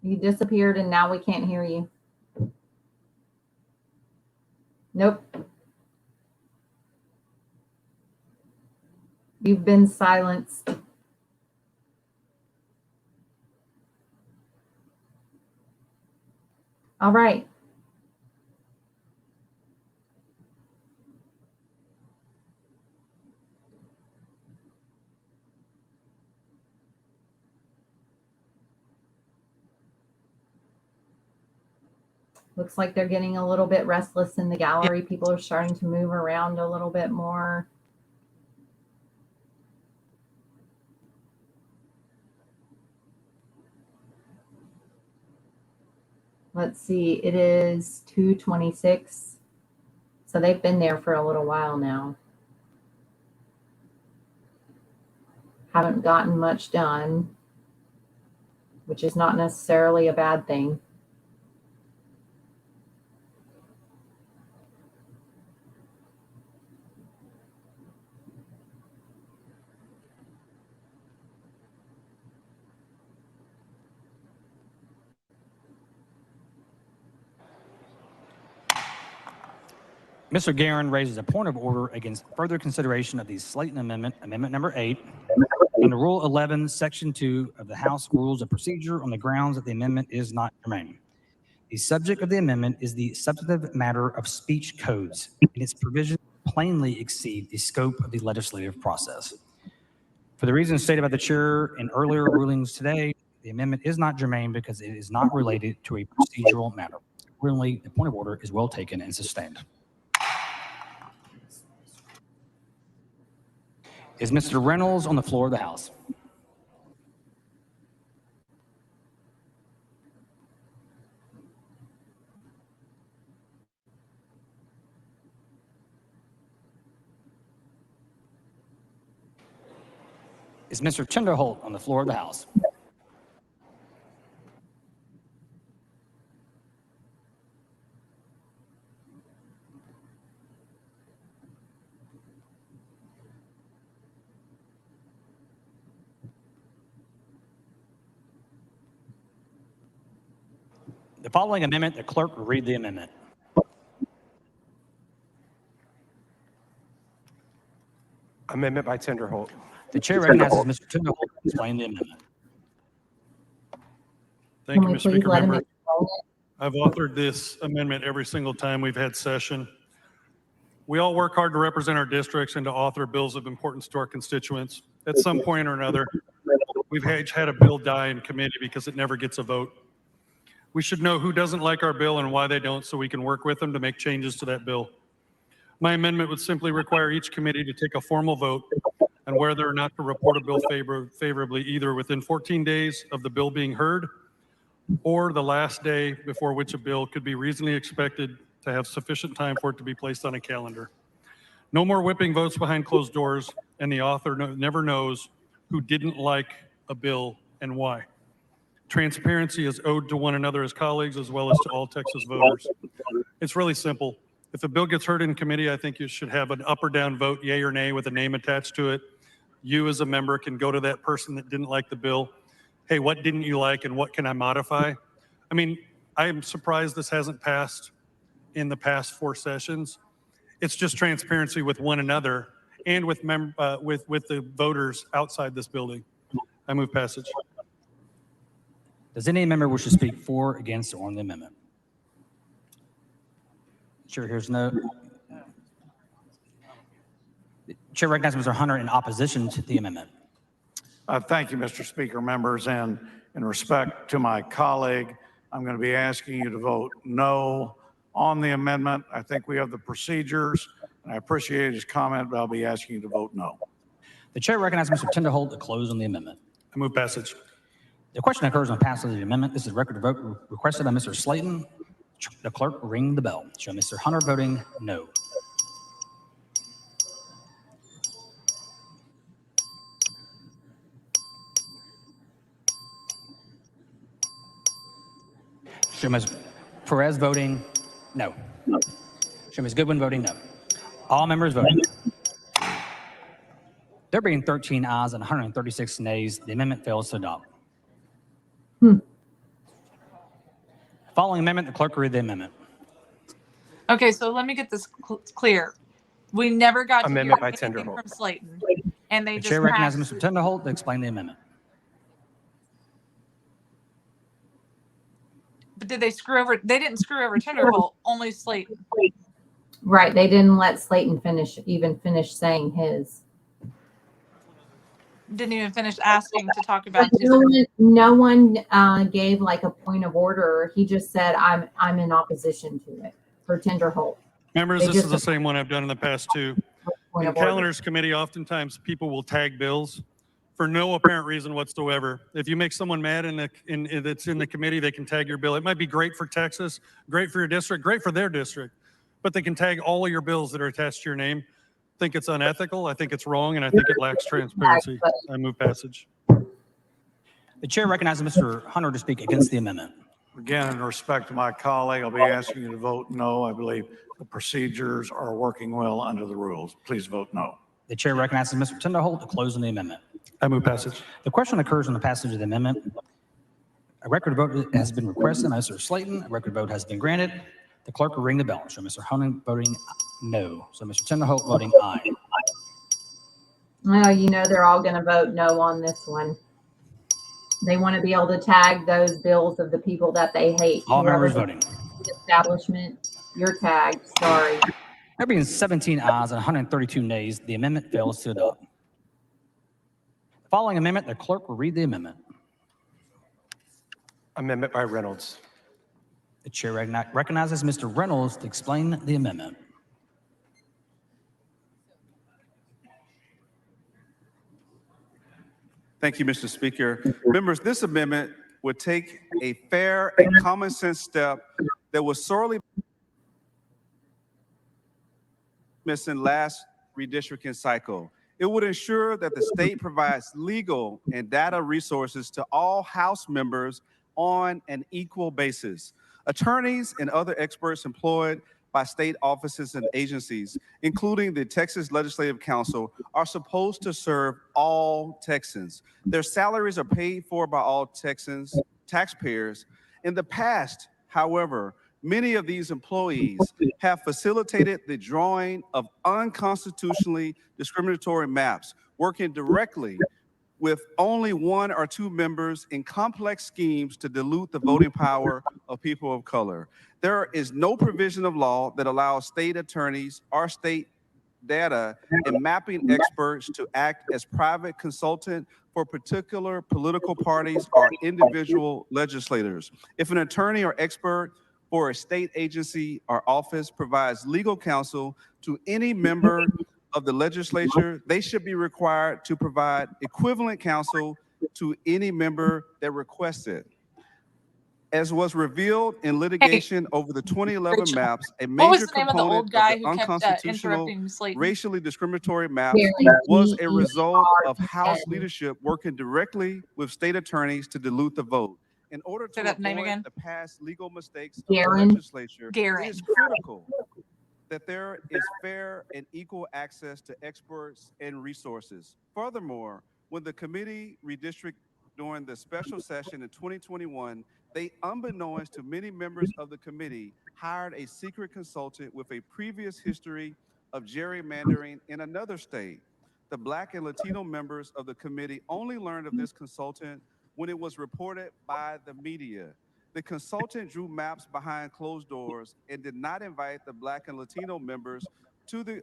You disappeared and now we can't hear you. Nope. You've been silenced. All right. Looks like they're getting a little bit restless in the gallery. People are starting to move around a little bit more. Let's see, it is 2:26. So they've been there for a little while now. Haven't gotten much done, which is not necessarily a bad thing. Mr. Guerin raises a point of order against further consideration of the Slayton Amendment, Amendment number 8, under Rule 11, Section 2 of the House Rules of Procedure on the grounds that the amendment is not germane. The subject of the amendment is the substantive matter of speech codes, and its provisions plainly exceed the scope of the legislative process. For the reasons stated by the chair in earlier rulings today, the amendment is not germane because it is not related to a procedural matter. Accordingly, the point of order is well taken and sustained. Is Mr. Reynolds on the floor of the House? Is Mr. Tinderholt on the floor of the House? The following amendment, the clerk will read the amendment. Amendment by Tinderholt. The chair recognizes Mr. Tinderholt to explain the amendment. Thank you, Can we Mr. please Speaker. let him Members. explain it? I've authored this amendment every single time we've had session. We all work hard to represent our districts and to author bills of importance to our constituents. At some point or another, we've had a bill die in committee because it never gets a vote. We should know who doesn't like our bill and why they don't so we can work with them to make changes to that bill. My amendment would simply require each committee to take a formal vote on whether or not to report a bill favorably, either within 14 days of the bill being heard or the last day before which a bill could be reasonably expected to have sufficient time for it to be placed on a calendar. No more whipping votes behind closed doors, and the author never knows who didn't like a bill and why. Transparency is owed to one another as colleagues as well as to all Texas voters. It's really simple. If a bill gets heard in committee, I think you should have an up or down vote, yay or nay, with a name attached to it. You as a member can go to that person that didn't like the bill. Hey, what didn't you like and what can I modify? I mean, I am surprised this hasn't passed in the past 4 sessions. It's just transparency with one another and with the voters outside this building. I move passage. Does any member wish to speak for, against, or on the amendment? Chair hears no. The chair recognizes Mr. Hunter in opposition to the amendment. Thank you, Mr. Speaker, members, and in respect to my colleague, I'm going to be asking you to vote no on the amendment. I think we have the procedures, and I appreciate his comment, but I'll be asking you to vote no. The chair recognizes Mr. Tinderholt to close on the amendment. I move passage. The question occurs on passage of the amendment. This is a record of vote requested by Mr. Slayton. The clerk will ring the bell. Show Mr. Hunter voting no. Show Ms. Perez voting no. Show Ms. Goodwin voting no. All members voting no. There being 13 ayes and 136 nays, the amendment fails to adopt. Following amendment, the clerk will read the amendment. Okay, so let me get this clear. We never got Amendment to by hear anything Tinderholt. from Slayton, and they The just chair recognizes passed. Mr. Tinderholt to explain the amendment. But did they screw over? They didn't screw over Tinderholt, only Slayton. Right. They didn't let Slayton even finish saying his. Didn't even finish asking to talk about his. No one gave like a point of order. He just said, I'm in opposition to it for Tinderholt. Members, They this just- is the same one I've done in the past too. Point In of order. calendars committee, oftentimes people will tag bills for no apparent reason whatsoever. If you make someone mad that's in the committee, they can tag your bill. It might be great for Texas, great for your district, great for their district, but they can tag all of your bills that are attached to your name. I think it's unethical. I think it's wrong, and I think it lacks transparency. I move passage. The chair recognizes Mr. Hunter to speak against the amendment. Again, in respect to my colleague, I'll be asking you to vote no. I believe the procedures are working well under the rules. Please vote no. The chair recognizes Mr. Tinderholt to close on the amendment. I move passage. The question occurs on the passage of the amendment. A record vote has been requested by Mr. Slayton. A record vote has been granted. The clerk will ring the bell. So Mr. Hunter voting no. So Mr. Tinderholt voting aye. Well, you know they're all going to vote no on this one. They want to be able to tag those bills of the people that they hate. All members Whoever voting. the establishment, you're tagged. Sorry. There being 17 ayes and 132 nays, the amendment fails to adopt. Following amendment, the clerk will read the amendment. Amendment by Reynolds. The chair recognizes Mr. Reynolds to explain the amendment. Thank you, Mr. Speaker. Members, this amendment would take a fair and common sense step that was sorely missing last redistricting cycle. It would ensure that the state provides legal and data resources to all House members on an equal basis. Attorneys and other experts employed by state offices and agencies, including the Texas Legislative Council, are supposed to serve all Texans. Their salaries are paid for by all Texans, taxpayers. In the past, however, many of these employees have facilitated the drawing of unconstitutionally discriminatory maps, working directly with only one or two members in complex schemes to dilute the voting power of people of color. There is no provision of law that allows state attorneys or state data and mapping experts to act as private consultant for particular political parties or individual legislators. If an attorney or expert for a state agency or office provides legal counsel to any member of the legislature, they should be required to provide equivalent counsel to any member that requests it. As was revealed in litigation over the 2011 Rachel, maps, a what was major the name of the component old guy of the who kept unconstitutional, interrupting Slayton? racially discriminatory maps Gary, was a result of House G-E-R-N. leadership working directly with state attorneys to dilute the vote. In order Say to that name avoid again. the past legal mistakes of the Garen. legislature, Garen. it is critical that there is fair and equal access to experts and resources. Furthermore, when the committee redistricted during the special session in 2021, they, unbeknownst to many members of the committee, hired a secret consultant with a previous history of gerrymandering in another state. The Black and Latino members of the committee only learned of this consultant when it was reported by the media. The consultant drew maps behind closed doors and did not invite the Black and Latino members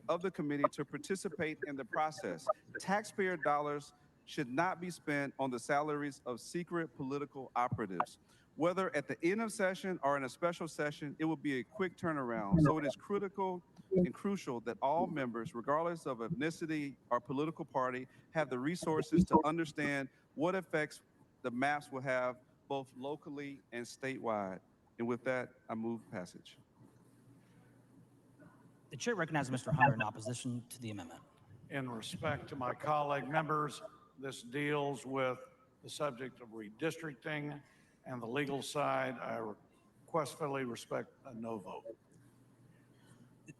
of the committee to participate in the process. Taxpayer dollars should not be spent on the salaries of secret political operatives. Whether at the end of session or in a special session, it will be a quick turnaround. So it is critical and crucial that all members, regardless of ethnicity or political party, have the resources to understand what effects the maps will have both locally and statewide. And with that, I move passage. The chair recognizes Mr. Hunter in opposition to the amendment. In respect to my colleague members, this deals with the subject of redistricting and the legal side. I requestfully respect a no vote.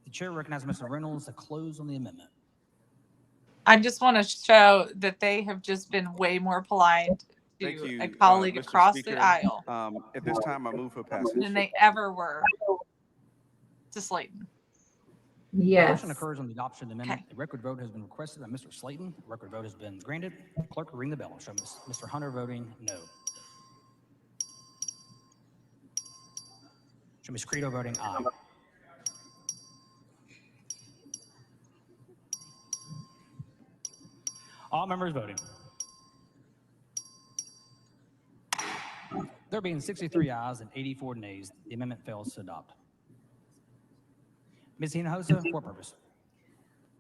The chair recognizes Mr. Reynolds to close on the amendment. I just want to show that they have just been way more polite Thank to you, a colleague Mr. across Speaker. the aisle At this time, I move for passage. than they ever were to Slayton. Yes. Motion occurs on the adoption of the amendment. A record vote has been requested by Mr. Slayton. A record vote has been granted. Clerk will ring the bell. Show Mr. Hunter voting no. Show Ms. Credo voting aye. All members voting. There being 63 ayes and 84 nays, the amendment fails to adopt. Ms. Hinojosa, for purpose.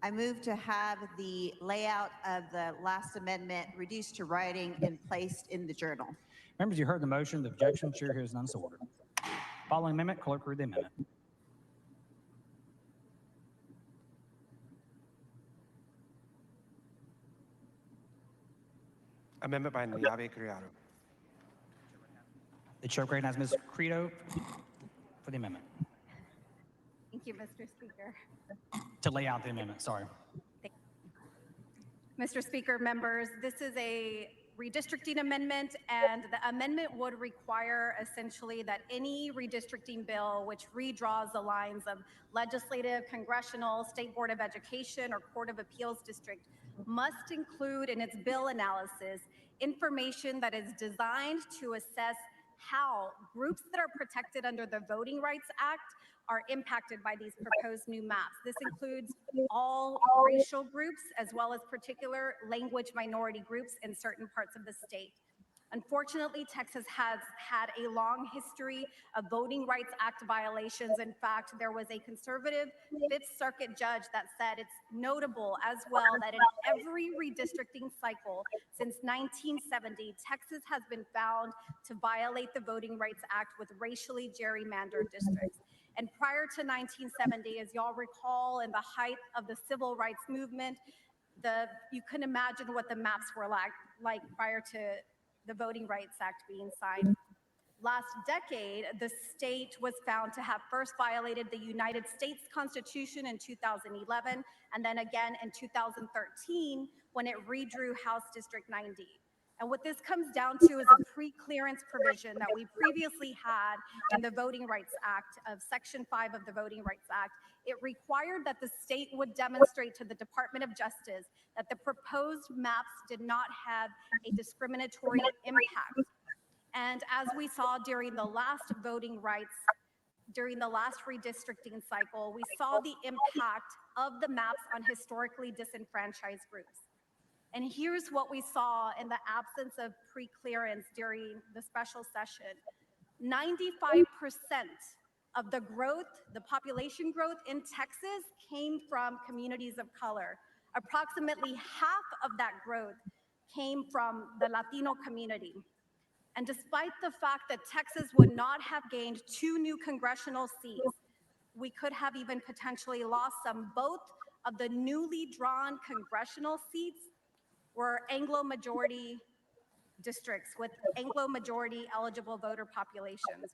I move to have the layout of the last amendment reduced to writing and placed in the journal. Members, you heard the motion. The objection, chair hears none, so ordered. Following amendment, clerk read the amendment. Amendment by Niave Criado. The chair recognizes Ms. Credo for the amendment. Thank you, Mr. Speaker. To lay out the amendment, sorry. Mr. Speaker, members, this is a redistricting amendment, and the amendment would require essentially that any redistricting bill which redraws the lines of legislative, congressional, state board of education, or court of appeals district must include in its bill analysis information that is designed to assess how groups that are protected under the Voting Rights Act are impacted by these proposed new maps. This includes all racial groups as well as particular language minority groups in certain parts of the state. Unfortunately, Texas has had a long history of Voting Rights Act violations. In fact, there was a conservative Fifth Circuit judge that said it's notable as well that in every redistricting cycle since 1970, Texas has been found to violate the Voting Rights Act with racially gerrymandered districts. And prior to 1970, as y'all recall, in the height of the civil rights movement, you can imagine what the maps were like prior to the Voting Rights Act being signed. Last decade, the state was found to have first violated the United States Constitution in 2011, and then again in 2013 when it redrew House District 90. And what this comes down to is a pre-clearance provision that we previously had in the Voting Rights Act of Section 5 of the Voting Rights Act. It required that the state would demonstrate to the Department of Justice that the proposed maps did not have a discriminatory impact. And as we saw during the last during the last redistricting cycle, we saw the impact of the maps on historically disenfranchised groups. And here's what we saw in the absence of pre-clearance during the special session. 95% of the growth, the population growth in Texas came from communities of color. Approximately half of that growth came from the Latino community. And despite the fact that Texas would not have gained 2 new congressional seats, we could have even potentially lost some. Both of the newly drawn congressional seats were Anglo-majority districts with Anglo-majority eligible voter populations.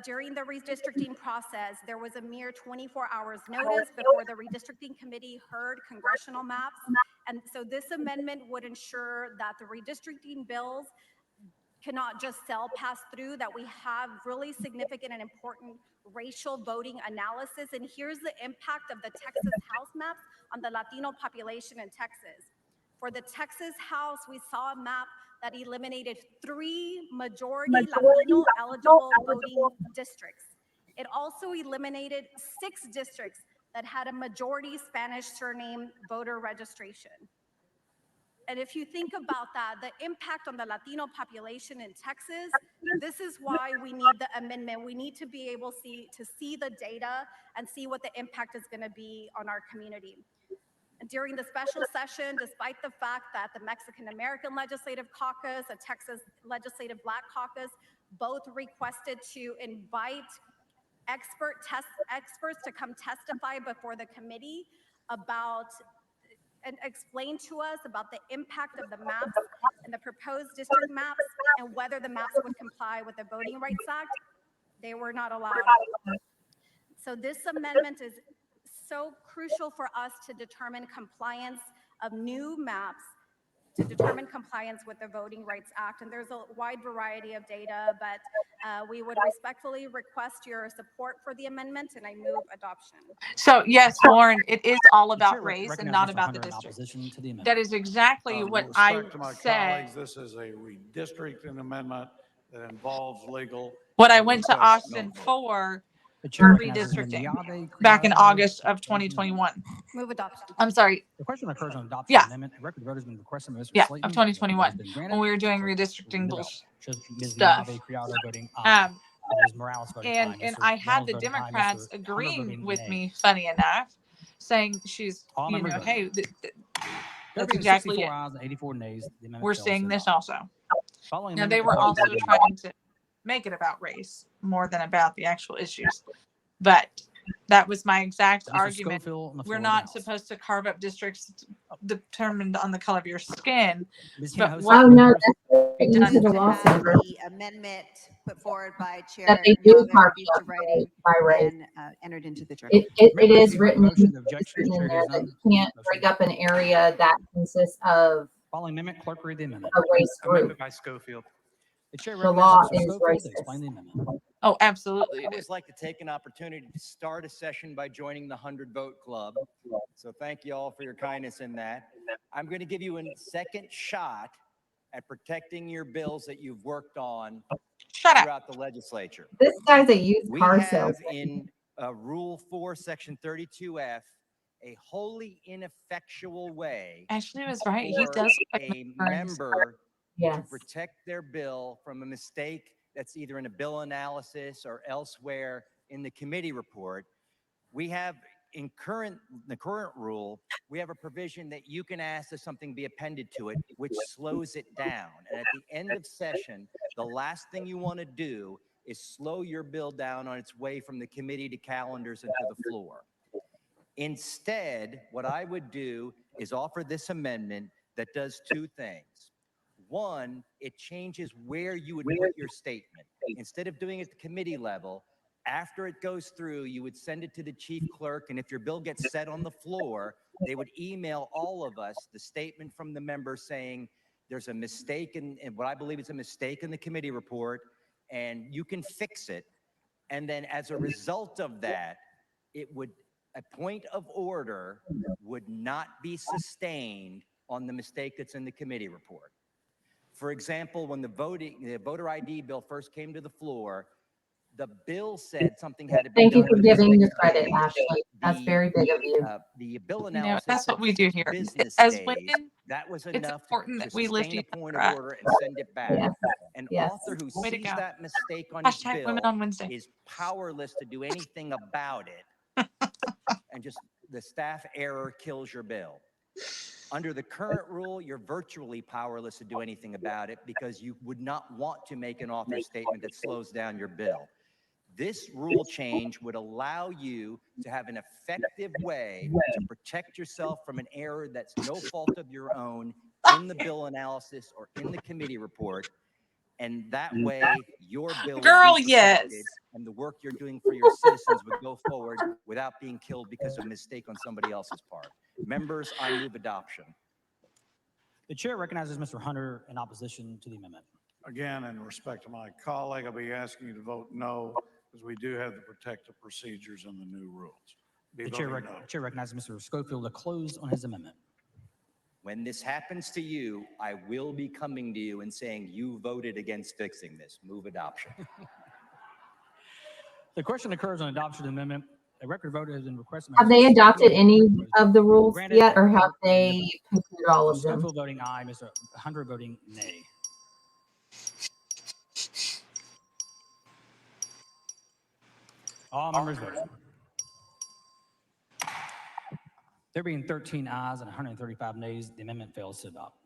During the redistricting process, there was a mere 24 hours notice before the redistricting committee heard congressional maps. And so this amendment would ensure that the redistricting bills cannot just pass through, that we have really significant and important racial voting analysis. And here's the impact of the Texas House maps on the Latino population in Texas. For the Texas House, we saw a map that eliminated 3 majority Latino eligible voting districts. It also eliminated 6 districts that had a majority Spanish surname voter registration. And if you think about that, the impact on the Latino population in Texas, this is why we need the amendment. We need to be able to see the data and see what the impact is going to be on our community. And during the special session, despite the fact that the Mexican American Legislative Caucus, a Texas Legislative Black Caucus, both requested to invite experts to come testify before the committee about and explain to us about the impact of the maps and the proposed district maps and whether the maps would comply with the Voting Rights Act, they were not allowed. So this amendment is so crucial for us to determine compliance of new maps to determine compliance with the Voting Rights Act. And there's a wide variety of data, but we would respectfully request your support for the amendment, and I move adoption. So yes, Lauren, it is all about Chair race and recognizes not Mr. about the Hunter in district. opposition to the amendment. That is exactly what With I respect to my said. colleagues, this is a redistricting amendment that involves legal. What I and went to requests no Austin vote. for The chair for recognizes Ms. redistricting Miyabe back in Criado August of to explain the amendment. 2021. Move adoption. I'm sorry. The question occurs on adoption Yeah. of the amendment. The record vote has been requested by Mr. Yeah, Slayton. of The vote has 2021 been granted. when we were doing Clerk will redistricting read the bullshit vote. Shows Ms. stuff. Miyabe Criado voting aye. Ms. Morales voting aye. And Mr. I had Reynolds the voting aye. Democrats Mr. Hunter agreeing voting with nay. me, funny enough, saying she's, All you members know, voting. hey, There that's being exactly 64 it. ayes and 84 nays, the amendment We're fails seeing to this adopt. also. Following Now, they amendment, were the clerk also will read the trying to make it about race more than about the actual issues. But that was my exact Mr. argument. Schofield on the We're floor of the not House. supposed to carve up districts determined on the color of your skin. Ms. But Hinojosa, what Oh, no, members- that's written into the To law, have Senator, the amendment put forward by that Chair they do Miyabe carve reduced to up writing by race. and entered into the journal. It Members, is you've heard written the motion, in the objection, in chair there hears that none. you can't Motion break up an area that consists of Following amendment, clerk read the amendment. a race group. Amendment by Schofield. The chair The law recognizes Mr. is Schofield to racist. explain the amendment. Oh, absolutely. I always like to take an opportunity to start a session by joining the 100 Vote Club. So thank you all for your kindness in that. I'm going to give you a second shot at protecting your bills that you've worked on throughout the legislature. This guy's a used We car have salesman. in Rule 4, Section 32F, a wholly ineffectual way Ashley was right. He for does look like a Mr. Burns. member to Yes. protect their bill from a mistake that's either in a bill analysis or elsewhere in the committee report. We have in the current rule, we have a provision that you can ask that something be appended to it, which slows it down. And at the end of session, the last thing you want to do is slow your bill down on its way from the committee to calendars and to the floor. Instead, what I would do is offer this amendment that does two things. One, it changes where you would put your statement. Instead of doing it at the committee level, after it goes through, you would send it to the chief clerk, and if your bill gets set on the floor, they would email all of us the statement from the member saying there's a mistake in what I believe is a mistake in the committee report, and you can fix it. And then as a result of that, a point of order would not be sustained on the mistake that's in the committee report. For example, when the voter ID bill first came to the floor, the bill said something had to be Thank done. you for with giving the respect credit, to Ashley. That's very big of you. The bill You know, analysis that's what said we do 6 here. business As days. women, That was it's enough important to that we lift sustain a each point other of up. order and send it back. Yes. An Yes. author who Way to sees go. that mistake on his Hashtag Women bill on Wednesday. is powerless to do anything about it. And just the staff error kills your bill. Under the current rule, you're virtually powerless to do anything about it because you would not want to make an author statement that slows down your bill. This rule change would allow you to have an effective way to protect yourself from an error that's no fault of your own in the bill analysis or in the committee report. And that way, your bill Girl, would be yes. protected and the work you're doing for your citizens would go forward without being killed because of a mistake on somebody else's part. Members, I move adoption. The chair recognizes Mr. Hunter in opposition to the amendment. Again, in respect to my colleague, I'll be asking you to vote no, because we do have the protective procedures in the new rules. Be The chair voting no. recognizes Mr. Schofield to close on his amendment. When this happens to you, I will be coming to you and saying you voted against fixing this. Move adoption. The question occurs on adoption of the amendment. A record vote has been requested. Have they adopted any of the rules yet, or have they considered all of Mr. them? Schofield voting aye, Mr. Hunter voting nay. All members voting. There being 13 ayes and 135 nays, the amendment fails to adopt.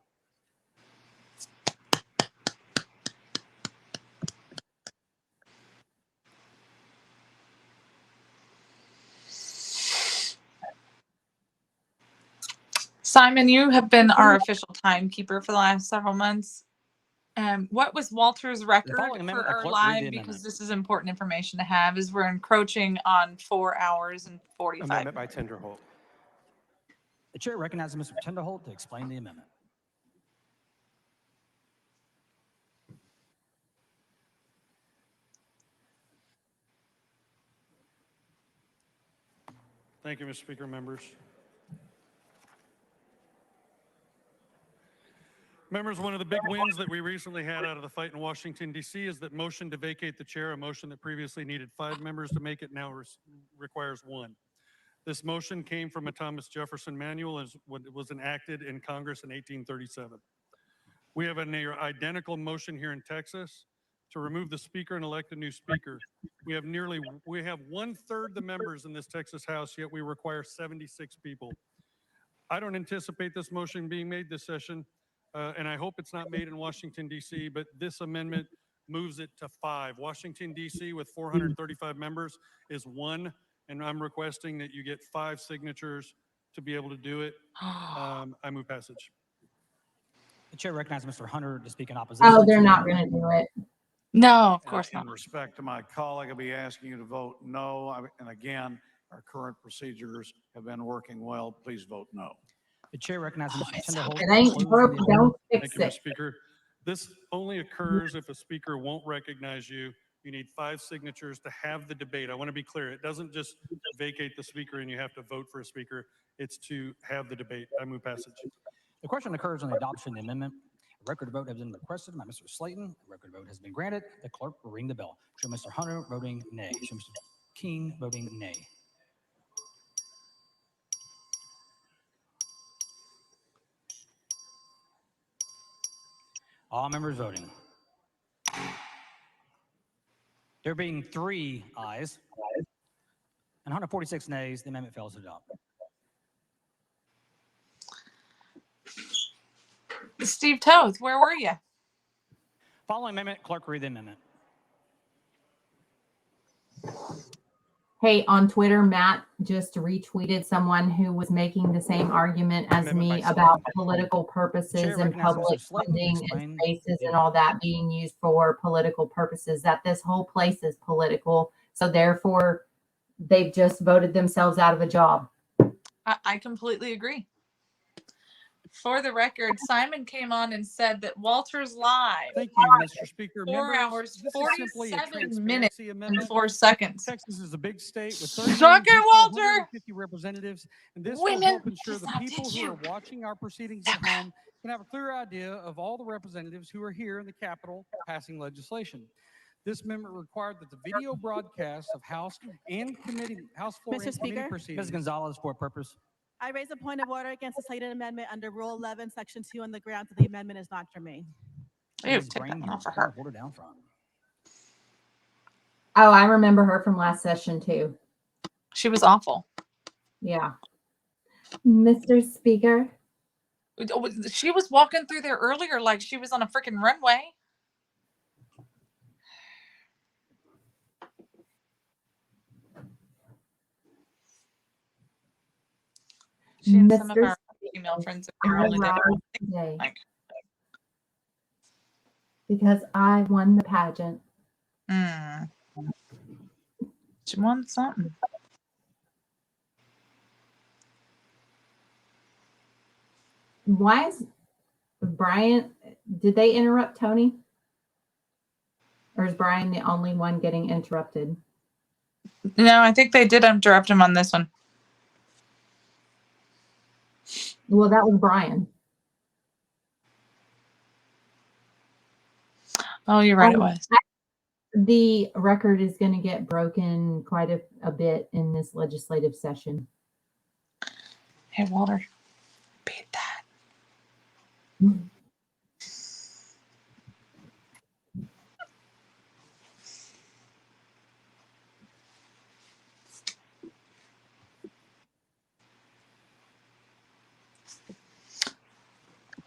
Simon, you have been our official timekeeper for the last several months. What was Walter's record following for amendment, the our clerk read the live? amendment. Because this is important information to have, is we're encroaching on 4 hours and 45 Amendment minutes. by Tenderholt. The chair recognizes Mr. Tenderholt to explain the amendment. Thank you, Mr. Speaker, members. Members, one of the big wins that we recently had out of the fight in Washington, D.C. is that motion to vacate the chair, a motion that previously needed 5 members to make it, now requires 1. This motion came from a Thomas Jefferson manual as when it was enacted in Congress in 1837. We have an identical motion here in Texas to remove the speaker and elect a new speaker. We have 1/3 the members in this Texas House, yet we require 76 people. I don't anticipate this motion being made this session, and I hope it's not made in Washington, D.C., but this amendment moves it to 5. Washington, D.C. with 435 members is 1, and I'm requesting that you get 5 signatures to be able to do it. I move passage. The chair recognizes Mr. Hunter to speak in opposition. Oh, they're not going to do it. No, of course not. In respect to my colleague, I'll be asking you to vote no. And again, our current procedures have been working well. Please vote no. The chair recognizes Mr. Tinderholt. It ain't broke, don't fix Thank you, Mr. it. Speaker. This only occurs if a speaker won't recognize you. You need 5 signatures to have the debate. I want to be clear. It doesn't just vacate the speaker and you have to vote for a speaker. It's to have the debate. I move passage. The question occurs on the adoption of the amendment. A record vote has been requested by Mr. Slayton. A record vote has been granted. The clerk will ring the bell. Show Mr. Hunter voting nay. Show Mr. King voting nay. All members voting. There being 3 ayes and 146 nays, the amendment fails to adopt. Steve Toth, where were you? Following amendment, clerk read the amendment. Hey, on Twitter, Matt just retweeted someone who was making the same argument as me about political purposes and public funding and spaces and all that being used for political purposes, that this whole place is political. So therefore, they've just voted themselves out of a job. I completely agree. For the record, Simon came on and said that Walter's live. Thank you, Mr. Speaker. 4 Members, hours, this is simply a 47 minutes, transparency and amendment. 4 seconds. Texas is a big state with Suck it, Walter! 150 representatives, and this will Women help ensure does the not people teach who you. are watching our proceedings at home can have a clear idea of all the representatives who are here in the Capitol passing legislation. This amendment required that the video broadcast of House and committee, House floor Mr. and committee Speaker? proceedings. Ms. Gonzalez, for a purpose. I raise a point of order against the slated amendment under Rule 11, Section 2, on the grounds that the amendment is not germane. Ms. Brain, you turn the order down from. Oh, I remember her from last session too. She was awful. Yeah. Mr. Speaker. She was walking through there earlier like she was on a freaking runway. She and some of our female friends are really there. Because I won the pageant. She won something. Why is Brian, did they interrupt Tony? Or is Brian the only one getting interrupted? No, I think they did interrupt him on this one. Well, that was Brian. Oh, you're right, it was. The record is going to get broken quite a bit in this legislative session. Hey, Walter, beat that.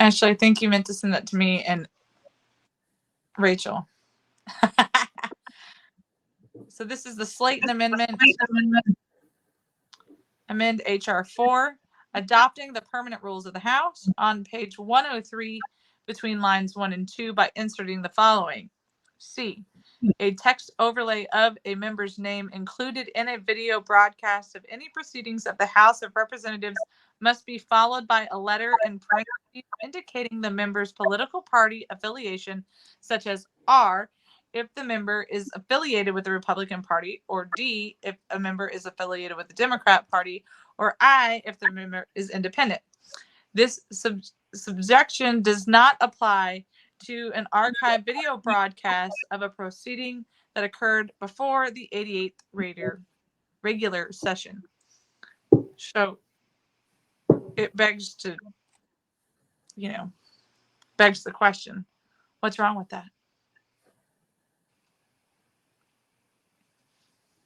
Ashley, I think you meant to send that to me and Rachel. So this is the Slayton Amendment. Amend H.R. 4, adopting the permanent rules of the House on page 103 between lines 1 and 2 by inserting the following. C, a text overlay of a member's name included in a video broadcast of any proceedings of the House of Representatives must be followed by a letter in parentheses indicating the member's political party affiliation, such as R, if the member is affiliated with the Republican Party, or D, if a member is affiliated with the Democrat Party, or I, if the member is independent. This subjection does not apply to an archived video broadcast of a proceeding that occurred before the 88th regular session. So it begs to, begs the question, what's wrong with that?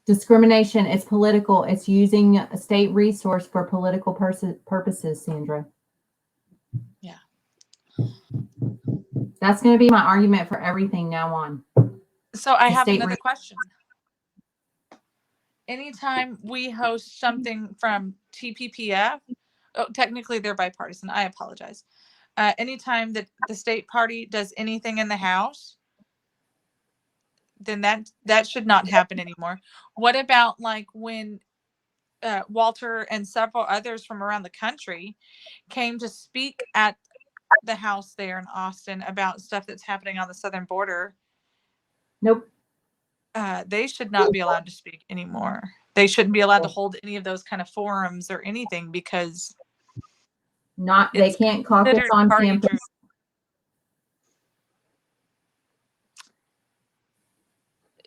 Discrimination is political. It's using a state resource for political purposes, Sandra. Yeah. That's going to be my argument for everything now on. So I The have state another question. Anytime we host something from TPPF, technically they're bipartisan, I apologize. Anytime that the state party does anything in the House, then that should not happen anymore. What about like when Walter and several others from around the country came to speak at the House there in Austin about stuff that's happening on the southern border? Nope. They should not be allowed to speak anymore. They shouldn't be allowed to hold any of those kind of forums or anything because they can't caucus on campus.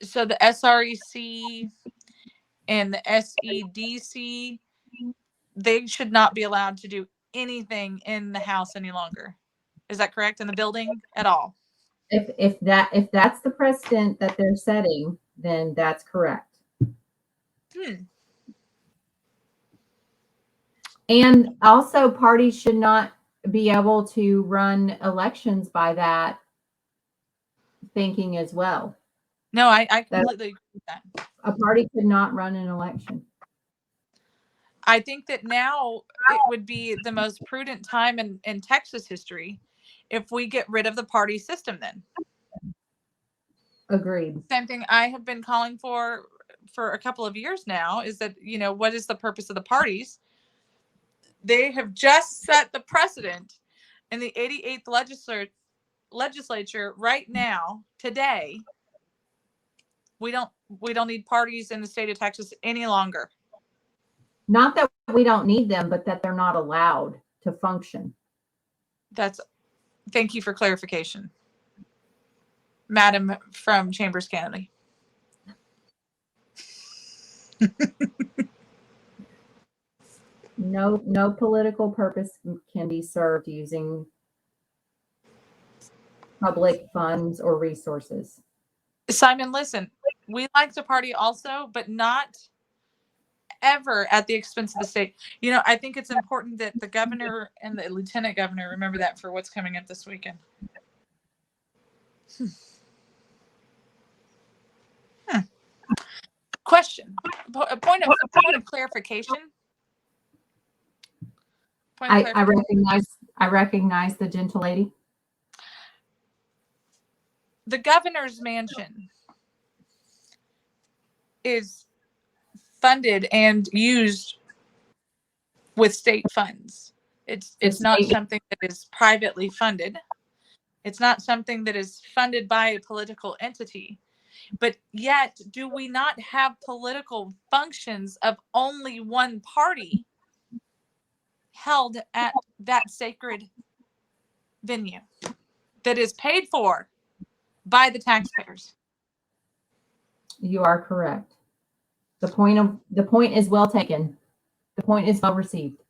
So the SREC and the SEDC, they should not be allowed to do anything in the House any longer. Is that correct? In the building at all? If that's the precedent that they're setting, then that's correct. And also, parties should not be able to run elections by that thinking as well. No, I completely agree with that. A party could not run an election. I think that now it would be the most prudent time in Texas history if we get rid of the party system then. Agreed. Same thing I have been calling for a couple of years now is that, what is the purpose of the parties? They have just set the precedent in the 88th legislature right now, today. We don't need parties in the state of Texas any longer. Not that we don't need them, but that they're not allowed to function. Thank you for clarification, Madam from Chambers County. No political purpose can be served using public funds or resources. Simon, listen, we like to party also, but not ever at the expense of the state. I think it's important that the governor and the lieutenant governor remember that for what's coming up this weekend. Question. A point of clarification. I recognize the gentle lady. The governor's mansion is funded and used with state funds. It's not something that is privately funded. It's not something that is funded by a political entity. But yet, do we not have political functions of only one party held at that sacred venue that is paid for by the taxpayers? You are correct. The point is well taken. The point is well received.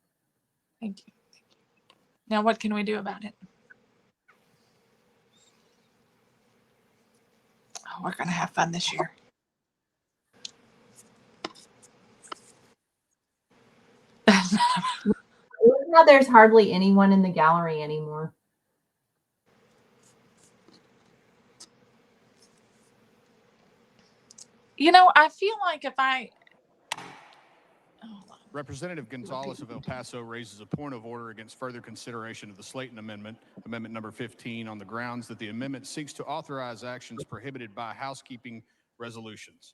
Thank you. Now, what can we do about it? Oh, we're going to have fun this year. Now there's hardly anyone in the gallery anymore. I feel like if I... Representative Gonzalez of El Paso raises a point of order against further consideration of the Slayton Amendment, Amendment number 15, on the grounds that the amendment seeks to authorize actions prohibited by housekeeping resolutions.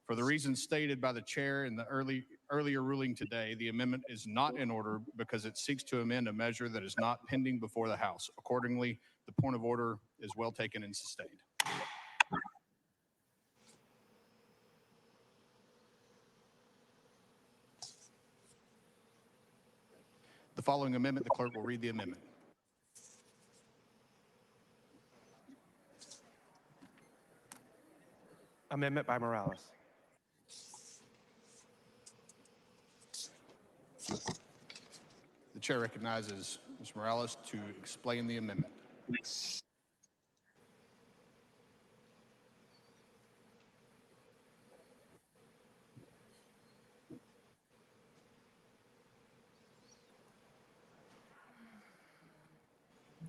For the reasons stated by the chair in the earlier ruling today, the amendment is not in order because it seeks to amend a measure that is not pending before the House. Accordingly, the point of order is well taken and sustained. The following amendment, the clerk will read the amendment. Amendment by Morales. The chair recognizes Ms. Morales to explain the amendment.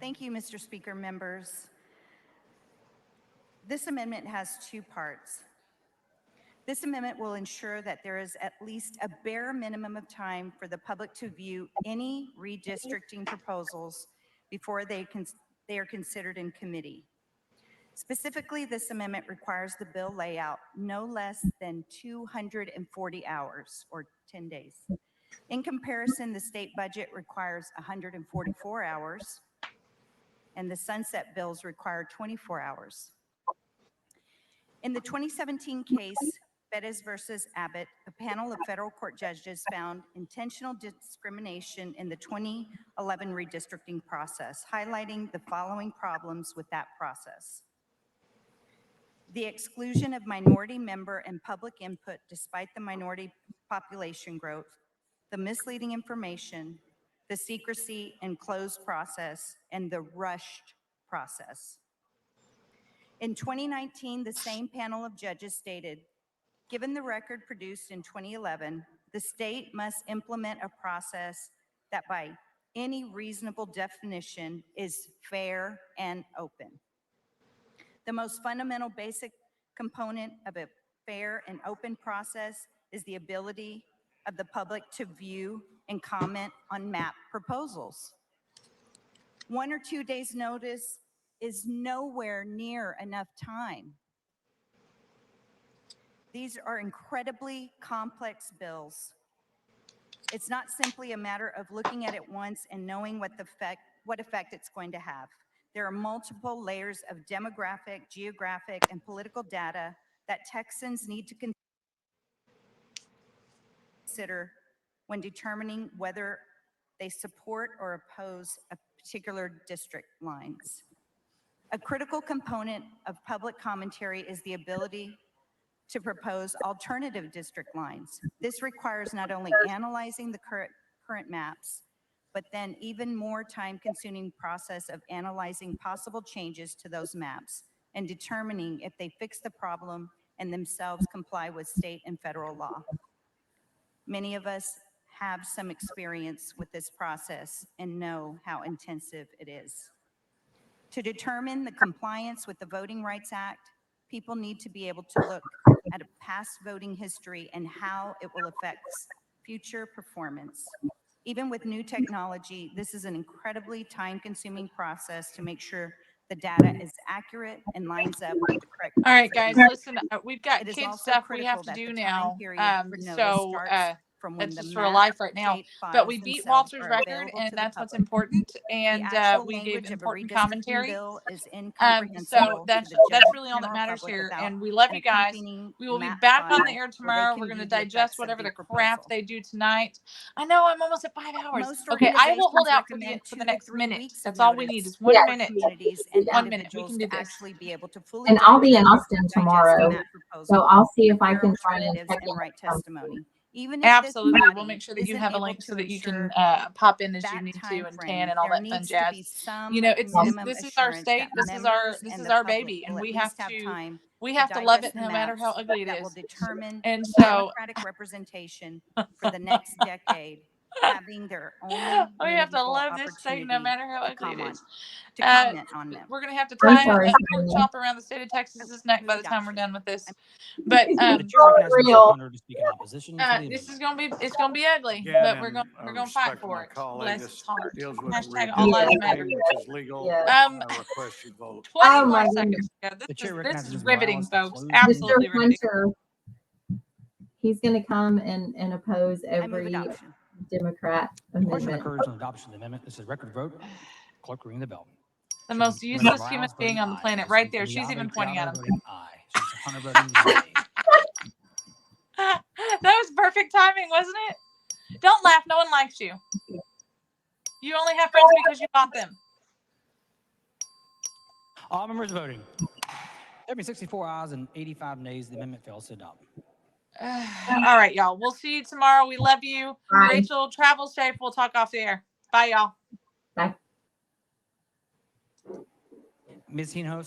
Thank you, Mr. Speaker, members. This amendment has two parts. This amendment will ensure that there is at least a bare minimum of time for the public to view any redistricting proposals before they are considered in committee. Specifically, this amendment requires the bill layout no less than 240 hours or 10 days. In comparison, the state budget requires 144 hours, and the sunset bills require 24 hours. In the 2017 case, Bettis versus Abbott, a panel of federal court judges found intentional discrimination in the 2011 redistricting process, highlighting the following problems with that process. The exclusion of minority member and public input despite the minority population growth, the misleading information, the secrecy and closed process, and the rushed process. In 2019, the same panel of judges stated, given the record produced in 2011, the state must implement a process that by any reasonable definition is fair and open. The most fundamental basic component of a fair and open process is the ability of the public to view and comment on map proposals. 1 or 2 days notice is nowhere near enough time. These are incredibly complex bills. It's not simply a matter of looking at it once and knowing what effect it's going to have. There are multiple layers of demographic, geographic, and political data that Texans need to consider when determining whether they support or oppose a particular district lines. A critical component of public commentary is the ability to propose alternative district lines. This requires not only analyzing the current maps, but then even more time-consuming process of analyzing possible changes to those maps and determining if they fix the problem and themselves comply with state and federal law. Many of us have some experience with this process and know how intensive it is. To determine the compliance with the Voting Rights Act, people need to be able to look at a past voting history and how it will affect future performance. Even with new technology, this is an incredibly time-consuming process to make sure the data is accurate and lines up with the correct. All right, guys, listen, we've got kid stuff we have to do now. So that's just real life right now. But we beat Walter's record, and that's what's important. And we gave important commentary. So that's really all that matters here. And we love you guys. We will be back on the air tomorrow. We're going to digest whatever the crap they do tonight. I know I'm almost at 5 hours. Okay, I will hold out for the next minute. That's all we need is 1 minute. 1 minute. We can do this. And I'll be in Austin tomorrow, so I'll see if I can try and check in write testimony. Even absolutely, we'll make sure that you have a link so that you can pop in as you need to and tan and all that fun jazz. You know, this is our state, this is our baby, and we have to love it no matter how ugly it is. And so democratic representation for the next decade, having their own we have to love this state no matter how ugly it is. To comment on them. We're going to have to tie a pork chop around the state of Texas's neck by the time we're done with this. But this is going to be ugly, but we're going to fight for it. Bless his heart. Hashtag all lives matter. 20 more seconds. This is riveting, folks. Absolutely riveting. He's going to come and oppose every Democrat amendment. Encourage an adoption of the amendment. This is record vote. Clerk ringing the bell. The most useless human being on the planet, right there. She's even pointing at him. That was perfect timing, wasn't it? Don't laugh. No one likes you. You only have friends because you bought them. All members voting. There being 64 ayes and 85 nays, the amendment fails to adopt. All right, y'all. We'll see you tomorrow. We love you. Bye. Rachel, travel safe. We'll talk off the air. Bye, y'all. Bye. Ms. Hinojosa.